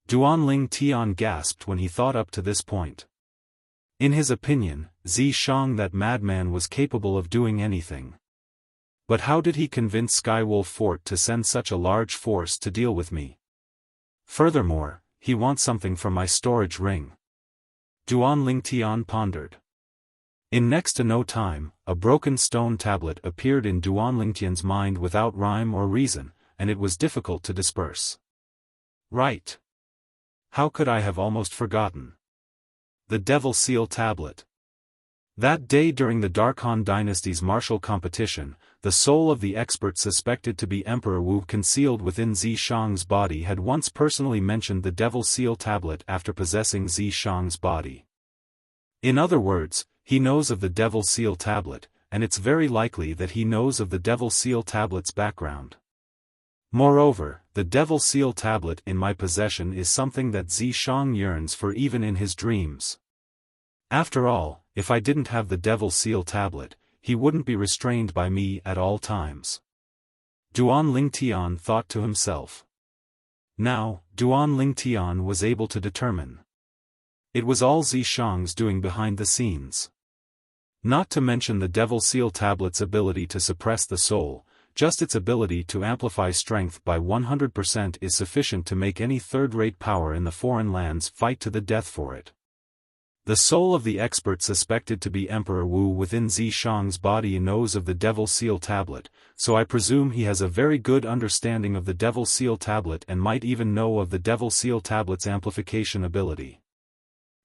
Duan Lingtian gasped when he thought up to this point. In his opinion, Zishang, that madman, was capable of doing anything. But how did he convince Skywolf Fort to send such a large force to deal with me? Furthermore, he wants something from my storage ring. Duan Lingtian pondered. In next to no time, a broken stone tablet appeared in Duan Lingtian's mind without rhyme or reason, and it was difficult to disperse. Right. How could I have almost forgotten? The Devil Seal Tablet. That day during the Darkhan Dynasty's martial competition, the soul of the expert suspected to be Emperor Wu concealed within Zishang's body had once personally mentioned the Devil Seal Tablet after possessing Zishang's body. In other words, he knows of the Devil Seal Tablet, and it's very likely that he knows of the Devil Seal Tablet's background. Moreover, the Devil Seal Tablet in my possession is something that Zishang yearns for even in his dreams. After all, if I didn't have the Devil Seal Tablet, he wouldn't be restrained by me at all times. Duan Lingtian thought to himself. Now, Duan Lingtian was able to determine. It was all Zishang's doing behind the scenes. Not to mention the Devil Seal Tablet's ability to suppress the soul, just its ability to amplify strength by 100% is sufficient to make any third-rate power in the foreign lands fight to the death for it. The soul of the expert suspected to be Emperor Wu within Zishang's body knows of the Devil Seal Tablet, so I presume he has a very good understanding of the Devil Seal Tablet and might even know of the Devil Seal Tablet's amplification ability.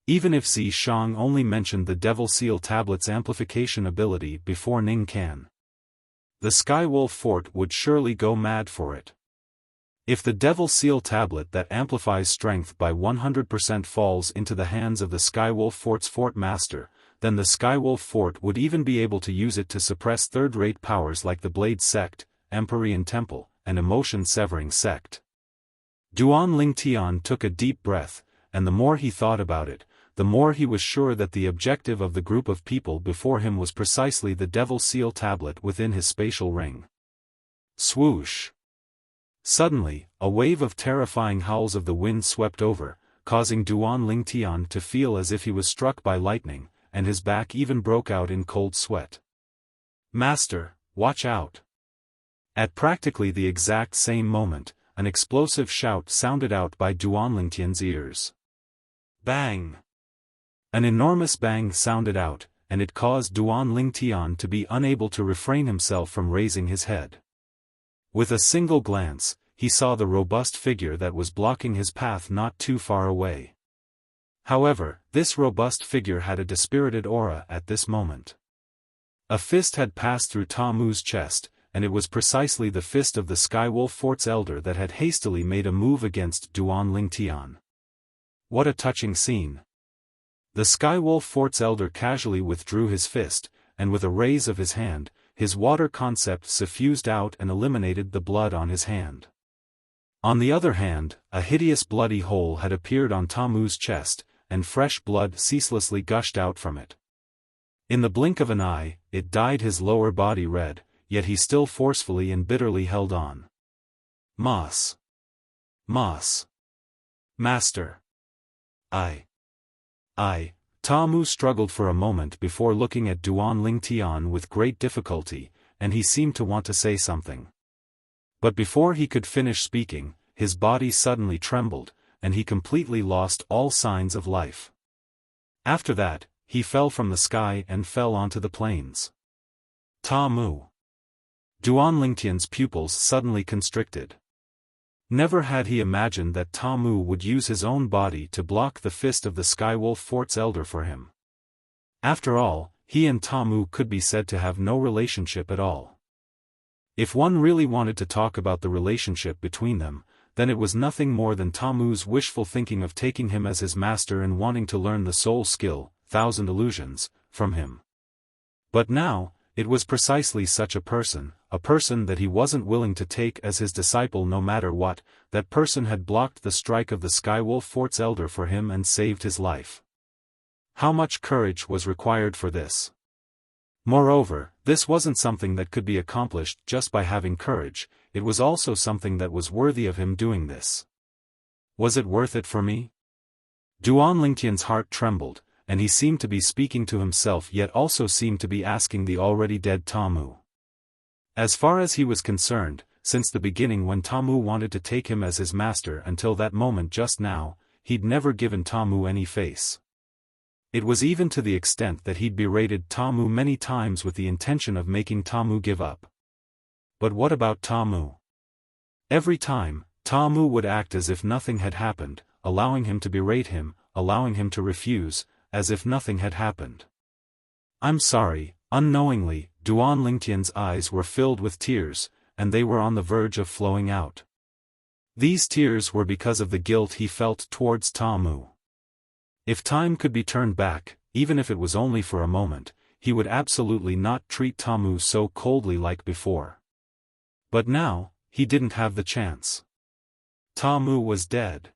Even if Zishang only mentioned the Devil Seal Tablet's amplification ability before Ning Can, the Skywolf Fort would surely go mad for it. If the Devil Seal Tablet that amplifies strength by 100% falls into the hands of the Skywolf Fort's Fort Master, then the Skywolf Fort would even be able to use it to suppress third-rate powers like the Blade Sect, Empyrean Temple, and Emotion-Severing Sect. Duan Lingtian took a deep breath, and the more he thought about it, the more he was sure that the objective of the group of people before him was precisely the Devil Seal Tablet within his spatial ring. Swoosh! Suddenly, a wave of terrifying howls of the wind swept over, causing Duan Lingtian to feel as if he was struck by lightning, and his back even broke out in cold sweat. "Master, watch out!" At practically the exact same moment, an explosive shout sounded out by Duan Lingtian's ears. Bang! An enormous bang sounded out, and it caused Duan Lingtian to be unable to refrain himself from raising his head. With a single glance, he saw the robust figure that was blocking his path not too far away. However, this robust figure had a dispirited aura at this moment. A fist had passed through Ta Mu's chest, and it was precisely the fist of the Skywolf Fort's elder that had hastily made a move against Duan Lingtian. What a touching scene! The Skywolf Fort's elder casually withdrew his fist, and with a raise of his hand, his water concept suffused out and eliminated the blood on his hand. On the other hand, a hideous bloody hole had appeared on Ta Mu's chest, and fresh blood ceaselessly gushed out from it. In the blink of an eye, it dyed his lower body red, yet he still forcefully and bitterly held on. Moss. Master. Ta Mu struggled for a moment before looking at Duan Lingtian with great difficulty, and he seemed to want to say something. But before he could finish speaking, his body suddenly trembled, and he completely lost all signs of life. After that, he fell from the sky and fell onto the plains. Ta Mu. Duan Lingtian's pupils suddenly constricted. Never had he imagined that Ta Mu would use his own body to block the fist of the Skywolf Fort's elder for him. After all, he and Ta Mu could be said to have no relationship at all. If one really wanted to talk about the relationship between them, then it was nothing more than Ta Mu's wishful thinking of taking him as his master and wanting to learn the soul skill, Thousand Illusions, from him. But now, it was precisely such a person that he wasn't willing to take as his disciple no matter what. That person had blocked the strike of the Skywolf Fort's elder for him and saved his life. How much courage was required for this? Moreover, this wasn't something that could be accomplished just by having courage, it was also something that was worthy of him doing this. Was it worth it for me? Duan Lingtian's heart trembled, and he seemed to be speaking to himself yet also seemed to be asking the already dead Ta Mu. As far as he was concerned, since the beginning when Ta Mu wanted to take him as his master until that moment just now, he'd never given Ta Mu any face. It was even to the extent that he'd berated Ta Mu many times with the intention of making Ta Mu give up. But what about Ta Mu? Every time, Ta Mu would act as if nothing had happened, allowing him to berate him, allowing him to refuse, as if nothing had happened. I'm sorry. Unknowingly, Duan Lingtian's eyes were filled with tears, and they were on the verge of flowing out. These tears were because of the guilt he felt towards Ta Mu. If time could be turned back, even if it was only for a moment, he would absolutely not treat Ta Mu so coldly like before. But now, he didn't have the chance. Ta Mu was dead.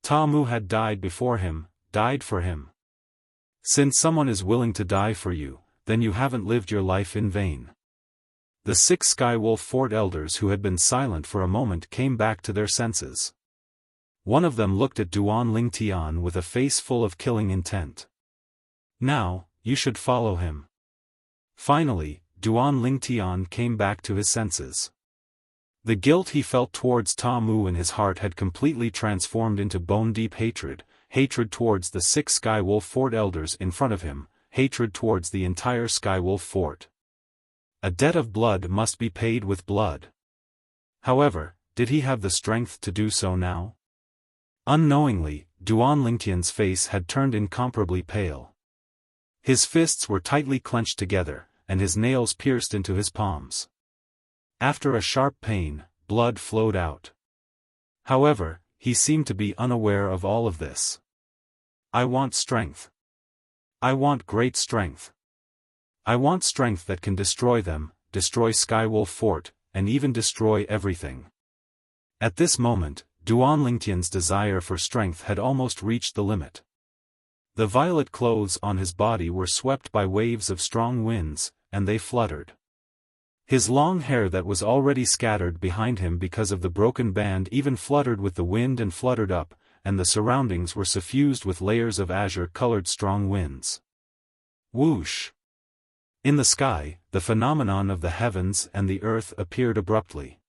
Ta Mu had died before him, died for him. Since someone is willing to die for you, then you haven't lived your life in vain. The 6 Skywolf Fort elders who had been silent for a moment came back to their senses. One of them looked at Duan Lingtian with a face full of killing intent. Now, you should follow him. Finally, Duan Lingtian came back to his senses. The guilt he felt towards Ta Mu in his heart had completely transformed into bone-deep hatred, hatred towards the 6 Skywolf Fort elders in front of him, hatred towards the entire Skywolf Fort. A debt of blood must be paid with blood. However, did he have the strength to do so now? Unknowingly, Duan Lingtian's face had turned incomparably pale. His fists were tightly clenched together, and his nails pierced into his palms. After a sharp pain, blood flowed out. However, he seemed to be unaware of all of this. I want strength. I want great strength. I want strength that can destroy them, destroy Skywolf Fort, and even destroy everything. At this moment, Duan Lingtian's desire for strength had almost reached the limit. The violet clothes on his body were swept by waves of strong winds, and they fluttered. His long hair that was already scattered behind him because of the broken band even fluttered with the wind and fluttered up, and the surroundings were suffused with layers of azure-colored strong winds. Whoosh! In the sky, the phenomenon of the heavens and the earth appeared abruptly.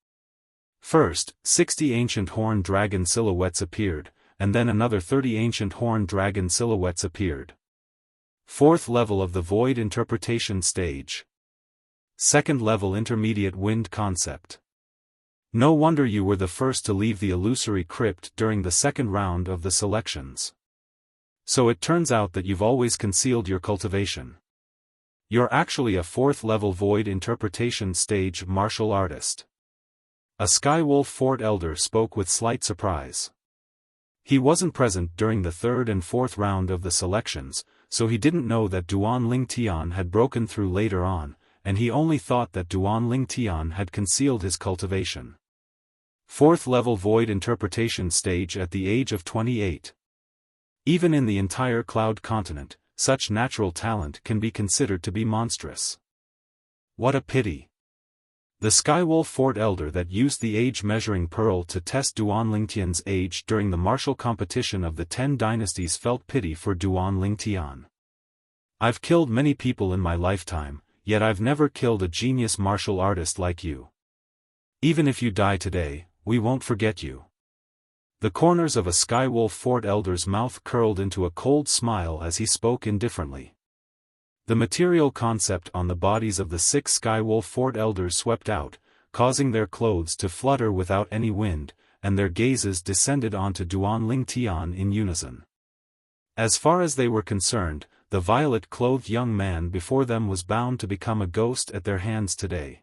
First, 60 ancient horned dragon silhouettes appeared, and then another 30 ancient horned dragon silhouettes appeared. 4th level of the void interpretation stage. 2nd level intermediate wind concept. No wonder you were the first to leave the illusory crypt during the 2nd round of the selections. So it turns out that you've always concealed your cultivation. You're actually a 4th level void interpretation stage martial artist. A Skywolf Fort elder spoke with slight surprise. He wasn't present during the 3rd and 4th round of the selections, so he didn't know that Duan Lingtian had broken through later on, and he only thought that Duan Lingtian had concealed his cultivation. 4th level void interpretation stage at the age of 28. Even in the entire Cloud continent, such natural talent can be considered to be monstrous. What a pity. The Skywolf Fort elder that used the age-measuring pearl to test Duan Lingtian's age during the martial competition of the 10 dynasties felt pity for Duan Lingtian. I've killed many people in my lifetime, yet I've never killed a genius martial artist like you. Even if you die today, we won't forget you. The corners of a Skywolf Fort elder's mouth curled into a cold smile as he spoke indifferently. The material concept on the bodies of the 6 Skywolf Fort elders swept out, causing their clothes to flutter without any wind, and their gazes descended onto Duan Lingtian in unison. As far as they were concerned, the violet-clothed young man before them was bound to become a ghost at their hands today.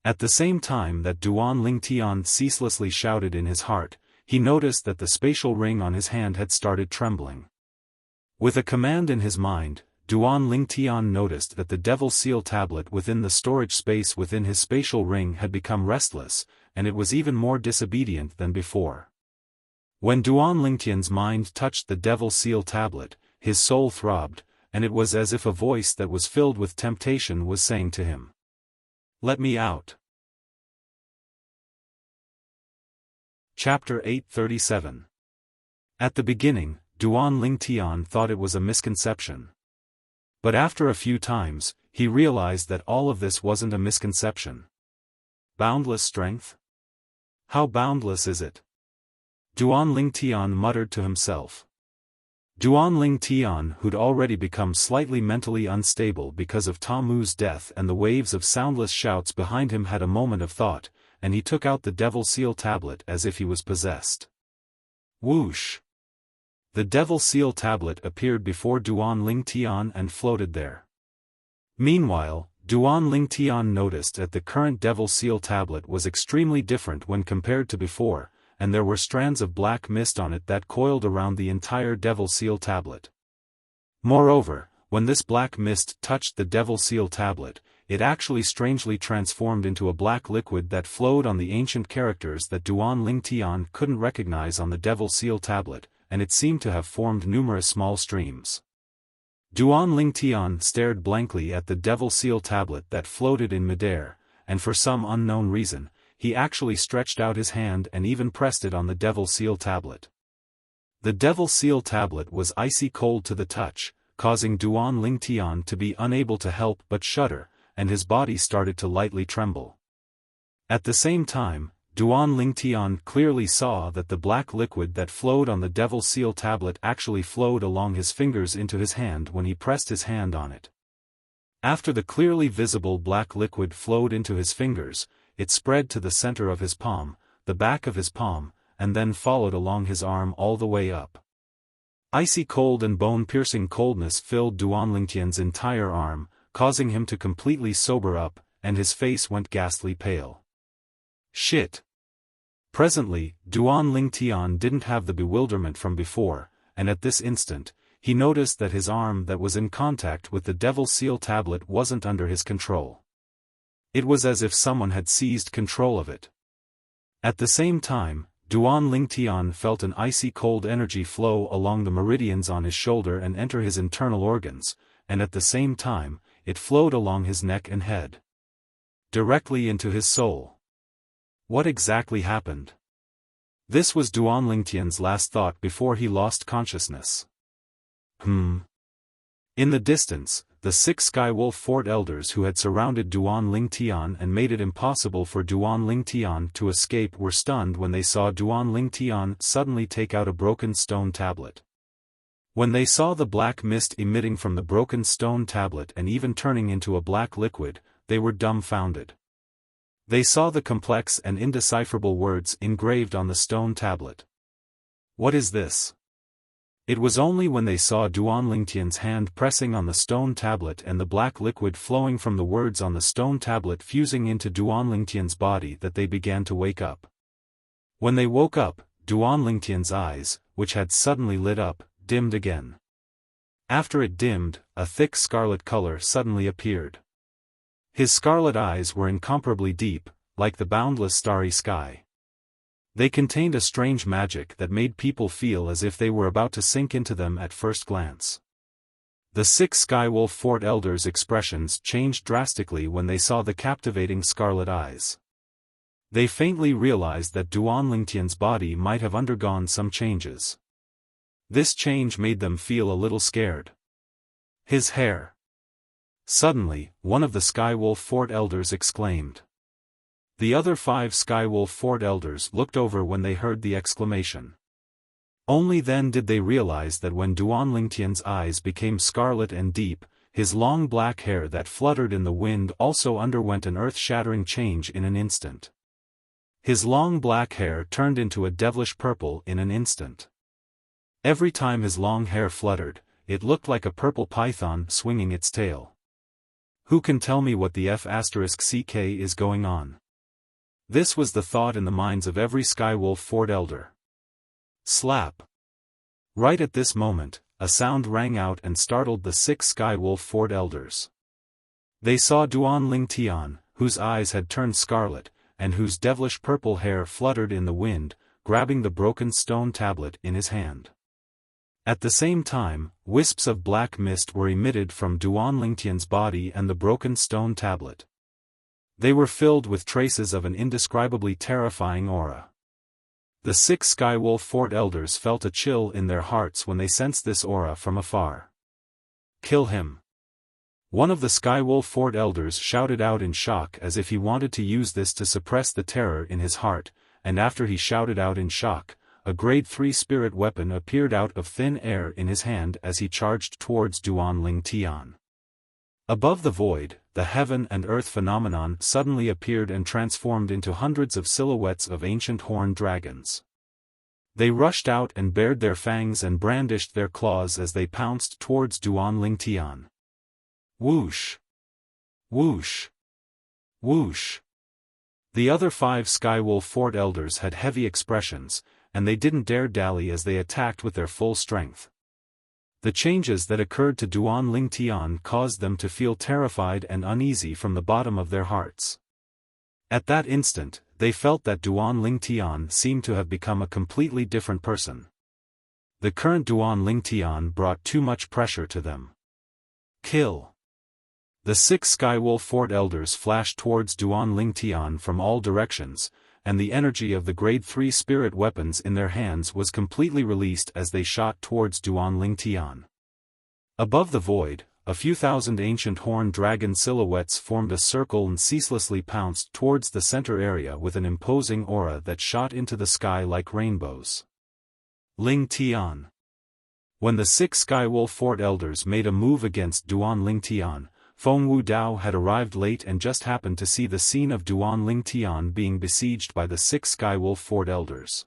At the same time that Duan Lingtian ceaselessly shouted in his heart, he noticed that the spatial ring on his hand had started trembling. With a command in his mind, Duan Lingtian noticed that the Devil Seal tablet within the storage space within his spatial ring had become restless, and it was even more disobedient than before. When Duan Lingtian's mind touched the Devil Seal tablet, his soul throbbed, and it was as if a voice that was filled with temptation was saying to him, "Let me out." Chapter 837. At the beginning, Duan Lingtian thought it was a misconception. But after a few times, he realized that all of this wasn't a misconception. Boundless strength? How boundless is it? Duan Lingtian muttered to himself. Duan Lingtian, who'd already become slightly mentally unstable because of Ta Mu's death and the waves of soundless shouts behind him, had a moment of thought, and he took out the Devil Seal tablet as if he was possessed. Whoosh! The Devil Seal tablet appeared before Duan Lingtian and floated there. Meanwhile, Duan Lingtian noticed that the current Devil Seal tablet was extremely different when compared to before, and there were strands of black mist on it that coiled around the entire Devil Seal tablet. Moreover, when this black mist touched the Devil Seal tablet, it actually strangely transformed into a black liquid that flowed on the ancient characters that Duan Lingtian couldn't recognize on the Devil Seal tablet, and it seemed to have formed numerous small streams. Duan Lingtian stared blankly at the Devil Seal tablet that floated in midair, and for some unknown reason, he actually stretched out his hand and even pressed it on the Devil Seal tablet. The Devil Seal tablet was icy cold to the touch, causing Duan Lingtian to be unable to help but shudder, and his body started to lightly tremble. At the same time, Duan Lingtian clearly saw that the black liquid that flowed on the Devil Seal tablet actually flowed along his fingers into his hand when he pressed his hand on it. After the clearly visible black liquid flowed into his fingers, it spread to the center of his palm, the back of his palm, and then followed along his arm all the way up. Icy cold and bone-piercing coldness filled Duan Lingtian's entire arm, causing him to completely sober up, and his face went ghastly pale. Shit! Presently, Duan Lingtian didn't have the bewilderment from before, and at this instant, he noticed that his arm that was in contact with the Devil Seal tablet wasn't under his control. It was as if someone had seized control of it. At the same time, Duan Lingtian felt an icy cold energy flow along the meridians on his shoulder and enter his internal organs, and at the same time, it flowed along his neck and head. Directly into his soul. What exactly happened? This was Duan Lingtian's last thought before he lost consciousness. In the distance, the 6 Skywolf Fort elders who had surrounded Duan Lingtian and made it impossible for Duan Lingtian to escape were stunned when they saw Duan Lingtian suddenly take out a broken stone tablet. When they saw the black mist emitting from the broken stone tablet and even turning into a black liquid, they were dumbfounded. They saw the complex and indecipherable words engraved on the stone tablet. What is this? It was only when they saw Duan Lingtian's hand pressing on the stone tablet and the black liquid flowing from the words on the stone tablet fusing into Duan Lingtian's body that they began to wake up. When they woke up, Duan Lingtian's eyes, which had suddenly lit up, dimmed again. After it dimmed, a thick scarlet color suddenly appeared. His scarlet eyes were incomparably deep, like the boundless starry sky. They contained a strange magic that made people feel as if they were about to sink into them at first glance. The 6 Skywolf Fort elders' expressions changed drastically when they saw the captivating scarlet eyes. They faintly realized that Duan Lingtian's body might have undergone some changes. This change made them feel a little scared. His hair. Suddenly, one of the Skywolf Fort elders exclaimed. The other 5 Skywolf Fort elders looked over when they heard the exclamation. Only then did they realize that when Duan Lingtian's eyes became scarlet and deep, his long black hair that fluttered in the wind also underwent an earth-shattering change in an instant. His long black hair turned into a devilish purple in an instant. Every time his long hair fluttered, it looked like a purple python swinging its tail. Who can tell me what the F***ck is going on? This was the thought in the minds of every Skywolf Fort elder. Slap. Right at this moment, a sound rang out and startled the 6 Skywolf Fort elders. They saw Duan Lingtian, whose eyes had turned scarlet, and whose devilish purple hair fluttered in the wind, grabbing the broken stone tablet in his hand. At the same time, wisps of black mist were emitted from Duan Lingtian's body and the broken stone tablet. They were filled with traces of an indescribably terrifying aura. The 6 Skywolf Fort elders felt a chill in their hearts when they sensed this aura from afar. Kill him. One of the Skywolf Fort elders shouted out in shock as if he wanted to use this to suppress the terror in his heart, and after he shouted out in shock, a grade 3 spirit weapon appeared out of thin air in his hand as he charged towards Duan Lingtian. Above the void, the heaven and earth phenomenon suddenly appeared and transformed into hundreds of silhouettes of ancient horned dragons. They rushed out and bared their fangs and brandished their claws as they pounced towards Duan Lingtian. Whoosh! Whoosh! Whoosh! The other 5 Skywolf Fort elders had heavy expressions, and they didn't dare dally as they attacked with their full strength. The changes that occurred to Duan Lingtian caused them to feel terrified and uneasy from the bottom of their hearts. At that instant, they felt that Duan Lingtian seemed to have become a completely different person. The current Duan Lingtian brought too much pressure to them. Kill. The 6 Skywolf Fort elders flashed towards Duan Lingtian from all directions, and the energy of the grade 3 spirit weapons in their hands was completely released as they shot towards Duan Lingtian. Above the void, a few thousand ancient horned dragon silhouettes formed a circle and ceaselessly pounced towards the center area with an imposing aura that shot into the sky like rainbows. Ling Tian. When the 6 Skywolf Fort Elders made a move against Duan Ling Tian, Feng Wudao had arrived late and just happened to see the scene of Duan Ling Tian being besieged by the 6 Skywolf Fort Elders.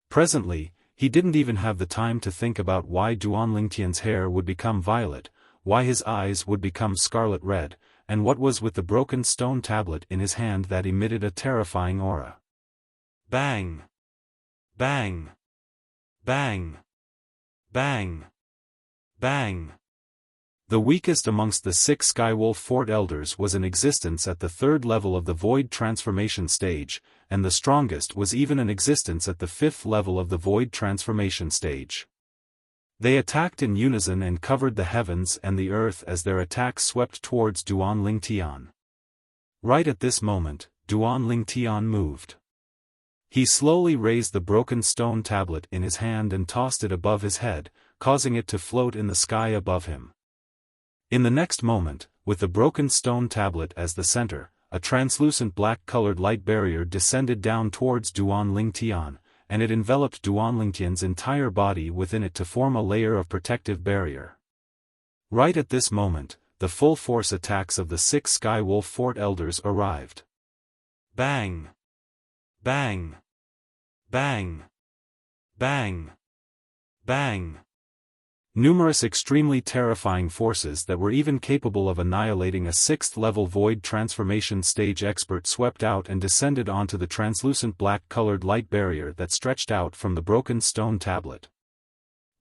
Presently, he didn't even have the time to think about why Duan Ling Tian's hair would become violet, why his eyes would become scarlet red, and what was with the broken stone tablet in his hand that emitted a terrifying aura. Bang! Bang! Bang! Bang! Bang! The weakest amongst the 6 Skywolf Fort Elders was in existence at the 3rd level of the Void Transformation stage, and the strongest was even in existence at the 5th level of the Void Transformation stage. They attacked in unison and covered the heavens and the earth as their attacks swept towards Duan Ling Tian. Right at this moment, Duan Ling Tian moved. He slowly raised the broken stone tablet in his hand and tossed it above his head, causing it to float in the sky above him. In the next moment, with the broken stone tablet as the center, a translucent black-colored light barrier descended down towards Duan Ling Tian, and it enveloped Duan Ling Tian's entire body within it to form a layer of protective barrier. Right at this moment, the full-force attacks of the 6 Skywolf Fort Elders arrived. Bang! Bang! Bang! Bang! Bang! Numerous extremely terrifying forces that were even capable of annihilating a 6th-level Void Transformation stage expert swept out and descended onto the translucent black-colored light barrier that stretched out from the broken stone tablet.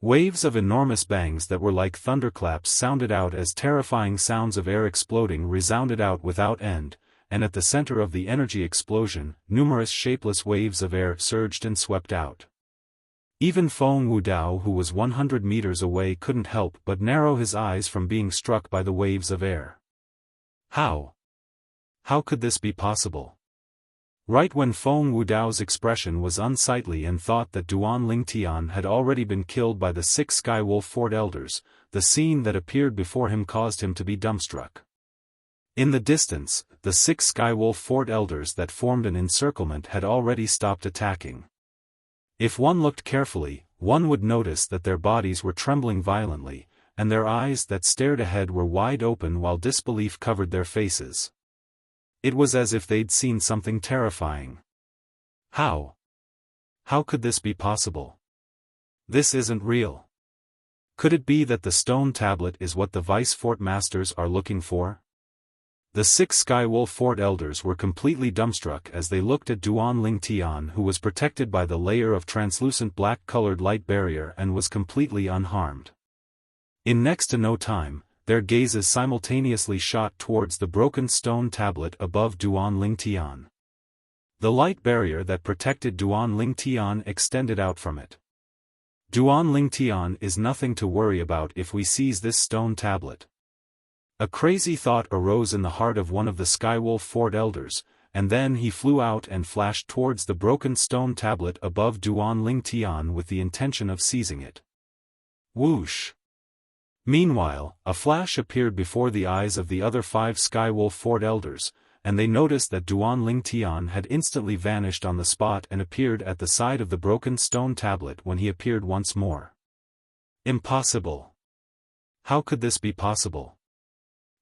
Waves of enormous bangs that were like thunderclaps sounded out as terrifying sounds of air exploding resounded out without end, and at the center of the energy explosion, numerous shapeless waves of air surged and swept out. Even Feng Wudao, who was 100 meters away, couldn't help but narrow his eyes from being struck by the waves of air. How? How could this be possible? Right when Feng Wudao's expression was unsightly and thought that Duan Ling Tian had already been killed by the 6 Skywolf Fort Elders, the scene that appeared before him caused him to be dumbstruck. In the distance, the 6 Skywolf Fort Elders that formed an encirclement had already stopped attacking. If one looked carefully, one would notice that their bodies were trembling violently, and their eyes that stared ahead were wide open while disbelief covered their faces. It was as if they'd seen something terrifying. How? How could this be possible? This isn't real. Could it be that the stone tablet is what the Vice Fort Masters are looking for? The 6 Skywolf Fort Elders were completely dumbstruck as they looked at Duan Ling Tian, who was protected by the layer of translucent black-colored light barrier and was completely unharmed. In next to no time, their gazes simultaneously shot towards the broken stone tablet above Duan Ling Tian. The light barrier that protected Duan Ling Tian extended out from it. Duan Ling Tian is nothing to worry about if we seize this stone tablet. A crazy thought arose in the heart of one of the Skywolf Fort Elders, and then he flew out and flashed towards the broken stone tablet above Duan Ling Tian with the intention of seizing it. Whoosh! Meanwhile, a flash appeared before the eyes of the other 5 Skywolf Fort Elders, and they noticed that Duan Ling Tian had instantly vanished on the spot and appeared at the side of the broken stone tablet when he appeared once more. Impossible! How could this be possible?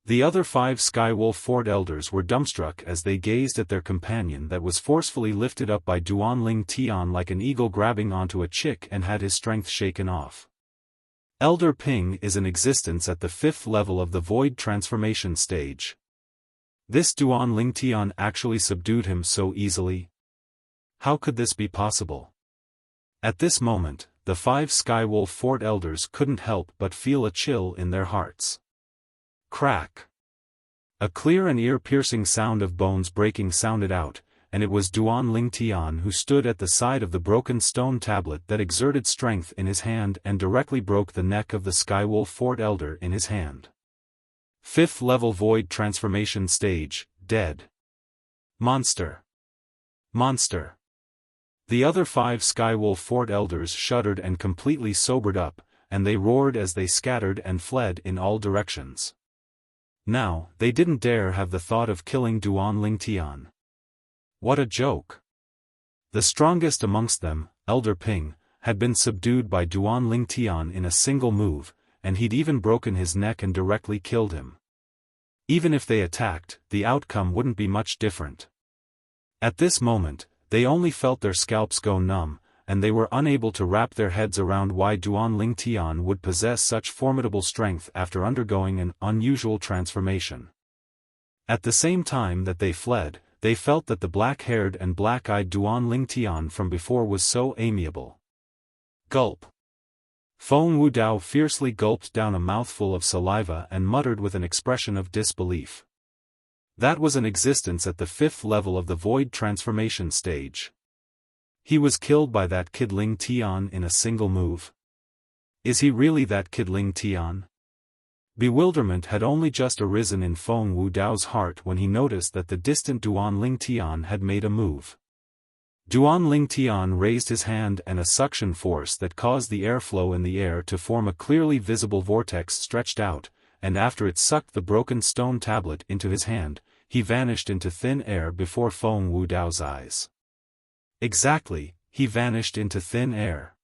The other 5 Skywolf Fort Elders were dumbstruck as they gazed at their companion that was forcefully lifted up by Duan Ling Tian like an eagle grabbing onto a chick and had his strength shaken off. Elder Ping is in existence at the 5th level of the Void Transformation stage. This Duan Ling Tian actually subdued him so easily? How could this be possible? At this moment, the 5 Skywolf Fort Elders couldn't help but feel a chill in their hearts. Crack! A clear and ear-piercing sound of bones breaking sounded out, and it was Duan Ling Tian who stood at the side of the broken stone tablet that exerted strength in his hand and directly broke the neck of the Skywolf Fort Elder in his hand. 5th level Void Transformation stage, dead. Monster! Monster! The other 5 Skywolf Fort Elders shuddered and completely sobered up, and they roared as they scattered and fled in all directions. Now, they didn't dare have the thought of killing Duan Lingtian. What a joke! The strongest amongst them, Elder Ping, had been subdued by Duan Lingtian in a single move, and he'd even broken his neck and directly killed him. Even if they attacked, the outcome wouldn't be much different. At this moment, they only felt their scalps go numb, and they were unable to wrap their heads around why Duan Lingtian would possess such formidable strength after undergoing an unusual transformation. At the same time that they fled, they felt that the black-haired and black-eyed Duan Lingtian from before was so amiable. Gulp. Feng Wudao fiercely gulped down a mouthful of saliva and muttered with an expression of disbelief. That was an existence at the 5th level of the void transformation stage. He was killed by that kid Ling Tian in a single move. Is he really that kid Ling Tian? Bewilderment had only just arisen in Feng Wudao's heart when he noticed that the distant Duan Lingtian had made a move. Duan Lingtian raised his hand, and a suction force that caused the airflow in the air to form a clearly visible vortex stretched out, and after it sucked the broken stone tablet into his hand, he vanished into thin air before Feng Wudao's eyes. Exactly, he vanished into thin air.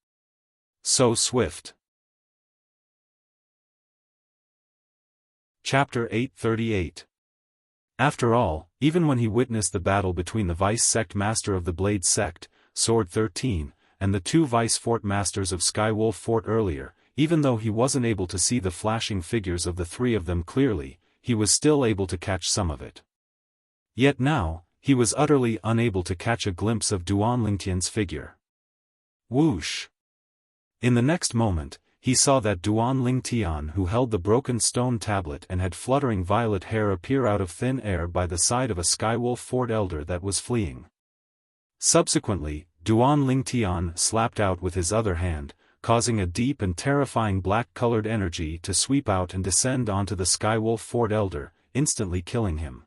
So swift. Chapter 838. After all, even when he witnessed the battle between the vice-sect master of the Blade Sect, Sword 13, and the 2 vice-fort masters of Skywolf Fort earlier, even though he wasn't able to see the flashing figures of the 3 of them clearly, he was still able to catch some of it. Yet now, he was utterly unable to catch a glimpse of Duan Lingtian's figure. Whoosh! In the next moment, he saw that Duan Lingtian who held the broken stone tablet and had fluttering violet hair appear out of thin air by the side of a Skywolf Fort elder that was fleeing. Subsequently, Duan Lingtian slapped out with his other hand, causing a deep and terrifying black-colored energy to sweep out and descend onto the Skywolf Fort elder, instantly killing him.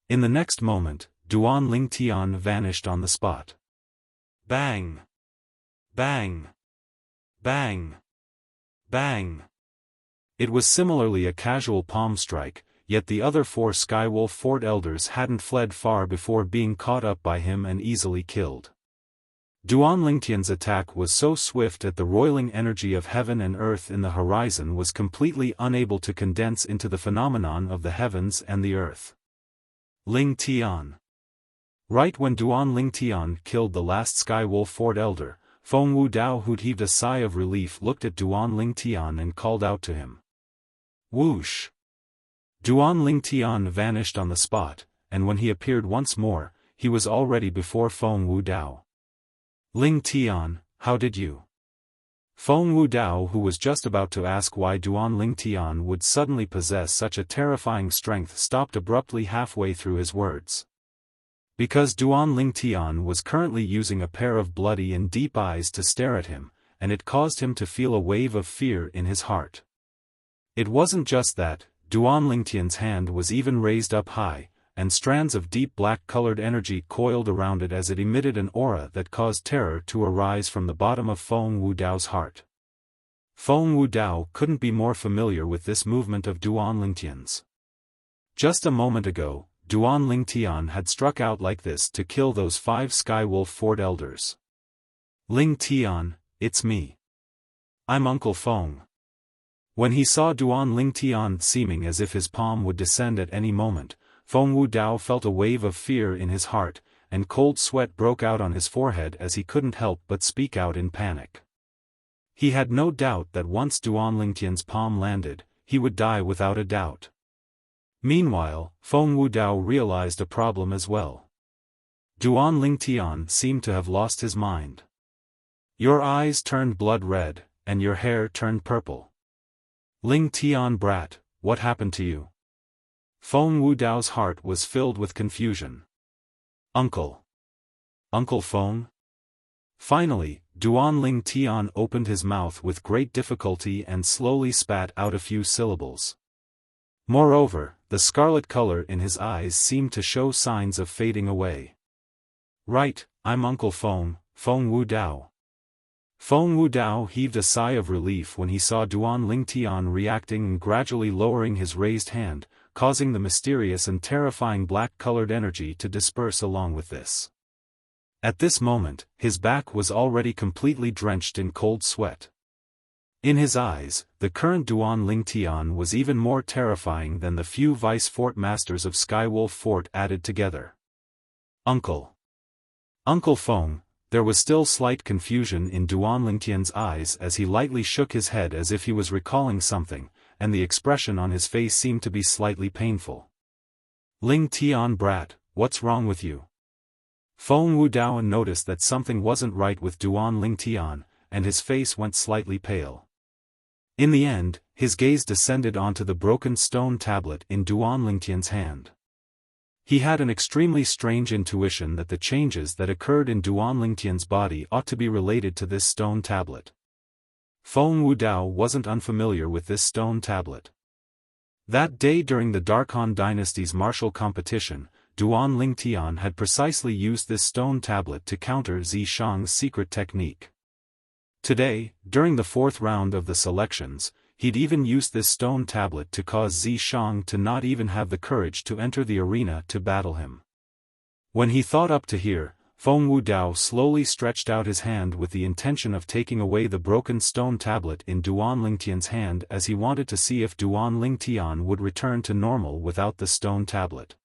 In the next moment, Duan Lingtian vanished on the spot. Bang! Bang! Bang! Bang! It was similarly a casual palm strike, yet the other 4 Skywolf Fort elders hadn't fled far before being caught up by him and easily killed. Duan Lingtian's attack was so swift that the roiling energy of heaven and earth in the horizon was completely unable to condense into the phenomenon of the heavens and the earth. Ling Tian. Right when Duan Lingtian killed the last Skywolf Fort elder, Feng Wudao, who'd heaved a sigh of relief, looked at Duan Lingtian and called out to him. Whoosh! Duan Lingtian vanished on the spot, and when he appeared once more, he was already before Feng Wudao. Ling Tian, how did you? Feng Wudao, who was just about to ask why Duan Lingtian would suddenly possess such a terrifying strength, stopped abruptly halfway through his words. Because Duan Lingtian was currently using a pair of bloody and deep eyes to stare at him, and it caused him to feel a wave of fear in his heart. It wasn't just that, Duan Lingtian's hand was even raised up high, and strands of deep black-colored energy coiled around it as it emitted an aura that caused terror to arise from the bottom of Feng Wudao's heart. Feng Wudao couldn't be more familiar with this movement of Duan Lingtian's. Just a moment ago, Duan Lingtian had struck out like this to kill those 5 Skywolf Fort elders. Ling Tian, it's me. I'm Uncle Feng. When he saw Duan Lingtian seeming as if his palm would descend at any moment, Feng Wudao felt a wave of fear in his heart, and cold sweat broke out on his forehead as he couldn't help but speak out in panic. He had no doubt that once Duan Lingtian's palm landed, he would die without a doubt. Meanwhile, Feng Wudao realized a problem as well. Duan Lingtian seemed to have lost his mind. Your eyes turned blood red, and your hair turned purple. Ling Tian brat, what happened to you? Feng Wudao's heart was filled with confusion. Uncle. Uncle Feng? Finally, Duan Lingtian opened his mouth with great difficulty and slowly spat out a few syllables. Moreover, the scarlet color in his eyes seemed to show signs of fading away. Right, I'm Uncle Feng, Feng Wudao. Feng Wudao heaved a sigh of relief when he saw Duan Lingtian reacting and gradually lowering his raised hand, causing the mysterious and terrifying black-colored energy to disperse along with this. At this moment, his back was already completely drenched in cold sweat. In his eyes, the current Duan Lingtian was even more terrifying than the few vice-fort masters of Skywolf Fort added together. Uncle Feng. There was still slight confusion in Duan Lingtian's eyes as he lightly shook his head as if he was recalling something, and the expression on his face seemed to be slightly painful. Lingtian brat, what's wrong with you? Feng Wudao noticed that something wasn't right with Duan Lingtian, and his face went slightly pale. In the end, his gaze descended onto the broken stone tablet in Duan Lingtian's hand. He had an extremely strange intuition that the changes that occurred in Duan Lingtian's body ought to be related to this stone tablet. Feng Wudao wasn't unfamiliar with this stone tablet. That day during the Dark Han Dynasty's martial competition, Duan Lingtian had precisely used this stone tablet to counter Zishang's secret technique. Today, during the fourth round of the selections, he'd even used this stone tablet to cause Zishang to not even have the courage to enter the arena to battle him. When he thought up to here, Feng Wudao slowly stretched out his hand with the intention of taking away the broken stone tablet in Duan Lingtian's hand as he wanted to see if Duan Lingtian would return to normal without the stone tablet.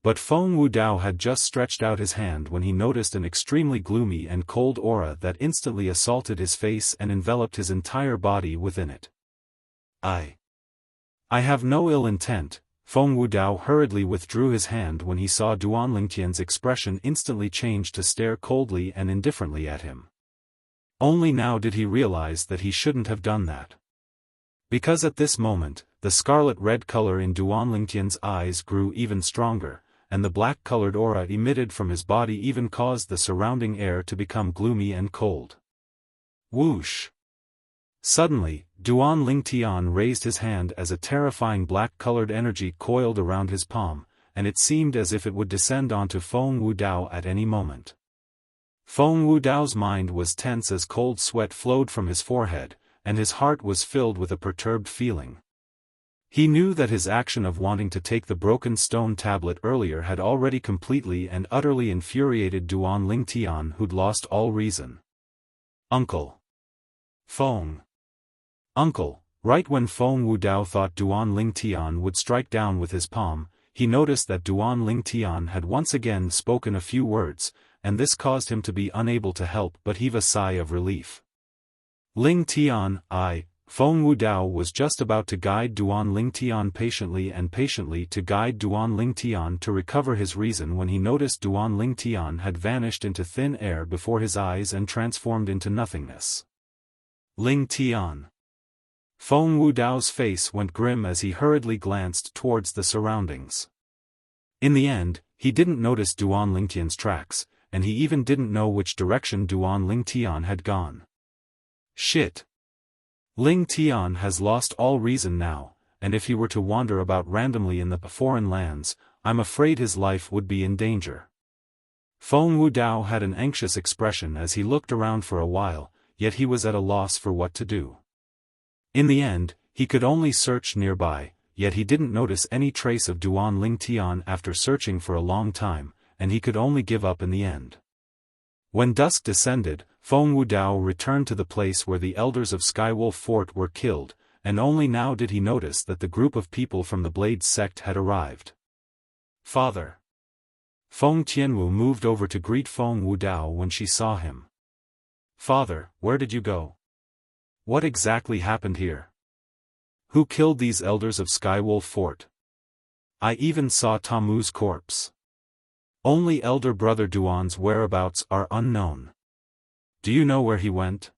But Feng Wudao had just stretched out his hand when he noticed an extremely gloomy and cold aura that instantly assaulted his face and enveloped his entire body within it. I have no ill intent. Feng Wudao hurriedly withdrew his hand when he saw Duan Lingtian's expression instantly change to stare coldly and indifferently at him. Only now did he realize that he shouldn't have done that. Because at this moment, the scarlet-red color in Duan Lingtian's eyes grew even stronger, and the black-colored aura emitted from his body even caused the surrounding air to become gloomy and cold. Whoosh! Suddenly, Duan Lingtian raised his hand as a terrifying black-colored energy coiled around his palm, and it seemed as if it would descend onto Feng Wudao at any moment. Feng Wudao's mind was tense as cold sweat flowed from his forehead, and his heart was filled with a perturbed feeling. He knew that his action of wanting to take the broken stone tablet earlier had already completely and utterly infuriated Duan Lingtian, who'd lost all reason. Uncle Feng. Uncle. Right when Feng Wudao thought Duan Lingtian would strike down with his palm, he noticed that Duan Lingtian had once again spoken a few words, and this caused him to be unable to help but heave a sigh of relief. Lingtian, Feng Wudao was just about to guide Duan Lingtian patiently to guide Duan Lingtian to recover his reason when he noticed Duan Lingtian had vanished into thin air before his eyes and transformed into nothingness. Lingtian. Feng Wudao's face went grim as he hurriedly glanced towards the surroundings. In the end, he didn't notice Duan Lingtian's tracks, and he even didn't know which direction Duan Lingtian had gone. Shit. Lingtian has lost all reason now, and if he were to wander about randomly in the foreign lands, I'm afraid his life would be in danger. Feng Wudao had an anxious expression as he looked around for a while, yet he was at a loss for what to do. In the end, he could only search nearby, yet he didn't notice any trace of Duan Lingtian after searching for a long time, and he could only give up in the end. When dusk descended, Feng Wudao returned to the place where the elders of Skywolf Fort were killed, and only now did he notice that the group of people from the Blade sect had arrived. Father. Feng Tianwu moved over to greet Feng Wudao when she saw him. Father, where did you go? What exactly happened here? Who killed these elders of Skywolf Fort? I even saw Tamu's corpse. Only elder brother Duan's whereabouts are unknown. Do you know where he went?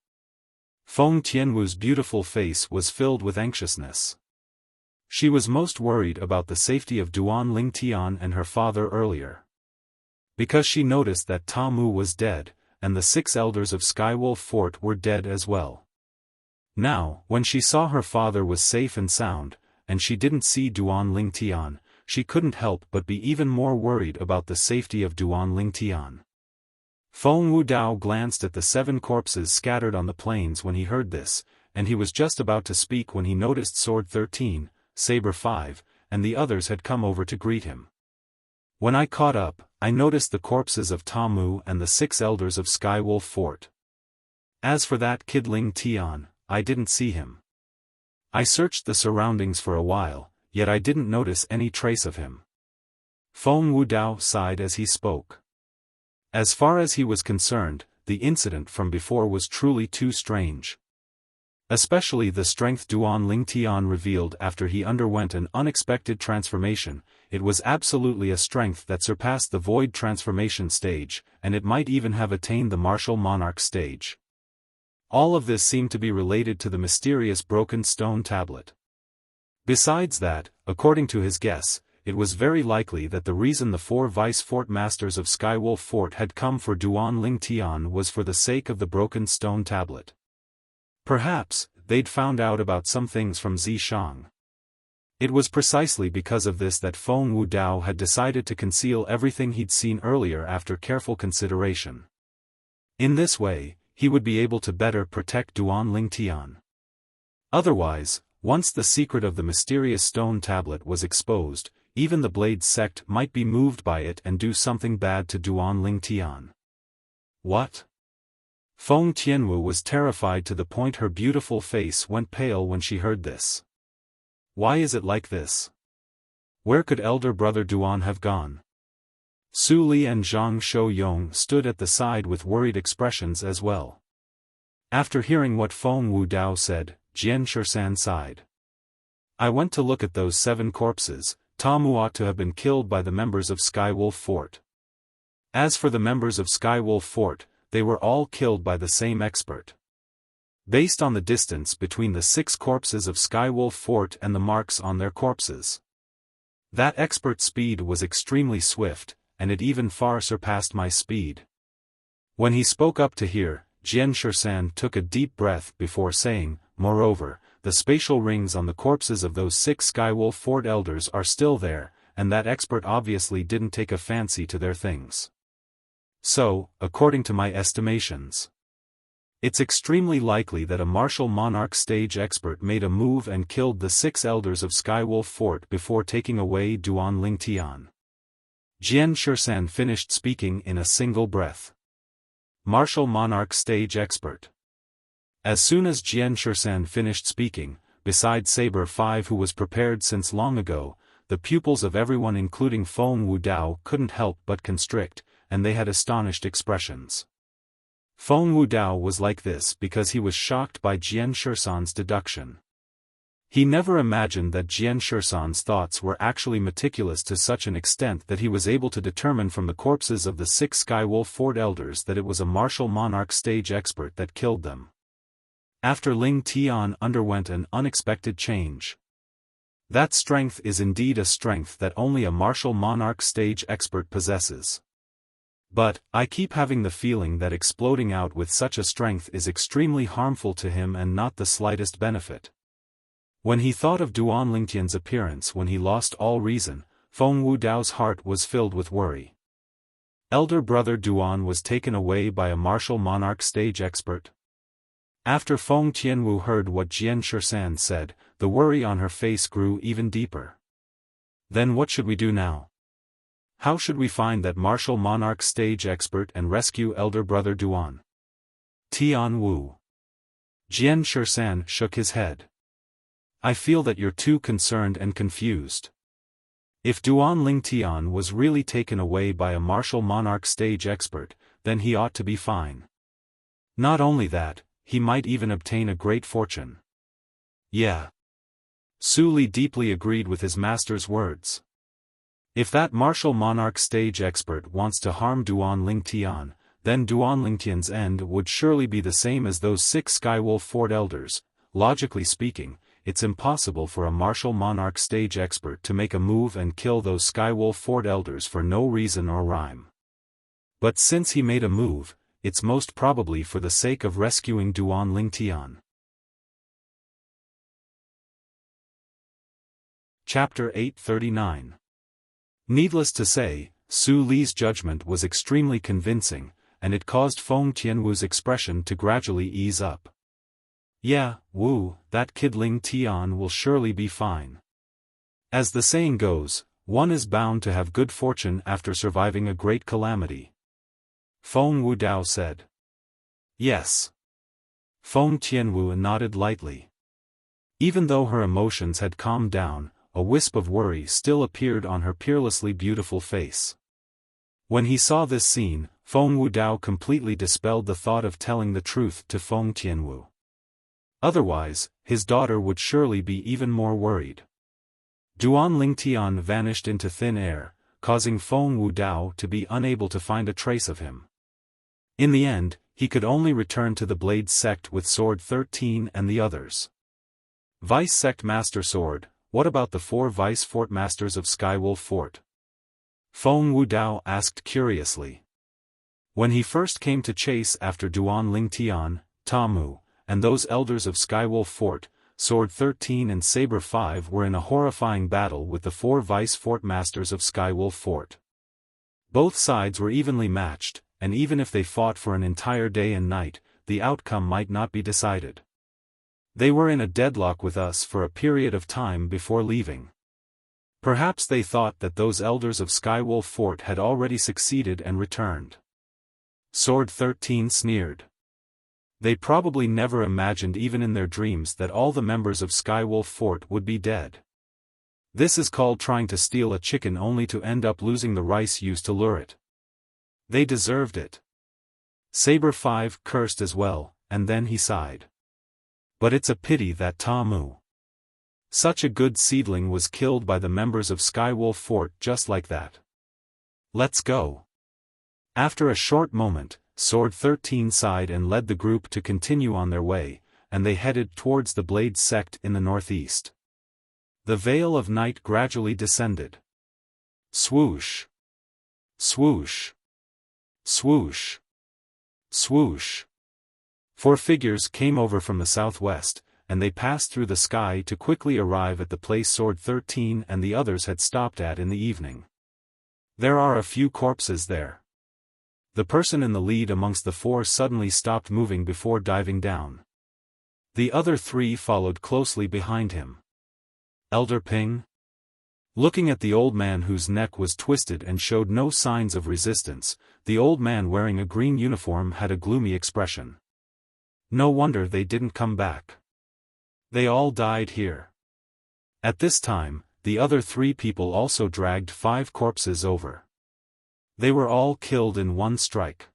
Feng Tianwu's beautiful face was filled with anxiousness. She was most worried about the safety of Duan Lingtian and her father earlier. Because she noticed that Tamu was dead, and the 6 elders of Skywolf Fort were dead as well. Now, when she saw her father was safe and sound, and she didn't see Duan Lingtian, she couldn't help but be even more worried about the safety of Duan Lingtian. Feng Wudao glanced at the 7 corpses scattered on the plains when he heard this, and he was just about to speak when he noticed Sword 13, Saber 5, and the others had come over to greet him. When I caught up, I noticed the corpses of Tamu and the 6 elders of Skywolf Fort. As for that kid Ling Tian, I didn't see him. I searched the surroundings for a while, yet I didn't notice any trace of him. Feng Wudao sighed as he spoke. As far as he was concerned, the incident from before was truly too strange. Especially the strength Duan Lingtian revealed after he underwent an unexpected transformation. It was absolutely a strength that surpassed the void transformation stage, and it might even have attained the martial monarch stage. All of this seemed to be related to the mysterious broken stone tablet. Besides that, according to his guess, it was very likely that the reason the 4 vice fort masters of Skywolf Fort had come for Duan Lingtian was for the sake of the broken stone tablet. Perhaps, they'd found out about some things from Zishang. It was precisely because of this that Feng Wudao had decided to conceal everything he'd seen earlier after careful consideration. In this way, he would be able to better protect Duan Lingtian. Otherwise, once the secret of the mysterious stone tablet was exposed, even the Blade sect might be moved by it and do something bad to Duan Lingtian. What? Feng Tianwu was terrified to the point her beautiful face went pale when she heard this. Why is it like this? Where could elder brother Duan have gone? Su Li and Zhang Shouyong stood at the side with worried expressions as well. After hearing what Feng Wudao said, Jian Shisan sighed. I went to look at those 7 corpses. Tamu ought to have been killed by the members of Skywolf Fort. As for the members of Skywolf Fort, they were all killed by the same expert. Based on the distance between the 6 corpses of Skywolf Fort and the marks on their corpses. That expert's speed was extremely swift, and it even far surpassed my speed. When he spoke up to hear, Jian Shisan took a deep breath before saying, moreover, the spatial rings on the corpses of those 6 Skywolf Fort elders are still there, and that expert obviously didn't take a fancy to their things. So, according to my estimations, it's extremely likely that a martial monarch stage expert made a move and killed the 6 elders of Skywolf Fort before taking away Duan Lingtian. Jian Shisan finished speaking in a single breath. Martial monarch stage expert. As soon as Jian Shisan finished speaking, besides Saber 5 who was prepared since long ago, the pupils of everyone including Feng Wudao couldn't help but constrict, and they had astonished expressions. Feng Wudao was like this because he was shocked by Jian Shisan's deduction. He never imagined that Jian Shisan's thoughts were actually meticulous to such an extent that he was able to determine from the corpses of the 6 Skywolf Fort elders that it was a martial monarch stage expert that killed them. After Ling Tian underwent an unexpected change. That strength is indeed a strength that only a martial monarch stage expert possesses. But, I keep having the feeling that exploding out with such a strength is extremely harmful to him and not the slightest benefit. When he thought of Duan Lingtian's appearance when he lost all reason, Feng Wudao's heart was filled with worry. Elder brother Duan was taken away by a martial monarch stage expert. After Feng Tianwu heard what Jian Shisan said, the worry on her face grew even deeper. Then what should we do now? How should we find that martial monarch stage expert and rescue elder brother Duan? Tianwu. Jian Shisan shook his head. I feel that you're too concerned and confused. If Duan Lingtian was really taken away by a martial monarch stage expert, then he ought to be fine. Not only that, he might even obtain a great fortune. Yeah. Su Li deeply agreed with his master's words. If that martial monarch stage expert wants to harm Duan Lingtian, then Duan Lingtian's end would surely be the same as those 6 Skywolf Fort elders. Logically speaking, it's impossible for a martial monarch stage expert to make a move and kill those Skywolf Fort elders for no reason or rhyme. But since he made a move, it's most probably for the sake of rescuing Duan Lingtian. Chapter 839. Needless to say, Su Li's judgment was extremely convincing, and it caused Feng Tianwu's expression to gradually ease up. Yeah, Wu, that kid Ling Tian will surely be fine. As the saying goes, one is bound to have good fortune after surviving a great calamity. Feng Wudao said. Yes. Feng Tianwu nodded lightly. Even though her emotions had calmed down, a wisp of worry still appeared on her peerlessly beautiful face. When he saw this scene, Feng Wudao completely dispelled the thought of telling the truth to Feng Tianwu. Otherwise, his daughter would surely be even more worried. Duan Lingtian vanished into thin air, causing Feng Wudao to be unable to find a trace of him. In the end, he could only return to the Blade Sect with Sword 13 and the others. Vice Sect Master Sword, what about the 4 Vice Fort Masters of Skywolf Fort? Feng Wudao asked curiously. When he first came to chase after Duan Lingtian, Tamu, and those elders of Skywolf Fort, Sword 13 and Saber 5 were in a horrifying battle with the 4 Vice Fort Masters of Skywolf Fort. Both sides were evenly matched, and even if they fought for an entire day and night, the outcome might not be decided. They were in a deadlock with us for a period of time before leaving. Perhaps they thought that those elders of Skywolf Fort had already succeeded and returned. Sword 13 sneered. They probably never imagined even in their dreams that all the members of Skywolf Fort would be dead. This is called trying to steal a chicken only to end up losing the rice used to lure it. They deserved it. Saber 5 cursed as well, and then he sighed. But it's a pity that Tamu, such a good seedling, was killed by the members of Skywolf Fort just like that. Let's go. After a short moment, Sword 13 sighed and led the group to continue on their way, and they headed towards the Blade Sect in the northeast. The veil of night gradually descended. Swoosh. Swoosh. Swoosh. Swoosh. 4 figures came over from the southwest, and they passed through the sky to quickly arrive at the place Sword 13 and the others had stopped at in the evening. There are a few corpses there. The person in the lead amongst the 4 suddenly stopped moving before diving down. The other 3 followed closely behind him. Elder Ping? Looking at the old man whose neck was twisted and showed no signs of resistance, the old man wearing a green uniform had a gloomy expression. No wonder they didn't come back. They all died here. At this time, the other 3 people also dragged 5 corpses over. They were all killed in one strike.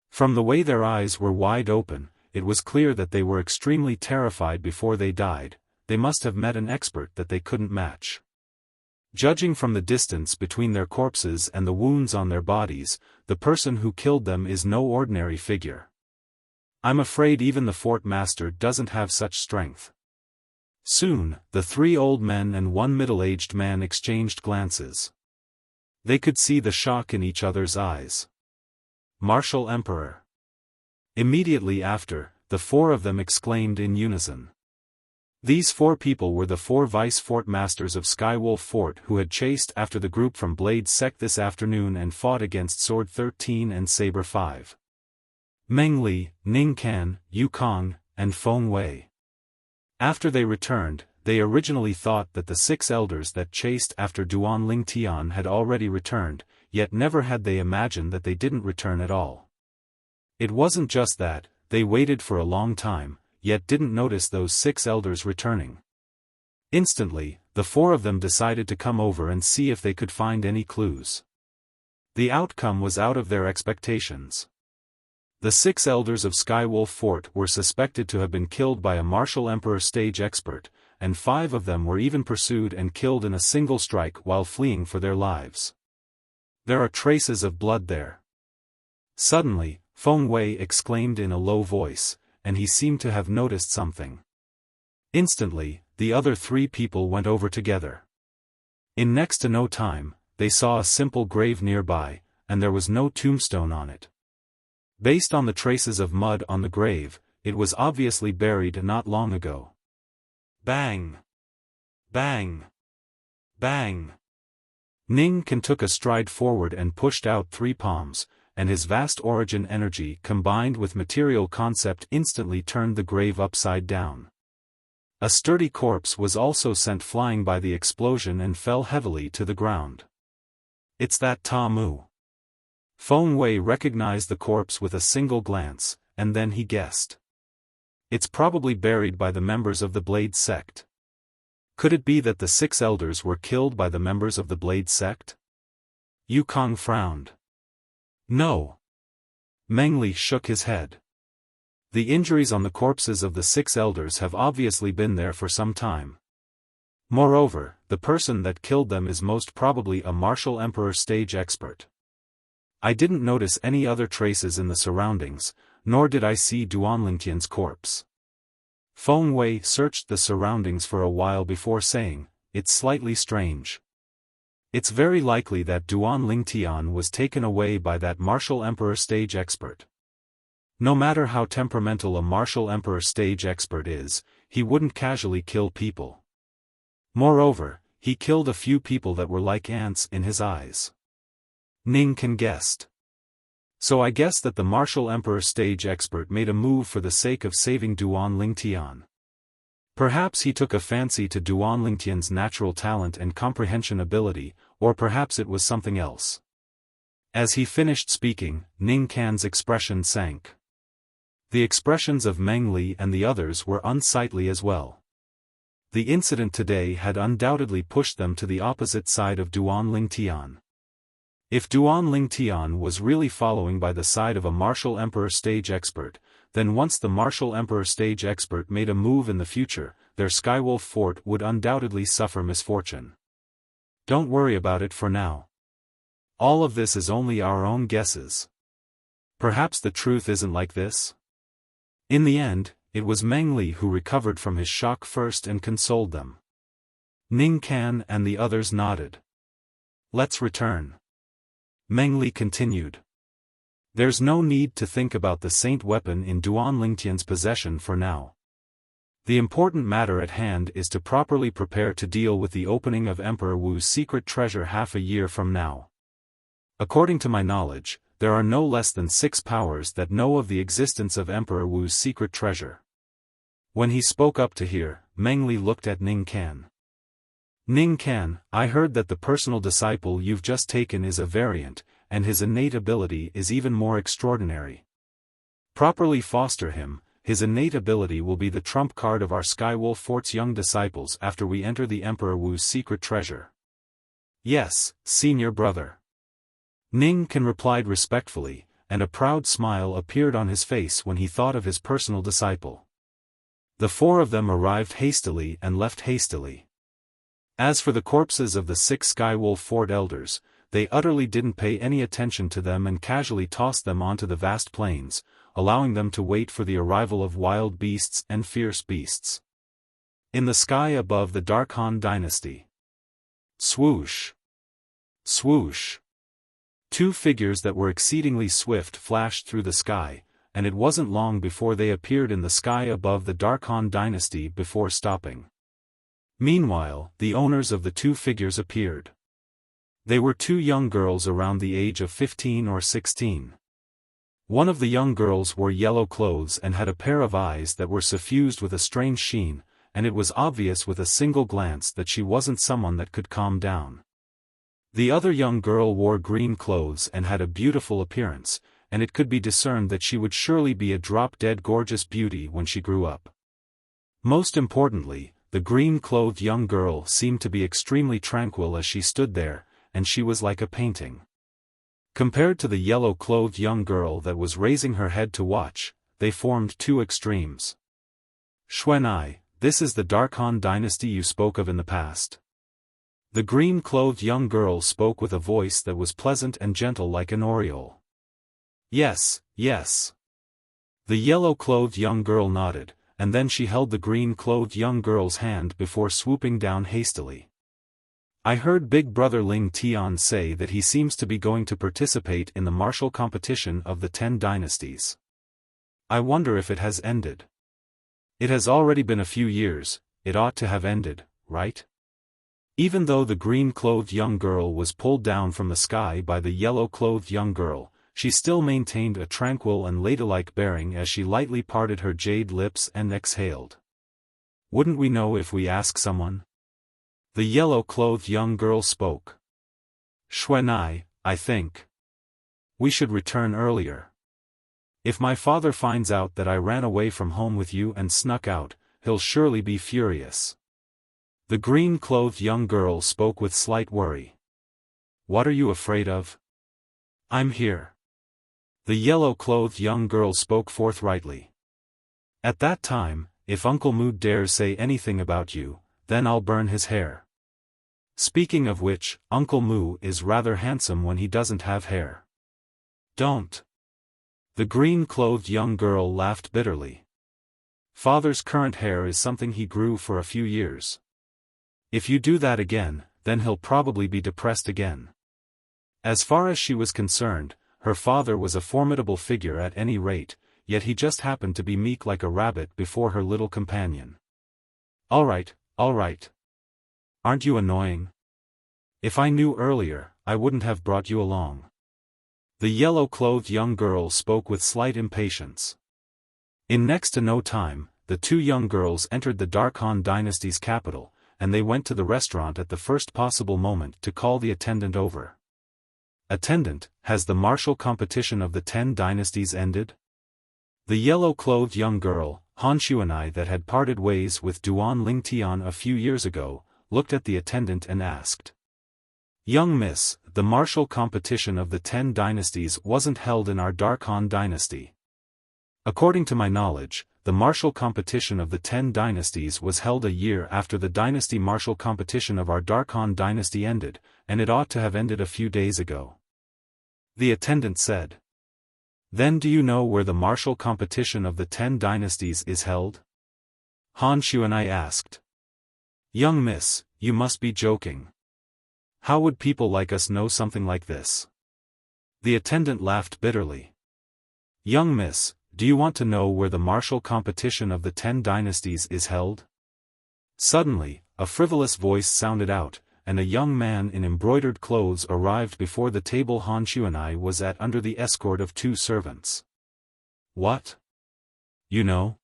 From the way their eyes were wide open, it was clear that they were extremely terrified before they died. They must have met an expert that they couldn't match. Judging from the distance between their corpses and the wounds on their bodies, the person who killed them is no ordinary figure. I'm afraid even the fort master doesn't have such strength. Soon, the 3 old men and 1 middle-aged man exchanged glances. They could see the shock in each other's eyes. Martial Emperor. Immediately after, the 4 of them exclaimed in unison. These 4 people were the 4 Vice Fort Masters of Skywolf Fort who had chased after the group from Blade Sect this afternoon and fought against Sword 13 and Saber 5. Meng Li, Ning Kan, Yu Kong, and Feng Wei. After they returned, they originally thought that the 6 elders that chased after Duan Lingtian had already returned, yet never had they imagined that they didn't return at all. It wasn't just that, they waited for a long time, yet didn't notice those 6 elders returning. Instantly, the 4 of them decided to come over and see if they could find any clues. The outcome was out of their expectations. The 6 elders of Skywolf Fort were suspected to have been killed by a martial emperor stage expert, and 5 of them were even pursued and killed in a single strike while fleeing for their lives. There are traces of blood there. Suddenly, Feng Wei exclaimed in a low voice, and he seemed to have noticed something. Instantly, the other 3 people went over together. In next to no time, they saw a simple grave nearby, and there was no tombstone on it. Based on the traces of mud on the grave, it was obviously buried not long ago. Bang! Bang! Bang! Ning Kan took a stride forward and pushed out 3 palms, and his vast origin energy combined with material concept instantly turned the grave upside down. A sturdy corpse was also sent flying by the explosion and fell heavily to the ground. It's that Ta Mu. Feng Wei recognized the corpse with a single glance, and then he guessed. It's probably buried by the members of the Blade sect. Could it be that the 6 elders were killed by the members of the Blade sect? Yukong frowned. No. Meng Li shook his head. The injuries on the corpses of the 6 elders have obviously been there for some time. Moreover, the person that killed them is most probably a martial emperor stage expert. I didn't notice any other traces in the surroundings, nor did I see Duanlingtian's corpse. Feng Wei searched the surroundings for a while before saying, "It's slightly strange. It's very likely that Duanlingtian was taken away by that martial emperor stage expert. No matter how temperamental a martial emperor stage expert is, he wouldn't casually kill people. Moreover, he killed a few people that were like ants in his eyes." Ning Can guessed. So I guess that the martial emperor stage expert made a move for the sake of saving Duanlingtian. Perhaps he took a fancy to Duanlingtian's natural talent and comprehension ability, or perhaps it was something else. As he finished speaking, Ning Can's expression sank. The expressions of Meng Li and the others were unsightly as well. The incident today had undoubtedly pushed them to the opposite side of Duanlingtian. If Duanlingtian was really following by the side of a martial emperor stage expert, then once the martial emperor stage expert made a move in the future, their Skywolf fort would undoubtedly suffer misfortune. Don't worry about it for now. All of this is only our own guesses. Perhaps the truth isn't like this? In the end, it was Meng Li who recovered from his shock first and consoled them. Ning Can and the others nodded. Let's return. Meng Li continued. There's no need to think about the saint weapon in Duanlingtian's possession for now. The important matter at hand is to properly prepare to deal with the opening of Emperor Wu's secret treasure half a year from now. According to my knowledge, there are no less than 6 powers that know of the existence of Emperor Wu's secret treasure. When he spoke up to hear, Meng Li looked at Ning Can. Ning Can, I heard that the personal disciple you've just taken is a variant, and his innate ability is even more extraordinary. Properly foster him, his innate ability will be the trump card of our Skywolf Fort's young disciples after we enter the Emperor Wu's secret treasure. Yes, senior brother. Ning Can replied respectfully, and a proud smile appeared on his face when he thought of his personal disciple. The 4 of them arrived hastily and left hastily. As for the corpses of the 6 Skywolf Fort elders, they utterly didn't pay any attention to them and casually tossed them onto the vast plains, allowing them to wait for the arrival of wild beasts and fierce beasts. In the sky above the Dark Han dynasty. Swoosh! Swoosh! 2 figures that were exceedingly swift flashed through the sky, and it wasn't long before they appeared in the sky above the Dark Han dynasty before stopping. Meanwhile, the owners of the 2 figures appeared. They were 2 young girls around the age of 15 or 16. One of the young girls wore yellow clothes and had a pair of eyes that were suffused with a strange sheen, and it was obvious with a single glance that she wasn't someone that could calm down. The other young girl wore green clothes and had a beautiful appearance, and it could be discerned that she would surely be a drop-dead gorgeous beauty when she grew up. Most importantly, the green-clothed young girl seemed to be extremely tranquil as she stood there, and she was like a painting. Compared to the yellow-clothed young girl that was raising her head to watch, they formed 2 extremes. Xuanai, this is the Dark Han dynasty you spoke of in the past. The green-clothed young girl spoke with a voice that was pleasant and gentle like an oriole. Yes, yes. The yellow-clothed young girl nodded, and then she held the green-clothed young girl's hand before swooping down hastily. I heard Big Brother Ling Tian say that he seems to be going to participate in the martial competition of the 10 dynasties. I wonder if it has ended. It has already been a few years, it ought to have ended, right? Even though the green-clothed young girl was pulled down from the sky by the yellow-clothed young girl, she still maintained a tranquil and ladylike bearing as she lightly parted her jade lips and exhaled. "Wouldn't we know if we ask someone?" The yellow-clothed young girl spoke. "Xuanai, I think we should return earlier. If my father finds out that I ran away from home with you and snuck out, he'll surely be furious." The green-clothed young girl spoke with slight worry. "What are you afraid of?" "I'm here." The yellow-clothed young girl spoke forthrightly. "At that time, if Uncle Mu dares say anything about you, then I'll burn his hair. Speaking of which, Uncle Mu is rather handsome when he doesn't have hair." "Don't." The green-clothed young girl laughed bitterly. "Father's current hair is something he grew for a few years. If you do that again, then he'll probably be depressed again." As far as she was concerned, her father was a formidable figure at any rate, yet he just happened to be meek like a rabbit before her little companion. All right. Aren't you annoying? If I knew earlier, I wouldn't have brought you along." The yellow-clothed young girl spoke with slight impatience. In next to no time, the two young girls entered the Dark Han dynasty's capital, and they went to the restaurant at the first possible moment to call the attendant over. "Attendant, has the martial competition of the 10 dynasties ended?" The yellow-clothed young girl, Han Xuanai, that had parted ways with Duan Lingtian a few years ago, looked at the attendant and asked. "Young miss, the martial competition of the 10 dynasties wasn't held in our Dark Han dynasty. According to my knowledge, the martial competition of the 10 dynasties was held a year after the dynasty martial competition of our Dark Han dynasty ended, and it ought to have ended a few days ago," the attendant said. "Then do you know where the martial competition of the 10 dynasties is held?" Han Xuanai asked. "Young miss, you must be joking. How would people like us know something like this?" The attendant laughed bitterly. "Young miss, do you want to know where the martial competition of the 10 dynasties is held?" Suddenly, a frivolous voice sounded out, and a young man in embroidered clothes arrived before the table Han Xuanai was at under the escort of 2 servants. "What? You know?"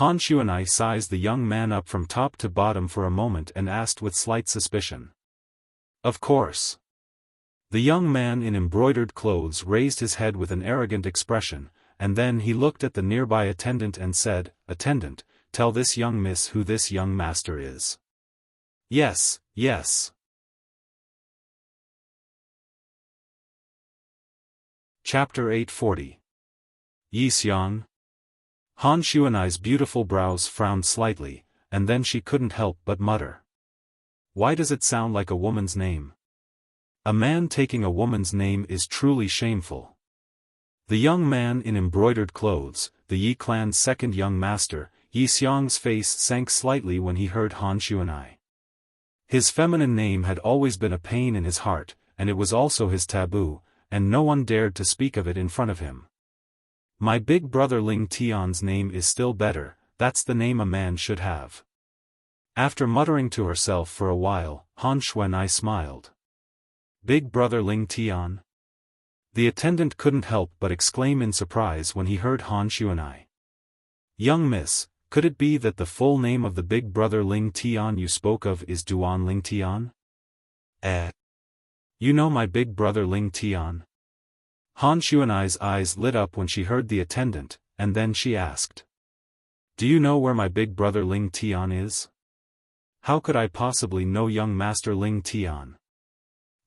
Han Xuanai sized the young man up from top to bottom for a moment and asked with slight suspicion. "Of course." The young man in embroidered clothes raised his head with an arrogant expression, and then he looked at the nearby attendant and said, "Attendant, tell this young miss who this young master is." Yes. Chapter 840. Yi Xiang. Han Xuanai's beautiful brows frowned slightly, and then she couldn't help but mutter. "Why does it sound like a woman's name? A man taking a woman's name is truly shameful." The young man in embroidered clothes, the Yi clan's second young master, Yi Xiang's face sank slightly when he heard Han Xuanai. His feminine name had always been a pain in his heart, and it was also his taboo, and no one dared to speak of it in front of him. "My big brother Ling Tian's name is still better, that's the name a man should have." After muttering to herself for a while, Han Xuanai smiled. "Big brother Ling Tian?" The attendant couldn't help but exclaim in surprise when he heard Han Xuanai. "Young miss, could it be that the full name of the big brother Ling Tian you spoke of is Duan Ling Tian?" You know my big brother Ling Tian?" Han Xuanai's eyes lit up when she heard the attendant, and then she asked. "Do you know where my big brother Ling Tian is?" "How could I possibly know young master Ling Tian?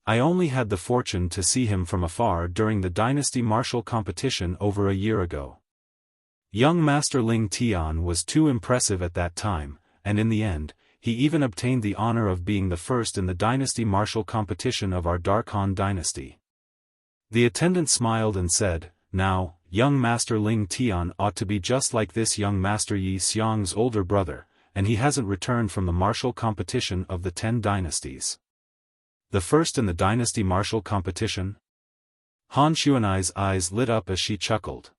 I only had the fortune to see him from afar during the dynasty martial competition over a year ago. Young master Ling Tian was too impressive at that time, and in the end, he even obtained the honor of being the first in the dynasty martial competition of our Dark Han dynasty." The attendant smiled and said, "Now, young master Ling Tian ought to be just like this young master Yi Xiang's older brother, and he hasn't returned from the martial competition of the 10 dynasties." "The first in the dynasty martial competition?" Han Xuanai's eyes lit up as she chuckled.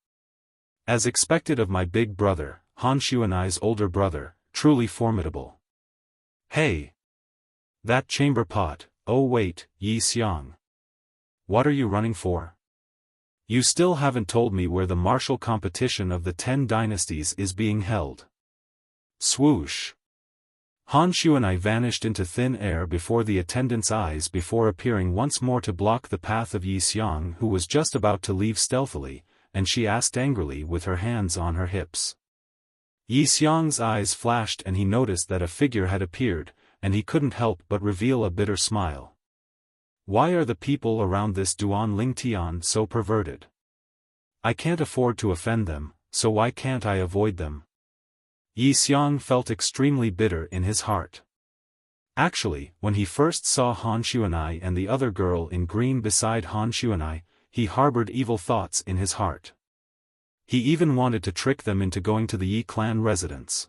"As expected of my big brother, Han Xuanai's older brother, truly formidable. Hey! That chamber pot, oh wait, Yi Xiang. What are you running for?" You still haven't told me where the martial competition of the 10 dynasties is being held. Swoosh. Han Xuanai vanished into thin air before the attendant's eyes before appearing once more to block the path of Yi Xiang, who was just about to leave stealthily, and she asked angrily with her hands on her hips. Yi Xiang's eyes flashed and he noticed that a figure had appeared, and he couldn't help but reveal a bitter smile. Why are the people around this Duan Lingtian so perverted? I can't afford to offend them, so why can't I avoid them? Yi Xiang felt extremely bitter in his heart. Actually, when he first saw Han Xuanai and the other girl in green beside Han Xuanai, he harbored evil thoughts in his heart. He even wanted to trick them into going to the Yi clan residence.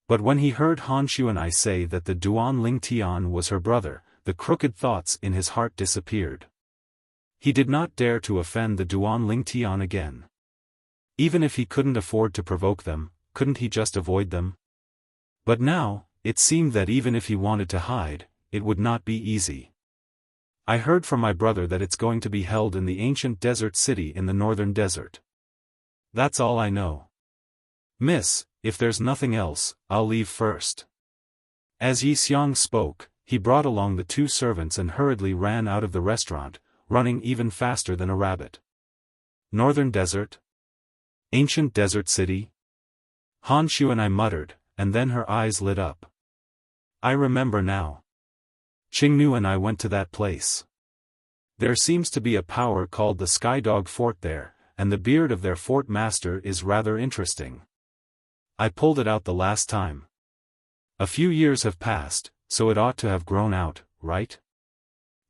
But when he heard Han Xuanai say that the Duan Lingtian was her brother, the crooked thoughts in his heart disappeared. He did not dare to offend the Duan Lingtian again. Even if he couldn't afford to provoke them, couldn't he just avoid them? But now, it seemed that even if he wanted to hide, it would not be easy. I heard from my brother that it's going to be held in the ancient desert city in the northern desert. That's all I know. Miss, if there's nothing else, I'll leave first. As Yi Xiang spoke, he brought along the 2 servants and hurriedly ran out of the restaurant, running even faster than a rabbit. Northern desert? Ancient desert city? Han Xuanai muttered, and then her eyes lit up. I remember now. Qingnu and I went to that place. There seems to be a power called the Skydog Fort there, and the beard of their fort master is rather interesting. I pulled it out the last time. A few years have passed, so it ought to have grown out, right?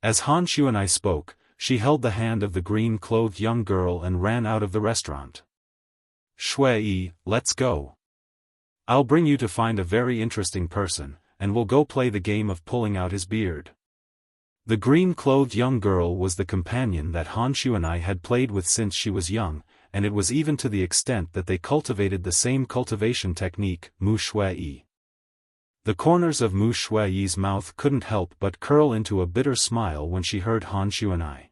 As Han Xuanai spoke, she held the hand of the green-clothed young girl and ran out of the restaurant. Shui, let's go. I'll bring you to find a very interesting person, and we'll go play the game of pulling out his beard. The green-clothed young girl was the companion that Han Xuanai had played with since she was young, and it was even to the extent that they cultivated the same cultivation technique, Mu Shui. The corners of Mu Shui's mouth couldn't help but curl into a bitter smile when she heard Han Xuanai.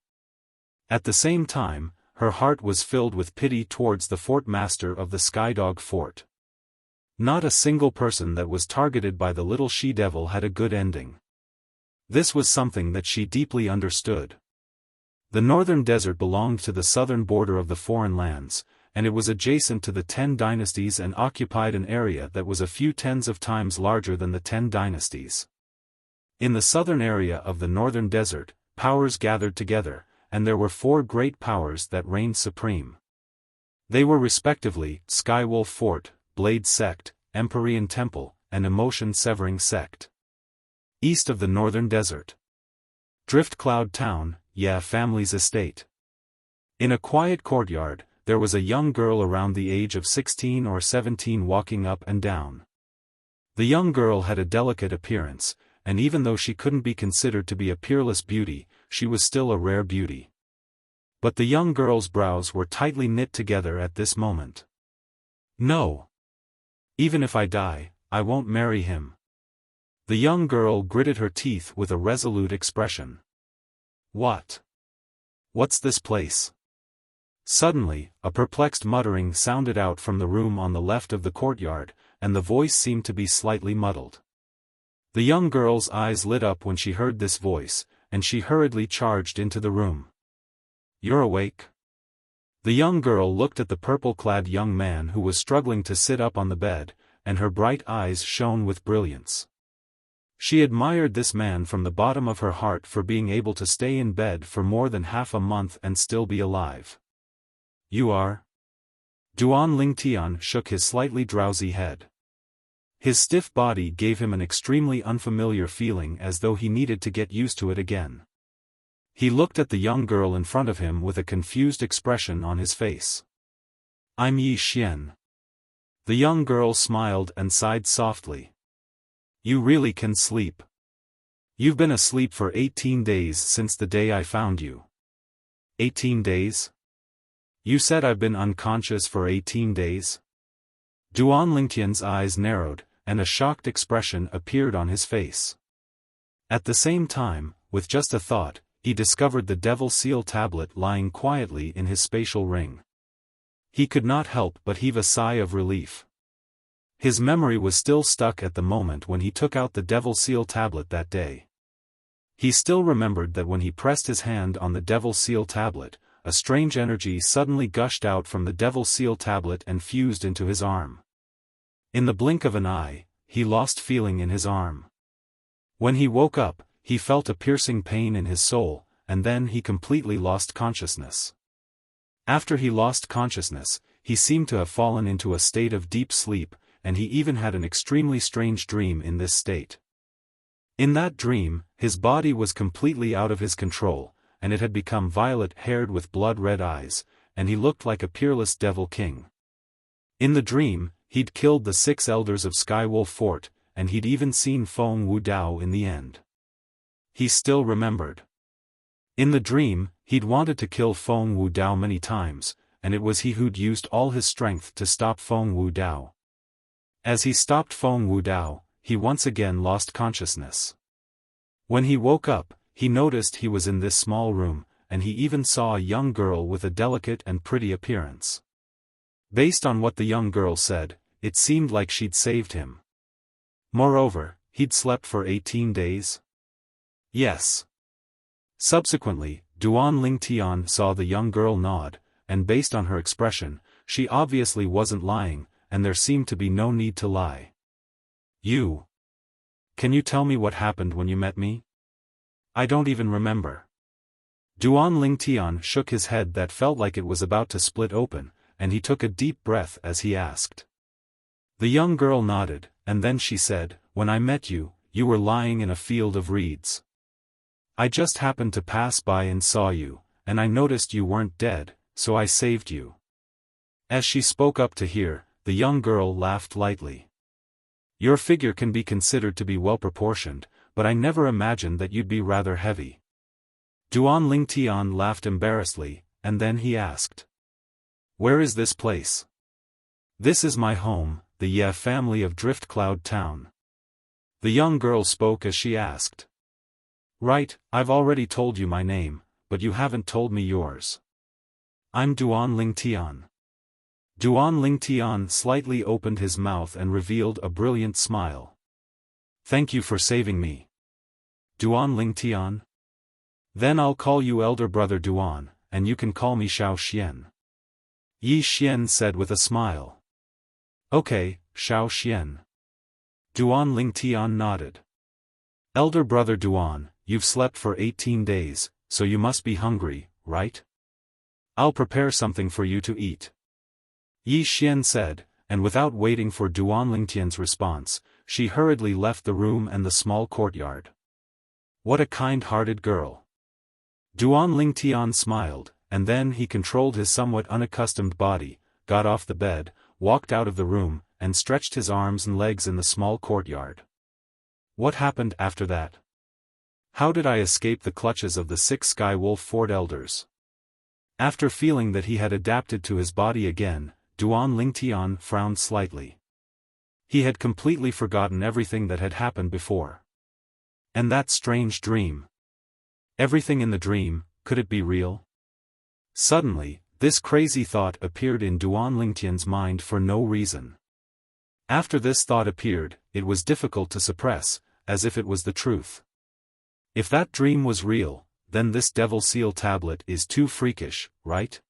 At the same time, her heart was filled with pity towards the fort master of the Skydog Fort. Not a single person that was targeted by the little she-devil had a good ending. This was something that she deeply understood. The northern desert belonged to the southern border of the foreign lands, and it was adjacent to the 10 dynasties and occupied an area that was a few tens of times larger than the 10 dynasties. In the southern area of the northern desert, powers gathered together, and there were 4 great powers that reigned supreme. They were respectively, Skywolf Fort, Blade Sect, Empyrean Temple, and Emotion Severing Sect. East of the northern desert. Drift Cloud Town, Ya family's estate. In a quiet courtyard, there was a young girl around the age of 16 or 17 walking up and down. The young girl had a delicate appearance, and even though she couldn't be considered to be a peerless beauty, she was still a rare beauty. But the young girl's brows were tightly knit together at this moment. No. Even if I die, I won't marry him. The young girl gritted her teeth with a resolute expression. What? What's this place? Suddenly, a perplexed muttering sounded out from the room on the left of the courtyard, and the voice seemed to be slightly muddled. The young girl's eyes lit up when she heard this voice, and she hurriedly charged into the room. You're awake? The young girl looked at the purple-clad young man who was struggling to sit up on the bed, and her bright eyes shone with brilliance. She admired this man from the bottom of her heart for being able to stay in bed for more than half a month and still be alive. You are? Duan Lingtian shook his slightly drowsy head. His stiff body gave him an extremely unfamiliar feeling as though he needed to get used to it again. He looked at the young girl in front of him with a confused expression on his face. I'm Yi Xian. The young girl smiled and sighed softly. You really can sleep. You've been asleep for 18 days since the day I found you. 18 days? You said I've been unconscious for 18 days? Duan Lingtian's eyes narrowed, and a shocked expression appeared on his face. At the same time, with just a thought, he discovered the Devil Seal tablet lying quietly in his spatial ring. He could not help but heave a sigh of relief. His memory was still stuck at the moment when he took out the Devil Seal tablet that day. He still remembered that when he pressed his hand on the Devil Seal tablet, a strange energy suddenly gushed out from the Devil Seal tablet and fused into his arm. In the blink of an eye, he lost feeling in his arm. When he woke up, he felt a piercing pain in his soul, and then he completely lost consciousness. After he lost consciousness, he seemed to have fallen into a state of deep sleep, and he even had an extremely strange dream in this state. In that dream, his body was completely out of his control, and it had become violet-haired with blood-red eyes, and he looked like a peerless devil king. In the dream, he'd killed the 6 elders of Skywolf Fort, and he'd even seen Feng Wudao in the end. He still remembered. In the dream, he'd wanted to kill Feng Wudao many times, and it was he who'd used all his strength to stop Feng Wudao. As he stopped Feng Wudao, he once again lost consciousness. When he woke up, he noticed he was in this small room, and he even saw a young girl with a delicate and pretty appearance. Based on what the young girl said, it seemed like she'd saved him. Moreover, he'd slept for 18 days? Yes. Subsequently, Duan Lingtian saw the young girl nod, and based on her expression, she obviously wasn't lying, and there seemed to be no need to lie. Can you tell me what happened when you met me? I don't even remember. Duan Lingtian shook his head that felt like it was about to split open, and he took a deep breath as he asked. The young girl nodded, and then she said, "When I met you, you were lying in a field of reeds. I just happened to pass by and saw you, and I noticed you weren't dead, so I saved you." As she spoke up to hear, the young girl laughed lightly. "Your figure can be considered to be well-proportioned, but I never imagined that you'd be rather heavy." Duan Lingtian laughed embarrassedly, and then he asked. "Where is this place?" "This is my home, the Ye family of Drift Cloud Town." The young girl spoke as she asked. "Right, I've already told you my name, but you haven't told me yours." "I'm Duan Lingtian." Duan Lingtian slightly opened his mouth and revealed a brilliant smile. "Thank you for saving me." "Duan Lingtian? Then I'll call you Elder Brother Duan, and you can call me Xiaofan." Yi Xian said with a smile. "Okay, Xiaofan." Duan Lingtian nodded. "Elder Brother Duan, you've slept for 18 days, so you must be hungry, right? I'll prepare something for you to eat." Yi Xian said, and without waiting for Duan Lingtian's response, she hurriedly left the room and the small courtyard. What a kind-hearted girl. Duan Lingtian smiled, and then he controlled his somewhat unaccustomed body, got off the bed, walked out of the room, and stretched his arms and legs in the small courtyard. What happened after that? How did I escape the clutches of the 6 Skywolf Fort elders? After feeling that he had adapted to his body again, Duan Lingtian frowned slightly. He had completely forgotten everything that had happened before. And that strange dream. Everything in the dream, could it be real? Suddenly, this crazy thought appeared in Duan Lingtian's mind for no reason. After this thought appeared, it was difficult to suppress, as if it was the truth. If that dream was real, then this Devil Seal tablet is too freakish, right?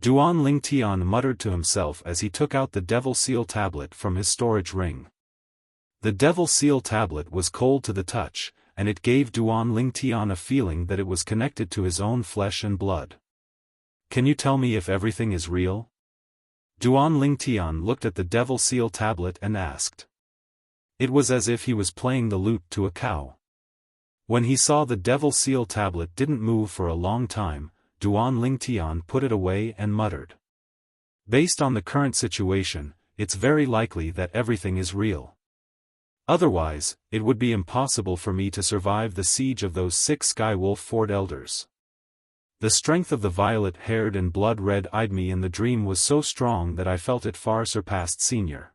Duan Lingtian muttered to himself as he took out the Devil Seal tablet from his storage ring. The Devil Seal tablet was cold to the touch, and it gave Duan Lingtian a feeling that it was connected to his own flesh and blood. "Can you tell me if everything is real?" Duan Lingtian looked at the Devil Seal tablet and asked. It was as if he was playing the lute to a cow. When he saw the Devil Seal tablet didn't move for a long time, Duan Lingtian put it away and muttered. "Based on the current situation, it's very likely that everything is real. Otherwise, it would be impossible for me to survive the siege of those 6 Skywolf Fort elders. The strength of the violet-haired and blood-red-eyed me in the dream was so strong that I felt it far surpassed Senior.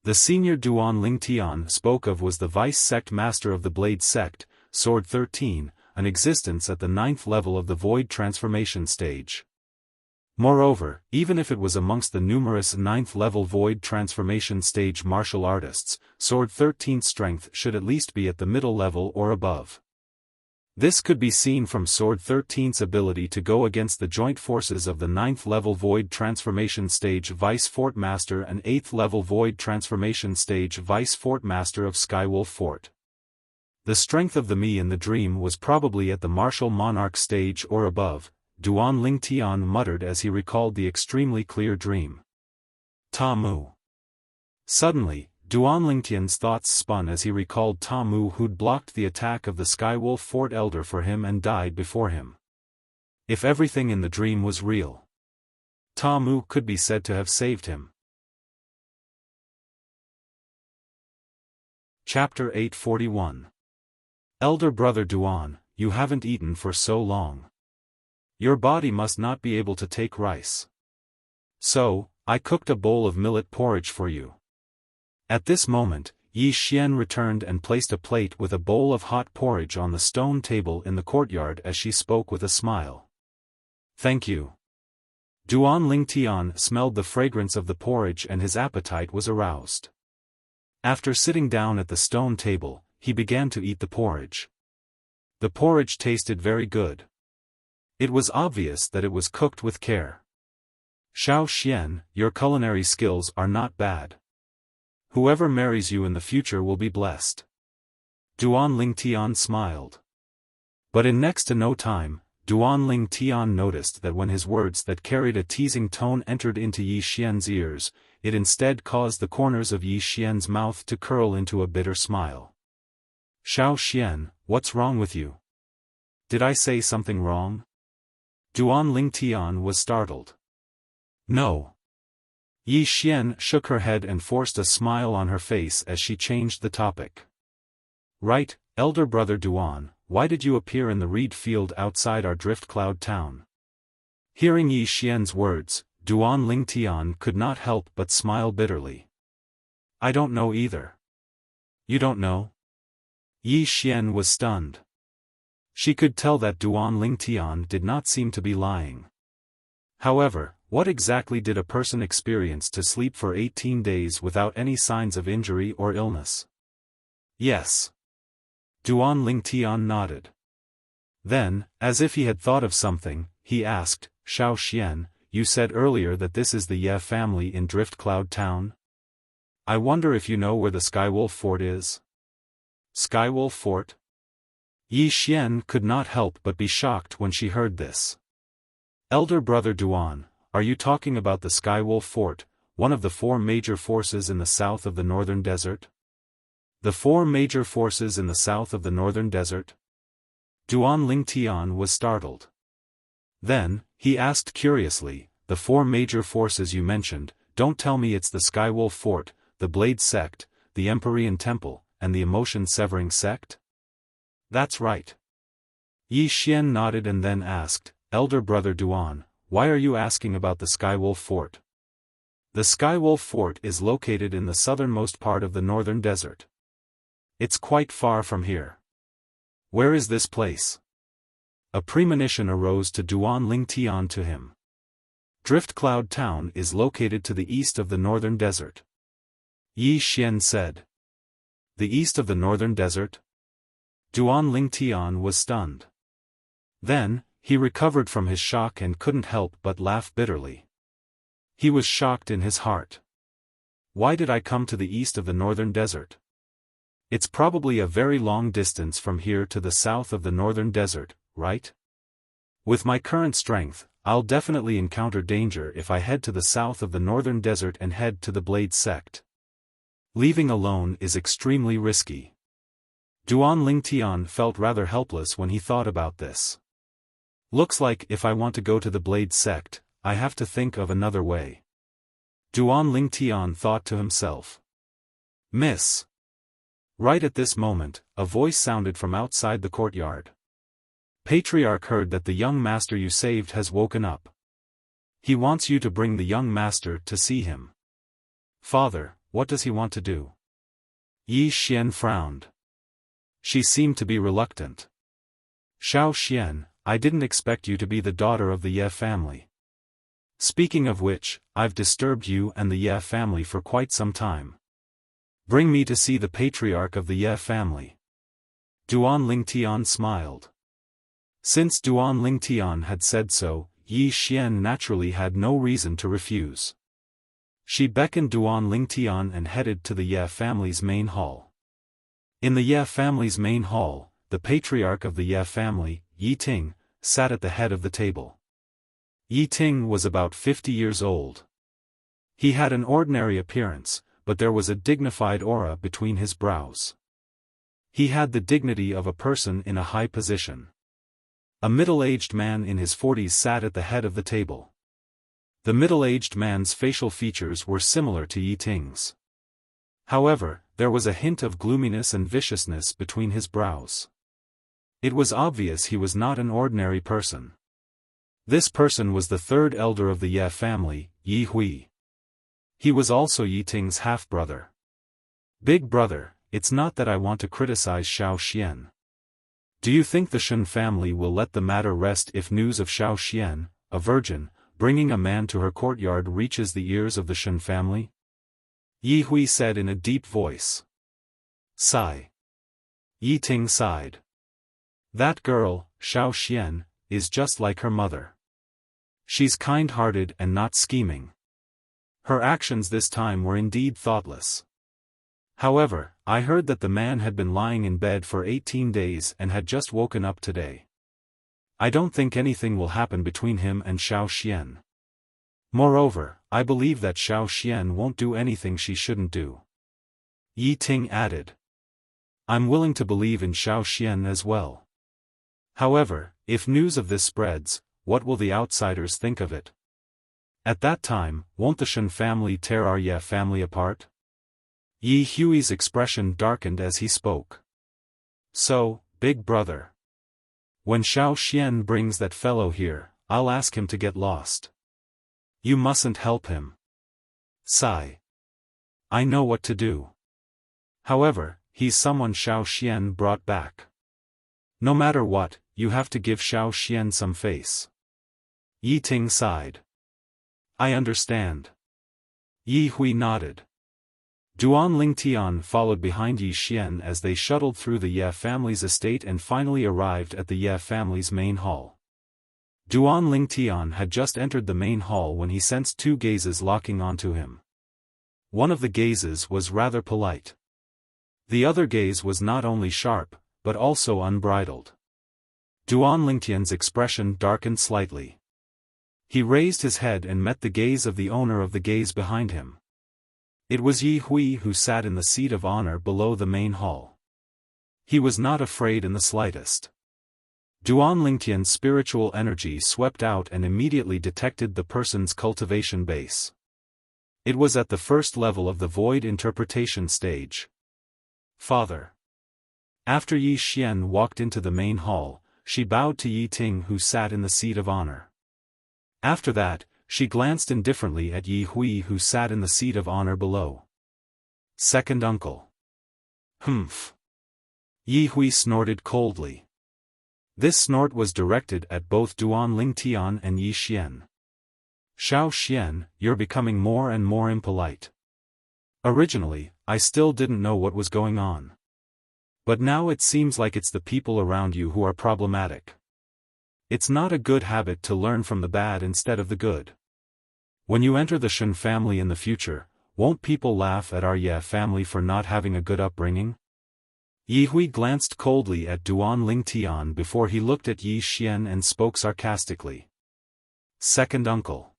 The senior Duan Lingtian spoke of was the vice sect master of the Blade Sect, Sword 13, an existence at the 9th level of the void transformation stage. Moreover, even if it was amongst the numerous 9th level void transformation stage martial artists, Sword 13's strength should at least be at the middle level or above. This could be seen from Sword 13's ability to go against the joint forces of the 9th level Void Transformation Stage Vice Fort Master and 8th level Void Transformation Stage Vice Fort Master of Skywolf Fort. The strength of the me in the dream was probably at the Martial Monarch stage or above, Duan Lingtian muttered as he recalled the extremely clear dream. Ta Mu. Suddenly, Duan Lingtian's thoughts spun as he recalled Ta Mu, who'd blocked the attack of the Skywolf Fort Elder for him and died before him. If everything in the dream was real, Ta Mu could be said to have saved him. Chapter 841. Elder Brother Duan, you haven't eaten for so long. Your body must not be able to take rice. So, I cooked a bowl of millet porridge for you. At this moment, Yi Xian returned and placed a plate with a bowl of hot porridge on the stone table in the courtyard as she spoke with a smile. Thank you. Duan Lingtian smelled the fragrance of the porridge and his appetite was aroused. After sitting down at the stone table, he began to eat the porridge. The porridge tasted very good. It was obvious that it was cooked with care. Xiao Xian, your culinary skills are not bad. Whoever marries you in the future will be blessed. Duan Lingtian smiled. But in next to no time, Duan Lingtian noticed that when his words that carried a teasing tone entered into Yi Xian's ears, it instead caused the corners of Yi Xian's mouth to curl into a bitter smile. Xiao Xian, what's wrong with you? Did I say something wrong? Duan Lingtian was startled. No. Yi Xian shook her head and forced a smile on her face as she changed the topic. Right, Elder Brother Duan, why did you appear in the reed field outside our Drift Cloud town? Hearing Yi Xian's words, Duan Lingtian could not help but smile bitterly. I don't know either. You don't know? Yi Xian was stunned. She could tell that Duan Lingtian did not seem to be lying. However, what exactly did a person experience to sleep for 18 days without any signs of injury or illness? Yes. Duan Lingtian nodded. Then, as if he had thought of something, he asked, Xiao Xian, you said earlier that this is the Ye family in Drift Cloud Town? I wonder if you know where the Skywolf Fort is? Skywolf Fort? Yi Xian could not help but be shocked when she heard this. Elder Brother Duan, are you talking about the Skywolf Fort, one of the 4 major forces in the south of the Northern Desert? The 4 major forces in the south of the Northern Desert? Duan Lingtian was startled. Then, he asked curiously, the 4 major forces you mentioned, don't tell me it's the Skywolf Fort, the Blade Sect, the Empyrean Temple, and the Emotion-Severing Sect? That's right. Yi Xian nodded and then asked, Elder Brother Duan, why are you asking about the Skywolf Fort? The Skywolf Fort is located in the southernmost part of the Northern Desert. It's quite far from here. Where is this place? A premonition arose to Duan Lingtian to him. Drift Cloud Town is located to the east of the Northern Desert. Yi Xian said. The east of the Northern Desert? Duan Lingtian was stunned. Then, he recovered from his shock and couldn't help but laugh bitterly. He was shocked in his heart. Why did I come to the east of the Northern Desert? It's probably a very long distance from here to the south of the Northern Desert, right? With my current strength, I'll definitely encounter danger if I head to the south of the Northern Desert and head to the Blade Sect. Leaving alone is extremely risky. Duan Lingtian felt rather helpless when he thought about this. Looks like if I want to go to the Blade Sect, I have to think of another way. Duan Lingtian thought to himself. Miss. Right at this moment, a voice sounded from outside the courtyard. Patriarch heard that the young master you saved has woken up. He wants you to bring the young master to see him. Father, what does he want to do? Yi Xian frowned. She seemed to be reluctant. Xiaofan, I didn't expect you to be the daughter of the Ye family. Speaking of which, I've disturbed you and the Ye family for quite some time. Bring me to see the patriarch of the Ye family. Duan Lingtian smiled. Since Duan Lingtian had said so, Yi Xian naturally had no reason to refuse. She beckoned Duan Lingtian and headed to the Ye family's main hall. In the Ye family's main hall, the patriarch of the Ye family, Yi Ting, sat at the head of the table. Yi Ting was about 50 years old. He had an ordinary appearance, but there was a dignified aura between his brows. He had the dignity of a person in a high position. A middle-aged man in his 40s sat at the head of the table. The middle-aged man's facial features were similar to Yi Ting's. However, there was a hint of gloominess and viciousness between his brows. It was obvious he was not an ordinary person. This person was the third elder of the Ye family, Yi Hui. He was also Yi Ting's half-brother. Big brother, it's not that I want to criticize Xiaofan. Do you think the Shen family will let the matter rest if news of Xiaofan, a virgin, bringing a man to her courtyard reaches the ears of the Shen family? Yi Hui said in a deep voice. Sigh. Yi Ting sighed. That girl, Xiaofan, is just like her mother. She's kind-hearted and not scheming. Her actions this time were indeed thoughtless. However, I heard that the man had been lying in bed for 18 days and had just woken up today. I don't think anything will happen between him and Xiaofan. Moreover, I believe that Xiaofan won't do anything she shouldn't do. Yi Ting added. I'm willing to believe in Xiaofan as well. However, if news of this spreads, what will the outsiders think of it? At that time, won't the Shen family tear our Ye family apart? Yi Hui's expression darkened as he spoke. So, big brother. When Xiaofan brings that fellow here, I'll ask him to get lost. You mustn't help him. Sigh. I know what to do. However, he's someone Xiaofan brought back. No matter what, you have to give Xiaofan some face. Yi Ting sighed. I understand. Yi Hui nodded. Duan Lingtian followed behind Yi Xian as they shuttled through the Ye family's estate and finally arrived at the Ye family's main hall. Duan Lingtian had just entered the main hall when he sensed two gazes locking onto him. One of the gazes was rather polite. The other gaze was not only sharp, but also unbridled. Duan Lingtian's expression darkened slightly. He raised his head and met the gaze of the owner of the gaze behind him. It was Yi Hui who sat in the seat of honor below the main hall. He was not afraid in the slightest. Duan Lingtian's spiritual energy swept out and immediately detected the person's cultivation base. It was at the first level of the void interpretation stage. Father. After Yi Xian walked into the main hall, she bowed to Yi Ting who sat in the seat of honor. After that, she glanced indifferently at Yi Hui who sat in the seat of honor below. Second uncle. Humph. Yi Hui snorted coldly. This snort was directed at both Duan Lingtian and Yi Xian. Xiaofan, you're becoming more and more impolite. Originally, I still didn't know what was going on. But now it seems like it's the people around you who are problematic. It's not a good habit to learn from the bad instead of the good. When you enter the Shen family in the future, won't people laugh at our Ye family for not having a good upbringing? Yi Hui glanced coldly at Duan Lingtian before he looked at Yi Xian and spoke sarcastically. Second uncle.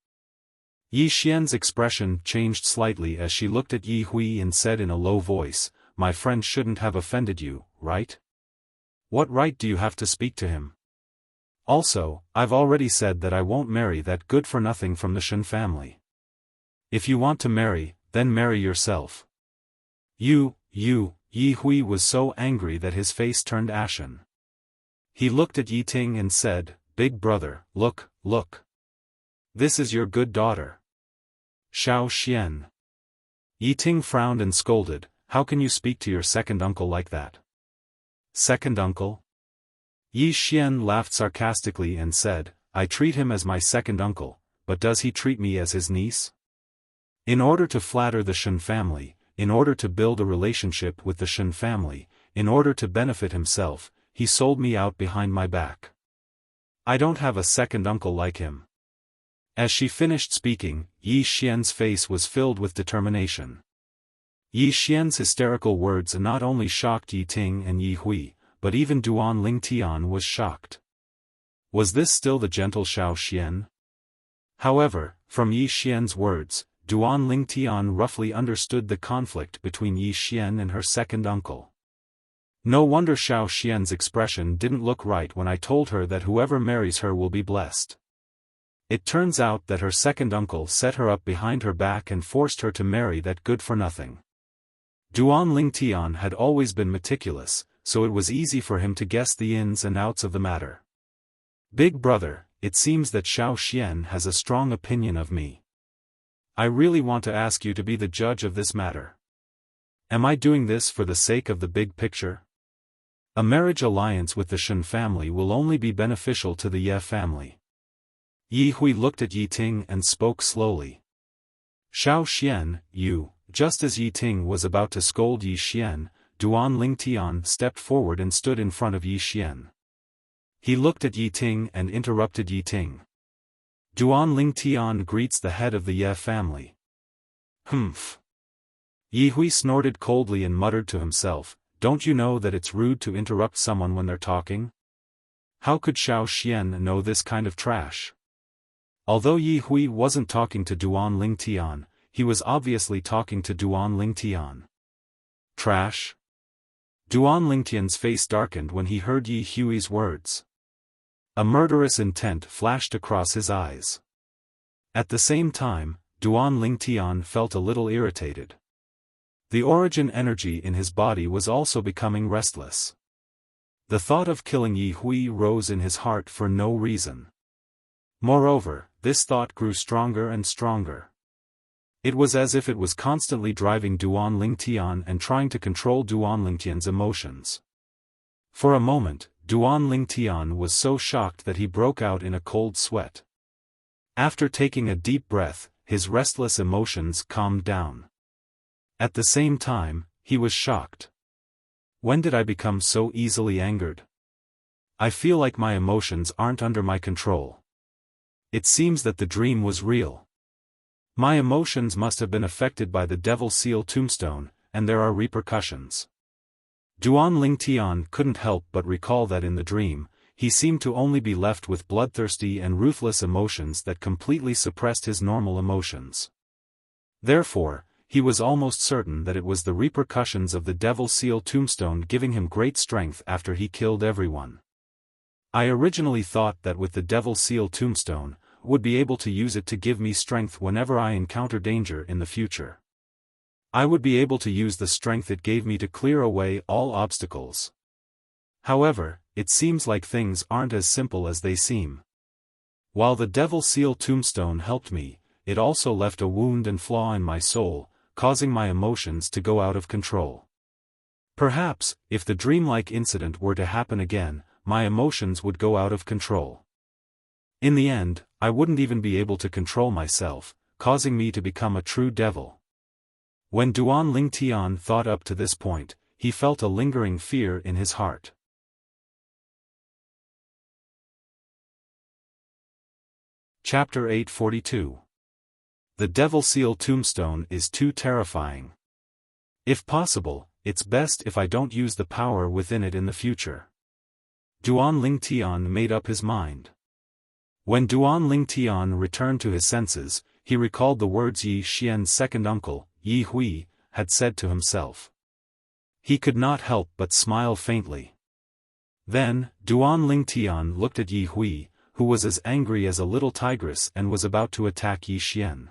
Yi Xian's expression changed slightly as she looked at Yi Hui and said in a low voice, My friend shouldn't have offended you, right? What right do you have to speak to him? Also, I've already said that I won't marry that good-for-nothing from the Shen family. If you want to marry, then marry yourself. Yi Hui was so angry that his face turned ashen. He looked at Yi Ting and said, Big brother, look. This is your good daughter. Xiaofan. Yi Ting frowned and scolded, How can you speak to your second uncle like that? Second uncle? Yi Xian laughed sarcastically and said, I treat him as my second uncle, but does he treat me as his niece? In order to flatter the Shen family, in order to build a relationship with the Shen family, in order to benefit himself, he sold me out behind my back. I don't have a second uncle like him. As she finished speaking, Yi Xian's face was filled with determination. Yi Xian's hysterical words not only shocked Yi Ting and Yi Hui, but even Duan Lingtian was shocked. Was this still the gentle Xiao Xian? However, from Yi Xian's words, Duan Lingtian roughly understood the conflict between Yi Xian and her second uncle. No wonder Xiao Xian's expression didn't look right when I told her that whoever marries her will be blessed. It turns out that her second uncle set her up behind her back and forced her to marry that good-for-nothing. Duan Lingtian had always been meticulous, so it was easy for him to guess the ins and outs of the matter. Big brother, it seems that Xiao Xian has a strong opinion of me. I really want to ask you to be the judge of this matter. Am I doing this for the sake of the big picture? A marriage alliance with the Shen family will only be beneficial to the Ye family. Yi Hui looked at Yi Ting and spoke slowly. Xiao Xian, you, just as Yi Ting was about to scold Yi Xian, Duan Lingtian stepped forward and stood in front of Yi Xian. He looked at Yi Ting and interrupted Yi Ting. Duan Lingtian greets the head of the Ye family. Humph. Yi Hui snorted coldly and muttered to himself, don't you know that it's rude to interrupt someone when they're talking? How could Xiao Xian know this kind of trash? Although Yi Hui wasn't talking to Duan Lingtian, he was obviously talking to Duan Lingtian. Trash? Duan Lingtian's face darkened when he heard Yi Hui's words. A murderous intent flashed across his eyes. At the same time, Duan Lingtian felt a little irritated. The origin energy in his body was also becoming restless. The thought of killing Yi Hui rose in his heart for no reason. Moreover, this thought grew stronger and stronger. It was as if it was constantly driving Duan Lingtian and trying to control Duan Lingtian's emotions. For a moment, Duan Lingtian was so shocked that he broke out in a cold sweat. After taking a deep breath, his restless emotions calmed down. At the same time, he was shocked. When did I become so easily angered? I feel like my emotions aren't under my control. It seems that the dream was real. My emotions must have been affected by the Devil Seal tombstone, and there are repercussions. Duan Lingtian couldn't help but recall that in the dream, he seemed to only be left with bloodthirsty and ruthless emotions that completely suppressed his normal emotions. Therefore, he was almost certain that it was the repercussions of the Devil Seal tombstone giving him great strength after he killed everyone. I originally thought that with the Devil Seal tombstone, would be able to use it to give me strength whenever I encounter danger in the future. I would be able to use the strength it gave me to clear away all obstacles. However, it seems like things aren't as simple as they seem. While the Devil Seal tombstone helped me, it also left a wound and flaw in my soul, causing my emotions to go out of control. Perhaps, if the dreamlike incident were to happen again, my emotions would go out of control. In the end, I wouldn't even be able to control myself, causing me to become a true devil. When Duan Lingtian thought up to this point, he felt a lingering fear in his heart. Chapter 842. The Devil Seal tombstone is too terrifying. If possible, it's best if I don't use the power within it in the future. Duan Lingtian made up his mind. When Duan Lingtian returned to his senses, he recalled the words Yi Xian's second uncle, Yi Hui, had said to himself. He could not help but smile faintly. Then, Duan Lingtian looked at Yi Hui, who was as angry as a little tigress and was about to attack Yi Xian.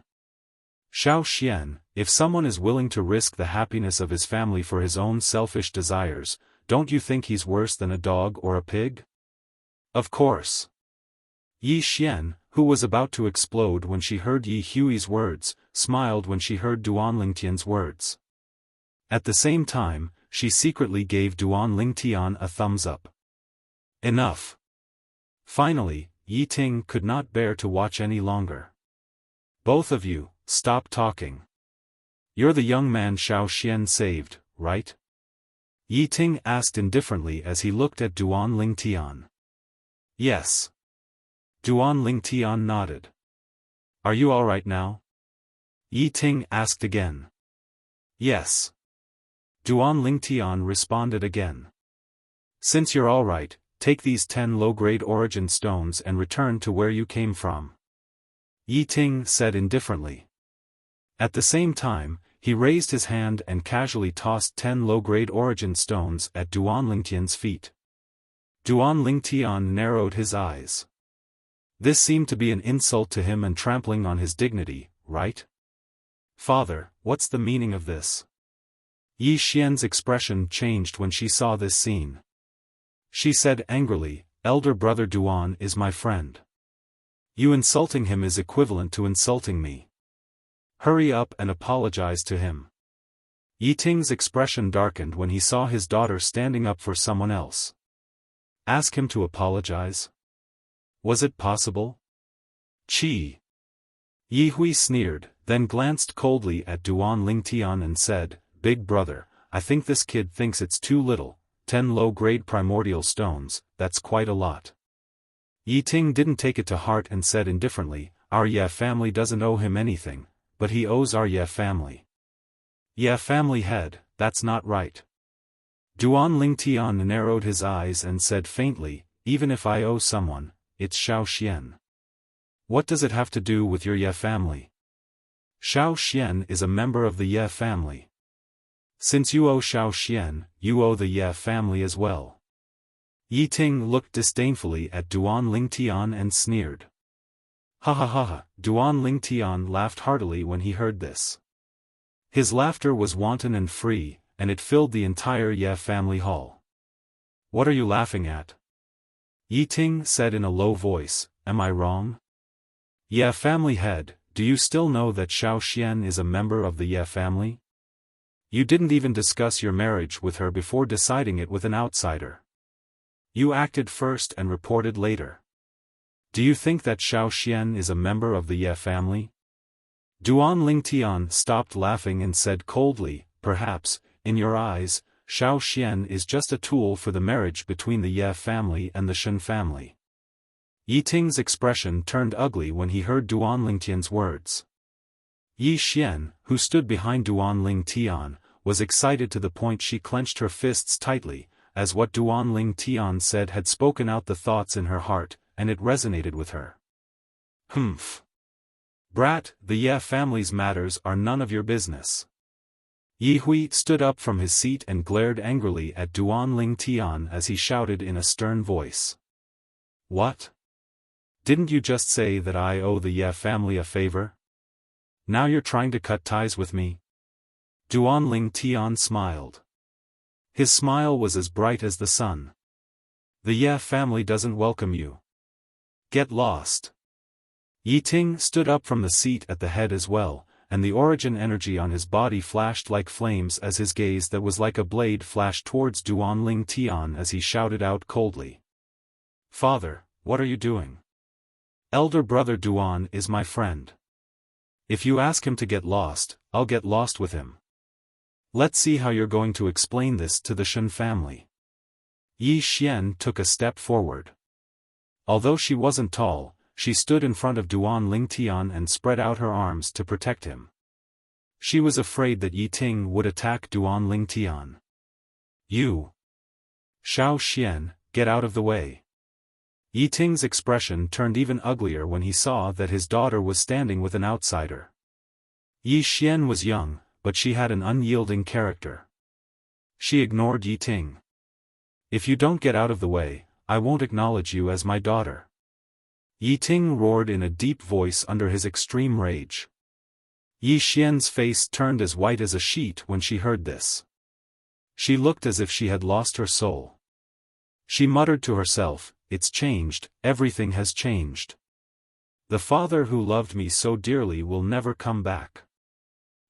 Xiao Xian, if someone is willing to risk the happiness of his family for his own selfish desires, don't you think he's worse than a dog or a pig? Of course. Yi Xian, who was about to explode when she heard Yi Hui's words, smiled when she heard Duan Lingtian's words. At the same time, she secretly gave Duan Lingtian a thumbs up. Enough. Finally, Yi Ting could not bear to watch any longer. Both of you, stop talking. You're the young man Xiaofan saved, right? Yi Ting asked indifferently as he looked at Duan Lingtian. Yes. Duan Lingtian nodded. Are you all right now? Yi Ting asked again. Yes. Duan Lingtian responded again. Since you're all right, take these 10 low-grade origin stones and return to where you came from. Yi Ting said indifferently. At the same time, he raised his hand and casually tossed 10 low-grade origin stones at Duan Lingtian's feet. Duan Lingtian narrowed his eyes. This seemed to be an insult to him and trampling on his dignity, right? Father, what's the meaning of this? Yi Xian's expression changed when she saw this scene. She said angrily, Elder brother Duan is my friend. You insulting him is equivalent to insulting me. Hurry up and apologize to him. Yi Ting's expression darkened when he saw his daughter standing up for someone else. Ask him to apologize? Was it possible? Chi. Yi Hui sneered, then glanced coldly at Duan Lingtian and said, Big brother, I think this kid thinks it's too little, 10 low-grade primordial stones, that's quite a lot. Yi Ting didn't take it to heart and said indifferently, Our Ye family doesn't owe him anything, but he owes our Ye family. Ye family head, that's not right. Duan Lingtian narrowed his eyes and said faintly, Even if I owe someone, it's Xiaofan. What does it have to do with your Ye family? Xiaofan is a member of the Ye family. Since you owe Xiaofan, you owe the Ye family as well. Yi Ting looked disdainfully at Duan Lingtian and sneered. Ha ha ha ha, Duan Lingtian laughed heartily when he heard this. His laughter was wanton and free, and it filled the entire Ye family hall. What are you laughing at? Yi Ting said in a low voice, Am I wrong? Ye family head, do you still know that Xiaofan is a member of the Ye family? You didn't even discuss your marriage with her before deciding it with an outsider. You acted first and reported later. Do you think that Xiaofan is a member of the Ye family? Duan Lingtian stopped laughing and said coldly, Perhaps, in your eyes, Xiaofan is just a tool for the marriage between the Ye family and the Shen family. Yi Ting's expression turned ugly when he heard Duan Lingtian's words. Yi Xian, who stood behind Duan Lingtian, was excited to the point she clenched her fists tightly, as what Duan Lingtian said had spoken out the thoughts in her heart, and it resonated with her. Humph. Brat, the Ye family's matters are none of your business. Yi Hui stood up from his seat and glared angrily at Duan Lingtian as he shouted in a stern voice. What? Didn't you just say that I owe the Ye family a favor? Now you're trying to cut ties with me? Duan Lingtian smiled. His smile was as bright as the sun. The Ye family doesn't welcome you. Get lost. Yi Ting stood up from the seat at the head as well, and the origin energy on his body flashed like flames as his gaze that was like a blade flashed towards Duan Lingtian as he shouted out coldly. Father, what are you doing? Elder brother Duan is my friend. If you ask him to get lost, I'll get lost with him. Let's see how you're going to explain this to the Shen family. Yi Xian took a step forward. Although she wasn't tall, she stood in front of Duan Lingtian and spread out her arms to protect him. She was afraid that Yi Ting would attack Duan Lingtian. You! Xiaofan, get out of the way. Yi Ting's expression turned even uglier when he saw that his daughter was standing with an outsider. Yi Xian was young, but she had an unyielding character. She ignored Yi Ting. If you don't get out of the way, I won't acknowledge you as my daughter. Yi Ting roared in a deep voice under his extreme rage. Yi Xian's face turned as white as a sheet when she heard this. She looked as if she had lost her soul. She muttered to herself, It's changed, everything has changed. The father who loved me so dearly will never come back.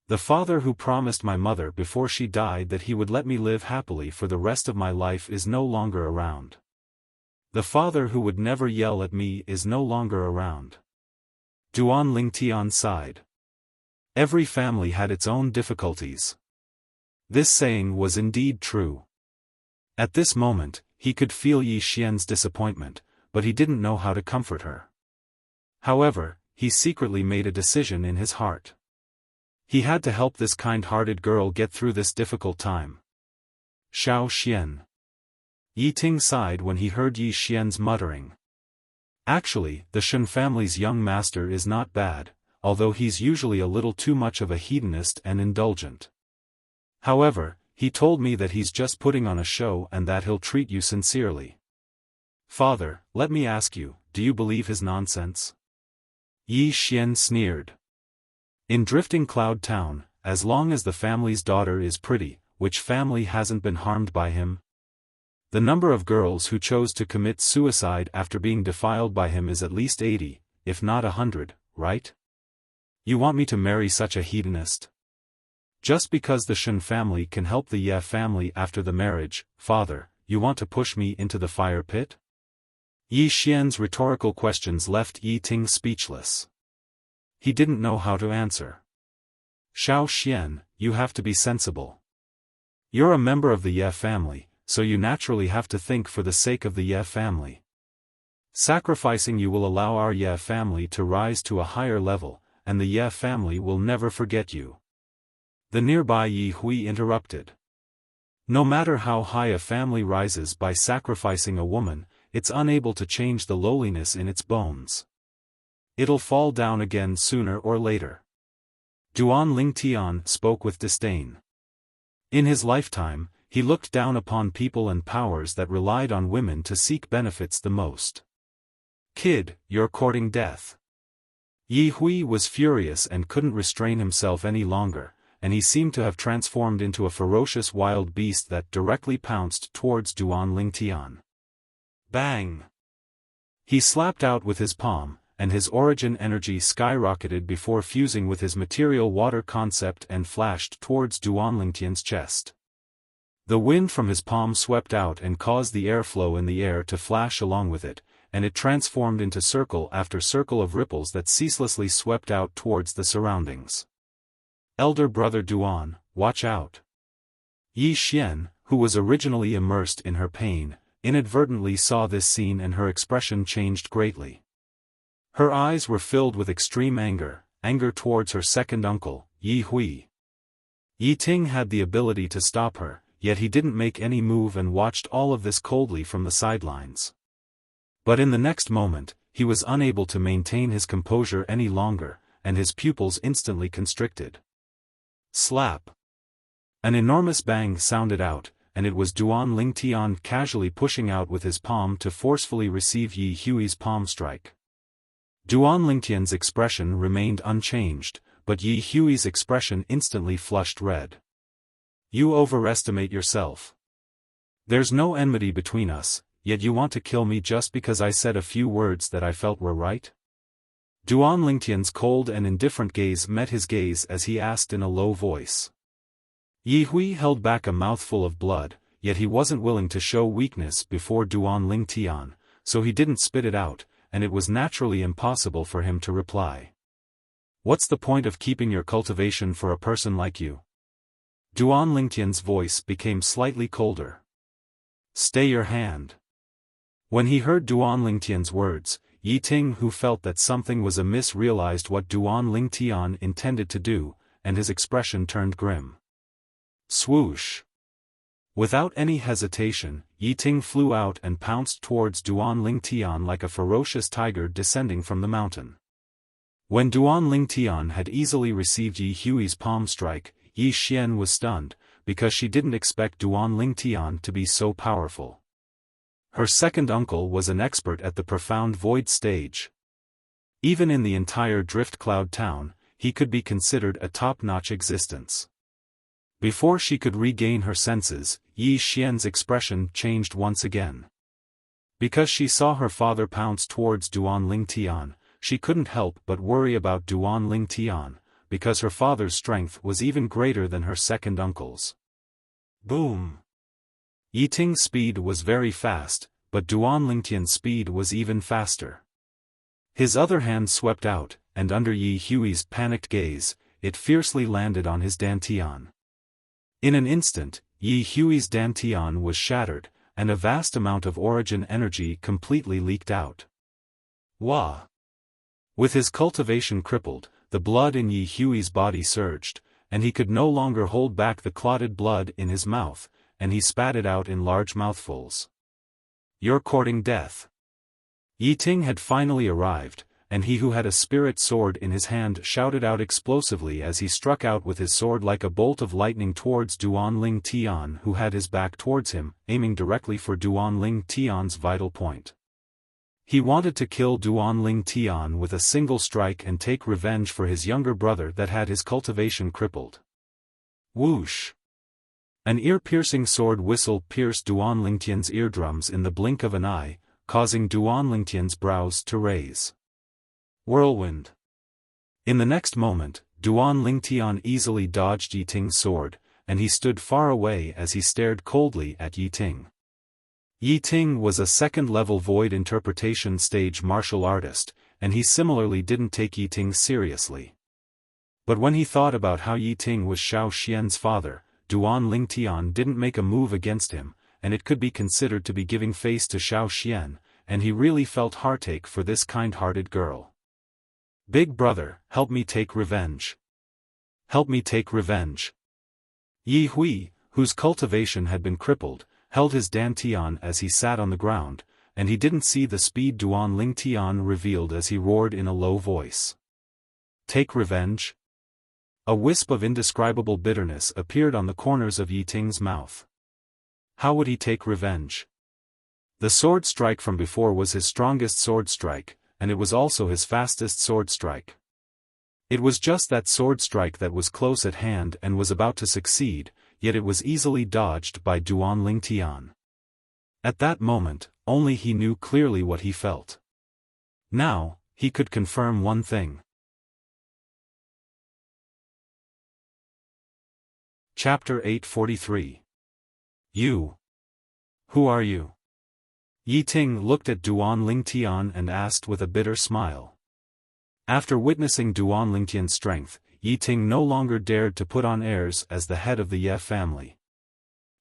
The father who promised my mother before she died that he would let me live happily for the rest of my life is no longer around. The father who would never yell at me is no longer around. Duan Lingtian sighed. Every family had its own difficulties. This saying was indeed true. At this moment, he could feel Yi Xian's disappointment, but he didn't know how to comfort her. However, he secretly made a decision in his heart. He had to help this kind-hearted girl get through this difficult time. Xiao Xian. Yi Ting sighed when he heard Yi Xian's muttering. Actually, the Shen family's young master is not bad, although he's usually a little too much of a hedonist and indulgent. However, he told me that he's just putting on a show and that he'll treat you sincerely. Father, let me ask you, do you believe his nonsense? Yi Xian sneered. In Drifting Cloud Town, as long as the family's daughter is pretty, which family hasn't been harmed by him? The number of girls who chose to commit suicide after being defiled by him is at least 80, if not 100, right? You want me to marry such a hedonist? Just because the Shen family can help the Ye family after the marriage, father, you want to push me into the fire pit? Yi Xian's rhetorical questions left Yi Ting speechless. He didn't know how to answer. Xiao Xian, you have to be sensible. You're a member of the Ye family, so you naturally have to think for the sake of the Ye family. Sacrificing you will allow our Ye family to rise to a higher level, and the Ye family will never forget you. The nearby Yi Hui interrupted. No matter how high a family rises by sacrificing a woman, it's unable to change the lowliness in its bones. It'll fall down again sooner or later. Duan Lingtian spoke with disdain. In his lifetime, he looked down upon people and powers that relied on women to seek benefits the most. Kid, you're courting death. Yi Hui was furious and couldn't restrain himself any longer, and he seemed to have transformed into a ferocious wild beast that directly pounced towards Duan Lingtian. Bang! He slapped out with his palm, and his origin energy skyrocketed before fusing with his material water concept and flashed towards Duan Lingtian's chest. The wind from his palm swept out and caused the airflow in the air to flash along with it, and it transformed into circle after circle of ripples that ceaselessly swept out towards the surroundings. Elder brother Duan, watch out. Yi Xian, who was originally immersed in her pain, inadvertently saw this scene and her expression changed greatly. Her eyes were filled with extreme anger towards her second uncle, Yi Hui. Yi Ting had the ability to stop her, yet he didn't make any move and watched all of this coldly from the sidelines. But in the next moment, he was unable to maintain his composure any longer, and his pupils instantly constricted. Slap! An enormous bang sounded out, and it was Duan Lingtian casually pushing out with his palm to forcefully receive Yi Hui's palm strike. Duan Lingtian's expression remained unchanged, but Yi Hui's expression instantly flushed red. You overestimate yourself. There's no enmity between us, yet you want to kill me just because I said a few words that I felt were right? Duan Lingtian's cold and indifferent gaze met his gaze as he asked in a low voice. Yi Hui held back a mouthful of blood, yet he wasn't willing to show weakness before Duan Lingtian, so he didn't spit it out, and it was naturally impossible for him to reply. What's the point of keeping your cultivation for a person like you? Duan Lingtian's voice became slightly colder. Stay your hand. When he heard Duan Lingtian's words, Yi Ting, who felt that something was amiss, realized what Duan Lingtian intended to do, and his expression turned grim. Swoosh! Without any hesitation, Yi Ting flew out and pounced towards Duan Lingtian like a ferocious tiger descending from the mountain. When Duan Lingtian had easily received Yi Hui's palm strike, Yi Xian was stunned, because she didn't expect Duan Lingtian to be so powerful. Her second uncle was an expert at the profound void stage. Even in the entire Drift Cloud Town, he could be considered a top-notch existence. Before she could regain her senses, Yi Xian's expression changed once again. Because she saw her father pounce towards Duan Lingtian, she couldn't help but worry about Duan Lingtian, because her father's strength was even greater than her second uncle's. Boom! Yi Ting's speed was very fast, but Duan Lingtian's speed was even faster. His other hand swept out, and under Yi Hui's panicked gaze, it fiercely landed on his dantian. In an instant, Yi Hui's dantian was shattered, and a vast amount of origin energy completely leaked out. Wah! With his cultivation crippled, the blood in Yi Hui's body surged, and he could no longer hold back the clotted blood in his mouth, and he spat it out in large mouthfuls. "You're courting death." Yi Ting had finally arrived, and he who had a spirit sword in his hand shouted out explosively as he struck out with his sword like a bolt of lightning towards Duan Ling Tian, who had his back towards him, aiming directly for Duan Ling Tian's vital point. He wanted to kill Duan Ling Tian with a single strike and take revenge for his younger brother that had his cultivation crippled. Whoosh! An ear-piercing sword whistle pierced Duan Lingtian's eardrums in the blink of an eye, causing Duan Lingtian's brows to raise. Whirlwind. In the next moment, Duan Lingtian easily dodged Yi Ting's sword, and he stood far away as he stared coldly at Yi Ting. Yi Ting was a second-level void interpretation stage martial artist, and he similarly didn't take Yi Ting seriously. But when he thought about how Yi Ting was Xiao Xian's father, Duan Lingtian didn't make a move against him, and it could be considered to be giving face to Xiao Xian, and he really felt heartache for this kind-hearted girl. "Big brother, help me take revenge. Help me take revenge." Yi Hui, whose cultivation had been crippled, held his dantian as he sat on the ground, and he didn't see the speed Duan Lingtian revealed as he roared in a low voice. "Take revenge?" A wisp of indescribable bitterness appeared on the corners of Yi Ting's mouth. How would he take revenge? The sword strike from before was his strongest sword strike, and it was also his fastest sword strike. It was just that sword strike that was close at hand and was about to succeed, yet it was easily dodged by Duan Lingtian. At that moment, only he knew clearly what he felt. Now, he could confirm one thing. Chapter 843. You. Who are you? Yi Ting looked at Duan Lingtian and asked with a bitter smile. After witnessing Duan Lingtian's strength, Yi Ting no longer dared to put on airs as the head of the Ye family.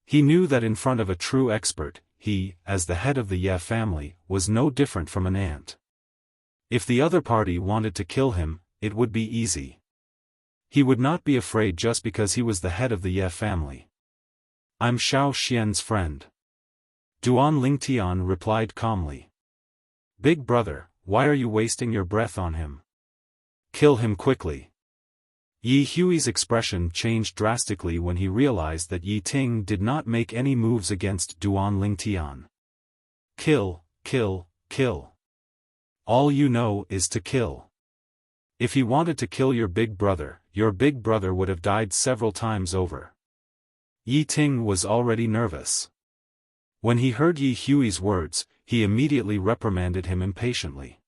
He knew that in front of a true expert, he, as the head of the Ye family, was no different from an ant. If the other party wanted to kill him, it would be easy. He would not be afraid just because he was the head of the Ye family. "I'm Xiao Xian's friend." Duan Lingtian replied calmly. "Big brother, why are you wasting your breath on him? Kill him quickly." Yi Hui's expression changed drastically when he realized that Yi Ting did not make any moves against Duan Lingtian. "Kill, kill, kill. All you know is to kill. If he wanted to kill your big brother would have died several times over." Yi Ting was already nervous. When he heard Yi Hui's words, he immediately reprimanded him impatiently.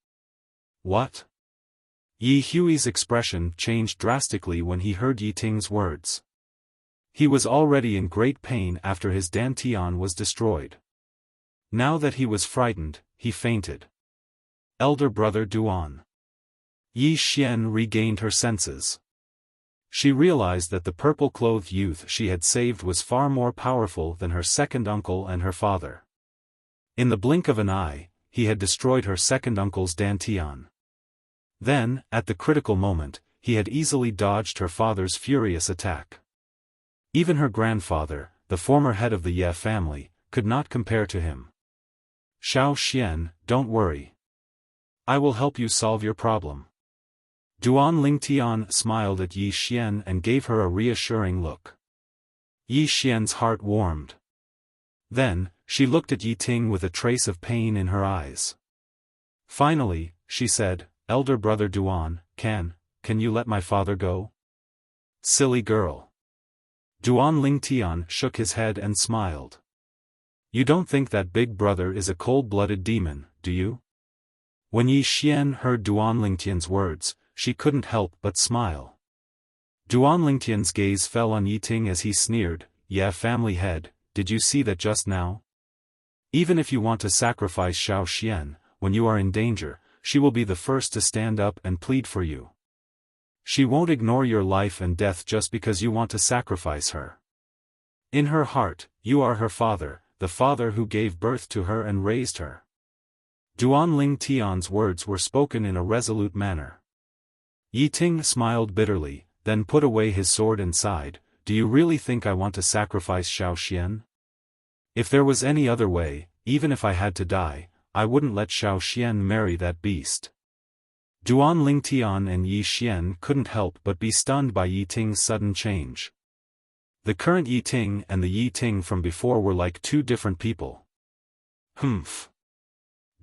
"What?" Yi Hui's expression changed drastically when he heard Yi Ting's words. He was already in great pain after his dantian was destroyed. Now that he was frightened, he fainted. "Elder brother Duan." Yi Xian regained her senses. She realized that the purple-clothed youth she had saved was far more powerful than her second uncle and her father. In the blink of an eye, he had destroyed her second uncle's dantian. Then, at the critical moment, he had easily dodged her father's furious attack. Even her grandfather, the former head of the Ye family, could not compare to him. "Xiao Xian, don't worry. I will help you solve your problem." Duan Lingtian smiled at Yi Xian and gave her a reassuring look. Yi Xian's heart warmed. Then, she looked at Yi Ting with a trace of pain in her eyes. Finally, she said, "Elder brother Duan, can you let my father go?" "Silly girl." Duan Lingtian shook his head and smiled. "You don't think that big brother is a cold-blooded demon, do you?" When Yi Xian heard Duan Lingtian's words, she couldn't help but smile. Duan Lingtian's gaze fell on Yi Ting as he sneered, "Yeah, family head, did you see that just now? Even if you want to sacrifice Xiaoxian, when you are in danger, she will be the first to stand up and plead for you. She won't ignore your life and death just because you want to sacrifice her. In her heart, you are her father, the father who gave birth to her and raised her. Duan Tian's words were spoken in a resolute manner. Yi Ting smiled bitterly, then put away his sword and sighed, "Do you really think I want to sacrifice Xiaoxian? If there was any other way, even if I had to die, I wouldn't let Xiaoxian marry that beast." Duan Tian and Yi Xian couldn't help but be stunned by Yi Ting's sudden change. The current Yi Ting and the Yi Ting from before were like two different people. Humph.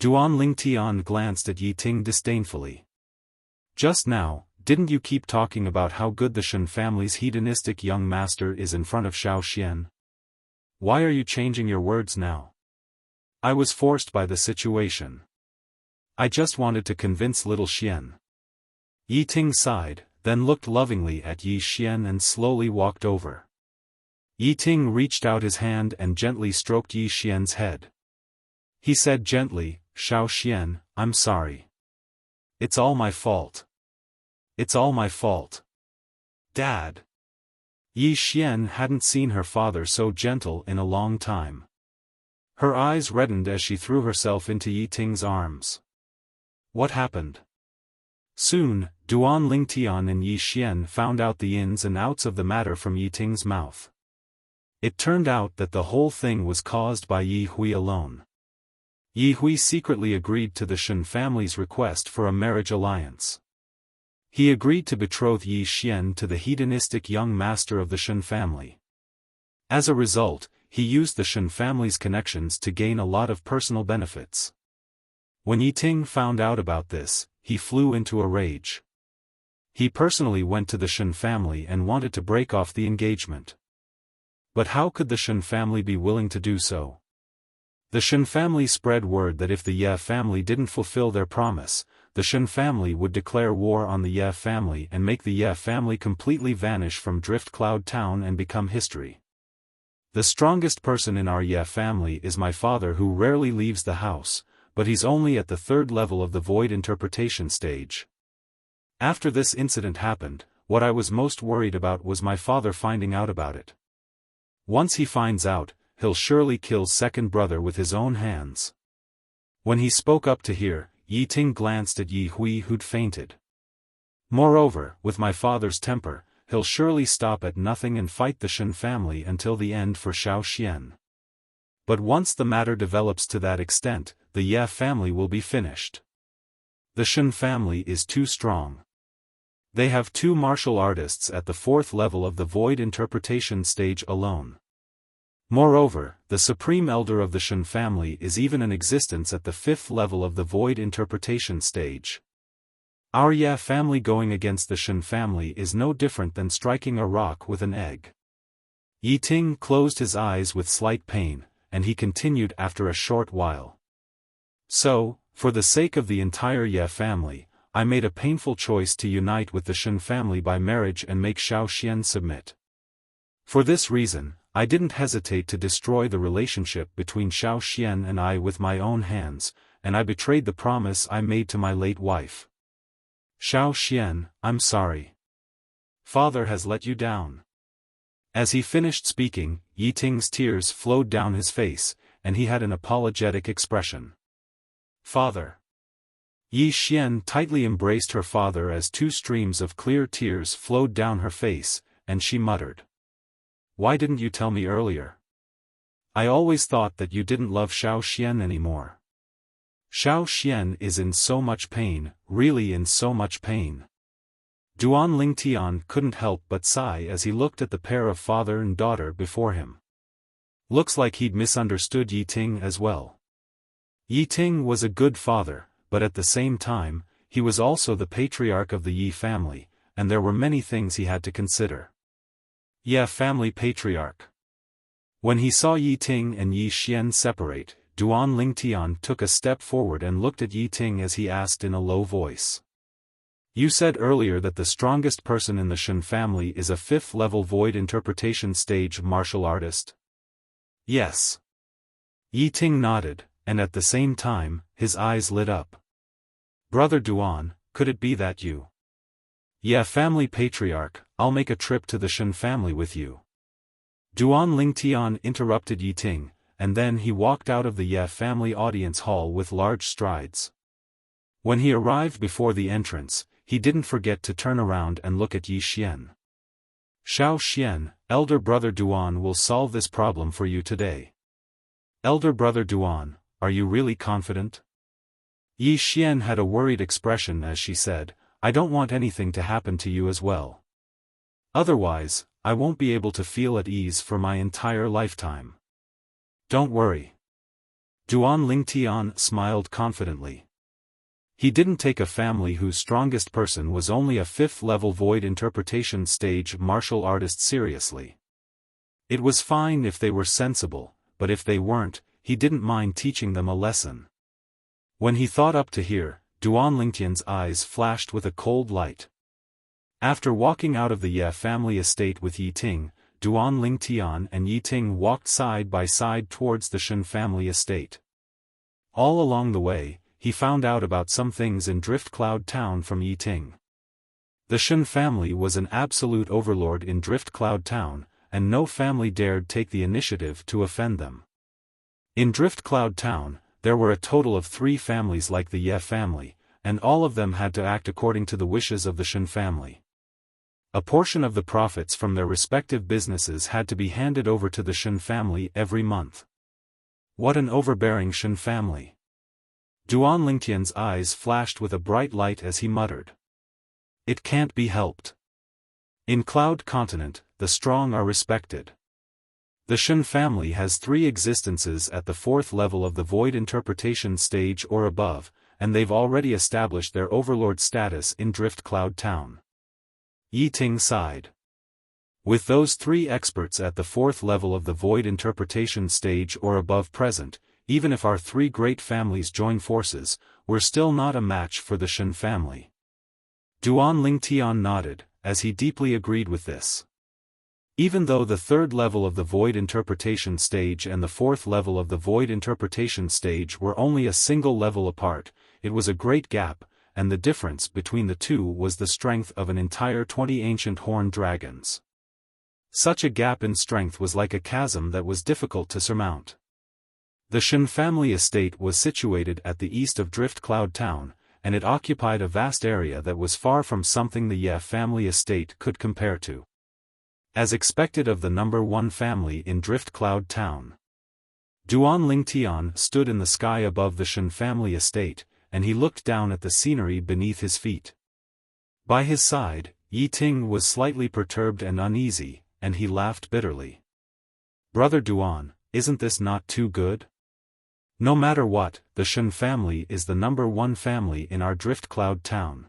Duan Tian glanced at Yi Ting disdainfully. "Just now, didn't you keep talking about how good the Shen family's hedonistic young master is in front of Xiaoxian? Why are you changing your words now?" "I was forced by the situation. I just wanted to convince little Xian." Yi Ting sighed, then looked lovingly at Yi Xian and slowly walked over. Yi Ting reached out his hand and gently stroked Yi Xian's head. He said gently, "Xiaoxian, I'm sorry. It's all my fault. It's all my fault. Dad." Yi Xian hadn't seen her father so gentle in a long time. Her eyes reddened as she threw herself into Yi Ting's arms. What happened? Soon, Duan Tian and Yi Xian found out the ins and outs of the matter from Yi Ting's mouth. It turned out that the whole thing was caused by Yi Hui alone. Yi Hui secretly agreed to the Shen family's request for a marriage alliance. He agreed to betroth Yi Xian to the hedonistic young master of the Shen family. As a result, he used the Shen family's connections to gain a lot of personal benefits. When Yi Ting found out about this, he flew into a rage. He personally went to the Shen family and wanted to break off the engagement. But how could the Shen family be willing to do so? The Shen family spread word that if the Ye family didn't fulfill their promise, the Shen family would declare war on the Ye family and make the Ye family completely vanish from Drift Cloud Town and become history. The strongest person in our Ye family is my father, who rarely leaves the house, but he's only at the 3rd level of the void interpretation stage. After this incident happened, what I was most worried about was my father finding out about it. Once he finds out, he'll surely kill second brother with his own hands. When he spoke up to hear, Yi Ting glanced at Yi Hui, who'd fainted. Moreover, with my father's temper, he'll surely stop at nothing and fight the Shen family until the end for Xiaoxian. But once the matter develops to that extent, the Ye family will be finished. The Shen family is too strong. They have 2 martial artists at the 4th level of the void interpretation stage alone. Moreover, the Supreme Elder of the Shen family is even in existence at the 5th level of the void interpretation stage. Our Ye family going against the Shen family is no different than striking a rock with an egg. Yi Ting closed his eyes with slight pain, and he continued after a short while. So, for the sake of the entire Ye family, I made a painful choice to unite with the Shen family by marriage and make Xiaoxian submit. For this reason, I didn't hesitate to destroy the relationship between Xiaoxian and I with my own hands, and I betrayed the promise I made to my late wife. Xiaoxian, I'm sorry. Father has let you down. As he finished speaking, Yi Ting's tears flowed down his face, and he had an apologetic expression. Father. Yi Xian tightly embraced her father as 2 streams of clear tears flowed down her face, and she muttered. Why didn't you tell me earlier? I always thought that you didn't love Xiaoxian anymore. Xiaoxian is in so much pain, really in so much pain. Duan Tian couldn't help but sigh as he looked at the pair of father and daughter before him. Looks like he'd misunderstood Yi Ting as well. Yi Ting was a good father, but at the same time, he was also the patriarch of the Yi family, and there were many things he had to consider. Ye family patriarch. When he saw Yi Ting and Yi Xian separate, Duan Tian took a step forward and looked at Yi Ting as he asked in a low voice. You said earlier that the strongest person in the Shen family is a 5th level void interpretation stage martial artist? Yes. Yi Ting nodded, and at the same time, his eyes lit up. Brother Duan, could it be that you? Yeah, family patriarch, I'll make a trip to the Shen family with you. Duan Lingtian interrupted Yi Ting, and then he walked out of the Ye family audience hall with large strides. When he arrived before the entrance, he didn't forget to turn around and look at Yi Xian. Xiao Xian, elder brother Duan will solve this problem for you today. Elder brother Duan, are you really confident? Yi Xian had a worried expression as she said, I don't want anything to happen to you as well. Otherwise, I won't be able to feel at ease for my entire lifetime. Don't worry. Duan Lingtian smiled confidently. He didn't take a family whose strongest person was only a 5th-level void interpretation stage martial artist seriously. It was fine if they were sensible, but if they weren't, he didn't mind teaching them a lesson. When he thought up to here, Duan Lingtian's eyes flashed with a cold light. After walking out of the Ye family estate with Yi Ting, Duan Lingtian and Yi Ting walked side by side towards the Shen family estate. All along the way, he found out about some things in Drift Cloud Town from Yi Ting. The Shen family was an absolute overlord in Drift Cloud Town, and no family dared take the initiative to offend them. In Drift Cloud Town, there were a total of 3 families like the Ye family, and all of them had to act according to the wishes of the Shen family. A portion of the profits from their respective businesses had to be handed over to the Shen family every month. What an overbearing Shen family! Duan Lingtian's eyes flashed with a bright light as he muttered. It can't be helped. In Cloud Continent, the strong are respected. The Shen family has 3 existences at the 4th level of the Void Interpretation stage or above, and they've already established their overlord status in Drift Cloud Town. Yi Ting sighed. With those 3 experts at the 4th level of the Void Interpretation stage or above present, even if our 3 great families join forces, we're still not a match for the Shen family. Duan Lingtian nodded, as he deeply agreed with this. Even though the 3rd level of the Void Interpretation stage and the 4th level of the Void Interpretation stage were only a single level apart, it was a great gap, and the difference between the two was the strength of an entire 20 ancient horned dragons. Such a gap in strength was like a chasm that was difficult to surmount. The Shen family estate was situated at the east of Drift Cloud Town, and it occupied a vast area that was far from something the Ye family estate could compare to. As expected of the number 1 family in Drift Cloud Town, Duan Lingtian stood in the sky above the Shen family estate, and he looked down at the scenery beneath his feet. By his side, Yi Ting was slightly perturbed and uneasy, and he laughed bitterly. Brother Duan, isn't this not too good? No matter what, the Shen family is the number 1 family in our Drift Cloud Town.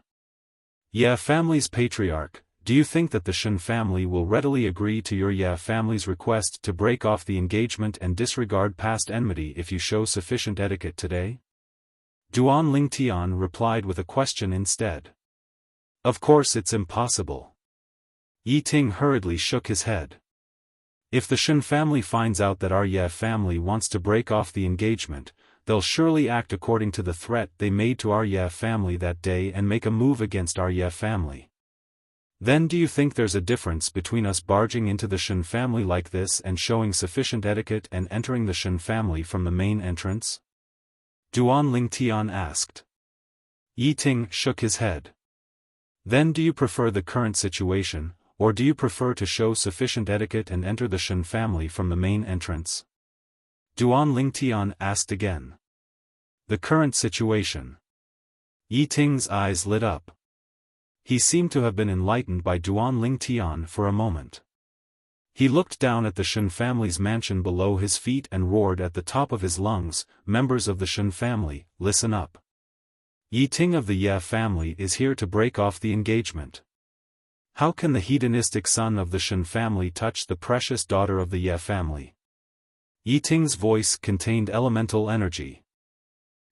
Ye family's patriarch, do you think that the Shen family will readily agree to your Ye family's request to break off the engagement and disregard past enmity if you show sufficient etiquette today? Duan Lingtian replied with a question instead. Of course it's impossible. Yi Ting hurriedly shook his head. If the Shen family finds out that our Ye family wants to break off the engagement, they'll surely act according to the threat they made to our Ye family that day and make a move against our Ye family. Then do you think there's a difference between us barging into the Shen family like this and showing sufficient etiquette and entering the Shen family from the main entrance? Duan Lingtian asked. Yi Ting shook his head. Then do you prefer the current situation, or do you prefer to show sufficient etiquette and enter the Shen family from the main entrance? Duan Lingtian asked again. The current situation. Yi Ting's eyes lit up. He seemed to have been enlightened by Duan Lingtian for a moment. He looked down at the Shen family's mansion below his feet and roared at the top of his lungs, members of the Shen family, listen up. Yi Ting of the Ye family is here to break off the engagement. How can the hedonistic son of the Shen family touch the precious daughter of the Ye family? Yi Ting's voice contained elemental energy.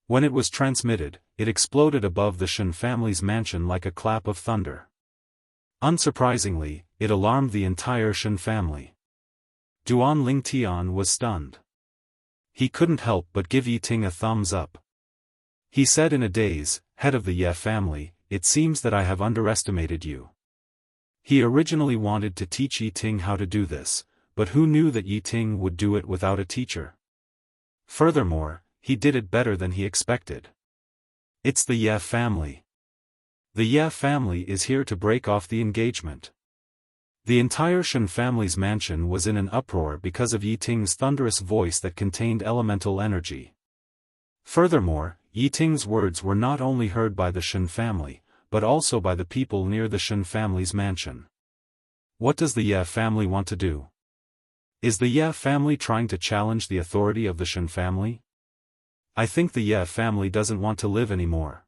When it was transmitted, it exploded above the Shen family's mansion like a clap of thunder. Unsurprisingly, it alarmed the entire Shen family. Duan Lingtian was stunned. He couldn't help but give Yi Ting a thumbs up. He said in a daze, "Head of the Ye family, it seems that I have underestimated you." He originally wanted to teach Yi Ting how to do this, but who knew that Yi Ting would do it without a teacher? Furthermore, he did it better than he expected. It's the Ye family. The Ye family is here to break off the engagement. The entire Shen family's mansion was in an uproar because of Yi Ting's thunderous voice that contained elemental energy. Furthermore, Yi Ting's words were not only heard by the Shen family, but also by the people near the Shen family's mansion. What does the Ye family want to do? Is the Ye family trying to challenge the authority of the Shen family? I think the Ye family doesn't want to live anymore.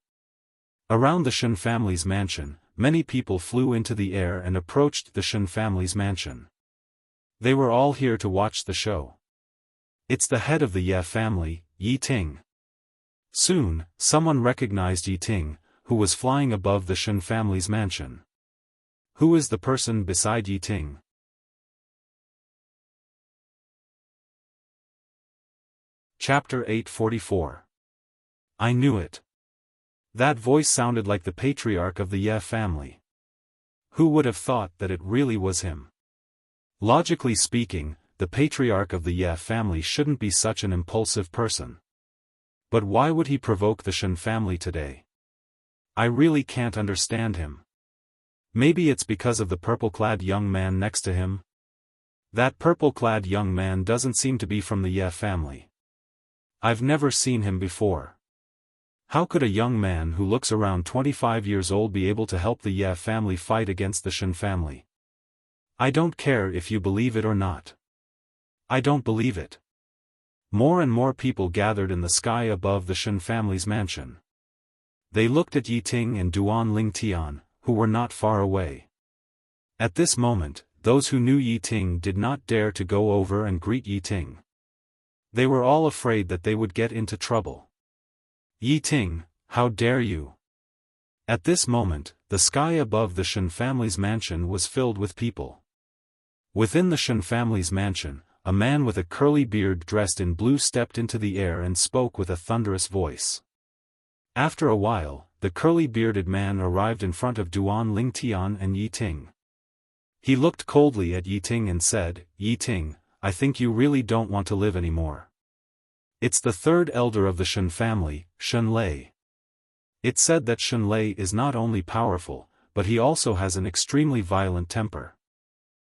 Around the Shen family's mansion, many people flew into the air and approached the Shen family's mansion. They were all here to watch the show. It's the head of the Ye family, Yi Ting. Soon, someone recognized Yi Ting, who was flying above the Shen family's mansion. Who is the person beside Yi Ting? Chapter 844. I knew it. That voice sounded like the patriarch of the Ye family. Who would have thought that it really was him? Logically speaking, the patriarch of the Ye family shouldn't be such an impulsive person. But why would he provoke the Shen family today? I really can't understand him. Maybe it's because of the purple-clad young man next to him? That purple-clad young man doesn't seem to be from the Ye family. I've never seen him before. How could a young man who looks around 25 years old be able to help the Ye family fight against the Shen family? I don't care if you believe it or not. I don't believe it. More and more people gathered in the sky above the Shen family's mansion. They looked at Yi Ting and Duan Lingtian, who were not far away. At this moment, those who knew Yi Ting did not dare to go over and greet Yi Ting. They were all afraid that they would get into trouble. Yi Ting, how dare you? At this moment, the sky above the Shen family's mansion was filled with people. Within the Shen family's mansion, a man with a curly beard dressed in blue stepped into the air and spoke with a thunderous voice. After a while, the curly-bearded man arrived in front of Duan Lingtian and Yi Ting. He looked coldly at Yi Ting and said, "Yi Ting, I think you really don't want to live anymore. It's the third elder of the Shen family, Shen Lei. It's said that Shen Lei is not only powerful, but he also has an extremely violent temper.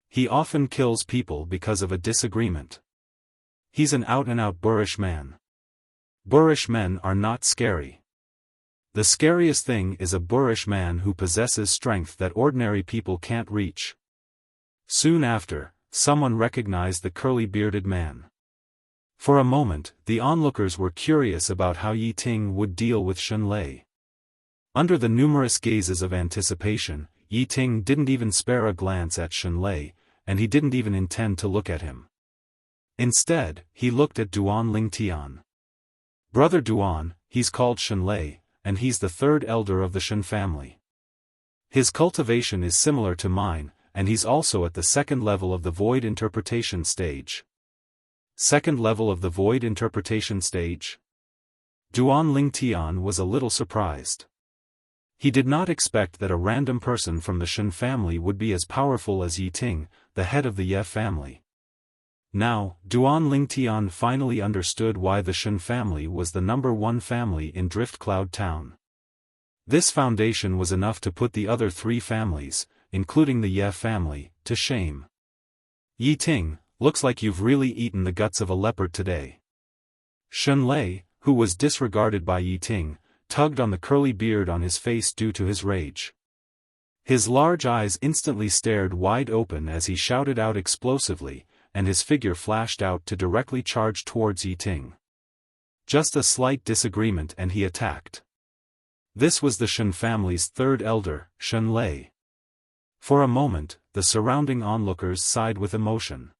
He often kills people because of a disagreement. He's an out-and-out boorish man. Boorish men are not scary. The scariest thing is a boorish man who possesses strength that ordinary people can't reach." Soon after, someone recognized the curly-bearded man. For a moment, the onlookers were curious about how Yi Ting would deal with Shen Lei. Under the numerous gazes of anticipation, Yi Ting didn't even spare a glance at Shen Lei, and he didn't even intend to look at him. Instead, he looked at Duan Lingtian. "Brother Duan, he's called Shen Lei, and he's the third elder of the Shen family. His cultivation is similar to mine, and he's also at the second level of the void interpretation stage." Second level of the void interpretation stage? Duan Lingtian was a little surprised. He did not expect that a random person from the Shen family would be as powerful as Yi Ting, the head of the Ye family. Now, Duan Lingtian finally understood why the Shen family was the #1 family in Drift Cloud Town. This foundation was enough to put the other 3 families, including the Ye family, to shame. "Yi Ting, looks like you've really eaten the guts of a leopard today." Shen Lei, who was disregarded by Yi Ting, tugged on the curly beard on his face due to his rage. His large eyes instantly stared wide open as he shouted out explosively, and his figure flashed out to directly charge towards Yi Ting. Just a slight disagreement and he attacked. This was the Shen family's third elder, Shen Lei. For a moment, the surrounding onlookers sighed with emotion.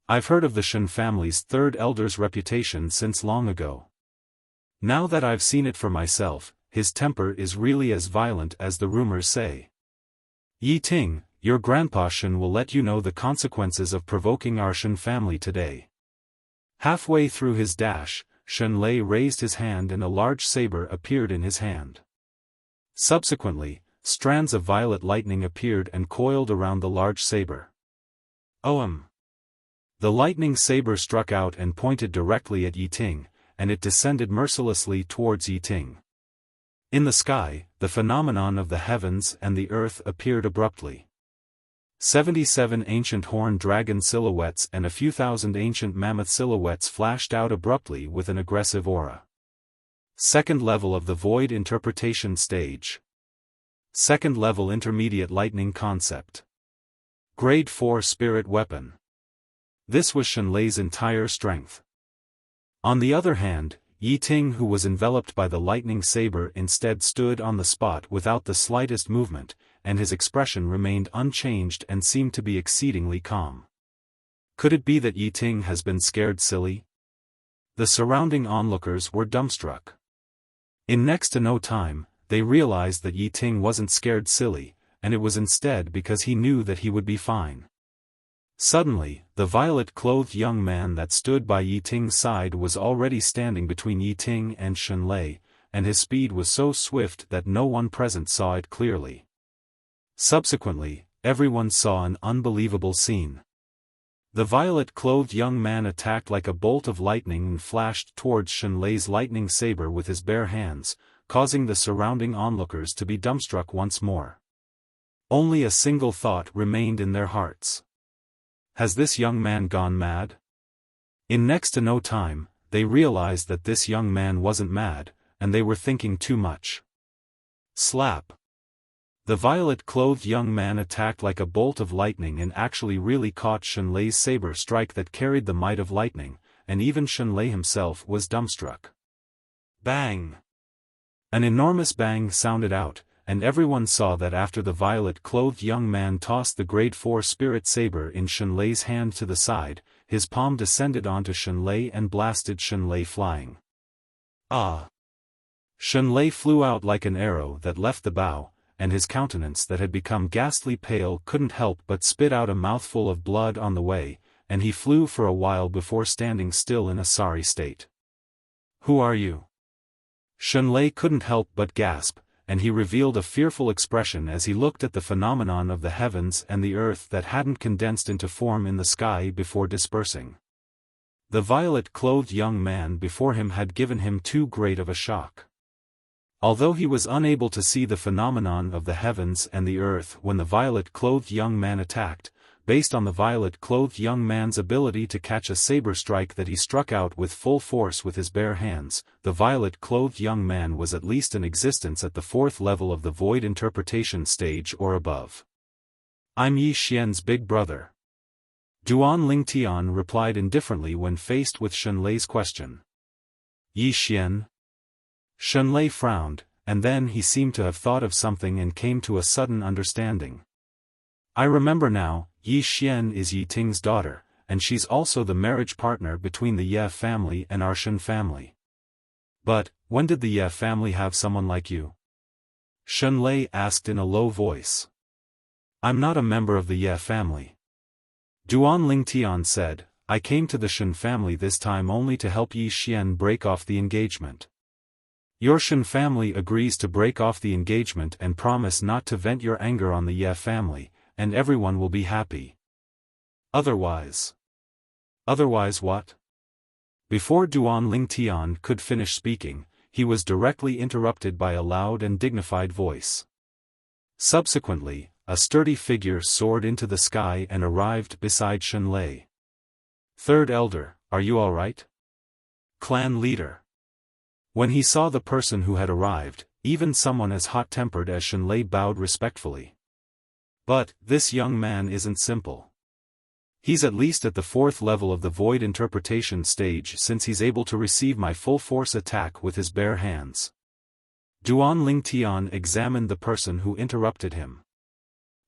I've heard of the Shen family's third elder's reputation since long ago. Now that I've seen it for myself, his temper is really as violent as the rumors say. Yi Ting, your grandpa Shen will let you know the consequences of provoking our Shen family today. Halfway through his dash, Shenlei raised his hand and a large saber appeared in his hand. Subsequently, strands of violet lightning appeared and coiled around the large saber. OM! The lightning saber struck out and pointed directly at Yi Ting, and it descended mercilessly towards Yi Ting. In the sky, the phenomenon of the heavens and the earth appeared abruptly. 77 ancient horned dragon silhouettes and a few thousand ancient mammoth silhouettes flashed out abruptly with an aggressive aura. Second level of the void interpretation stage. Second level intermediate lightning concept. Grade 4 spirit weapon. This was Shenlei's entire strength. On the other hand, Yi Ting, who was enveloped by the lightning saber, instead stood on the spot without the slightest movement, and his expression remained unchanged and seemed to be exceedingly calm. Could it be that Yi Ting has been scared silly? The surrounding onlookers were dumbstruck. In next to no time, they realized that Yi Ting wasn't scared silly, and it was instead because he knew that he would be fine. Suddenly, the violet-clothed young man that stood by Yi Ting's side was already standing between Yi Ting and Shenlei, and his speed was so swift that no one present saw it clearly. Subsequently, everyone saw an unbelievable scene. The violet-clothed young man attacked like a bolt of lightning and flashed towards Shenlei's lightning saber with his bare hands, causing the surrounding onlookers to be dumbstruck once more. Only a single thought remained in their hearts. Has this young man gone mad? In next to no time, they realized that this young man wasn't mad, and they were thinking too much. Slap! The violet-clothed young man attacked like a bolt of lightning and actually really caught Shenlei's saber strike that carried the might of lightning, and even Shenlei himself was dumbstruck. Bang! An enormous bang sounded out, and everyone saw that after the violet-clothed young man tossed the grade 4 spirit saber in Shenlei's hand to the side, his palm descended onto Shenlei and blasted Shenlei flying. Ah! Shenlei flew out like an arrow that left the bow, and his countenance that had become ghastly pale couldn't help but spit out a mouthful of blood on the way, and he flew for a while before standing still in a sorry state. Who are you? Shenlei couldn't help but gasp, and he revealed a fearful expression as he looked at the phenomenon of the heavens and the earth that hadn't condensed into form in the sky before dispersing. The violet-clothed young man before him had given him too great of a shock. Although he was unable to see the phenomenon of the heavens and the earth when the violet-clothed young man attacked, based on the violet-clothed young man's ability to catch a saber strike that he struck out with full force with his bare hands, the violet-clothed young man was at least in existence at the 4th level of the void interpretation stage or above. I'm Yi Xian's big brother. Duan Lingtian replied indifferently when faced with Shenlei's question. Yi Xian? Shenlei frowned, and then he seemed to have thought of something and came to a sudden understanding. I remember now, Yi Xian is Yi Ting's daughter, and she's also the marriage partner between the Ye family and our Shen family. But, when did the Ye family have someone like you? Shenlei asked in a low voice. I'm not a member of the Ye family. Duan Lingtian said, I came to the Shen family this time only to help Yi Xian break off the engagement. Your Shen family agrees to break off the engagement and promise not to vent your anger on the Ye family, and everyone will be happy. Otherwise. Otherwise what? Before Duan Lingtian could finish speaking, he was directly interrupted by a loud and dignified voice. Subsequently, a sturdy figure soared into the sky and arrived beside Shenlei. Third Elder, are you all right? Clan Leader. When he saw the person who had arrived, even someone as hot-tempered as Shenlei bowed respectfully. But, this young man isn't simple. He's at least at the 4th level of the void interpretation stage since he's able to receive my full force attack with his bare hands. Duan Lingtian examined the person who interrupted him.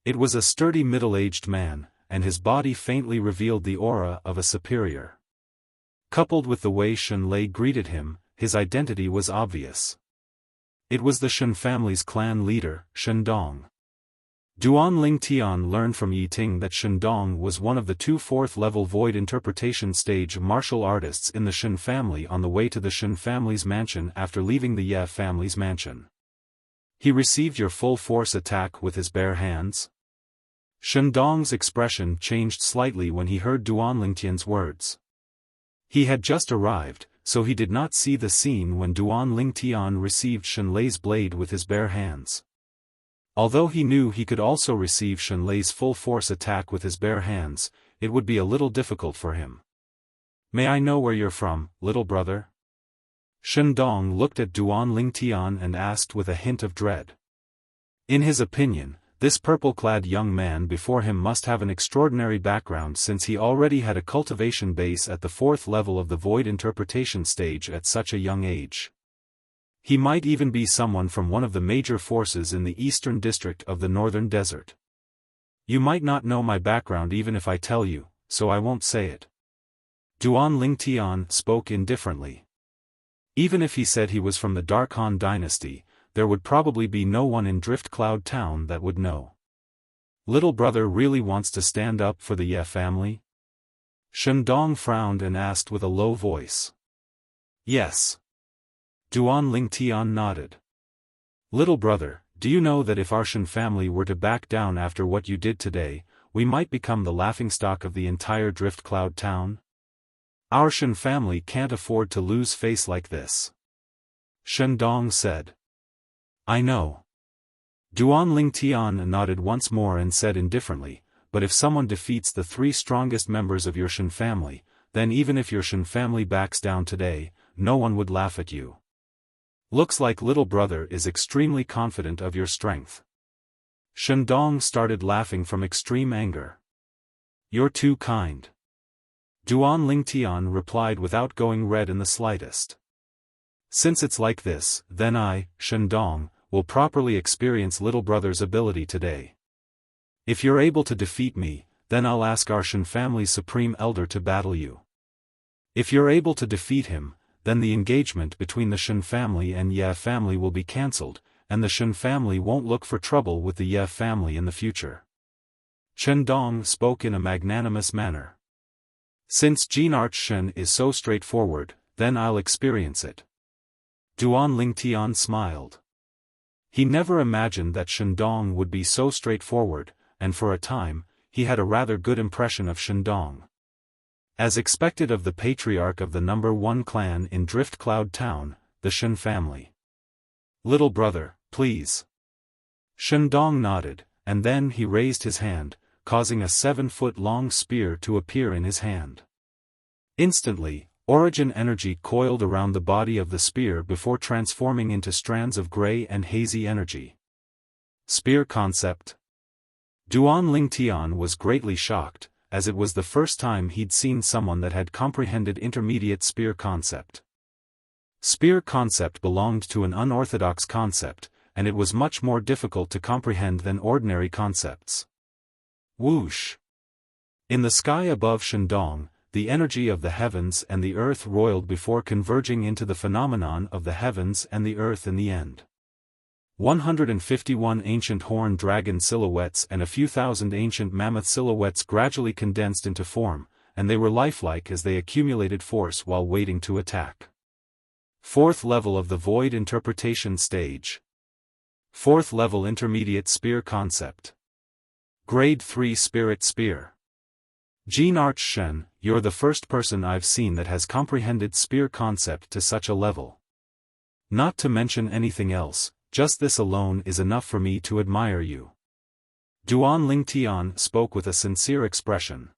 It was a sturdy middle-aged man, and his body faintly revealed the aura of a superior. Coupled with the way Shenlei greeted him, his identity was obvious. It was the Shen family's clan leader, Shendong. Duan Ling Tian learned from Yi Ting that Shen Dong was one of the two fourth-level void interpretation stage martial artists in the Shen family on the way to the Shen family's mansion after leaving the Ye family's mansion. He received your full force attack with his bare hands? Shen Dong's expression changed slightly when he heard Duan Ling Tian's words. He had just arrived, so he did not see the scene when Duan Ling Tian received Shen Lei's blade with his bare hands. Although he knew he could also receive Shen Lei's full force attack with his bare hands, it would be a little difficult for him. May I know where you're from, little brother? Shen Dong looked at Duan Ling Tian and asked with a hint of dread. In his opinion, this purple-clad young man before him must have an extraordinary background since he already had a cultivation base at the fourth level of the void interpretation stage at such a young age. He might even be someone from one of the major forces in the eastern district of the northern desert. You might not know my background even if I tell you, so I won't say it. Duan Ling Tian spoke indifferently. Even if he said he was from the Dark Han dynasty, there would probably be no one in Drift Cloud Town that would know. Little brother really wants to stand up for the Ye family? Shen Dong frowned and asked with a low voice. Yes. Duan Ling Tian nodded. Little brother, do you know that if our Shen family were to back down after what you did today, we might become the laughingstock of the entire Drift Cloud Town? Our Shen family can't afford to lose face like this. Shen Dong said. I know. Duan Ling Tian nodded once more and said indifferently, but if someone defeats the three strongest members of your Shen family, then even if your Shen family backs down today, no one would laugh at you. Looks like little brother is extremely confident of your strength. Shen Dong started laughing from extreme anger. You're too kind. Duan Ling Tian replied without going red in the slightest. Since it's like this, then I, Shen Dong, will properly experience little brother's ability today. If you're able to defeat me, then I'll ask our Shen family's supreme elder to battle you. If you're able to defeat him, then the engagement between the Shen family and Ye family will be cancelled, and the Shen family won't look for trouble with the Ye family in the future. Shen Dong spoke in a magnanimous manner. Since Jin Arch Shen is so straightforward, then I'll experience it. Duan Ling Tian smiled. He never imagined that Shen Dong would be so straightforward, and for a time, he had a rather good impression of Shen Dong. As expected of the patriarch of the number one clan in Drift Cloud Town, the Shen family. Little brother, please. Shen Dong nodded, and then he raised his hand, causing a 7-foot-long spear to appear in his hand. Instantly, origin energy coiled around the body of the spear before transforming into strands of gray and hazy energy. Spear concept. Duan Ling Tian was greatly shocked, as it was the first time he'd seen someone that had comprehended intermediate spear concept. Spear concept belonged to an unorthodox concept, and it was much more difficult to comprehend than ordinary concepts. Whoosh! In the sky above Shen Dong, the energy of the heavens and the earth roiled before converging into the phenomenon of the heavens and the earth in the end. 151 ancient horned dragon silhouettes and a few thousand ancient mammoth silhouettes gradually condensed into form, and they were lifelike as they accumulated force while waiting to attack. Fourth level of the void interpretation stage. Fourth level intermediate spear concept. Grade 3 spirit spear. Jin Arch Shen, you're the first person I've seen that has comprehended spear concept to such a level. Not to mention anything else, just this alone is enough for me to admire you. Duan Ling Tian spoke with a sincere expression.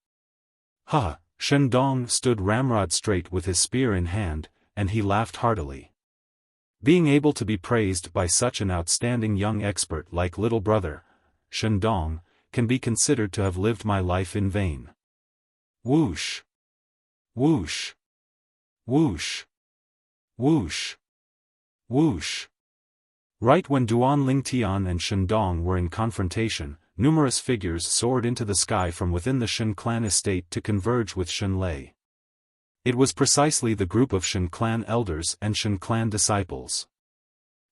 Ha! Shen Dong stood ramrod straight with his spear in hand, and he laughed heartily. Being able to be praised by such an outstanding young expert like little brother, Shen Dong, can be considered to have lived my life in vain. Whoosh! Whoosh! Whoosh! Whoosh! Whoosh! Right when Duan Ling Tian and Shen Dong were in confrontation, numerous figures soared into the sky from within the Shen clan estate to converge with Shen Lei. It was precisely the group of Shen clan elders and Shen clan disciples.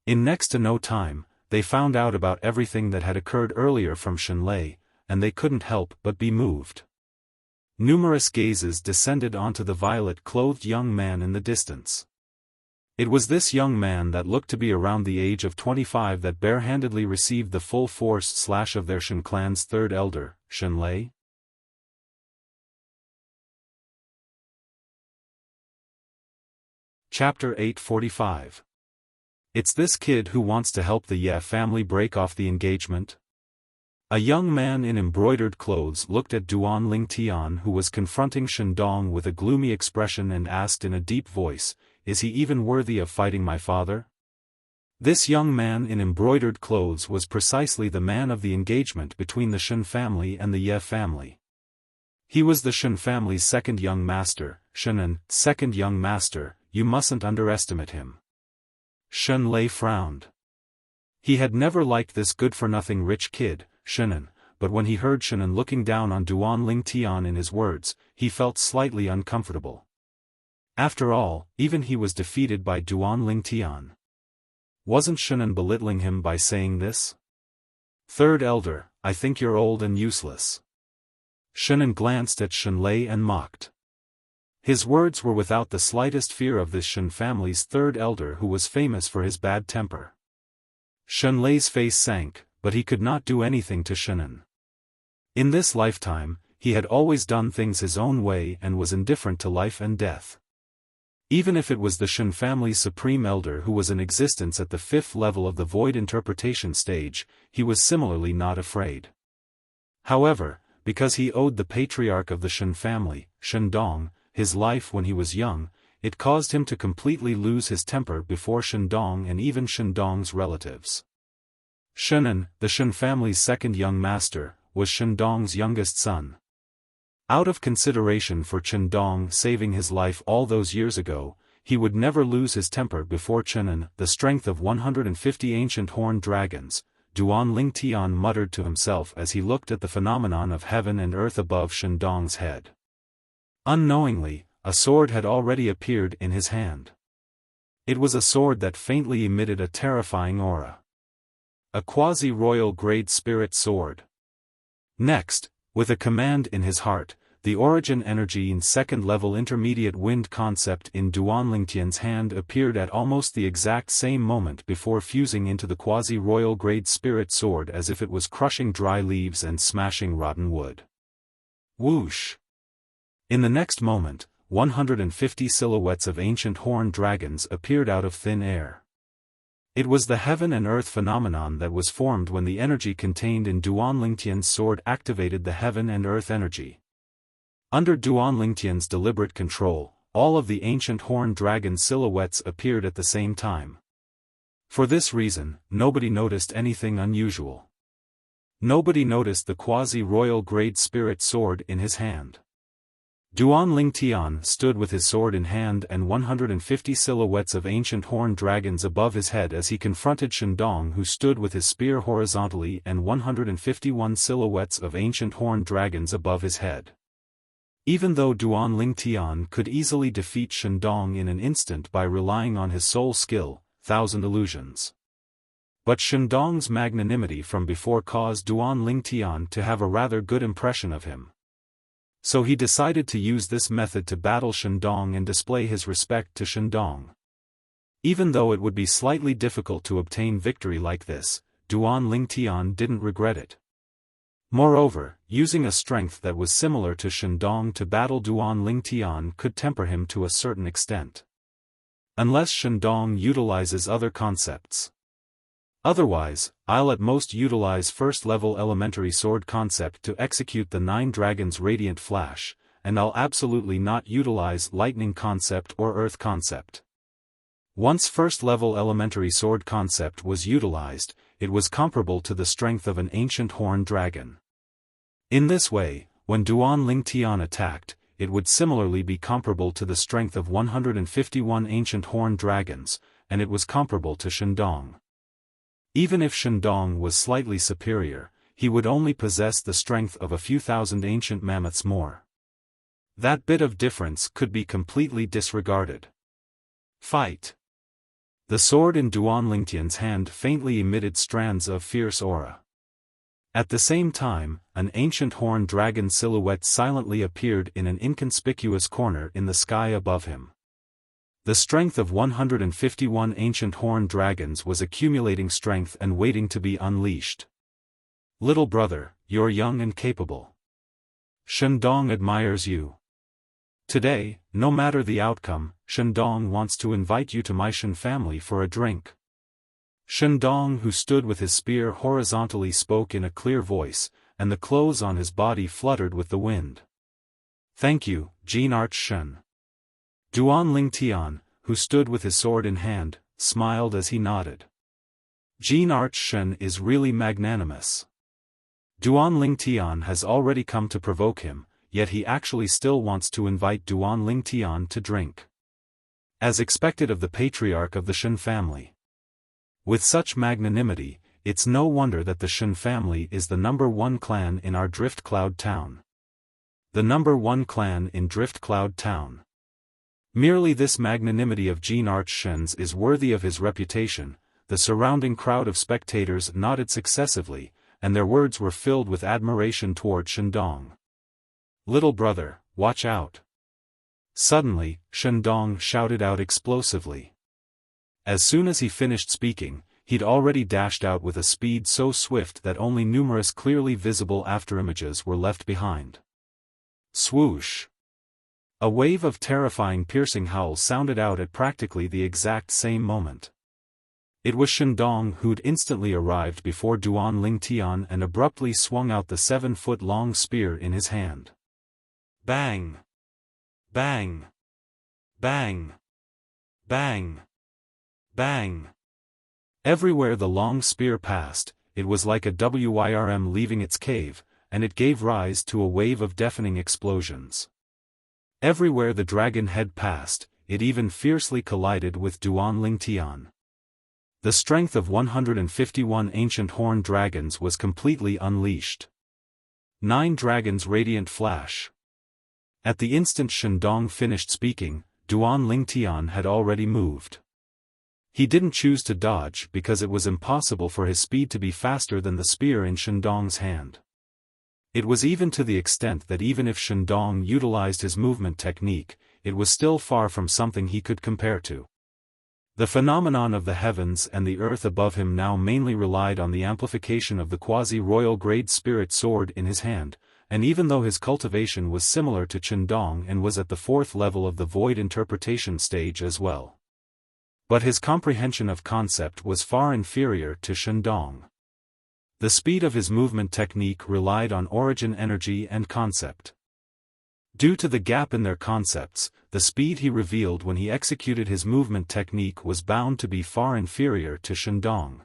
In next to no time, they found out about everything that had occurred earlier from Shenlei, and they couldn't help but be moved. Numerous gazes descended onto the violet-clothed young man in the distance. It was this young man that looked to be around the age of 25 that barehandedly received the full force slash of their Shen clan's third elder, Shenlei. Chapter 845. It's this kid who wants to help the Ye family break off the engagement? A young man in embroidered clothes looked at Duan Lingtian, who was confronting Shendong with a gloomy expression, and asked in a deep voice, "Is he even worthy of fighting my father?" This young man in embroidered clothes was precisely the man of the engagement between the Shen family and the Ye family. He was the Shen family's second young master, Shenan, second young master. You mustn't underestimate him. Shenlei frowned. He had never liked this good-for-nothing rich kid, Shenan, but when he heard Shenan looking down on Duan Lingtian in his words, he felt slightly uncomfortable. After all, even he was defeated by Duan Lingtian. Wasn't Shenan belittling him by saying this? "Third elder, I think you're old and useless." Shenan glanced at Shenlei and mocked. His words were without the slightest fear of this Shen family's third elder, who was famous for his bad temper. Shenlei's face sank, but he could not do anything to Shenan. In this lifetime, he had always done things his own way and was indifferent to life and death. Even if it was the Shen family's supreme elder who was in existence at the 5th level of the void interpretation stage, he was similarly not afraid. However, because he owed the patriarch of the Shen family, Shendong, his life when he was young, it caused him to completely lose his temper before Shendong and even Shendong's relatives. Shenan, the Shen family's second young master, was Shendong's youngest son. Out of consideration for Shendong saving his life all those years ago, he would never lose his temper before Shenan. The strength of 150 ancient horned dragons, Duan Lingtian muttered to himself as he looked at the phenomenon of heaven and earth above Shendong's head. Unknowingly, a sword had already appeared in his hand. It was a sword that faintly emitted a terrifying aura. A quasi-royal grade spirit sword. Next, with a command in his heart, the origin energy in second-level intermediate wind concept in Duan Lingtian's hand appeared at almost the exact same moment before fusing into the quasi-royal grade spirit sword, as if it was crushing dry leaves and smashing rotten wood. Whoosh! In the next moment, 150 silhouettes of ancient horned dragons appeared out of thin air. It was the heaven and earth phenomenon that was formed when the energy contained in Duan Lingtian's sword activated the heaven and earth energy. Under Duan Lingtian's deliberate control, all of the ancient horned dragon silhouettes appeared at the same time. For this reason, nobody noticed anything unusual. Nobody noticed the quasi-royal grade spirit sword in his hand. Duan Lingtian stood with his sword in hand and 150 silhouettes of ancient horned dragons above his head as he confronted Shendong, who stood with his spear horizontally, and 151 silhouettes of ancient horned dragons above his head. Even though Duan Lingtian could easily defeat Shendong in an instant by relying on his soul skill, Thousand Illusions. But Shendong's magnanimity from before caused Duan Lingtian to have a rather good impression of him. So he decided to use this method to battle Shendong and display his respect to Shendong. Even though it would be slightly difficult to obtain victory like this, Duan Lingtian didn't regret it. Moreover, using a strength that was similar to Shendong to battle Duan Lingtian could temper him to a certain extent. Unless Shendong utilizes other concepts. Otherwise, I'll at most utilize first-level elementary sword concept to execute the 9 dragons radiant flash, and I'll absolutely not utilize lightning concept or earth concept. Once first-level elementary sword concept was utilized, it was comparable to the strength of an ancient horned dragon. In this way, when Duan Lingtian attacked, it would similarly be comparable to the strength of 151 ancient horned dragons, and it was comparable to Shendong. Even if Shendong was slightly superior, he would only possess the strength of a few thousand ancient mammoths more. That bit of difference could be completely disregarded. Fight! The sword in Duan Lingtian's hand faintly emitted strands of fierce aura. At the same time, an ancient horned dragon silhouette silently appeared in an inconspicuous corner in the sky above him. The strength of 151 ancient horned dragons was accumulating strength and waiting to be unleashed. Little brother, you're young and capable. Shandong admires you. Today, no matter the outcome, Shandong wants to invite you to my Shan family for a drink. Shandong, who stood with his spear horizontally, spoke in a clear voice, and the clothes on his body fluttered with the wind. Thank you, Jean Arch Shan. Duan Lingtian, who stood with his sword in hand, smiled as he nodded. Jean Arch Shan is really magnanimous. Duan Lingtian has already come to provoke him, yet he actually still wants to invite Duan Lingtian to drink. As expected of the patriarch of the Shan family. With such magnanimity, it's no wonder that the Shan family is the #1 clan in our Drift Cloud town. The #1 clan in Drift Cloud town. Merely this magnanimity of Jean Arch Shan's is worthy of his reputation. The surrounding crowd of spectators nodded successively, and their words were filled with admiration toward Shandong. Little brother, watch out. Suddenly, Shandong shouted out explosively. As soon as he finished speaking, he'd already dashed out with a speed so swift that only numerous clearly visible afterimages were left behind. Swoosh! A wave of terrifying piercing howls sounded out at practically the exact same moment. It was Shandong who'd instantly arrived before Duan Lingtian and abruptly swung out the 7-foot-long spear in his hand. Bang! Bang! Bang! Bang! Bang! Everywhere the long spear passed, it was like a worm leaving its cave, and it gave rise to a wave of deafening explosions. Everywhere the dragon head passed, it even fiercely collided with Duan Lingtian. The strength of 151 ancient horned dragons was completely unleashed. 9 dragons radiant flash. At the instant Shandong finished speaking, Duan Lingtian had already moved. He didn't choose to dodge because it was impossible for his speed to be faster than the spear in Shandong's hand. It was even to the extent that even if Shandong utilized his movement technique, it was still far from something he could compare to. The phenomenon of the heavens and the earth above him now mainly relied on the amplification of the quasi-royal grade spirit sword in his hand, and even though his cultivation was similar to Shandong and was at the 4th level of the void interpretation stage as well. But his comprehension of concept was far inferior to Shandong. The speed of his movement technique relied on origin energy and concept. Due to the gap in their concepts, the speed he revealed when he executed his movement technique was bound to be far inferior to Shandong.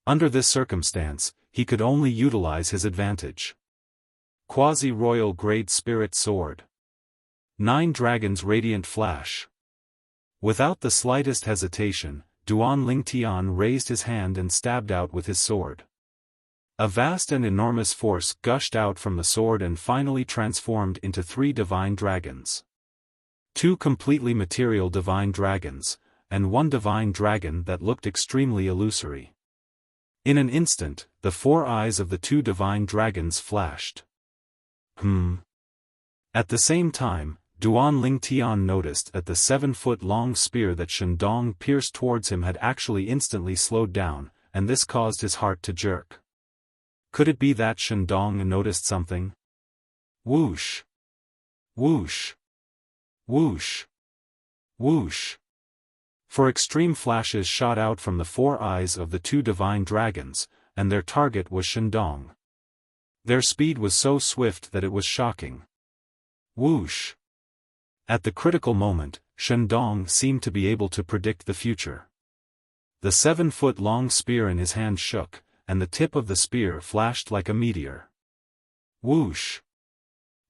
Under this circumstance, he could only utilize his advantage. Quasi-royal grade spirit sword. 9 dragons radiant flash. Without the slightest hesitation, Duan Lingtian raised his hand and stabbed out with his sword. A vast and enormous force gushed out from the sword and finally transformed into 3 divine dragons. 2 completely material divine dragons, and 1 divine dragon that looked extremely illusory. In an instant, the 4 eyes of the 2 divine dragons flashed. At the same time, Duan Lingtian noticed that the 7-foot-long spear that Shandong pierced towards him had actually instantly slowed down, and this caused his heart to jerk. Could it be that Shandong noticed something? Whoosh! Whoosh! Whoosh! Whoosh! 4 extreme flashes shot out from the 4 eyes of the 2 divine dragons, and their target was Shandong. Their speed was so swift that it was shocking. Whoosh! At the critical moment, Shandong seemed to be able to predict the future. The 7-foot-long spear in his hand shook, and the tip of the spear flashed like a meteor. Whoosh!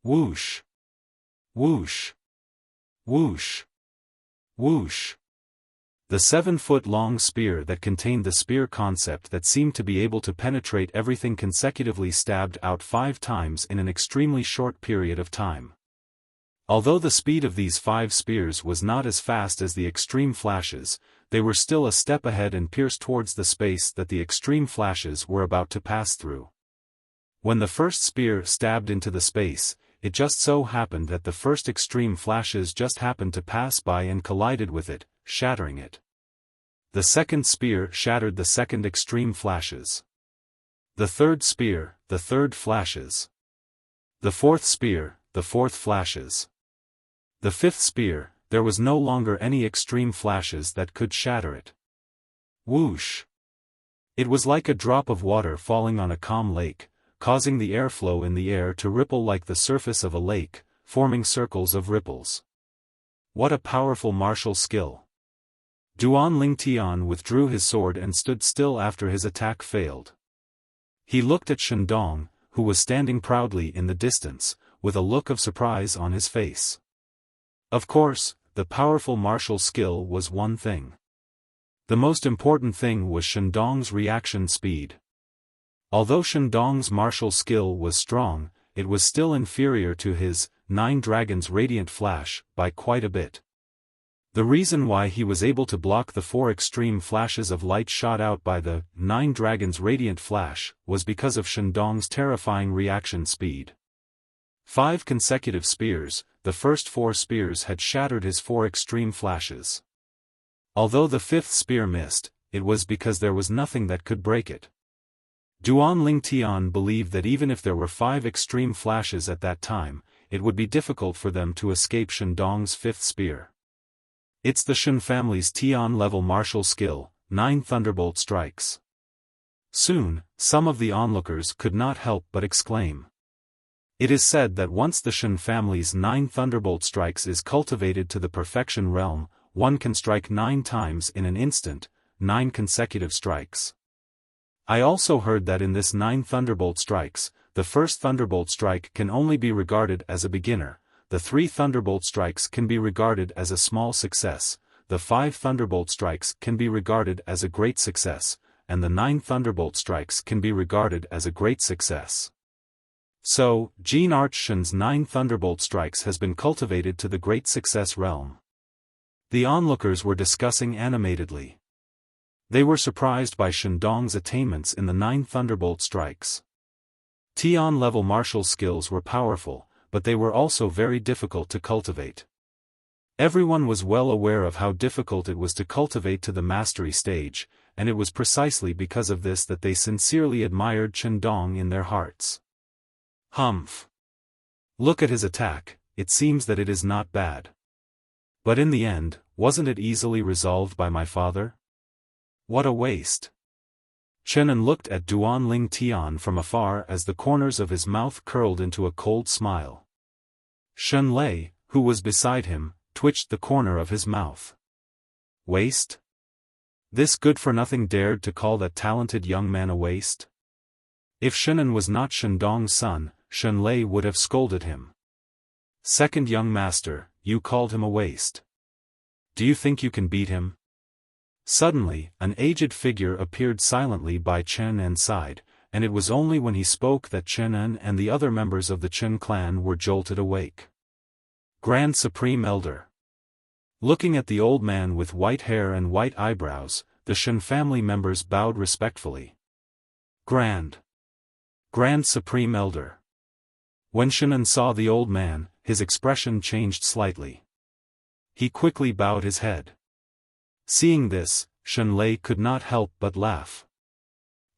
Whoosh! Whoosh! Whoosh! Whoosh! The 7-foot-long spear that contained the spear concept that seemed to be able to penetrate everything consecutively stabbed out 5 times in an extremely short period of time. Although the speed of these 5 spears was not as fast as the extreme flashes, they were still a step ahead and pierced towards the space that the extreme flashes were about to pass through. When the first spear stabbed into the space, it just so happened that the first extreme flashes just happened to pass by and collided with it, shattering it. The second spear shattered the second extreme flashes. The third spear, the third flashes. The fourth spear, the fourth flashes. The fifth spear, there was no longer any extreme flashes that could shatter it. Whoosh! It was like a drop of water falling on a calm lake, causing the airflow in the air to ripple like the surface of a lake, forming circles of ripples. What a powerful martial skill! Duan Lingtian withdrew his sword and stood still after his attack failed. He looked at Shandong, who was standing proudly in the distance, with a look of surprise on his face. Of course, the powerful martial skill was one thing. The most important thing was Shandong's reaction speed. Although Shandong's martial skill was strong, it was still inferior to his 9 Dragons Radiant Flash by quite a bit. The reason why he was able to block the 4 extreme flashes of light shot out by the 9 Dragons Radiant Flash was because of Shandong's terrifying reaction speed. 5 consecutive spears, the first 4 spears had shattered his 4 extreme flashes. Although the 5th spear missed, it was because there was nothing that could break it. Duan Lingtian believed that even if there were 5 extreme flashes at that time, it would be difficult for them to escape Shandong's 5th spear. It's the Shen family's Tian-level martial skill, 9 Thunderbolt Strikes. Soon, some of the onlookers could not help but exclaim. It is said that once the Shen family's 9 Thunderbolt Strikes is cultivated to the perfection realm, one can strike 9 times in an instant, 9 consecutive strikes. I also heard that in this 9 Thunderbolt Strikes, the first Thunderbolt Strike can only be regarded as a beginner, the 3 Thunderbolt Strikes can be regarded as a small success, the 5 Thunderbolt Strikes can be regarded as a great success, and the 9 Thunderbolt Strikes can be regarded as a great success. So, Jean Archshen's 9 Thunderbolt Strikes has been cultivated to the great success realm. The onlookers were discussing animatedly. They were surprised by Shandong's attainments in the 9 Thunderbolt Strikes. Tian-level martial skills were powerful, but they were also very difficult to cultivate. Everyone was well aware of how difficult it was to cultivate to the mastery stage, and it was precisely because of this that they sincerely admired Shandong in their hearts. Humph! Look at his attack, it seems that it is not bad. But in the end, wasn't it easily resolved by my father? What a waste! Chenan looked at Duan Lingtian from afar as the corners of his mouth curled into a cold smile. Shen Lei, who was beside him, twitched the corner of his mouth. Waste? This good-for-nothing dared to call that talented young man a waste? If Shenan was not Shandong's son, Shen Lei would have scolded him. Second young master, you called him a waste. Do you think you can beat him? Suddenly, an aged figure appeared silently by Chen En's side, and it was only when he spoke that Chen En and the other members of the Chen clan were jolted awake. Grand Supreme Elder. Looking at the old man with white hair and white eyebrows, the Shen family members bowed respectfully. Grand Supreme Elder. When Shen En saw the old man, his expression changed slightly. He quickly bowed his head. Seeing this, Shen Lei could not help but laugh.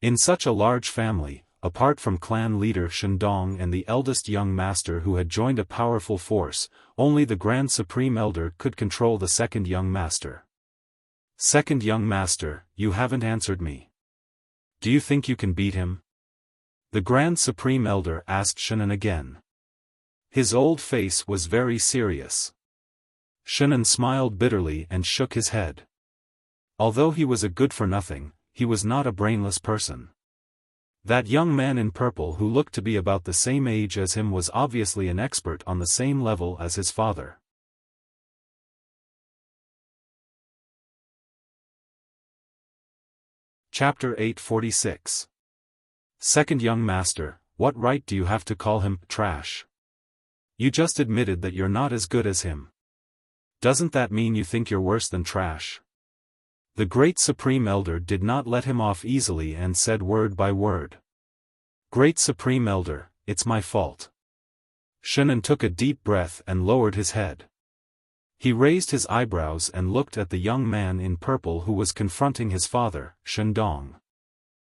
In such a large family, apart from clan leader Shandong and the eldest young master who had joined a powerful force, only the Grand Supreme Elder could control the second young master. Second young master, you haven't answered me. Do you think you can beat him? The Grand Supreme Elder asked Shenan again. His old face was very serious. Shenan smiled bitterly and shook his head. Although he was a good-for-nothing, he was not a brainless person. That young man in purple who looked to be about the same age as him was obviously an expert on the same level as his father. Chapter 846. Second young master, what right do you have to call him trash? You just admitted that you're not as good as him. Doesn't that mean you think you're worse than trash? The great Supreme Elder did not let him off easily and said word by word. "Great Supreme Elder, it's my fault." Shannon took a deep breath and lowered his head. He raised his eyebrows and looked at the young man in purple who was confronting his father, Shandong.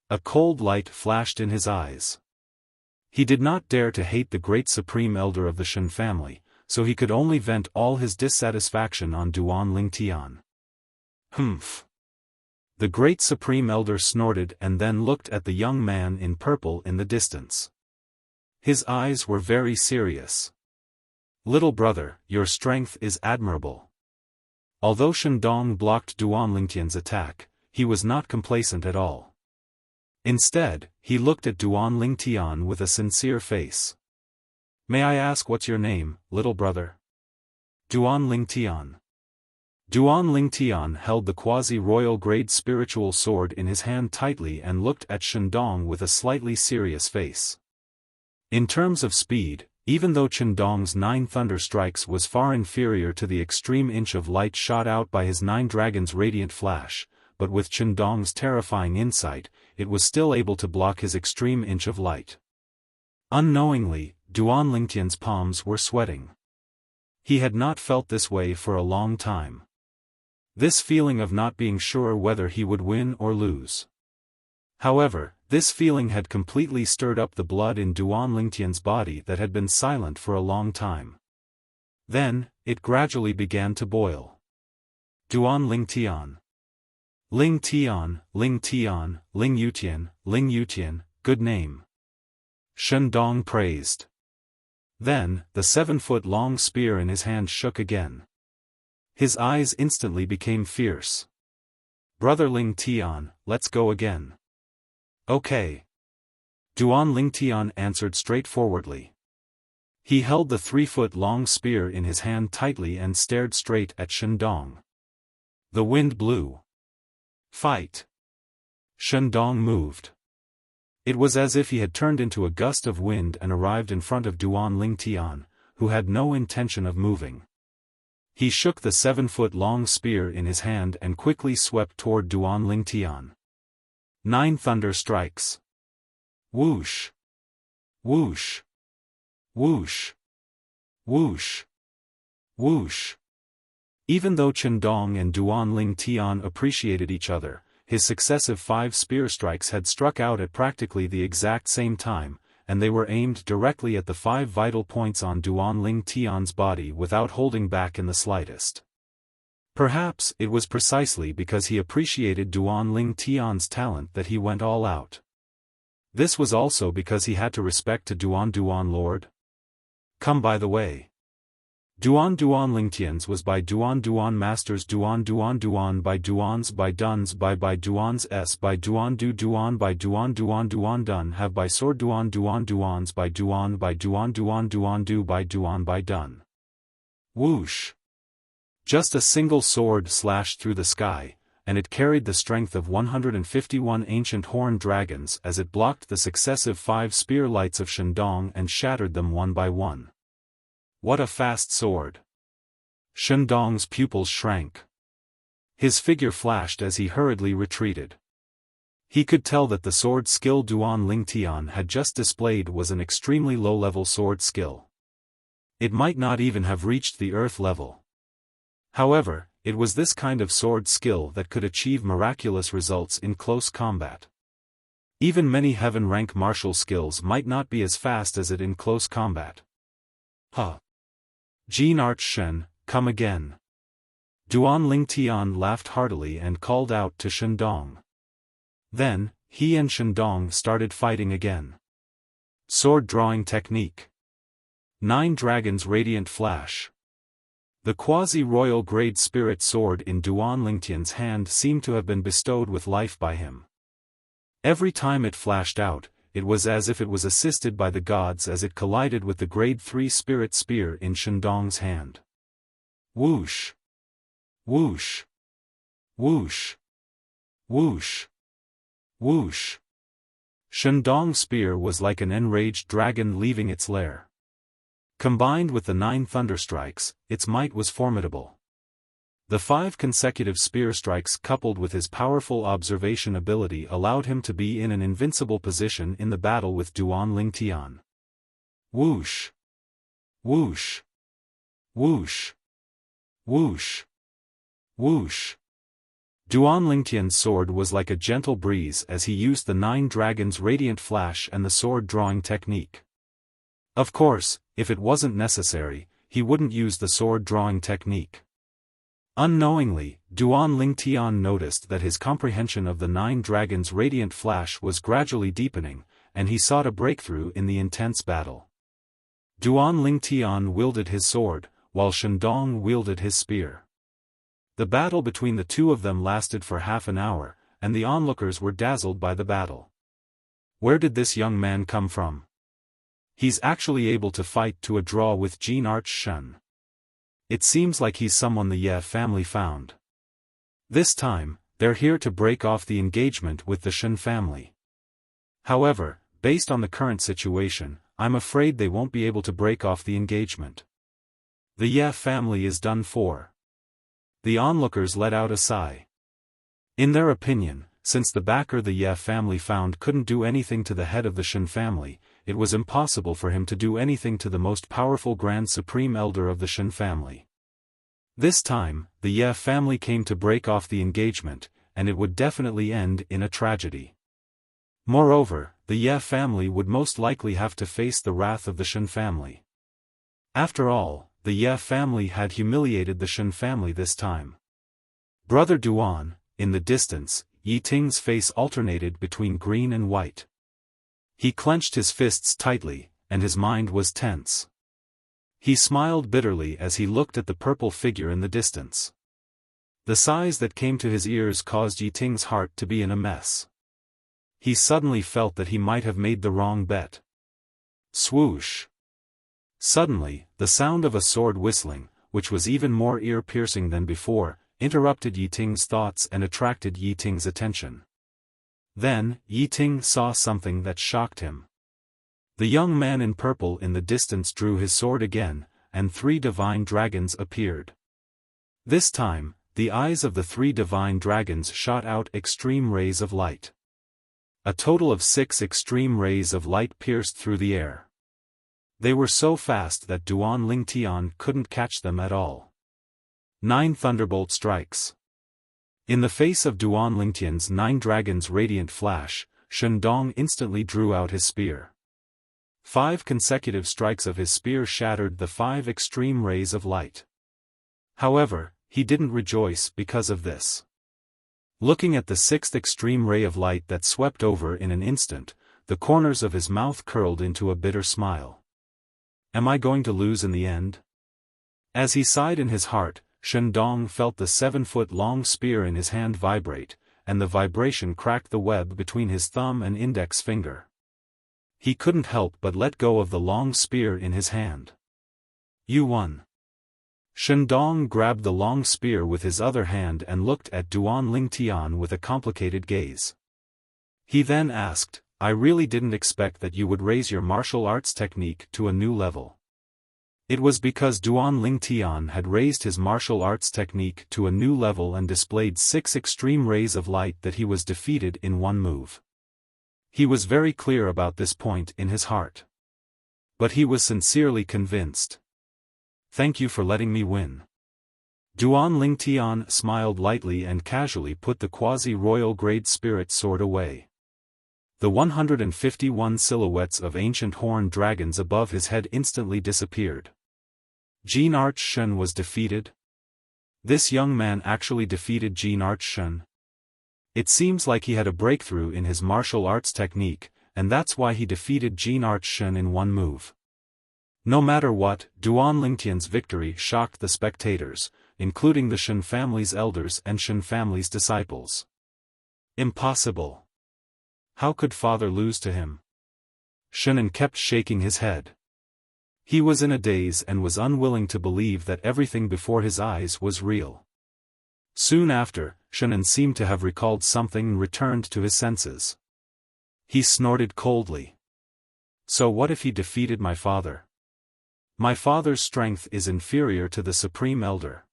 A cold light flashed in his eyes. He did not dare to hate the great Supreme Elder of the Shan family, so he could only vent all his dissatisfaction on Duan Lingtian. "Humph." The great Supreme Elder snorted and then looked at the young man in purple in the distance. His eyes were very serious. "Little brother, your strength is admirable." Although Shandong blocked Duan Lingtian's attack, he was not complacent at all. Instead, he looked at Duan Lingtian with a sincere face. "May I ask what's your name, little brother?" "Duan Lingtian." Duan Lingtian held the quasi-royal grade spiritual sword in his hand tightly and looked at Shandong with a slightly serious face. In terms of speed, even though Shandong's 9 thunder strikes was far inferior to the extreme inch of light shot out by his 9 dragons' radiant flash, but with Shandong's terrifying insight, it was still able to block his extreme inch of light. Unknowingly, Duan Lingtian's palms were sweating. He had not felt this way for a long time. This feeling of not being sure whether he would win or lose. However, this feeling had completely stirred up the blood in Duan Lingtian's body that had been silent for a long time. Then, it gradually began to boil. Duan Lingtian. Lingtian, Lingtian, Lingyutian, Lingyutian, good name. Shandong praised. Then, the 7-foot-long spear in his hand shook again. His eyes instantly became fierce. "Brother Lingtian, let's go again." "Okay." Duan Lingtian answered straightforwardly. He held the 3-foot-long spear in his hand tightly and stared straight at Shandong. The wind blew. "Fight!" Shandong moved. It was as if he had turned into a gust of wind and arrived in front of Duan Lingtian, who had no intention of moving. He shook the 7-foot-long spear in his hand and quickly swept toward Duan Lingtian. 9 thunder strikes. Whoosh! Whoosh! Whoosh! Whoosh! Whoosh! Even though Shandong and Duan Lingtian appreciated each other, his successive 5 spear strikes had struck out at practically the exact same time, and they were aimed directly at the 5 vital points on Duan Lingtian's body without holding back in the slightest. Perhaps it was precisely because he appreciated Duan Lingtian's talent that he went all out. This was also because he had to respect to Duan Lord. Come by the way. Duan Lingtian's was by Duan Masters Duan by Duans by Duns by Duans S by Duan by Duan Dun have by sword Duans by Duan by Duan by Dun. Whoosh! Just a single sword slashed through the sky, and it carried the strength of 151 ancient horned dragons as it blocked the successive 5 spear lights of Shandong and shattered them one by one. What a fast sword! Shandong's pupils shrank. His figure flashed as he hurriedly retreated. He could tell that the sword skill Duan Lingtian had just displayed was an extremely low-level sword skill. It might not even have reached the earth level. However, it was this kind of sword skill that could achieve miraculous results in close combat. Even many heaven-rank martial skills might not be as fast as it in close combat. Huh! Jean Arch Shen, come again. Duan Lingtian laughed heartily and called out to Shandong. Then, he and Shandong started fighting again. Sword drawing technique. 9 dragons radiant flash. The quasi-royal grade spirit sword in Duan Lingtian's hand seemed to have been bestowed with life by him. Every time it flashed out, it was as if it was assisted by the gods as it collided with the grade 3 spirit spear in Shandong's hand. Whoosh! Whoosh! Whoosh! Whoosh! Whoosh! Shandong's spear was like an enraged dragon leaving its lair. Combined with the 9 thunderstrikes, its might was formidable. The 5 consecutive spear strikes coupled with his powerful observation ability allowed him to be in an invincible position in the battle with Duan Lingtian. Whoosh! Whoosh! Whoosh! Whoosh! Whoosh! Duan Lingtian's sword was like a gentle breeze as he used the 9 dragons' radiant flash and the sword-drawing technique. Of course, if it wasn't necessary, he wouldn't use the sword-drawing technique. Unknowingly, Duan Lingtian noticed that his comprehension of the 9 dragons' radiant flash was gradually deepening, and he sought a breakthrough in the intense battle. Duan Lingtian wielded his sword, while Shandong wielded his spear. The battle between the two of them lasted for half an hour, and the onlookers were dazzled by the battle. Where did this young man come from? He's actually able to fight to a draw with Jean Arch Shun. It seems like he's someone the Ye family found. This time, they're here to break off the engagement with the Shun family. However, based on the current situation, I'm afraid they won't be able to break off the engagement. The Ye family is done for. The onlookers let out a sigh. In their opinion, since the backer the Ye family found couldn't do anything to the head of the Shun family, it was impossible for him to do anything to the most powerful Grand Supreme Elder of the Shun family. This time, the Ye family came to break off the engagement, and it would definitely end in a tragedy. Moreover, the Ye family would most likely have to face the wrath of the Shun family. After all, the Ye family had humiliated the Shun family this time. Brother Duan, in the distance, Yi Ting's face alternated between green and white. He clenched his fists tightly, and his mind was tense. He smiled bitterly as he looked at the purple figure in the distance. The sighs that came to his ears caused Yi Ting's heart to be in a mess. He suddenly felt that he might have made the wrong bet. Swoosh! Suddenly, the sound of a sword whistling, which was even more ear-piercing than before, interrupted Yi Ting's thoughts and attracted Yi Ting's attention. Then, Yi Ting saw something that shocked him. The young man in purple in the distance drew his sword again, and 3 divine dragons appeared. This time, the eyes of the 3 divine dragons shot out extreme rays of light. A total of 6 extreme rays of light pierced through the air. They were so fast that Duan Lingtian couldn't catch them at all. 9 thunderbolt strikes. In the face of Duan Lingtian's 9 dragons' radiant flash, Shandong instantly drew out his spear. 5 consecutive strikes of his spear shattered the 5 extreme rays of light. However, he didn't rejoice because of this. Looking at the 6th extreme ray of light that swept over in an instant, the corners of his mouth curled into a bitter smile. Am I going to lose in the end? As he sighed in his heart, Shandong felt the 7-foot-long spear in his hand vibrate, and the vibration cracked the web between his thumb and index finger. He couldn't help but let go of the long spear in his hand. You won. Shandong grabbed the long spear with his other hand and looked at Duan Lingtian with a complicated gaze. He then asked, I really didn't expect that you would raise your martial arts technique to a new level. It was because Duan Lingtian had raised his martial arts technique to a new level and displayed 6 extreme rays of light that he was defeated in one move. He was very clear about this point in his heart. But he was sincerely convinced. Thank you for letting me win. Duan Lingtian smiled lightly and casually put the quasi-royal grade spirit sword away. The 151 silhouettes of ancient horned dragons above his head instantly disappeared. Jean Arch Shun was defeated? This young man actually defeated Jean Arch Shun? It seems like he had a breakthrough in his martial arts technique, and that's why he defeated Jean Arch Shun in one move. No matter what, Duan Lingtian's victory shocked the spectators, including the Shun family's elders and Shun family's disciples. Impossible. How could father lose to him? Shunan kept shaking his head. He was in a daze and was unwilling to believe that everything before his eyes was real. Soon after, Shunan seemed to have recalled something and returned to his senses. He snorted coldly. So what if he defeated my father? My father's strength is inferior to the Supreme Elder.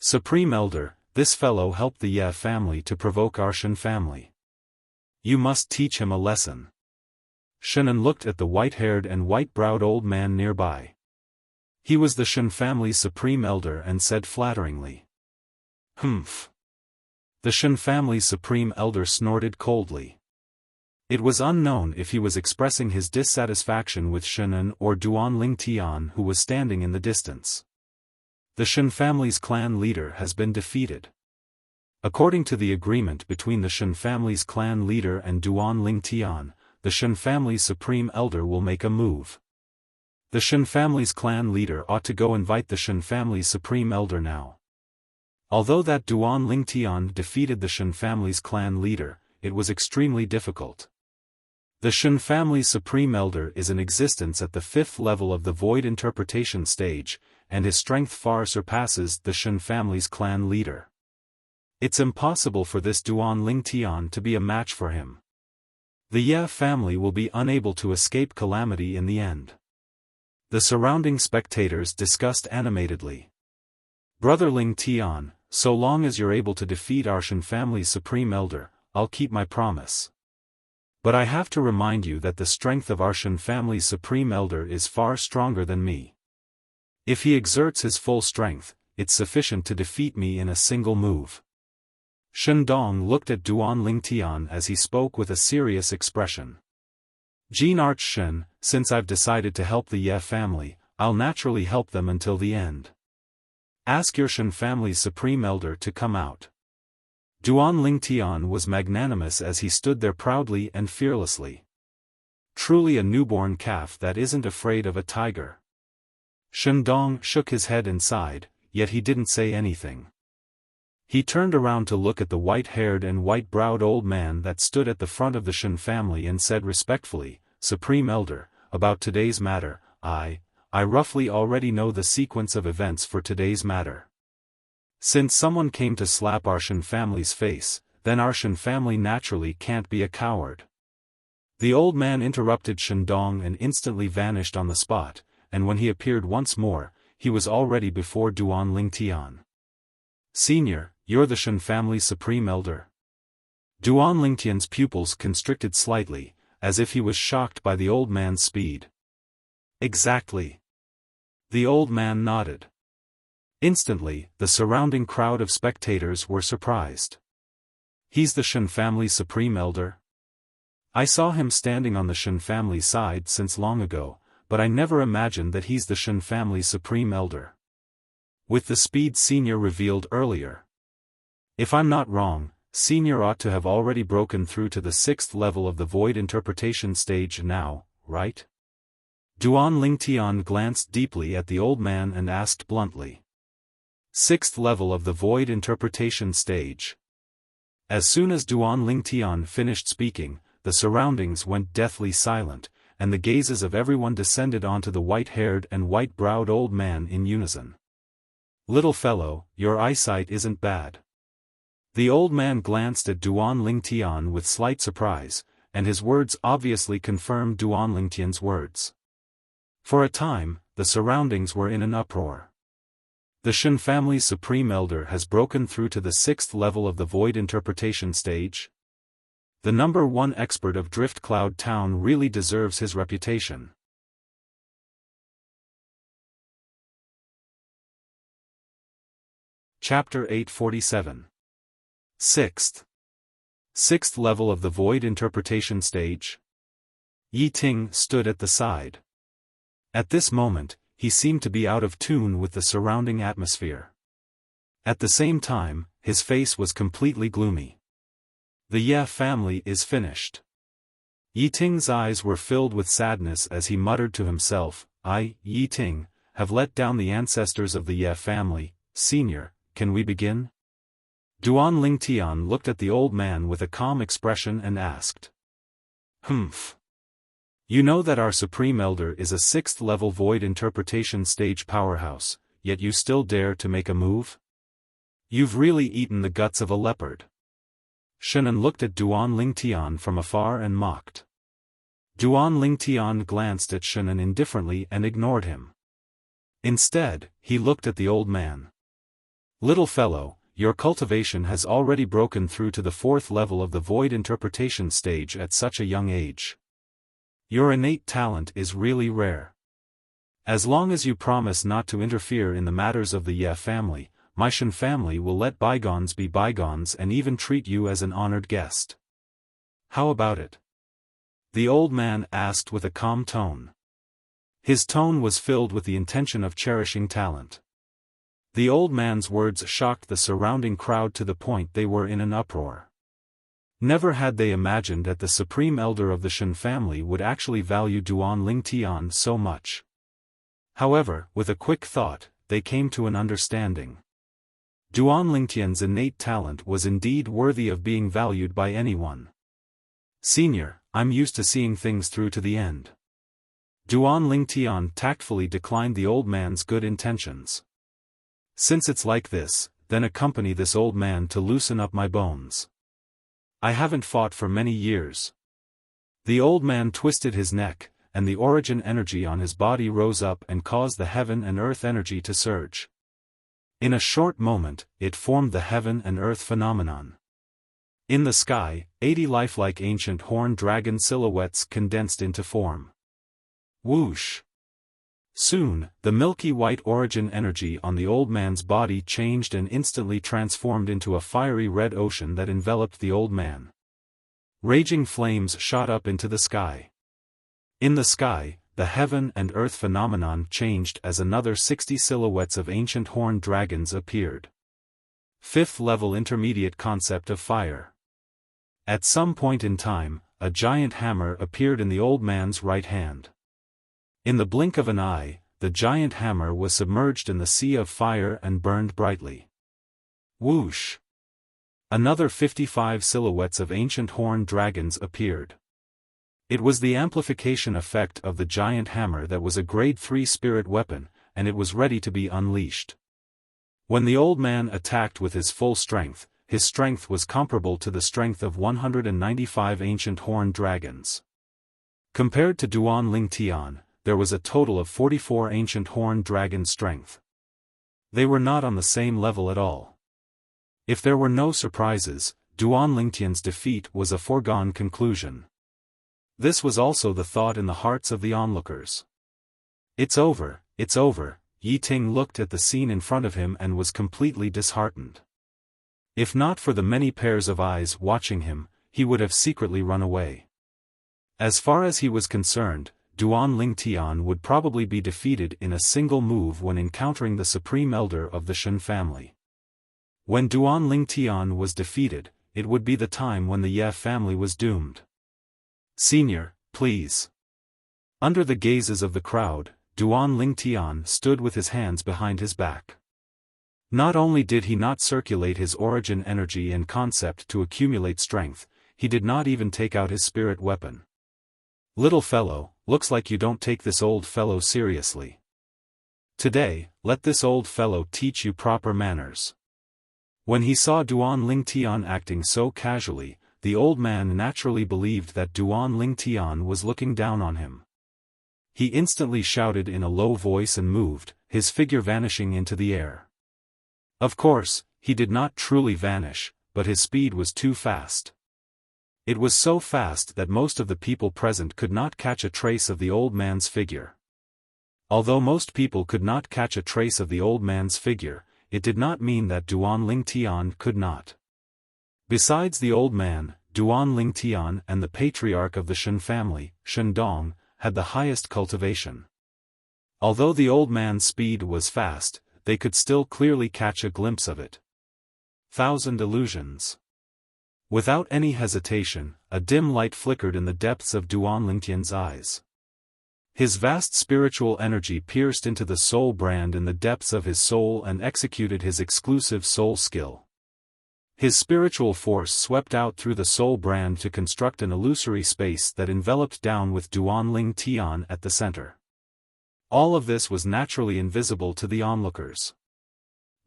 Supreme Elder, this fellow helped the Ye family to provoke our Shen family. You must teach him a lesson. Shannon looked at the white-haired and white-browed old man nearby. He was the Shen family's Supreme Elder and said flatteringly. Humph. The Shen family's Supreme Elder snorted coldly. It was unknown if he was expressing his dissatisfaction with Shannon or Duan Tian, who was standing in the distance. The Shen family's clan leader has been defeated. According to the agreement between the Shen family's clan leader and Duan Tian, the Shen family's Supreme Elder will make a move. The Shen family's clan leader ought to go invite the Shen family's Supreme Elder now. Although that Duan Tian defeated the Shen family's clan leader, it was extremely difficult. The Shen family's Supreme Elder is in existence at the 5th level of the Void Interpretation stage, and his strength far surpasses the Shen family's clan leader. It's impossible for this Duan Tian to be a match for him. The Ye family will be unable to escape calamity in the end. The surrounding spectators discussed animatedly. Brother Ling Tian, so long as you're able to defeat our Shen family's Supreme Elder, I'll keep my promise. But I have to remind you that the strength of our Shen family's Supreme Elder is far stronger than me. If he exerts his full strength, it's sufficient to defeat me in a single move. Shen Dong looked at Duan Tian as he spoke with a serious expression. Jean Arch Shen, since I've decided to help the Ye family, I'll naturally help them until the end. Ask your Shen family's Supreme Elder to come out. Duan Tian was magnanimous as he stood there proudly and fearlessly. Truly a newborn calf that isn't afraid of a tiger. Shen Dong shook his head and sighed, yet he didn't say anything. He turned around to look at the white-haired and white-browed old man that stood at the front of the Shen family and said respectfully, Supreme Elder, about today's matter, I roughly already know the sequence of events for today's matter. Since someone came to slap our Shen family's face, then our Shen family naturally can't be a coward. The old man interrupted Shen Dong and instantly vanished on the spot, and when he appeared once more, he was already before Duan Tian. Senior, you're the Shen family's Supreme Elder? Duan Tian's pupils constricted slightly, as if he was shocked by the old man's speed. Exactly. The old man nodded. Instantly, the surrounding crowd of spectators were surprised. He's the Shen family's Supreme Elder? I saw him standing on the Shen family's side since long ago, but I never imagined that he's the Shen family's Supreme Elder. With the speed Senior revealed earlier. If I'm not wrong, Senior ought to have already broken through to the 6th level of the Void Interpretation stage now, right? Duan Tian glanced deeply at the old man and asked bluntly. 6th level of the Void Interpretation stage. As soon as Duan Tian finished speaking, the surroundings went deathly silent, and the gazes of everyone descended onto the white-haired and white-browed old man in unison. Little fellow, your eyesight isn't bad. The old man glanced at Duan Tian with slight surprise, and his words obviously confirmed Duan Tian's words. For a time, the surroundings were in an uproar. The Shen family's Supreme Elder has broken through to the 6th level of the Void Interpretation stage? The number 1 expert of Drift Cloud Town really deserves his reputation. Chapter 847. 6th level of the Void Interpretation stage. Yi Ting stood at the side. At this moment, he seemed to be out of tune with the surrounding atmosphere. At the same time, his face was completely gloomy. The Ye family is finished. Yi Ting's eyes were filled with sadness as he muttered to himself, I, Yi Ting, have let down the ancestors of the Ye family. Senior, can we begin? Duan Tian looked at the old man with a calm expression and asked. Humph. You know that our Supreme Elder is a 6th level Void Interpretation stage powerhouse, yet you still dare to make a move? You've really eaten the guts of a leopard. Shannon looked at Duan Tian from afar and mocked. Duan Tian glanced at Shannon indifferently and ignored him. Instead, he looked at the old man. Little fellow, your cultivation has already broken through to the 4th level of the void interpretation stage at such a young age. Your innate talent is really rare. As long as you promise not to interfere in the matters of the Ye family, my Shen family will let bygones be bygones and even treat you as an honored guest. How about it? The old man asked with a calm tone. His tone was filled with the intention of cherishing talent. The old man's words shocked the surrounding crowd to the point they were in an uproar. Never had they imagined that the supreme elder of the Shen family would actually value Duan Lingtian so much. However, with a quick thought, they came to an understanding. Duan Lingtian's innate talent was indeed worthy of being valued by anyone. Senior, I'm used to seeing things through to the end. Duan Lingtian tactfully declined the old man's good intentions. Since it's like this, then accompany this old man to loosen up my bones. I haven't fought for many years. The old man twisted his neck, and the origin energy on his body rose up and caused the heaven and earth energy to surge. In a short moment, it formed the heaven and earth phenomenon. In the sky, 80 lifelike ancient horned dragon silhouettes condensed into form. Whoosh! Soon, the milky white origin energy on the old man's body changed and instantly transformed into a fiery red ocean that enveloped the old man. Raging flames shot up into the sky. In the sky, the heaven and earth phenomenon changed as another 60 silhouettes of ancient horned dragons appeared. 5th level intermediate concept of fire. At some point in time, a giant hammer appeared in the old man's right hand. In the blink of an eye, the giant hammer was submerged in the sea of fire and burned brightly. Whoosh! Another 55 silhouettes of ancient horned dragons appeared. It was the amplification effect of the giant hammer that was a grade 3 spirit weapon, and it was ready to be unleashed. When the old man attacked with his full strength, his strength was comparable to the strength of 195 ancient horned dragons. Compared to Duan Lingtian, there was a total of 44 ancient horned dragon strength. They were not on the same level at all. If there were no surprises, Duan Lingtian's defeat was a foregone conclusion. This was also the thought in the hearts of the onlookers. It's over, it's over. Yi Ting looked at the scene in front of him and was completely disheartened. If not for the many pairs of eyes watching him, he would have secretly run away. As far as he was concerned, Duan Lingtian would probably be defeated in a single move when encountering the supreme elder of the Shen family. When Duan Lingtian was defeated, it would be the time when the Ye family was doomed. Senior, please. Under the gazes of the crowd, Duan Lingtian stood with his hands behind his back. Not only did he not circulate his origin energy and concept to accumulate strength, he did not even take out his spirit weapon. Little fellow, looks like you don't take this old fellow seriously. Today, let this old fellow teach you proper manners. When he saw Duan Lingtian acting so casually, the old man naturally believed that Duan Lingtian was looking down on him. He instantly shouted in a low voice and moved, his figure vanishing into the air. Of course, he did not truly vanish, but his speed was too fast. It was so fast that most of the people present could not catch a trace of the old man's figure. Although most people could not catch a trace of the old man's figure, it did not mean that Duan Lingtian could not. Besides the old man, Duan Lingtian and the patriarch of the Shen family, Shen Dong, had the highest cultivation. Although the old man's speed was fast, they could still clearly catch a glimpse of it. 1,000 illusions. Without any hesitation, a dim light flickered in the depths of Duan Lingtian's eyes. His vast spiritual energy pierced into the soul brand in the depths of his soul and executed his exclusive soul skill. His spiritual force swept out through the soul brand to construct an illusory space that enveloped down with Duan Lingtian at the center. All of this was naturally invisible to the onlookers.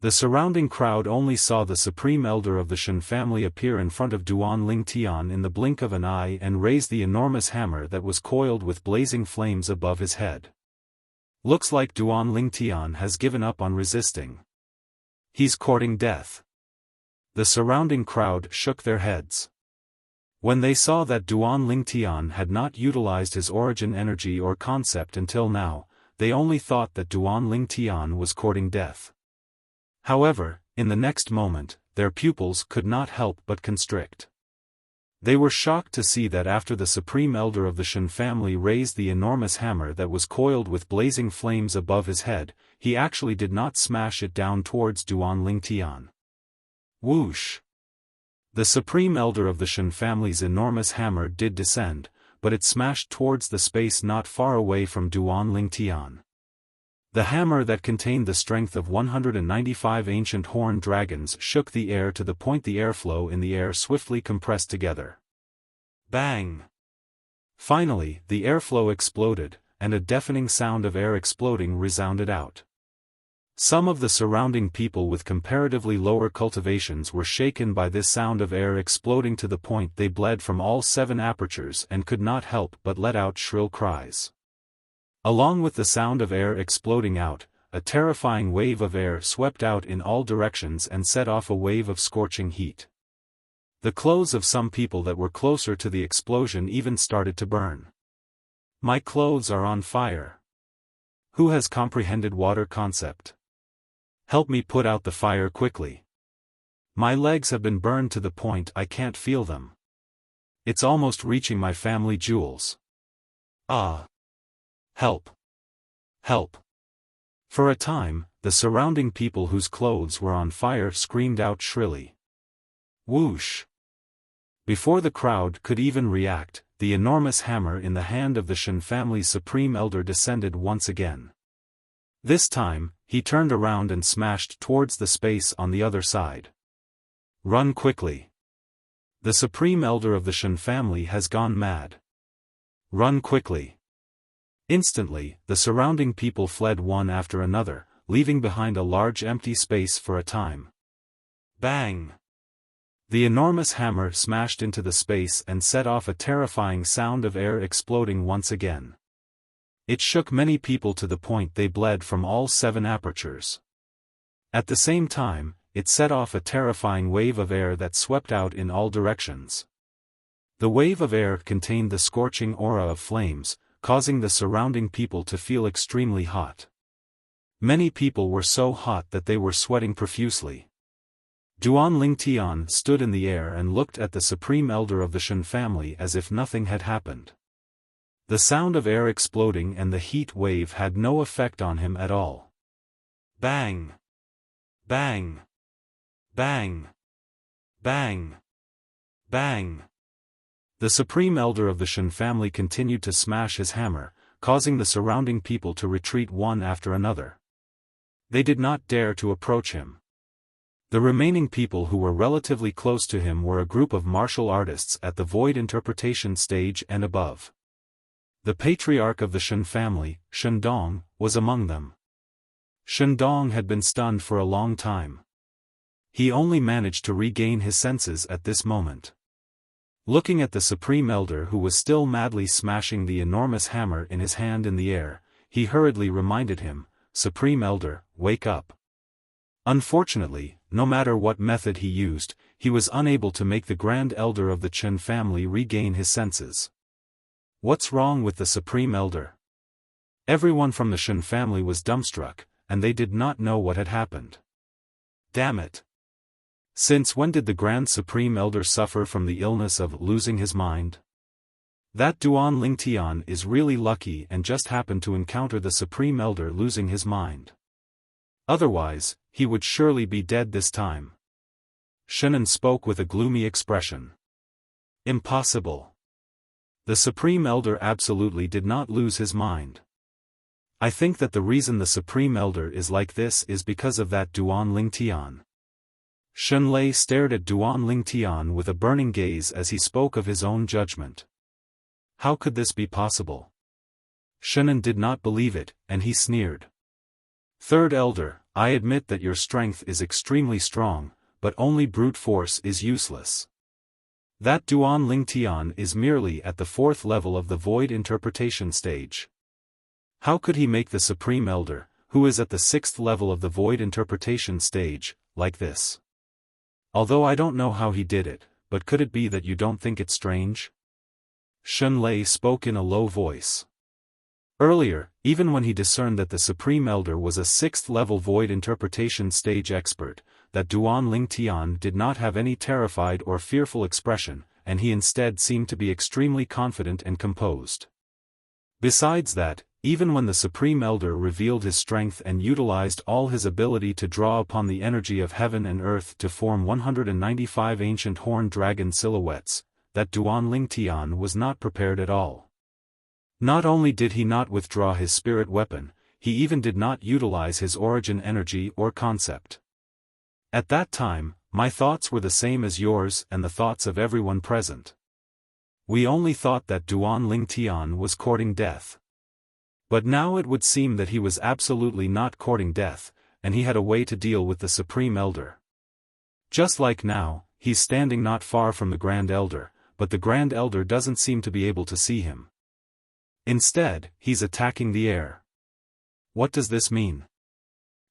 The surrounding crowd only saw the supreme elder of the Shen family appear in front of Duan Lingtian in the blink of an eye and raise the enormous hammer that was coiled with blazing flames above his head. Looks like Duan Lingtian has given up on resisting. He's courting death. The surrounding crowd shook their heads. When they saw that Duan Lingtian had not utilized his origin energy or concept until now, they only thought that Duan Lingtian was courting death. However, in the next moment, their pupils could not help but constrict. They were shocked to see that after the supreme elder of the Shen family raised the enormous hammer that was coiled with blazing flames above his head, he actually did not smash it down towards Duan Lingtian. Whoosh! The supreme elder of the Shen family's enormous hammer did descend, but it smashed towards the space not far away from Duan Lingtian. The hammer that contained the strength of 195 ancient horned dragons shook the air to the point the airflow in the air swiftly compressed together. Bang! Finally, the airflow exploded, and a deafening sound of air exploding resounded out. Some of the surrounding people with comparatively lower cultivations were shaken by this sound of air exploding to the point they bled from all 7 apertures and could not help but let out shrill cries. Along with the sound of air exploding out, a terrifying wave of air swept out in all directions and set off a wave of scorching heat. The clothes of some people that were closer to the explosion even started to burn. My clothes are on fire. Who has comprehended water concept? Help me put out the fire quickly. My legs have been burned to the point I can't feel them. It's almost reaching my family jewels. Ah! Help! Help! For a time, the surrounding people whose clothes were on fire screamed out shrilly. Whoosh! Before the crowd could even react, the enormous hammer in the hand of the Shen family's supreme elder descended once again. This time, he turned around and smashed towards the space on the other side. Run quickly! The supreme elder of the Shen family has gone mad. Run quickly! Instantly, the surrounding people fled one after another, leaving behind a large empty space for a time. Bang! The enormous hammer smashed into the space and set off a terrifying sound of air exploding once again. It shook many people to the point they bled from all 7 apertures. At the same time, it set off a terrifying wave of air that swept out in all directions. The wave of air contained the scorching aura of flames, causing the surrounding people to feel extremely hot. Many people were so hot that they were sweating profusely. Duan Lingtian stood in the air and looked at the supreme elder of the Shen family as if nothing had happened. The sound of air exploding and the heat wave had no effect on him at all. Bang! Bang! Bang! Bang! Bang! The supreme elder of the Shen family continued to smash his hammer, causing the surrounding people to retreat one after another. They did not dare to approach him. The remaining people who were relatively close to him were a group of martial artists at the void interpretation stage and above. The patriarch of the Shen family, Shen Dong, was among them. Shen Dong had been stunned for a long time. He only managed to regain his senses at this moment. Looking at the supreme elder who was still madly smashing the enormous hammer in his hand in the air, he hurriedly reminded him, "Supreme elder, wake up." Unfortunately, no matter what method he used, he was unable to make the grand elder of the Chen family regain his senses. What's wrong with the supreme elder? Everyone from the Shen family was dumbstruck, and they did not know what had happened. Damn it! Since when did the Grand Supreme Elder suffer from the illness of losing his mind? That Duan Lingtian is really lucky and just happened to encounter the Supreme Elder losing his mind. Otherwise, he would surely be dead this time. Shannon spoke with a gloomy expression. Impossible. The Supreme Elder absolutely did not lose his mind. I think that the reason the Supreme Elder is like this is because of that Duan Lingtian. Shen Lei stared at Duan Lingtian with a burning gaze as he spoke of his own judgment. How could this be possible? Shannon did not believe it, and he sneered. Third Elder, I admit that your strength is extremely strong, but only brute force is useless. That Duan Lingtian is merely at the 4th level of the void interpretation stage. How could he make the Supreme Elder, who is at the 6th level of the void interpretation stage, like this. Although I don't know how he did it, but could it be that you don't think it strange? Xunlei spoke in a low voice. Earlier, even when he discerned that the Supreme Elder was a 6th-level void interpretation stage expert, that Duan Lingtian did not have any terrified or fearful expression, and he instead seemed to be extremely confident and composed. Besides that, even when the Supreme Elder revealed his strength and utilized all his ability to draw upon the energy of heaven and earth to form 195 ancient horned dragon silhouettes, that Duan Lingtian was not prepared at all. Not only did he not withdraw his spirit weapon, he even did not utilize his origin energy or concept. At that time, my thoughts were the same as yours and the thoughts of everyone present. We only thought that Duan Lingtian was courting death. But now it would seem that he was absolutely not courting death, and he had a way to deal with the Supreme Elder. Just like now, he's standing not far from the Grand Elder, but the Grand Elder doesn't seem to be able to see him. Instead, he's attacking the air. What does this mean?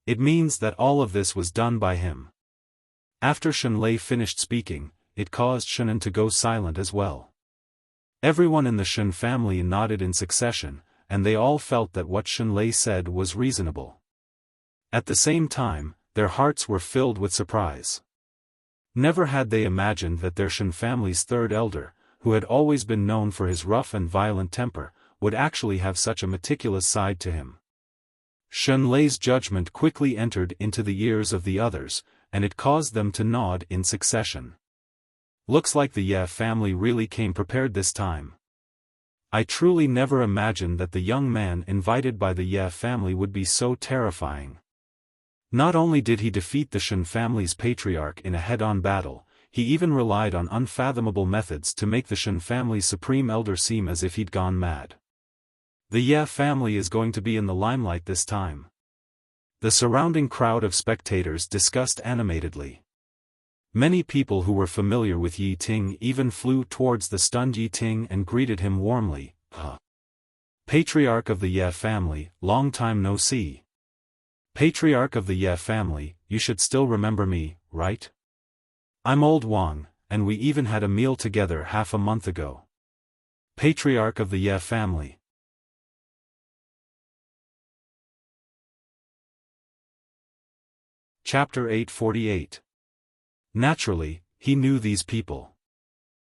It means that all of this was done by him. After Xunlei finished speaking, it caused Shunan to go silent as well. Everyone in the Shun family nodded in succession, and they all felt that what Xunlei said was reasonable. At the same time, their hearts were filled with surprise. Never had they imagined that their Shun family's 3rd elder, who had always been known for his rough and violent temper, would actually have such a meticulous side to him. Xunlei's judgment quickly entered into the ears of the others, and it caused them to nod in succession. Looks like the Ye family really came prepared this time. I truly never imagined that the young man invited by the Ye family would be so terrifying. Not only did he defeat the Shun family's patriarch in a head-on battle, he even relied on unfathomable methods to make the Shun family's Supreme Elder seem as if he'd gone mad. The Ye family is going to be in the limelight this time. The surrounding crowd of spectators discussed animatedly. Many people who were familiar with Yi Ting even flew towards the stunned Yi Ting and greeted him warmly. Patriarch of the Ye family, long time no see. Patriarch of the Ye family, you should still remember me, right? I'm old Wang, and we even had a meal together half a month ago. Patriarch of the Ye family. Chapter 848. Naturally, he knew these people.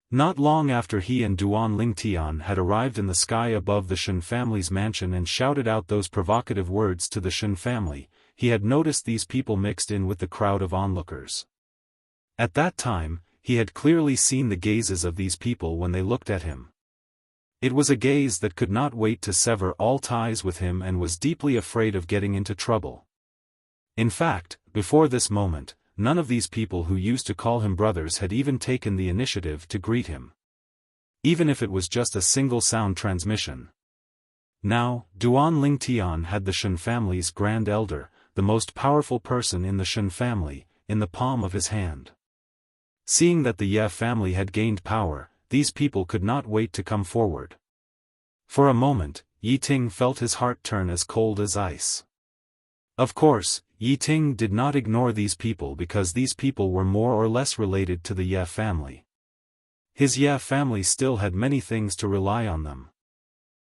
Not long after he and Duan Lingtian had arrived in the sky above the Shun family's mansion and shouted out those provocative words to the Shun family, he had noticed these people mixed in with the crowd of onlookers. At that time, he had clearly seen the gazes of these people when they looked at him. It was a gaze that could not wait to sever all ties with him and was deeply afraid of getting into trouble. In fact, before this moment, none of these people who used to call him brothers had even taken the initiative to greet him. Even if it was just a single sound transmission. Now, Duan Lingtian had the Shun family's Grand Elder, the most powerful person in the Shun family, in the palm of his hand. Seeing that the Ye family had gained power, these people could not wait to come forward. For a moment, Yi Ting felt his heart turn as cold as ice. Of course, Yi Ting did not ignore these people because these people were more or less related to the Ye family. His Ye family still had many things to rely on them.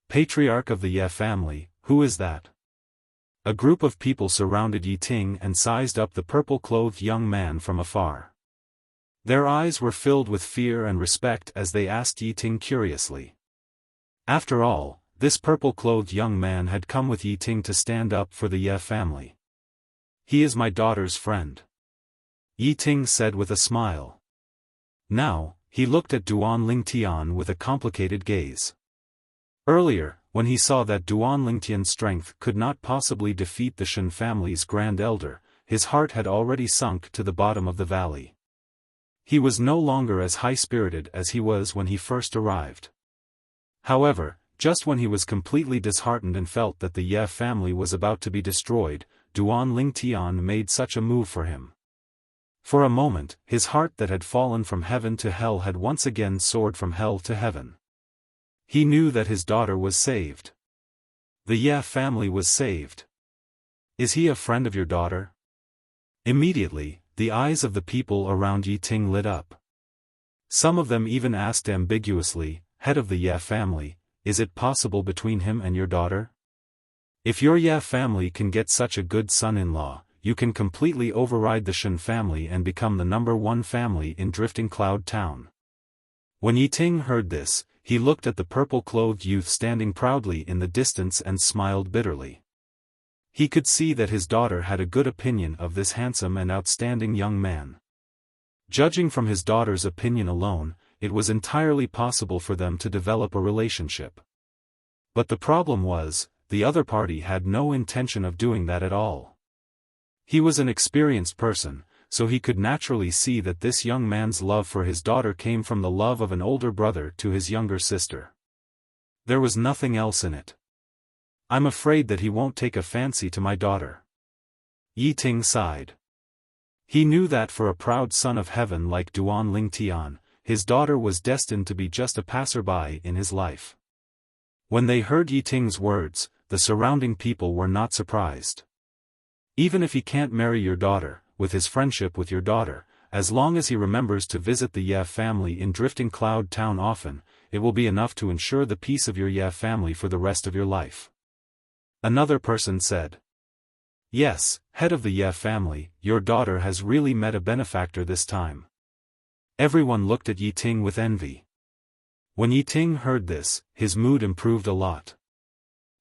Patriarch of the Ye family, who is that? A group of people surrounded Yi Ting and sized up the purple-clothed young man from afar. Their eyes were filled with fear and respect as they asked Yi Ting curiously. After all, this purple-clothed young man had come with Yi Ting to stand up for the Ye family. He is my daughter's friend. Yi Ting said with a smile. Now, he looked at Duan Lingtian with a complicated gaze. Earlier, when he saw that Duan Lingtian's strength could not possibly defeat the Shun family's Grand Elder, his heart had already sunk to the bottom of the valley. He was no longer as high-spirited as he was when he first arrived. However, just when he was completely disheartened and felt that the Ye family was about to be destroyed, Duan Lingtian made such a move for him. For a moment, his heart that had fallen from heaven to hell had once again soared from hell to heaven. He knew that his daughter was saved. The Ye family was saved. Is he a friend of your daughter? Immediately, the eyes of the people around Yi Ting lit up. Some of them even asked ambiguously, "Head of the Ye family, is it possible between him and your daughter? If your Ye family can get such a good son-in-law, you can completely override the Shen family and become the #1 family in Drifting Cloud Town." When Yi Ting heard this, he looked at the purple-clothed youth standing proudly in the distance and smiled bitterly. He could see that his daughter had a good opinion of this handsome and outstanding young man. Judging from his daughter's opinion alone, it was entirely possible for them to develop a relationship. But the problem was, the other party had no intention of doing that at all. He was an experienced person, so he could naturally see that this young man's love for his daughter came from the love of an older brother to his younger sister. There was nothing else in it. "I'm afraid that he won't take a fancy to my daughter." Yi Ting sighed. He knew that for a proud son of heaven like Duan Lingtian, his daughter was destined to be just a passerby in his life. When they heard Yi Ting's words, the surrounding people were not surprised. "Even if he can't marry your daughter, with his friendship with your daughter, as long as he remembers to visit the Ye family in Drifting Cloud Town often, it will be enough to ensure the peace of your Ye family for the rest of your life." Another person said. "Yes, head of the Ye family, your daughter has really met a benefactor this time." Everyone looked at Yi Ting with envy. When Yi Ting heard this, his mood improved a lot.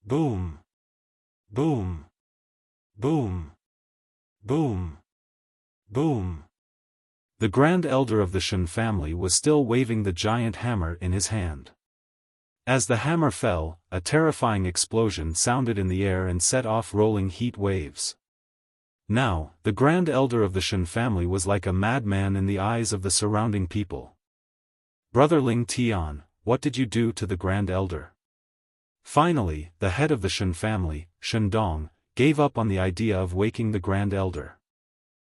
Boom! Boom! Boom! Boom! Boom! The Grand Elder of the Shen family was still waving the giant hammer in his hand. As the hammer fell, a terrifying explosion sounded in the air and set off rolling heat waves. Now, the Grand Elder of the Shen family was like a madman in the eyes of the surrounding people. "Brother Ling Tian, what did you do to the Grand Elder?" Finally, the head of the Shen family, Shen Dong, gave up on the idea of waking the Grand Elder.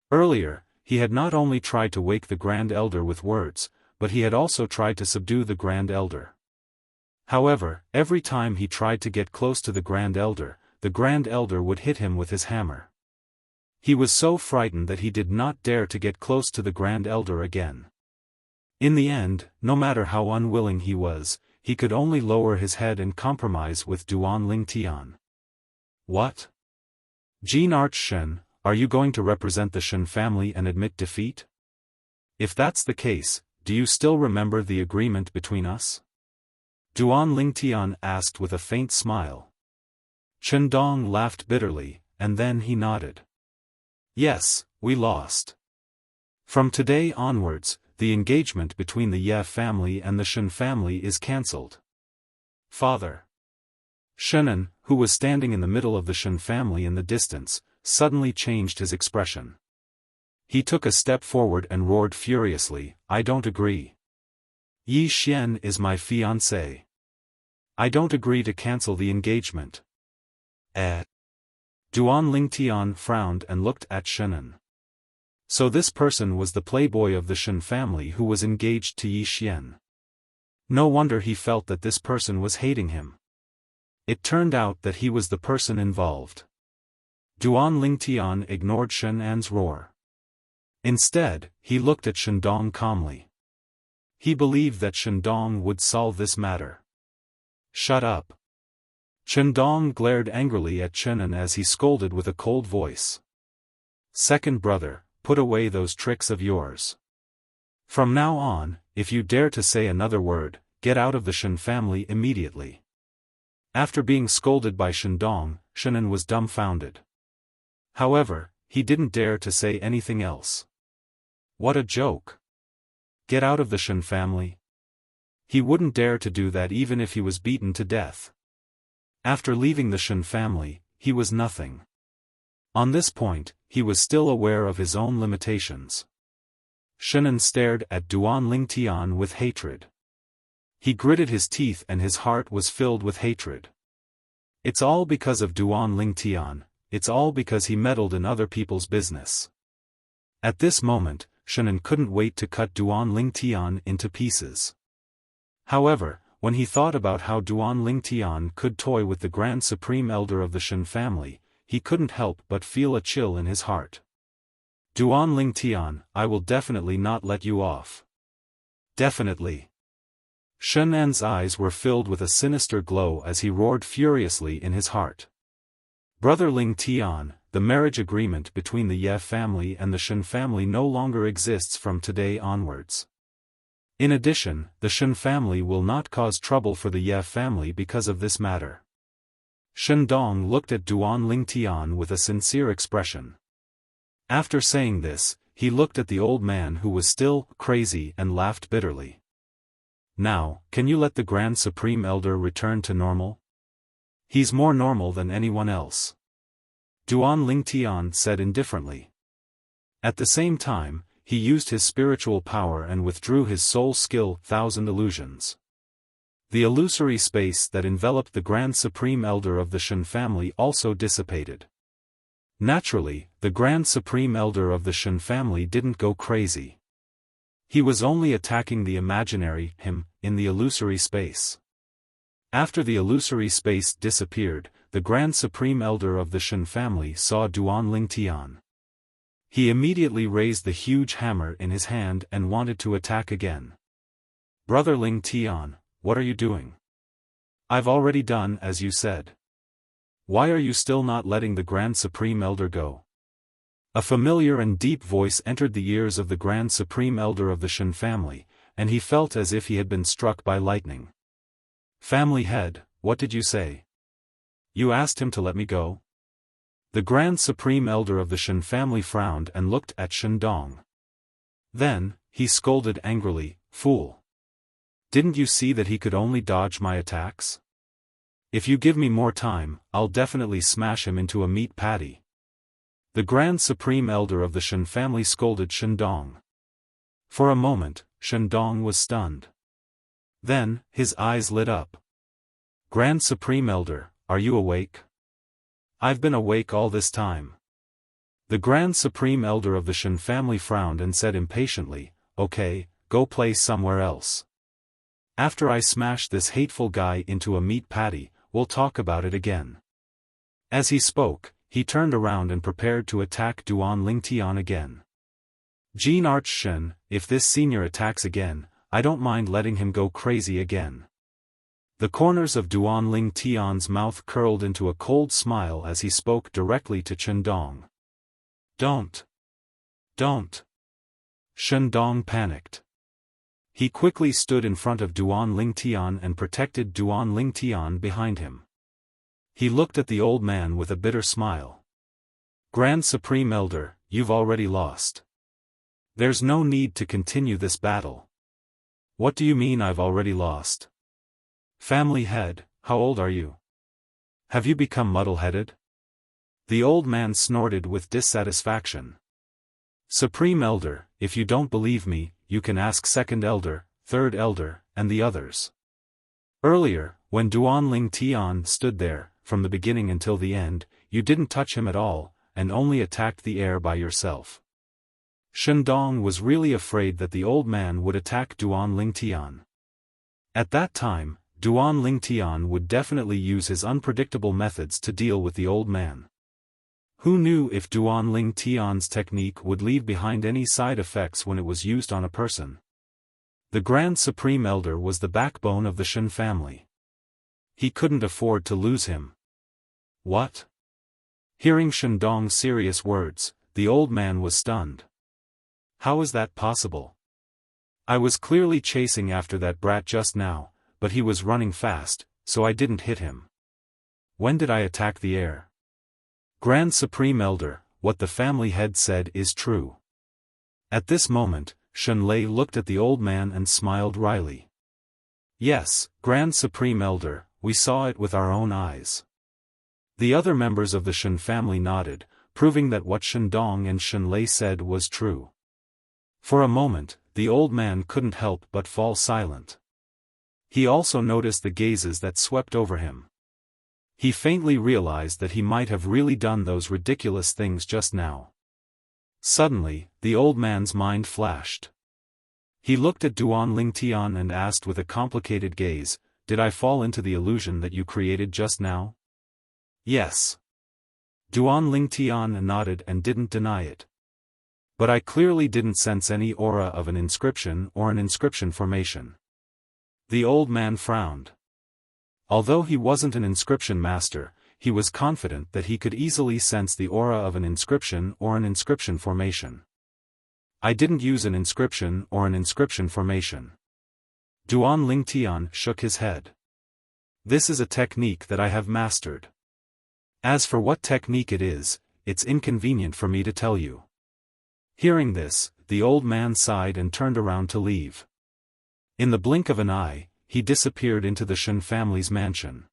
Earlier, he had not only tried to wake the Grand Elder with words, but he had also tried to subdue the Grand Elder. However, every time he tried to get close to the Grand Elder would hit him with his hammer. He was so frightened that he did not dare to get close to the Grand Elder again. In the end, no matter how unwilling he was, he could only lower his head and compromise with Duan Lingtian. "What? Jean Arch Shen, are you going to represent the Shen family and admit defeat? If that's the case, do you still remember the agreement between us?" Duan Lingtian asked with a faint smile. Chen Dong laughed bitterly, and then he nodded. "Yes, we lost. From today onwards, the engagement between the Ye family and the Shen family is cancelled." "Father." Shenan, who was standing in the middle of the Shen family in the distance, suddenly changed his expression. He took a step forward and roared furiously, "I don't agree. Yi Xian is my fiancé. I don't agree to cancel the engagement." Duan Lingtian frowned and looked at Shenan. So this person was the playboy of the Shen family who was engaged to Yi Xian. No wonder he felt that this person was hating him. It turned out that he was the person involved. Duan Lingtian ignored Shenan's roar. Instead, he looked at Shendong calmly. He believed that Shendong would solve this matter. "Shut up." Shendong glared angrily at Shenan as he scolded with a cold voice. "Second brother, put away those tricks of yours. From now on, if you dare to say another word, get out of the Shen family immediately." After being scolded by Shendong, Shenan was dumbfounded. However, he didn't dare to say anything else. What a joke. Get out of the Shen family? He wouldn't dare to do that even if he was beaten to death. After leaving the Shen family, he was nothing. On this point, he was still aware of his own limitations. Shenan stared at Duan Lingtian with hatred. He gritted his teeth and his heart was filled with hatred. It's all because of Duan Lingtian, it's all because he meddled in other people's business. At this moment, Shenan couldn't wait to cut Duan Lingtian into pieces. However, when he thought about how Duan Lingtian could toy with the Grand Supreme Elder of the Shen family, he couldn't help but feel a chill in his heart. Duan Lingtian, I will definitely not let you off. Definitely. Shen An's eyes were filled with a sinister glow as he roared furiously in his heart. Brother Ling Tian, the marriage agreement between the Ye family and the Shen family no longer exists from today onwards. In addition, the Shen family will not cause trouble for the Ye family because of this matter. Shen Dong looked at Duan Ling Tian with a sincere expression. After saying this, he looked at the old man who was still crazy and laughed bitterly. Now, can you let the Grand Supreme Elder return to normal? He's more normal than anyone else. Duan Lingtian said indifferently. At the same time, he used his spiritual power and withdrew his soul skill, Thousand Illusions. The illusory space that enveloped the Grand Supreme Elder of the Shen family also dissipated. Naturally, the Grand Supreme Elder of the Shen family didn't go crazy. He was only attacking the imaginary him in the illusory space. After the illusory space disappeared, the Grand Supreme Elder of the Shen family saw Duan Lingtian. He immediately raised the huge hammer in his hand and wanted to attack again. Brother Lingtian, what are you doing? I've already done as you said. Why are you still not letting the Grand Supreme Elder go? A familiar and deep voice entered the ears of the Grand Supreme Elder of the Shen family, and he felt as if he had been struck by lightning. Family head, what did you say? You asked him to let me go? The Grand Supreme Elder of the Shen family frowned and looked at Shen Dong. Then, he scolded angrily, Fool! Didn't you see that he could only dodge my attacks? If you give me more time, I'll definitely smash him into a meat patty. The Grand Supreme Elder of the Shen family scolded Shen Dong. For a moment, Shen Dong was stunned. Then, his eyes lit up. Grand Supreme Elder, are you awake? I've been awake all this time. The Grand Supreme Elder of the Shen family frowned and said impatiently, Okay, go play somewhere else. After I smash this hateful guy into a meat patty, we'll talk about it again. As he spoke, he turned around and prepared to attack Duan Lingtian again. Jean Arch Shen, if this senior attacks again, I don't mind letting him go crazy again. The corners of Duan Lingtian's mouth curled into a cold smile as he spoke directly to Shen Dong. Don't. Shen Dong panicked. He quickly stood in front of Duan Lingtian and protected Duan Lingtian behind him. He looked at the old man with a bitter smile. Grand Supreme Elder, you've already lost. There's no need to continue this battle. What do you mean I've already lost? Family head, how old are you? Have you become muddle-headed? The old man snorted with dissatisfaction. Supreme Elder, if you don't believe me, you can ask Second Elder, Third Elder, and the others. Earlier, when Duan Lingtian stood there, from the beginning until the end, you didn't touch him at all, and only attacked the air by yourself. Shen Dong was really afraid that the old man would attack Duan Lingtian. At that time, Duan Lingtian would definitely use his unpredictable methods to deal with the old man. Who knew if Duan Lingtian's technique would leave behind any side effects when it was used on a person? The Grand Supreme Elder was the backbone of the Shen family. He couldn't afford to lose him. What? Hearing Shen Dong's serious words, the old man was stunned. How is that possible? I was clearly chasing after that brat just now, but he was running fast, so I didn't hit him. When did I attack the air? Grand Supreme Elder, what the family head said is true. At this moment, Shen Lei looked at the old man and smiled wryly. Yes, Grand Supreme Elder, we saw it with our own eyes. The other members of the Shen family nodded, proving that what Shen Dong and Shen Lei said was true. For a moment, the old man couldn't help but fall silent. He also noticed the gazes that swept over him. He faintly realized that he might have really done those ridiculous things just now. Suddenly, the old man's mind flashed. He looked at Duan Lingtian and asked with a complicated gaze, Did I fall into the illusion that you created just now? Yes. Duan Lingtian nodded and didn't deny it. But I clearly didn't sense any aura of an inscription or an inscription formation. The old man frowned. Although he wasn't an inscription master, he was confident that he could easily sense the aura of an inscription or an inscription formation. I didn't use an inscription or an inscription formation. Duan Lingtian shook his head. This is a technique that I have mastered. As for what technique it is, it's inconvenient for me to tell you. Hearing this, the old man sighed and turned around to leave. In the blink of an eye, he disappeared into the Shen family's mansion.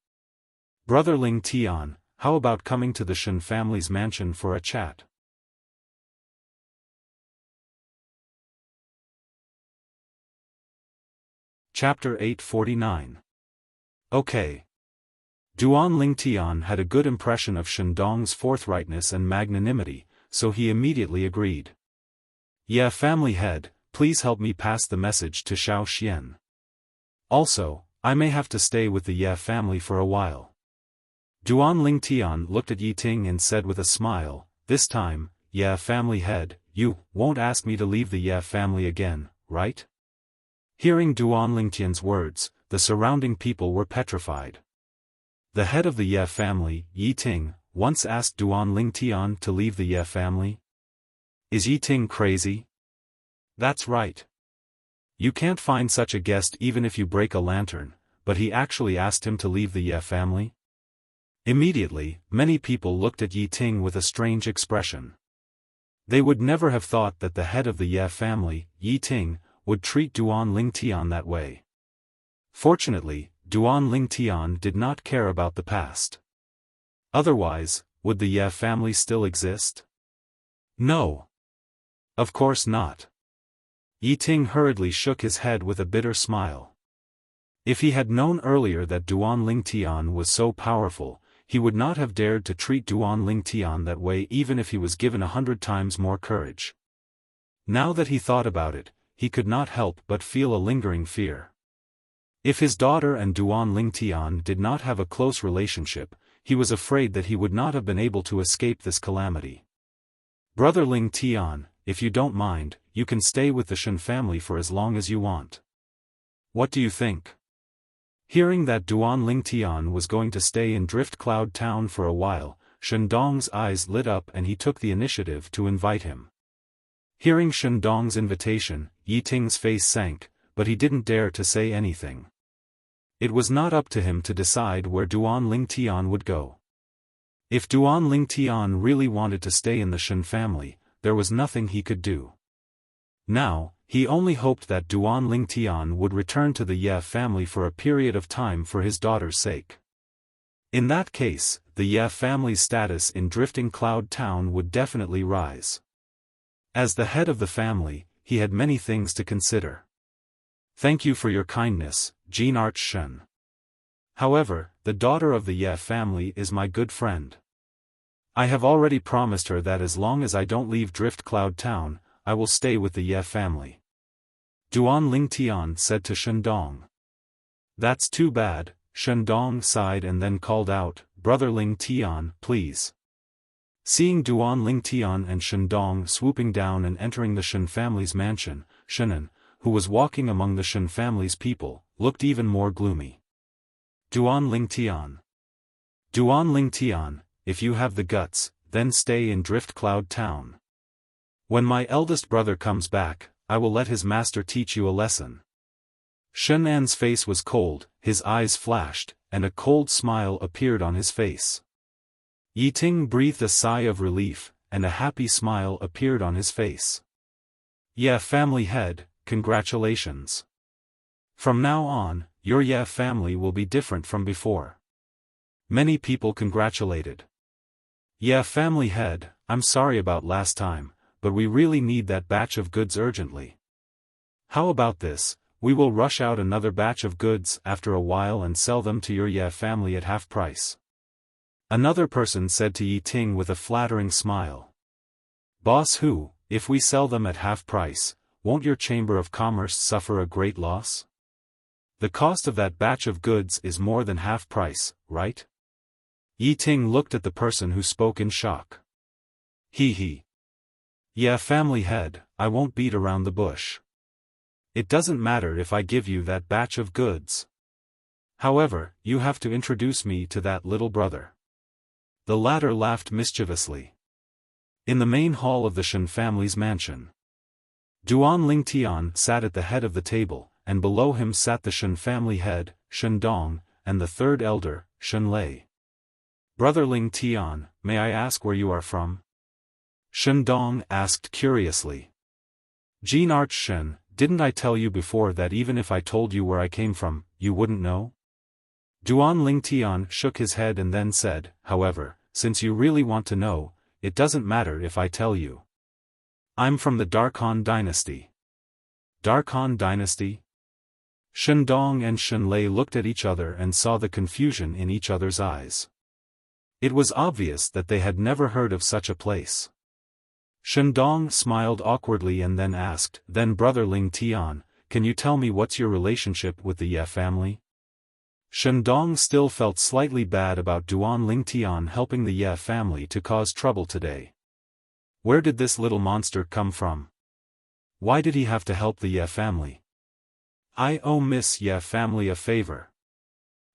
Brother Ling Tian, how about coming to the Shen family's mansion for a chat? Chapter 849. Okay. Duan Lingtian had a good impression of Shen Dong's forthrightness and magnanimity, so he immediately agreed. Yeah, family head, please help me pass the message to Xiao Xian. Also, I may have to stay with the Ye family for a while. Duan Lingtian looked at Yi Ting and said with a smile, this time, Ye family head, you won't ask me to leave the Ye family again, right? Hearing Duan Lingtian's words, the surrounding people were petrified. The head of the Ye family, Yi Ting, once asked Duan Lingtian to leave the Ye family? Is Yi Ting crazy? That's right. You can't find such a guest even if you break a lantern, but he actually asked him to leave the Ye family? Immediately, many people looked at Yi Ting with a strange expression. They would never have thought that the head of the Ye family, Yi Ting, would treat Duan Lingtian that way. Fortunately, Duan Lingtian did not care about the past. Otherwise, would the Ye family still exist? No. Of course not. Yi Ting hurriedly shook his head with a bitter smile. If he had known earlier that Duan Lingtian was so powerful, he would not have dared to treat Duan Lingtian that way even if he was given 100 times more courage. Now that he thought about it, he could not help but feel a lingering fear. If his daughter and Duan Lingtian did not have a close relationship, he was afraid that he would not have been able to escape this calamity. Brother Lingtian, if you don't mind, you can stay with the Shen family for as long as you want. What do you think? Hearing that Duan Lingtian was going to stay in Drift Cloud Town for a while, Shen Dong's eyes lit up and he took the initiative to invite him. Hearing Shen Dong's invitation, Yi Ting's face sank, but he didn't dare to say anything. It was not up to him to decide where Duan Lingtian would go. If Duan Lingtian really wanted to stay in the Shen family, there was nothing he could do. Now, he only hoped that Duan Lingtian would return to the Ye family for a period of time for his daughter's sake. In that case, the Ye family's status in Drifting Cloud Town would definitely rise. As the head of the family, he had many things to consider. Thank you for your kindness, Jean Arch Shen. However, the daughter of the Ye family is my good friend. I have already promised her that as long as I don't leave Drift Cloud Town, I will stay with the Ye family. Duan Lingtian said to Shen Dong. That's too bad, Shen Dong sighed and then called out, Brother Lingtian, please. Seeing Duan Lingtian and Shen Dong swooping down and entering the Shen family's mansion, Shenan, who was walking among the Shen family's people, looked even more gloomy. Duan Lingtian. Duan Lingtian, if you have the guts, then stay in Drift Cloud Town. When my eldest brother comes back, I will let his master teach you a lesson. Shen An's face was cold, his eyes flashed, and a cold smile appeared on his face. Yi Ting breathed a sigh of relief, and a happy smile appeared on his face. Ye family head, congratulations. From now on, your Ye family will be different from before. Many people congratulated. Ye family head, I'm sorry about last time, but we really need that batch of goods urgently. How about this, we will rush out another batch of goods after a while and sell them to your Ye family at half price. Another person said to Yi Ting with a flattering smile. Boss Hu, if we sell them at half price, won't your Chamber of Commerce suffer a great loss? The cost of that batch of goods is more than half price, right? Yi Ting looked at the person who spoke in shock. He. Yeah, family head, I won't beat around the bush. It doesn't matter if I give you that batch of goods. However, you have to introduce me to that little brother. The latter laughed mischievously. In the main hall of the Shen family's mansion, Duan Lingtian sat at the head of the table, and below him sat the Shen family head, Shen Dong, and the third elder, Shen Lei. Brother Lingtian, may I ask where you are from? Shen Dong asked curiously. Jean Arch Shen, didn't I tell you before that even if I told you where I came from, you wouldn't know? Duan Lingtian shook his head and then said, however, since you really want to know, it doesn't matter if I tell you. I'm from the Dark Han dynasty. Dark Han dynasty? Shen Dong and Shen Lei looked at each other and saw the confusion in each other's eyes. It was obvious that they had never heard of such a place. Shen Dong smiled awkwardly and then asked, then Brother Ling Tian, can you tell me what's your relationship with the Ye family? Shen Dong still felt slightly bad about Duan Lingtian helping the Ye family to cause trouble today. Where did this little monster come from? Why did he have to help the Ye family? I owe Miss Ye family a favor.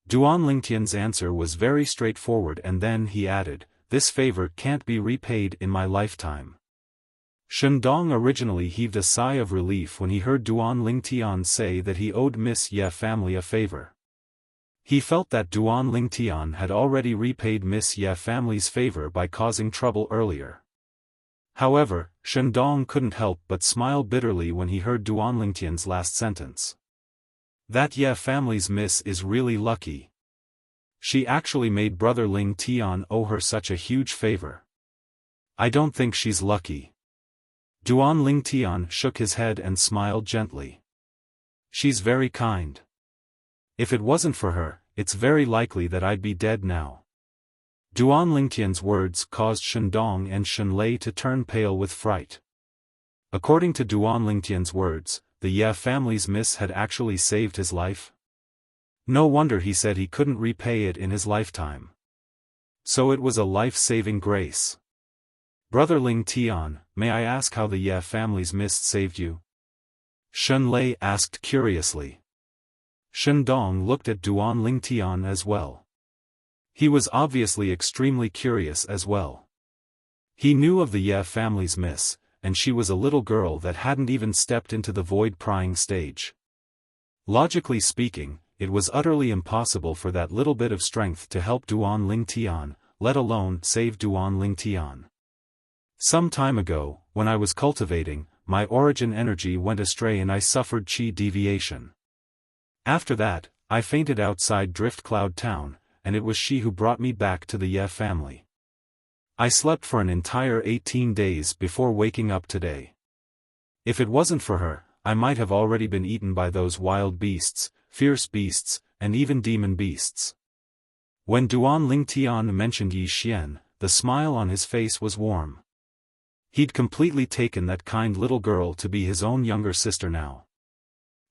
Duan Lingtian's answer was very straightforward and then he added, this favor can't be repaid in my lifetime. Shen Dong originally heaved a sigh of relief when he heard Duan Lingtian say that he owed Miss Ye family a favor. He felt that Duan Lingtian had already repaid Miss Ye family's favor by causing trouble earlier. However, Shen Dong couldn't help but smile bitterly when he heard Duan Lingtian's last sentence. That Ye family's miss is really lucky. She actually made Brother Ling Tian owe her such a huge favor. I don't think she's lucky. Duan Lingtian shook his head and smiled gently. She's very kind. If it wasn't for her, it's very likely that I'd be dead now. Duan Lingtian's words caused Shen Dong and Shen Lei to turn pale with fright. According to Duan Lingtian's words, the Ye family's miss had actually saved his life. No wonder he said he couldn't repay it in his lifetime. So it was a life-saving grace. Brother Ling Tian, may I ask how the Ye family's miss saved you? Shen Lei asked curiously. Shen Dong looked at Duan Lingtian as well. He was obviously extremely curious as well. He knew of the Ye family's miss, and she was a little girl that hadn't even stepped into the void-prying stage. Logically speaking, it was utterly impossible for that little bit of strength to help Duan Lingtian, let alone save Duan Lingtian. Some time ago, when I was cultivating, my origin energy went astray and I suffered chi deviation. After that, I fainted outside Drift Cloud Town, and it was she who brought me back to the Ye family. I slept for an entire 18 days before waking up today. If it wasn't for her, I might have already been eaten by those wild beasts, fierce beasts, and even demon beasts. When Duan Lingtian mentioned Yi Xian, the smile on his face was warm. He'd completely taken that kind little girl to be his own younger sister now.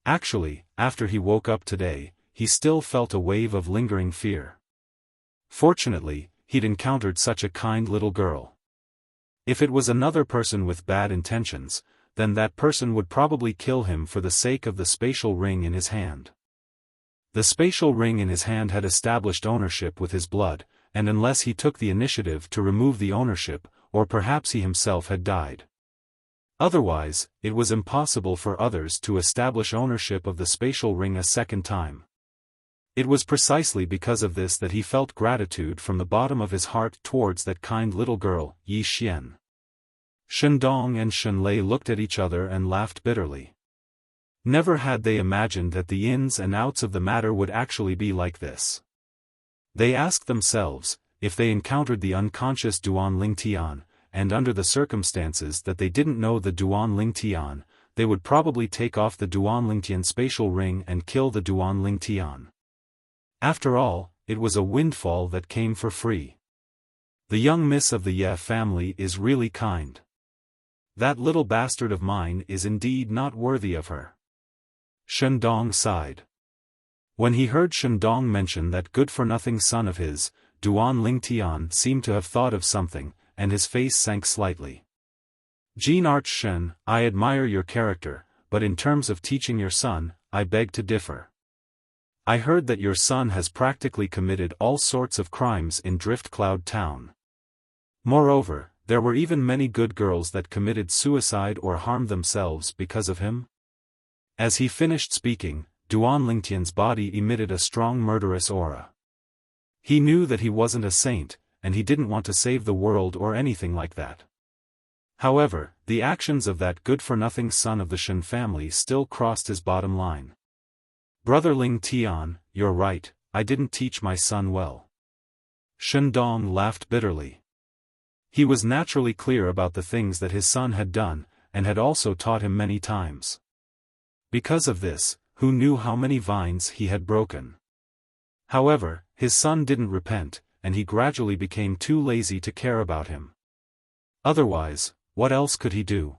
Actually, after he woke up today, he still felt a wave of lingering fear. Fortunately, he'd encountered such a kind little girl. If it was another person with bad intentions, then that person would probably kill him for the sake of the spatial ring in his hand. The spatial ring in his hand had established ownership with his blood, and unless he took the initiative to remove the ownership, or perhaps he himself had died. Otherwise, it was impossible for others to establish ownership of the spatial ring a second time. It was precisely because of this that he felt gratitude from the bottom of his heart towards that kind little girl, Yi Xian. Shen Dong and Shen Lei looked at each other and laughed bitterly. Never had they imagined that the ins and outs of the matter would actually be like this. They asked themselves, if they encountered the unconscious Duan Lingtian, and under the circumstances that they didn't know the Duan Lingtian, they would probably take off the Duan Lingtian spatial ring and kill the Duan Lingtian. After all, it was a windfall that came for free. The young miss of the Ye family is really kind. That little bastard of mine is indeed not worthy of her. Shen Dong sighed. When he heard Shen Dong mention that good-for-nothing son of his, Duan Lingtian seemed to have thought of something, and his face sank slightly. Jean Arch Shen, I admire your character, but in terms of teaching your son, I beg to differ. I heard that your son has practically committed all sorts of crimes in Drift Cloud Town. Moreover, there were even many good girls that committed suicide or harmed themselves because of him. As he finished speaking, Duan Lingtian's body emitted a strong murderous aura. He knew that he wasn't a saint, and he didn't want to save the world or anything like that. However, the actions of that good-for-nothing son of the Shen family still crossed his bottom line. Brother Ling Tian, you're right, I didn't teach my son well. Shen Dong laughed bitterly. He was naturally clear about the things that his son had done, and had also taught him many times. Because of this, who knew how many vines he had broken? However, his son didn't repent, and he gradually became too lazy to care about him. Otherwise, what else could he do?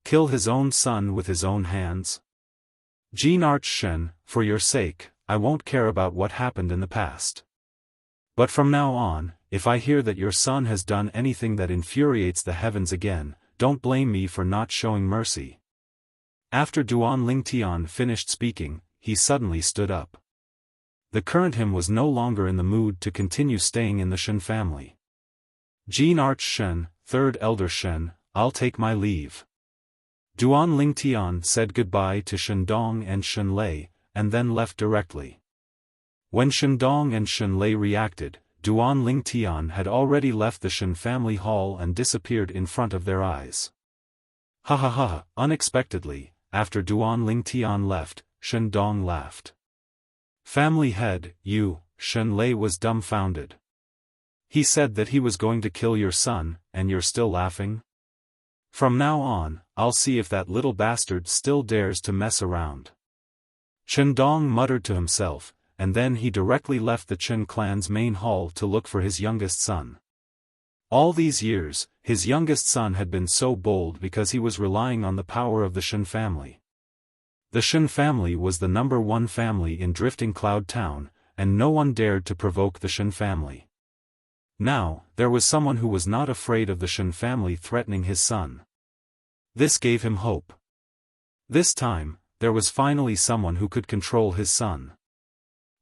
Kill his own son with his own hands? Jean Arch Shen, for your sake, I won't care about what happened in the past. But from now on, if I hear that your son has done anything that infuriates the heavens again, don't blame me for not showing mercy. After Duan Lingtian finished speaking, he suddenly stood up. The current him was no longer in the mood to continue staying in the Shen family. Jean Arch Shen, third elder Shen, I'll take my leave. Duan Lingtian said goodbye to Shen Dong and Shen Lei, and then left directly. When Shen Dong and Shen Lei reacted, Duan Lingtian had already left the Shen family hall and disappeared in front of their eyes. Ha ha ha, unexpectedly, after Duan Lingtian left, Shen Dong laughed. Family head, you, Shen Lei was dumbfounded. He said that he was going to kill your son, and you're still laughing? From now on, I'll see if that little bastard still dares to mess around. Shen Dong muttered to himself, and then he directly left the Chen clan's main hall to look for his youngest son. All these years, his youngest son had been so bold because he was relying on the power of the Shen family. The Shen family was the #1 family in Drifting Cloud Town, and no one dared to provoke the Shen family. Now, there was someone who was not afraid of the Shen family threatening his son. This gave him hope. This time, there was finally someone who could control his son.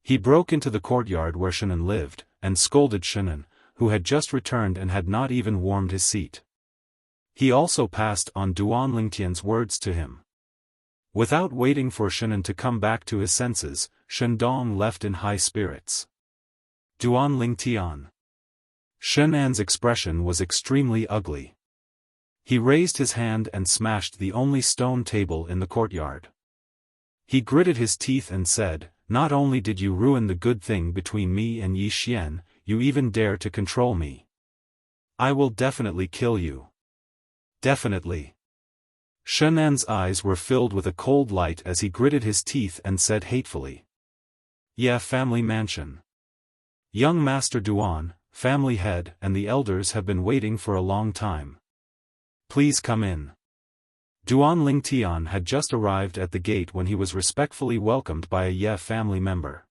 He broke into the courtyard where Shannon lived, and scolded Shannon, who had just returned and had not even warmed his seat. He also passed on Duan Lingtian's words to him. Without waiting for Shannon to come back to his senses, Shen Dong left in high spirits. Duan Lingtian. Shen An's expression was extremely ugly. He raised his hand and smashed the only stone table in the courtyard. He gritted his teeth and said, "Not only did you ruin the good thing between me and Yi Xian, you even dare to control me. I will definitely kill you. Definitely." Shen An's eyes were filled with a cold light as he gritted his teeth and said hatefully. "Yeah, family mansion. Young Master Duan, family head, and the elders have been waiting for a long time. Please come in." Duan Lingtian had just arrived at the gate when he was respectfully welcomed by a Ye family member.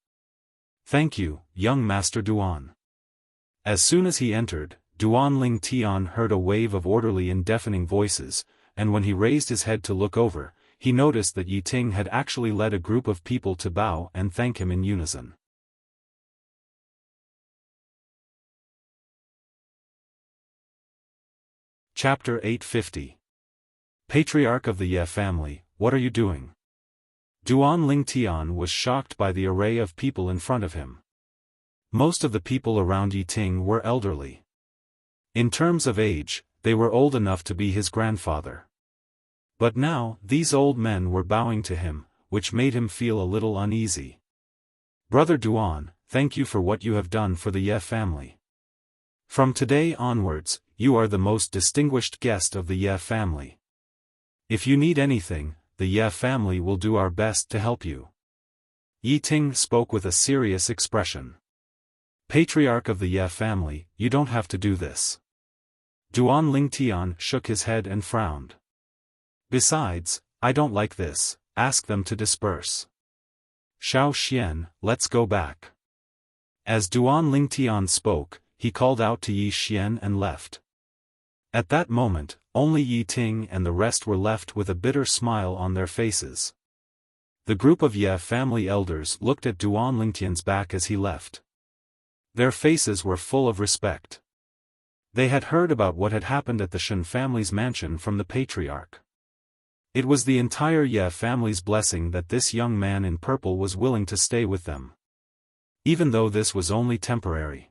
"Thank you, young Master Duan." As soon as he entered, Duan Lingtian heard a wave of orderly and deafening voices, and when he raised his head to look over, he noticed that Yi Ting had actually led a group of people to bow and thank him in unison. Chapter 850. Patriarch of the Ye family, what are you doing? Duan Lingtian was shocked by the array of people in front of him. Most of the people around Yi Ting were elderly. In terms of age, they were old enough to be his grandfather. But now, these old men were bowing to him, which made him feel a little uneasy. "Brother Duan, thank you for what you have done for the Ye family. From today onwards, you are the most distinguished guest of the Ye family. If you need anything, the Ye family will do our best to help you." Yi Ting spoke with a serious expression. "Patriarch of the Ye family, you don't have to do this." Duan Lingtian shook his head and frowned. "Besides, I don't like this, ask them to disperse. Xiao Xian, let's go back." As Duan Lingtian spoke, he called out to Yi Xian and left. At that moment, only Yi Ting and the rest were left with a bitter smile on their faces. The group of Ye family elders looked at Duan Lingtian's back as he left. Their faces were full of respect. They had heard about what had happened at the Shen family's mansion from the patriarch. It was the entire Ye family's blessing that this young man in purple was willing to stay with them. Even though this was only temporary.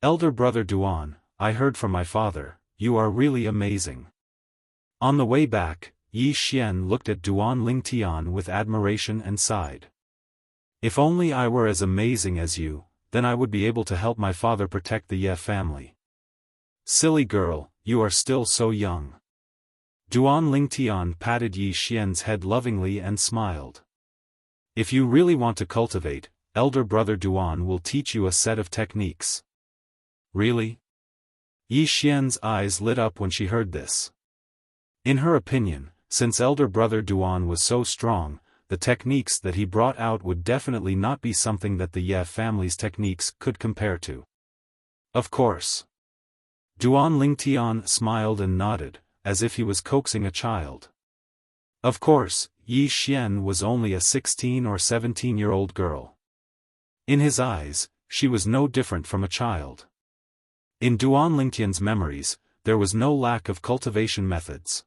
Elder brother Duan, I heard from my father, you are really amazing. On the way back, Yi Xian looked at Duan Lingtian with admiration and sighed. If only I were as amazing as you, then I would be able to help my father protect the Ye family. Silly girl, you are still so young. Duan Lingtian patted Yi Xian's head lovingly and smiled. If you really want to cultivate, elder brother Duan will teach you a set of techniques. Really? Yi Xian's eyes lit up when she heard this. In her opinion, since elder brother Duan was so strong, the techniques that he brought out would definitely not be something that the Ye family's techniques could compare to. Of course. Duan Lingtian smiled and nodded, as if he was coaxing a child. Of course, Yi Xian was only a 16 or 17-year-old girl. In his eyes, she was no different from a child. In Duan Lingtian's memories, there was no lack of cultivation methods.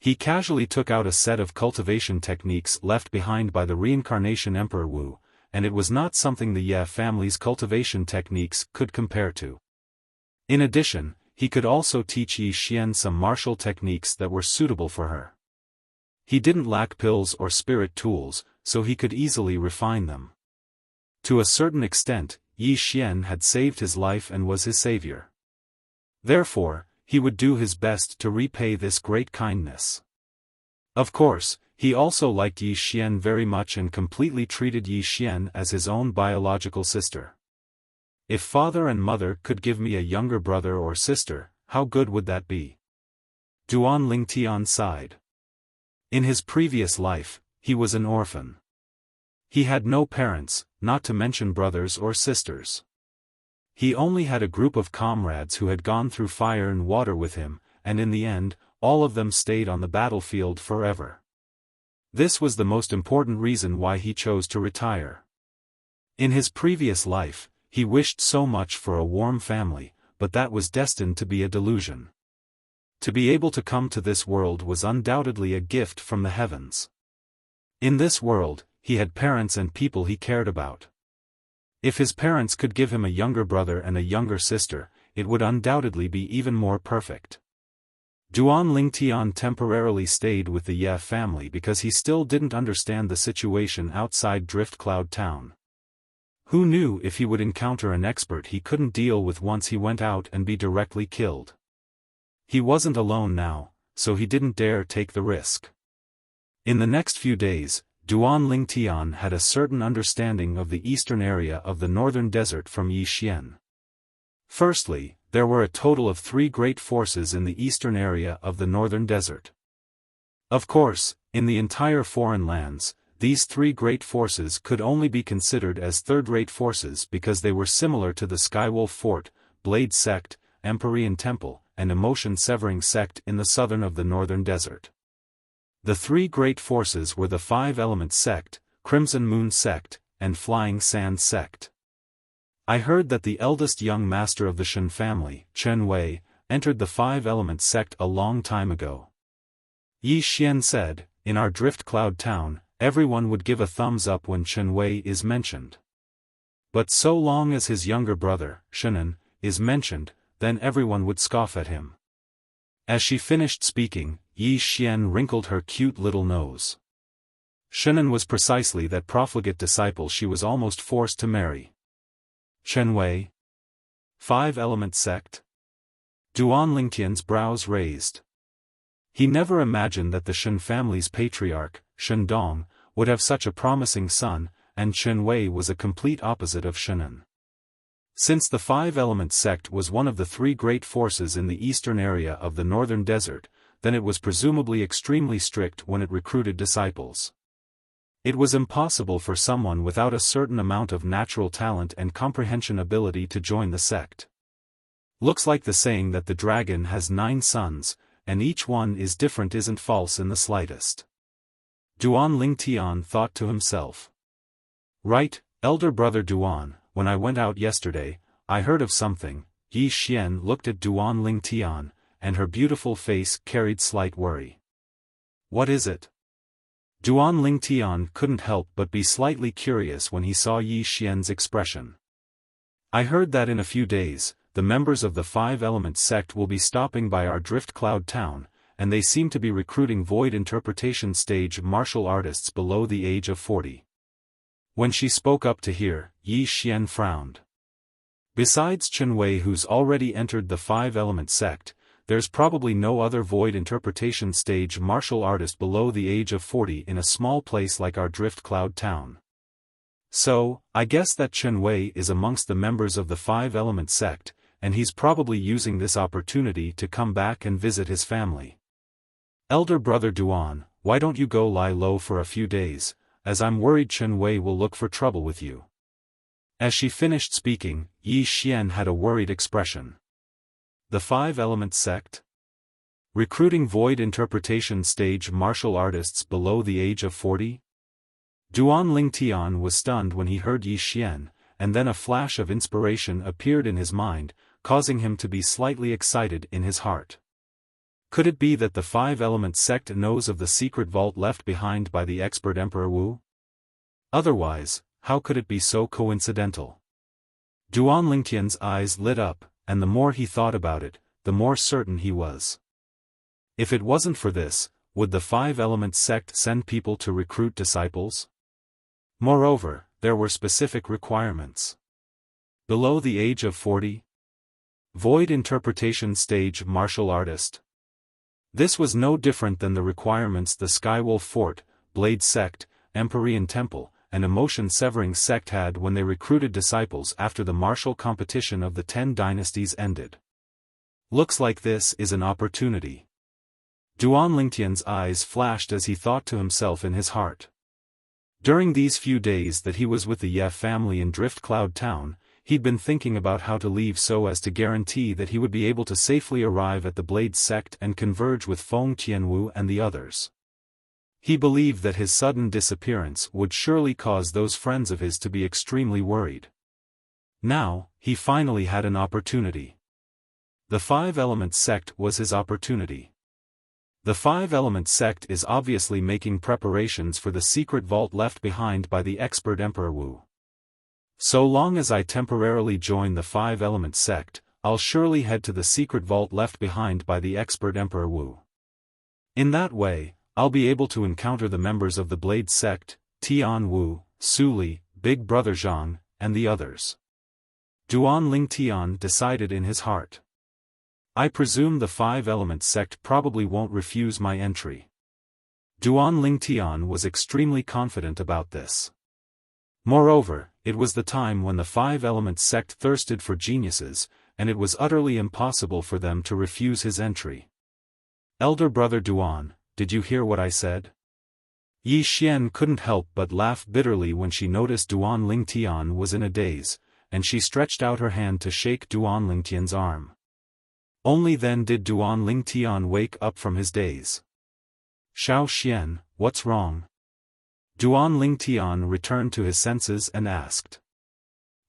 He casually took out a set of cultivation techniques left behind by the reincarnation Emperor Wu, and it was not something the Ye family's cultivation techniques could compare to. In addition, he could also teach Yi Xian some martial techniques that were suitable for her. He didn't lack pills or spirit tools, so he could easily refine them. To a certain extent, Yi Xian had saved his life and was his savior. Therefore, he would do his best to repay this great kindness. Of course, he also liked Yi Xian very much and completely treated Yi Xian as his own biological sister. If father and mother could give me a younger brother or sister, how good would that be? Duan Lingtian sighed. In his previous life, he was an orphan. He had no parents, not to mention brothers or sisters. He only had a group of comrades who had gone through fire and water with him, and in the end, all of them stayed on the battlefield forever. This was the most important reason why he chose to retire. In his previous life, he wished so much for a warm family, but that was destined to be a delusion. To be able to come to this world was undoubtedly a gift from the heavens. In this world, he had parents and people he cared about. If his parents could give him a younger brother and a younger sister, it would undoubtedly be even more perfect. Duan Lingtian temporarily stayed with the Ye family because he still didn't understand the situation outside Drift Cloud Town. Who knew if he would encounter an expert he couldn't deal with once he went out and be directly killed? He wasn't alone now, so he didn't dare take the risk. In the next few days, Duan Lingtian had a certain understanding of the eastern area of the northern desert from Yi Xian. Firstly, there were a total of 3 great forces in the eastern area of the northern desert. Of course, in the entire foreign lands, these 3 great forces could only be considered as third-rate forces because they were similar to the Skywolf Fort, Blade Sect, Empyrean Temple, and Emotion Severing Sect in the southern of the northern desert. The 3 great forces were the 5-Element Sect, Crimson Moon Sect, and Flying Sand Sect. I heard that the eldest young master of the Shen family, Chen Wei, entered the 5-Element Sect a long time ago. Yi Xian said, in our Drift Cloud Town, everyone would give a thumbs up when Chen Wei is mentioned. But so long as his younger brother, Shenan, is mentioned, then everyone would scoff at him. As she finished speaking, Yi Xian wrinkled her cute little nose. Shenan was precisely that profligate disciple she was almost forced to marry. Chen Wei? 5-Element Sect? Duan Lingtian's brows raised. He never imagined that the Shen family's patriarch, Shen Dong, would have such a promising son, and Chen Wei was a complete opposite of Shenan. Since the 5-Element Sect was one of the 3 great forces in the eastern area of the northern desert, then it was presumably extremely strict when it recruited disciples. It was impossible for someone without a certain amount of natural talent and comprehension ability to join the sect. Looks like the saying that the dragon has 9 sons, and each one is different isn't false in the slightest. Duan Lingtian thought to himself. Right, elder brother Duan, when I went out yesterday, I heard of something. Yi Xian looked at Duan Lingtian, and her beautiful face carried slight worry. What is it? Duan Lingtian couldn't help but be slightly curious when he saw Yi Xian's expression. I heard that in a few days, the members of the Five-Element sect will be stopping by our Drift Cloud town, and they seem to be recruiting void interpretation stage martial artists below the age of 40. When she spoke up to hear, Yi Xian frowned. Besides Chen Wei, who's already entered the Five-Element sect, there's probably no other void interpretation stage martial artist below the age of 40 in a small place like our Drift Cloud town. So, I guess that Chen Wei is amongst the members of the Five-Element sect, and he's probably using this opportunity to come back and visit his family. Elder brother Duan, why don't you go lie low for a few days, as I'm worried Chen Wei will look for trouble with you. As she finished speaking, Yi Xian had a worried expression. The Five-Element sect? Recruiting void interpretation stage martial artists below the age of 40? Duan Lingtian was stunned when he heard Yi Xian, and then a flash of inspiration appeared in his mind, causing him to be slightly excited in his heart. Could it be that the Five-Element sect knows of the secret vault left behind by the expert Emperor Wu? Otherwise, how could it be so coincidental? Duan Lingtian's eyes lit up, and the more he thought about it, the more certain he was. If it wasn't for this, would the Five-Element sect send people to recruit disciples? Moreover, there were specific requirements. Below the age of 40? Void interpretation stage martial artist. This was no different than the requirements the Skywolf Fort, Blade Sect, Empyrean Temple, and Emotion Severing Sect had when they recruited disciples after the martial competition of the 10 dynasties ended. Looks like this is an opportunity. Duan Lingtian's eyes flashed as he thought to himself in his heart. During these few days that he was with the Ye family in Drift Cloud Town, he'd been thinking about how to leave so as to guarantee that he would be able to safely arrive at the Blade Sect and converge with Feng Tianwu and the others. He believed that his sudden disappearance would surely cause those friends of his to be extremely worried. Now, he finally had an opportunity. The Five-Element sect was his opportunity. The Five-Element sect is obviously making preparations for the secret vault left behind by the expert Emperor Wu. So long as I temporarily join the Five-Element sect, I'll surely head to the secret vault left behind by the expert Emperor Wu. In that way, I'll be able to encounter the members of the Blade Sect, Tian Wu, Su Li, Big Brother Zhang, and the others. Duan Lingtian decided in his heart. I presume the Five-Element sect probably won't refuse my entry. Duan Lingtian was extremely confident about this. Moreover, it was the time when the Five-Element sect thirsted for geniuses, and it was utterly impossible for them to refuse his entry. Elder brother Duan, did you hear what I said? Yi Xian couldn't help but laugh bitterly when she noticed Duan Lingtian was in a daze, and she stretched out her hand to shake Duan Lingtian's arm. Only then did Duan Lingtian wake up from his daze. Xiao Xian, what's wrong? Duan Lingtian returned to his senses and asked.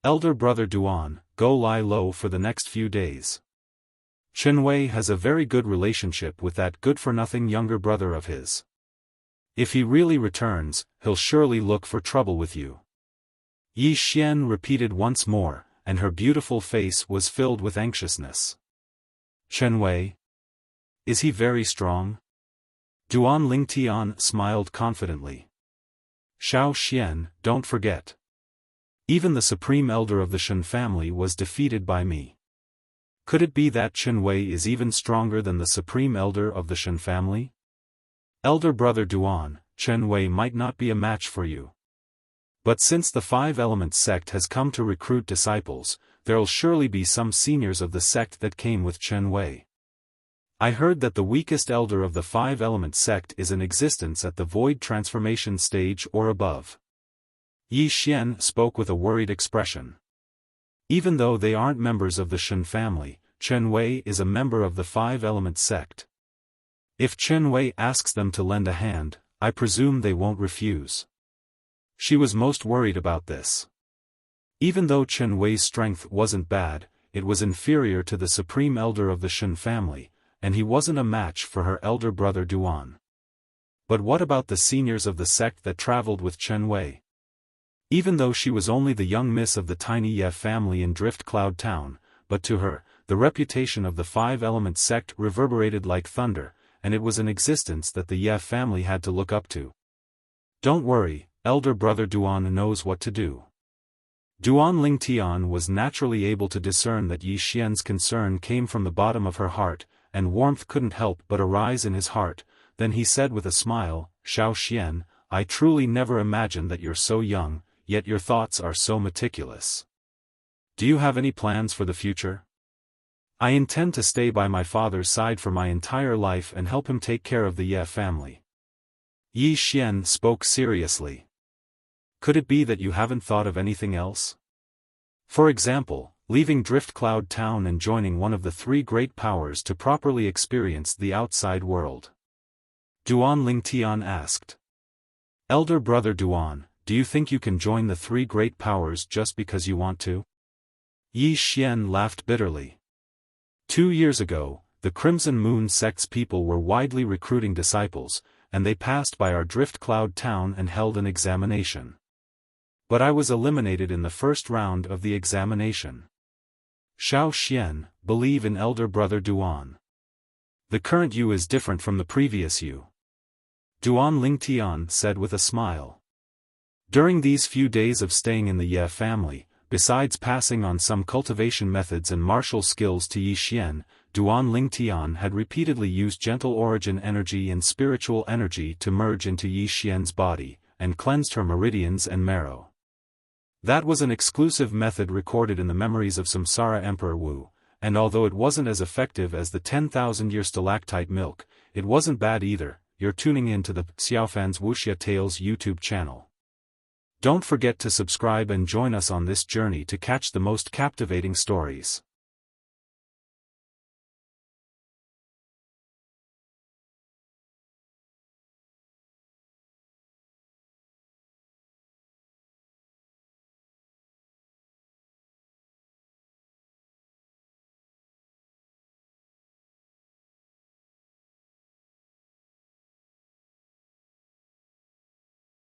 Elder brother Duan, go lie low for the next few days. Chen Wei has a very good relationship with that good-for-nothing younger brother of his. If he really returns, he'll surely look for trouble with you. Yi Xian repeated once more, and her beautiful face was filled with anxiousness. Chen Wei? Is he very strong? Duan Lingtian smiled confidently. Xiao Xian, don't forget. Even the supreme elder of the Shen family was defeated by me. Could it be that Chen Wei is even stronger than the supreme elder of the Shen family? Elder brother Duan, Chen Wei might not be a match for you. But since the Five-Element sect has come to recruit disciples, there'll surely be some seniors of the sect that came with Chen Wei. I heard that the weakest elder of the Five-Element sect is in existence at the void transformation stage or above. Yi Xian spoke with a worried expression. Even though they aren't members of the Shen family, Chen Wei is a member of the Five-Element sect. If Chen Wei asks them to lend a hand, I presume they won't refuse. She was most worried about this. Even though Chen Wei's strength wasn't bad, it was inferior to the supreme elder of the Shen family, and he wasn't a match for her elder brother Duan. But what about the seniors of the sect that traveled with Chen Wei? Even though she was only the young miss of the tiny Ye family in Drift Cloud Town, but to her, the reputation of the Five-Element sect reverberated like thunder, and it was an existence that the Ye family had to look up to. Don't worry, elder brother Duan knows what to do. Duan Lingtian was naturally able to discern that Yi Xian's concern came from the bottom of her heart, and warmth couldn't help but arise in his heart. Then he said with a smile, Xiao Xian, I truly never imagined that you're so young, yet your thoughts are so meticulous. Do you have any plans for the future? I intend to stay by my father's side for my entire life and help him take care of the Ye family. Yi Xian spoke seriously. Could it be that you haven't thought of anything else? For example, leaving Drift Cloud Town and joining one of the three great powers to properly experience the outside world? Duan Lingtian asked. Elder brother Duan, do you think you can join the three great powers just because you want to? Yi Xian laughed bitterly. 2 years ago, the Crimson Moon sect's people were widely recruiting disciples, and they passed by our Drift Cloud Town and held an examination. But I was eliminated in the first round of the examination. Xiao Xian, believe in elder brother Duan. The current you is different from the previous you. Duan Lingtian said with a smile. During these few days of staying in the Ye family, besides passing on some cultivation methods and martial skills to Yi Xian, Duan Lingtian had repeatedly used gentle origin energy and spiritual energy to merge into Yi Xian's body, and cleansed her meridians and marrow. That was an exclusive method recorded in the memories of Samsara Emperor Wu, and although it wasn't as effective as the 10,000-year stalactite milk, it wasn't bad either. You're tuning in to the Xiaofan's Wuxia Tales YouTube channel. Don't forget to subscribe and join us on this journey to catch the most captivating stories.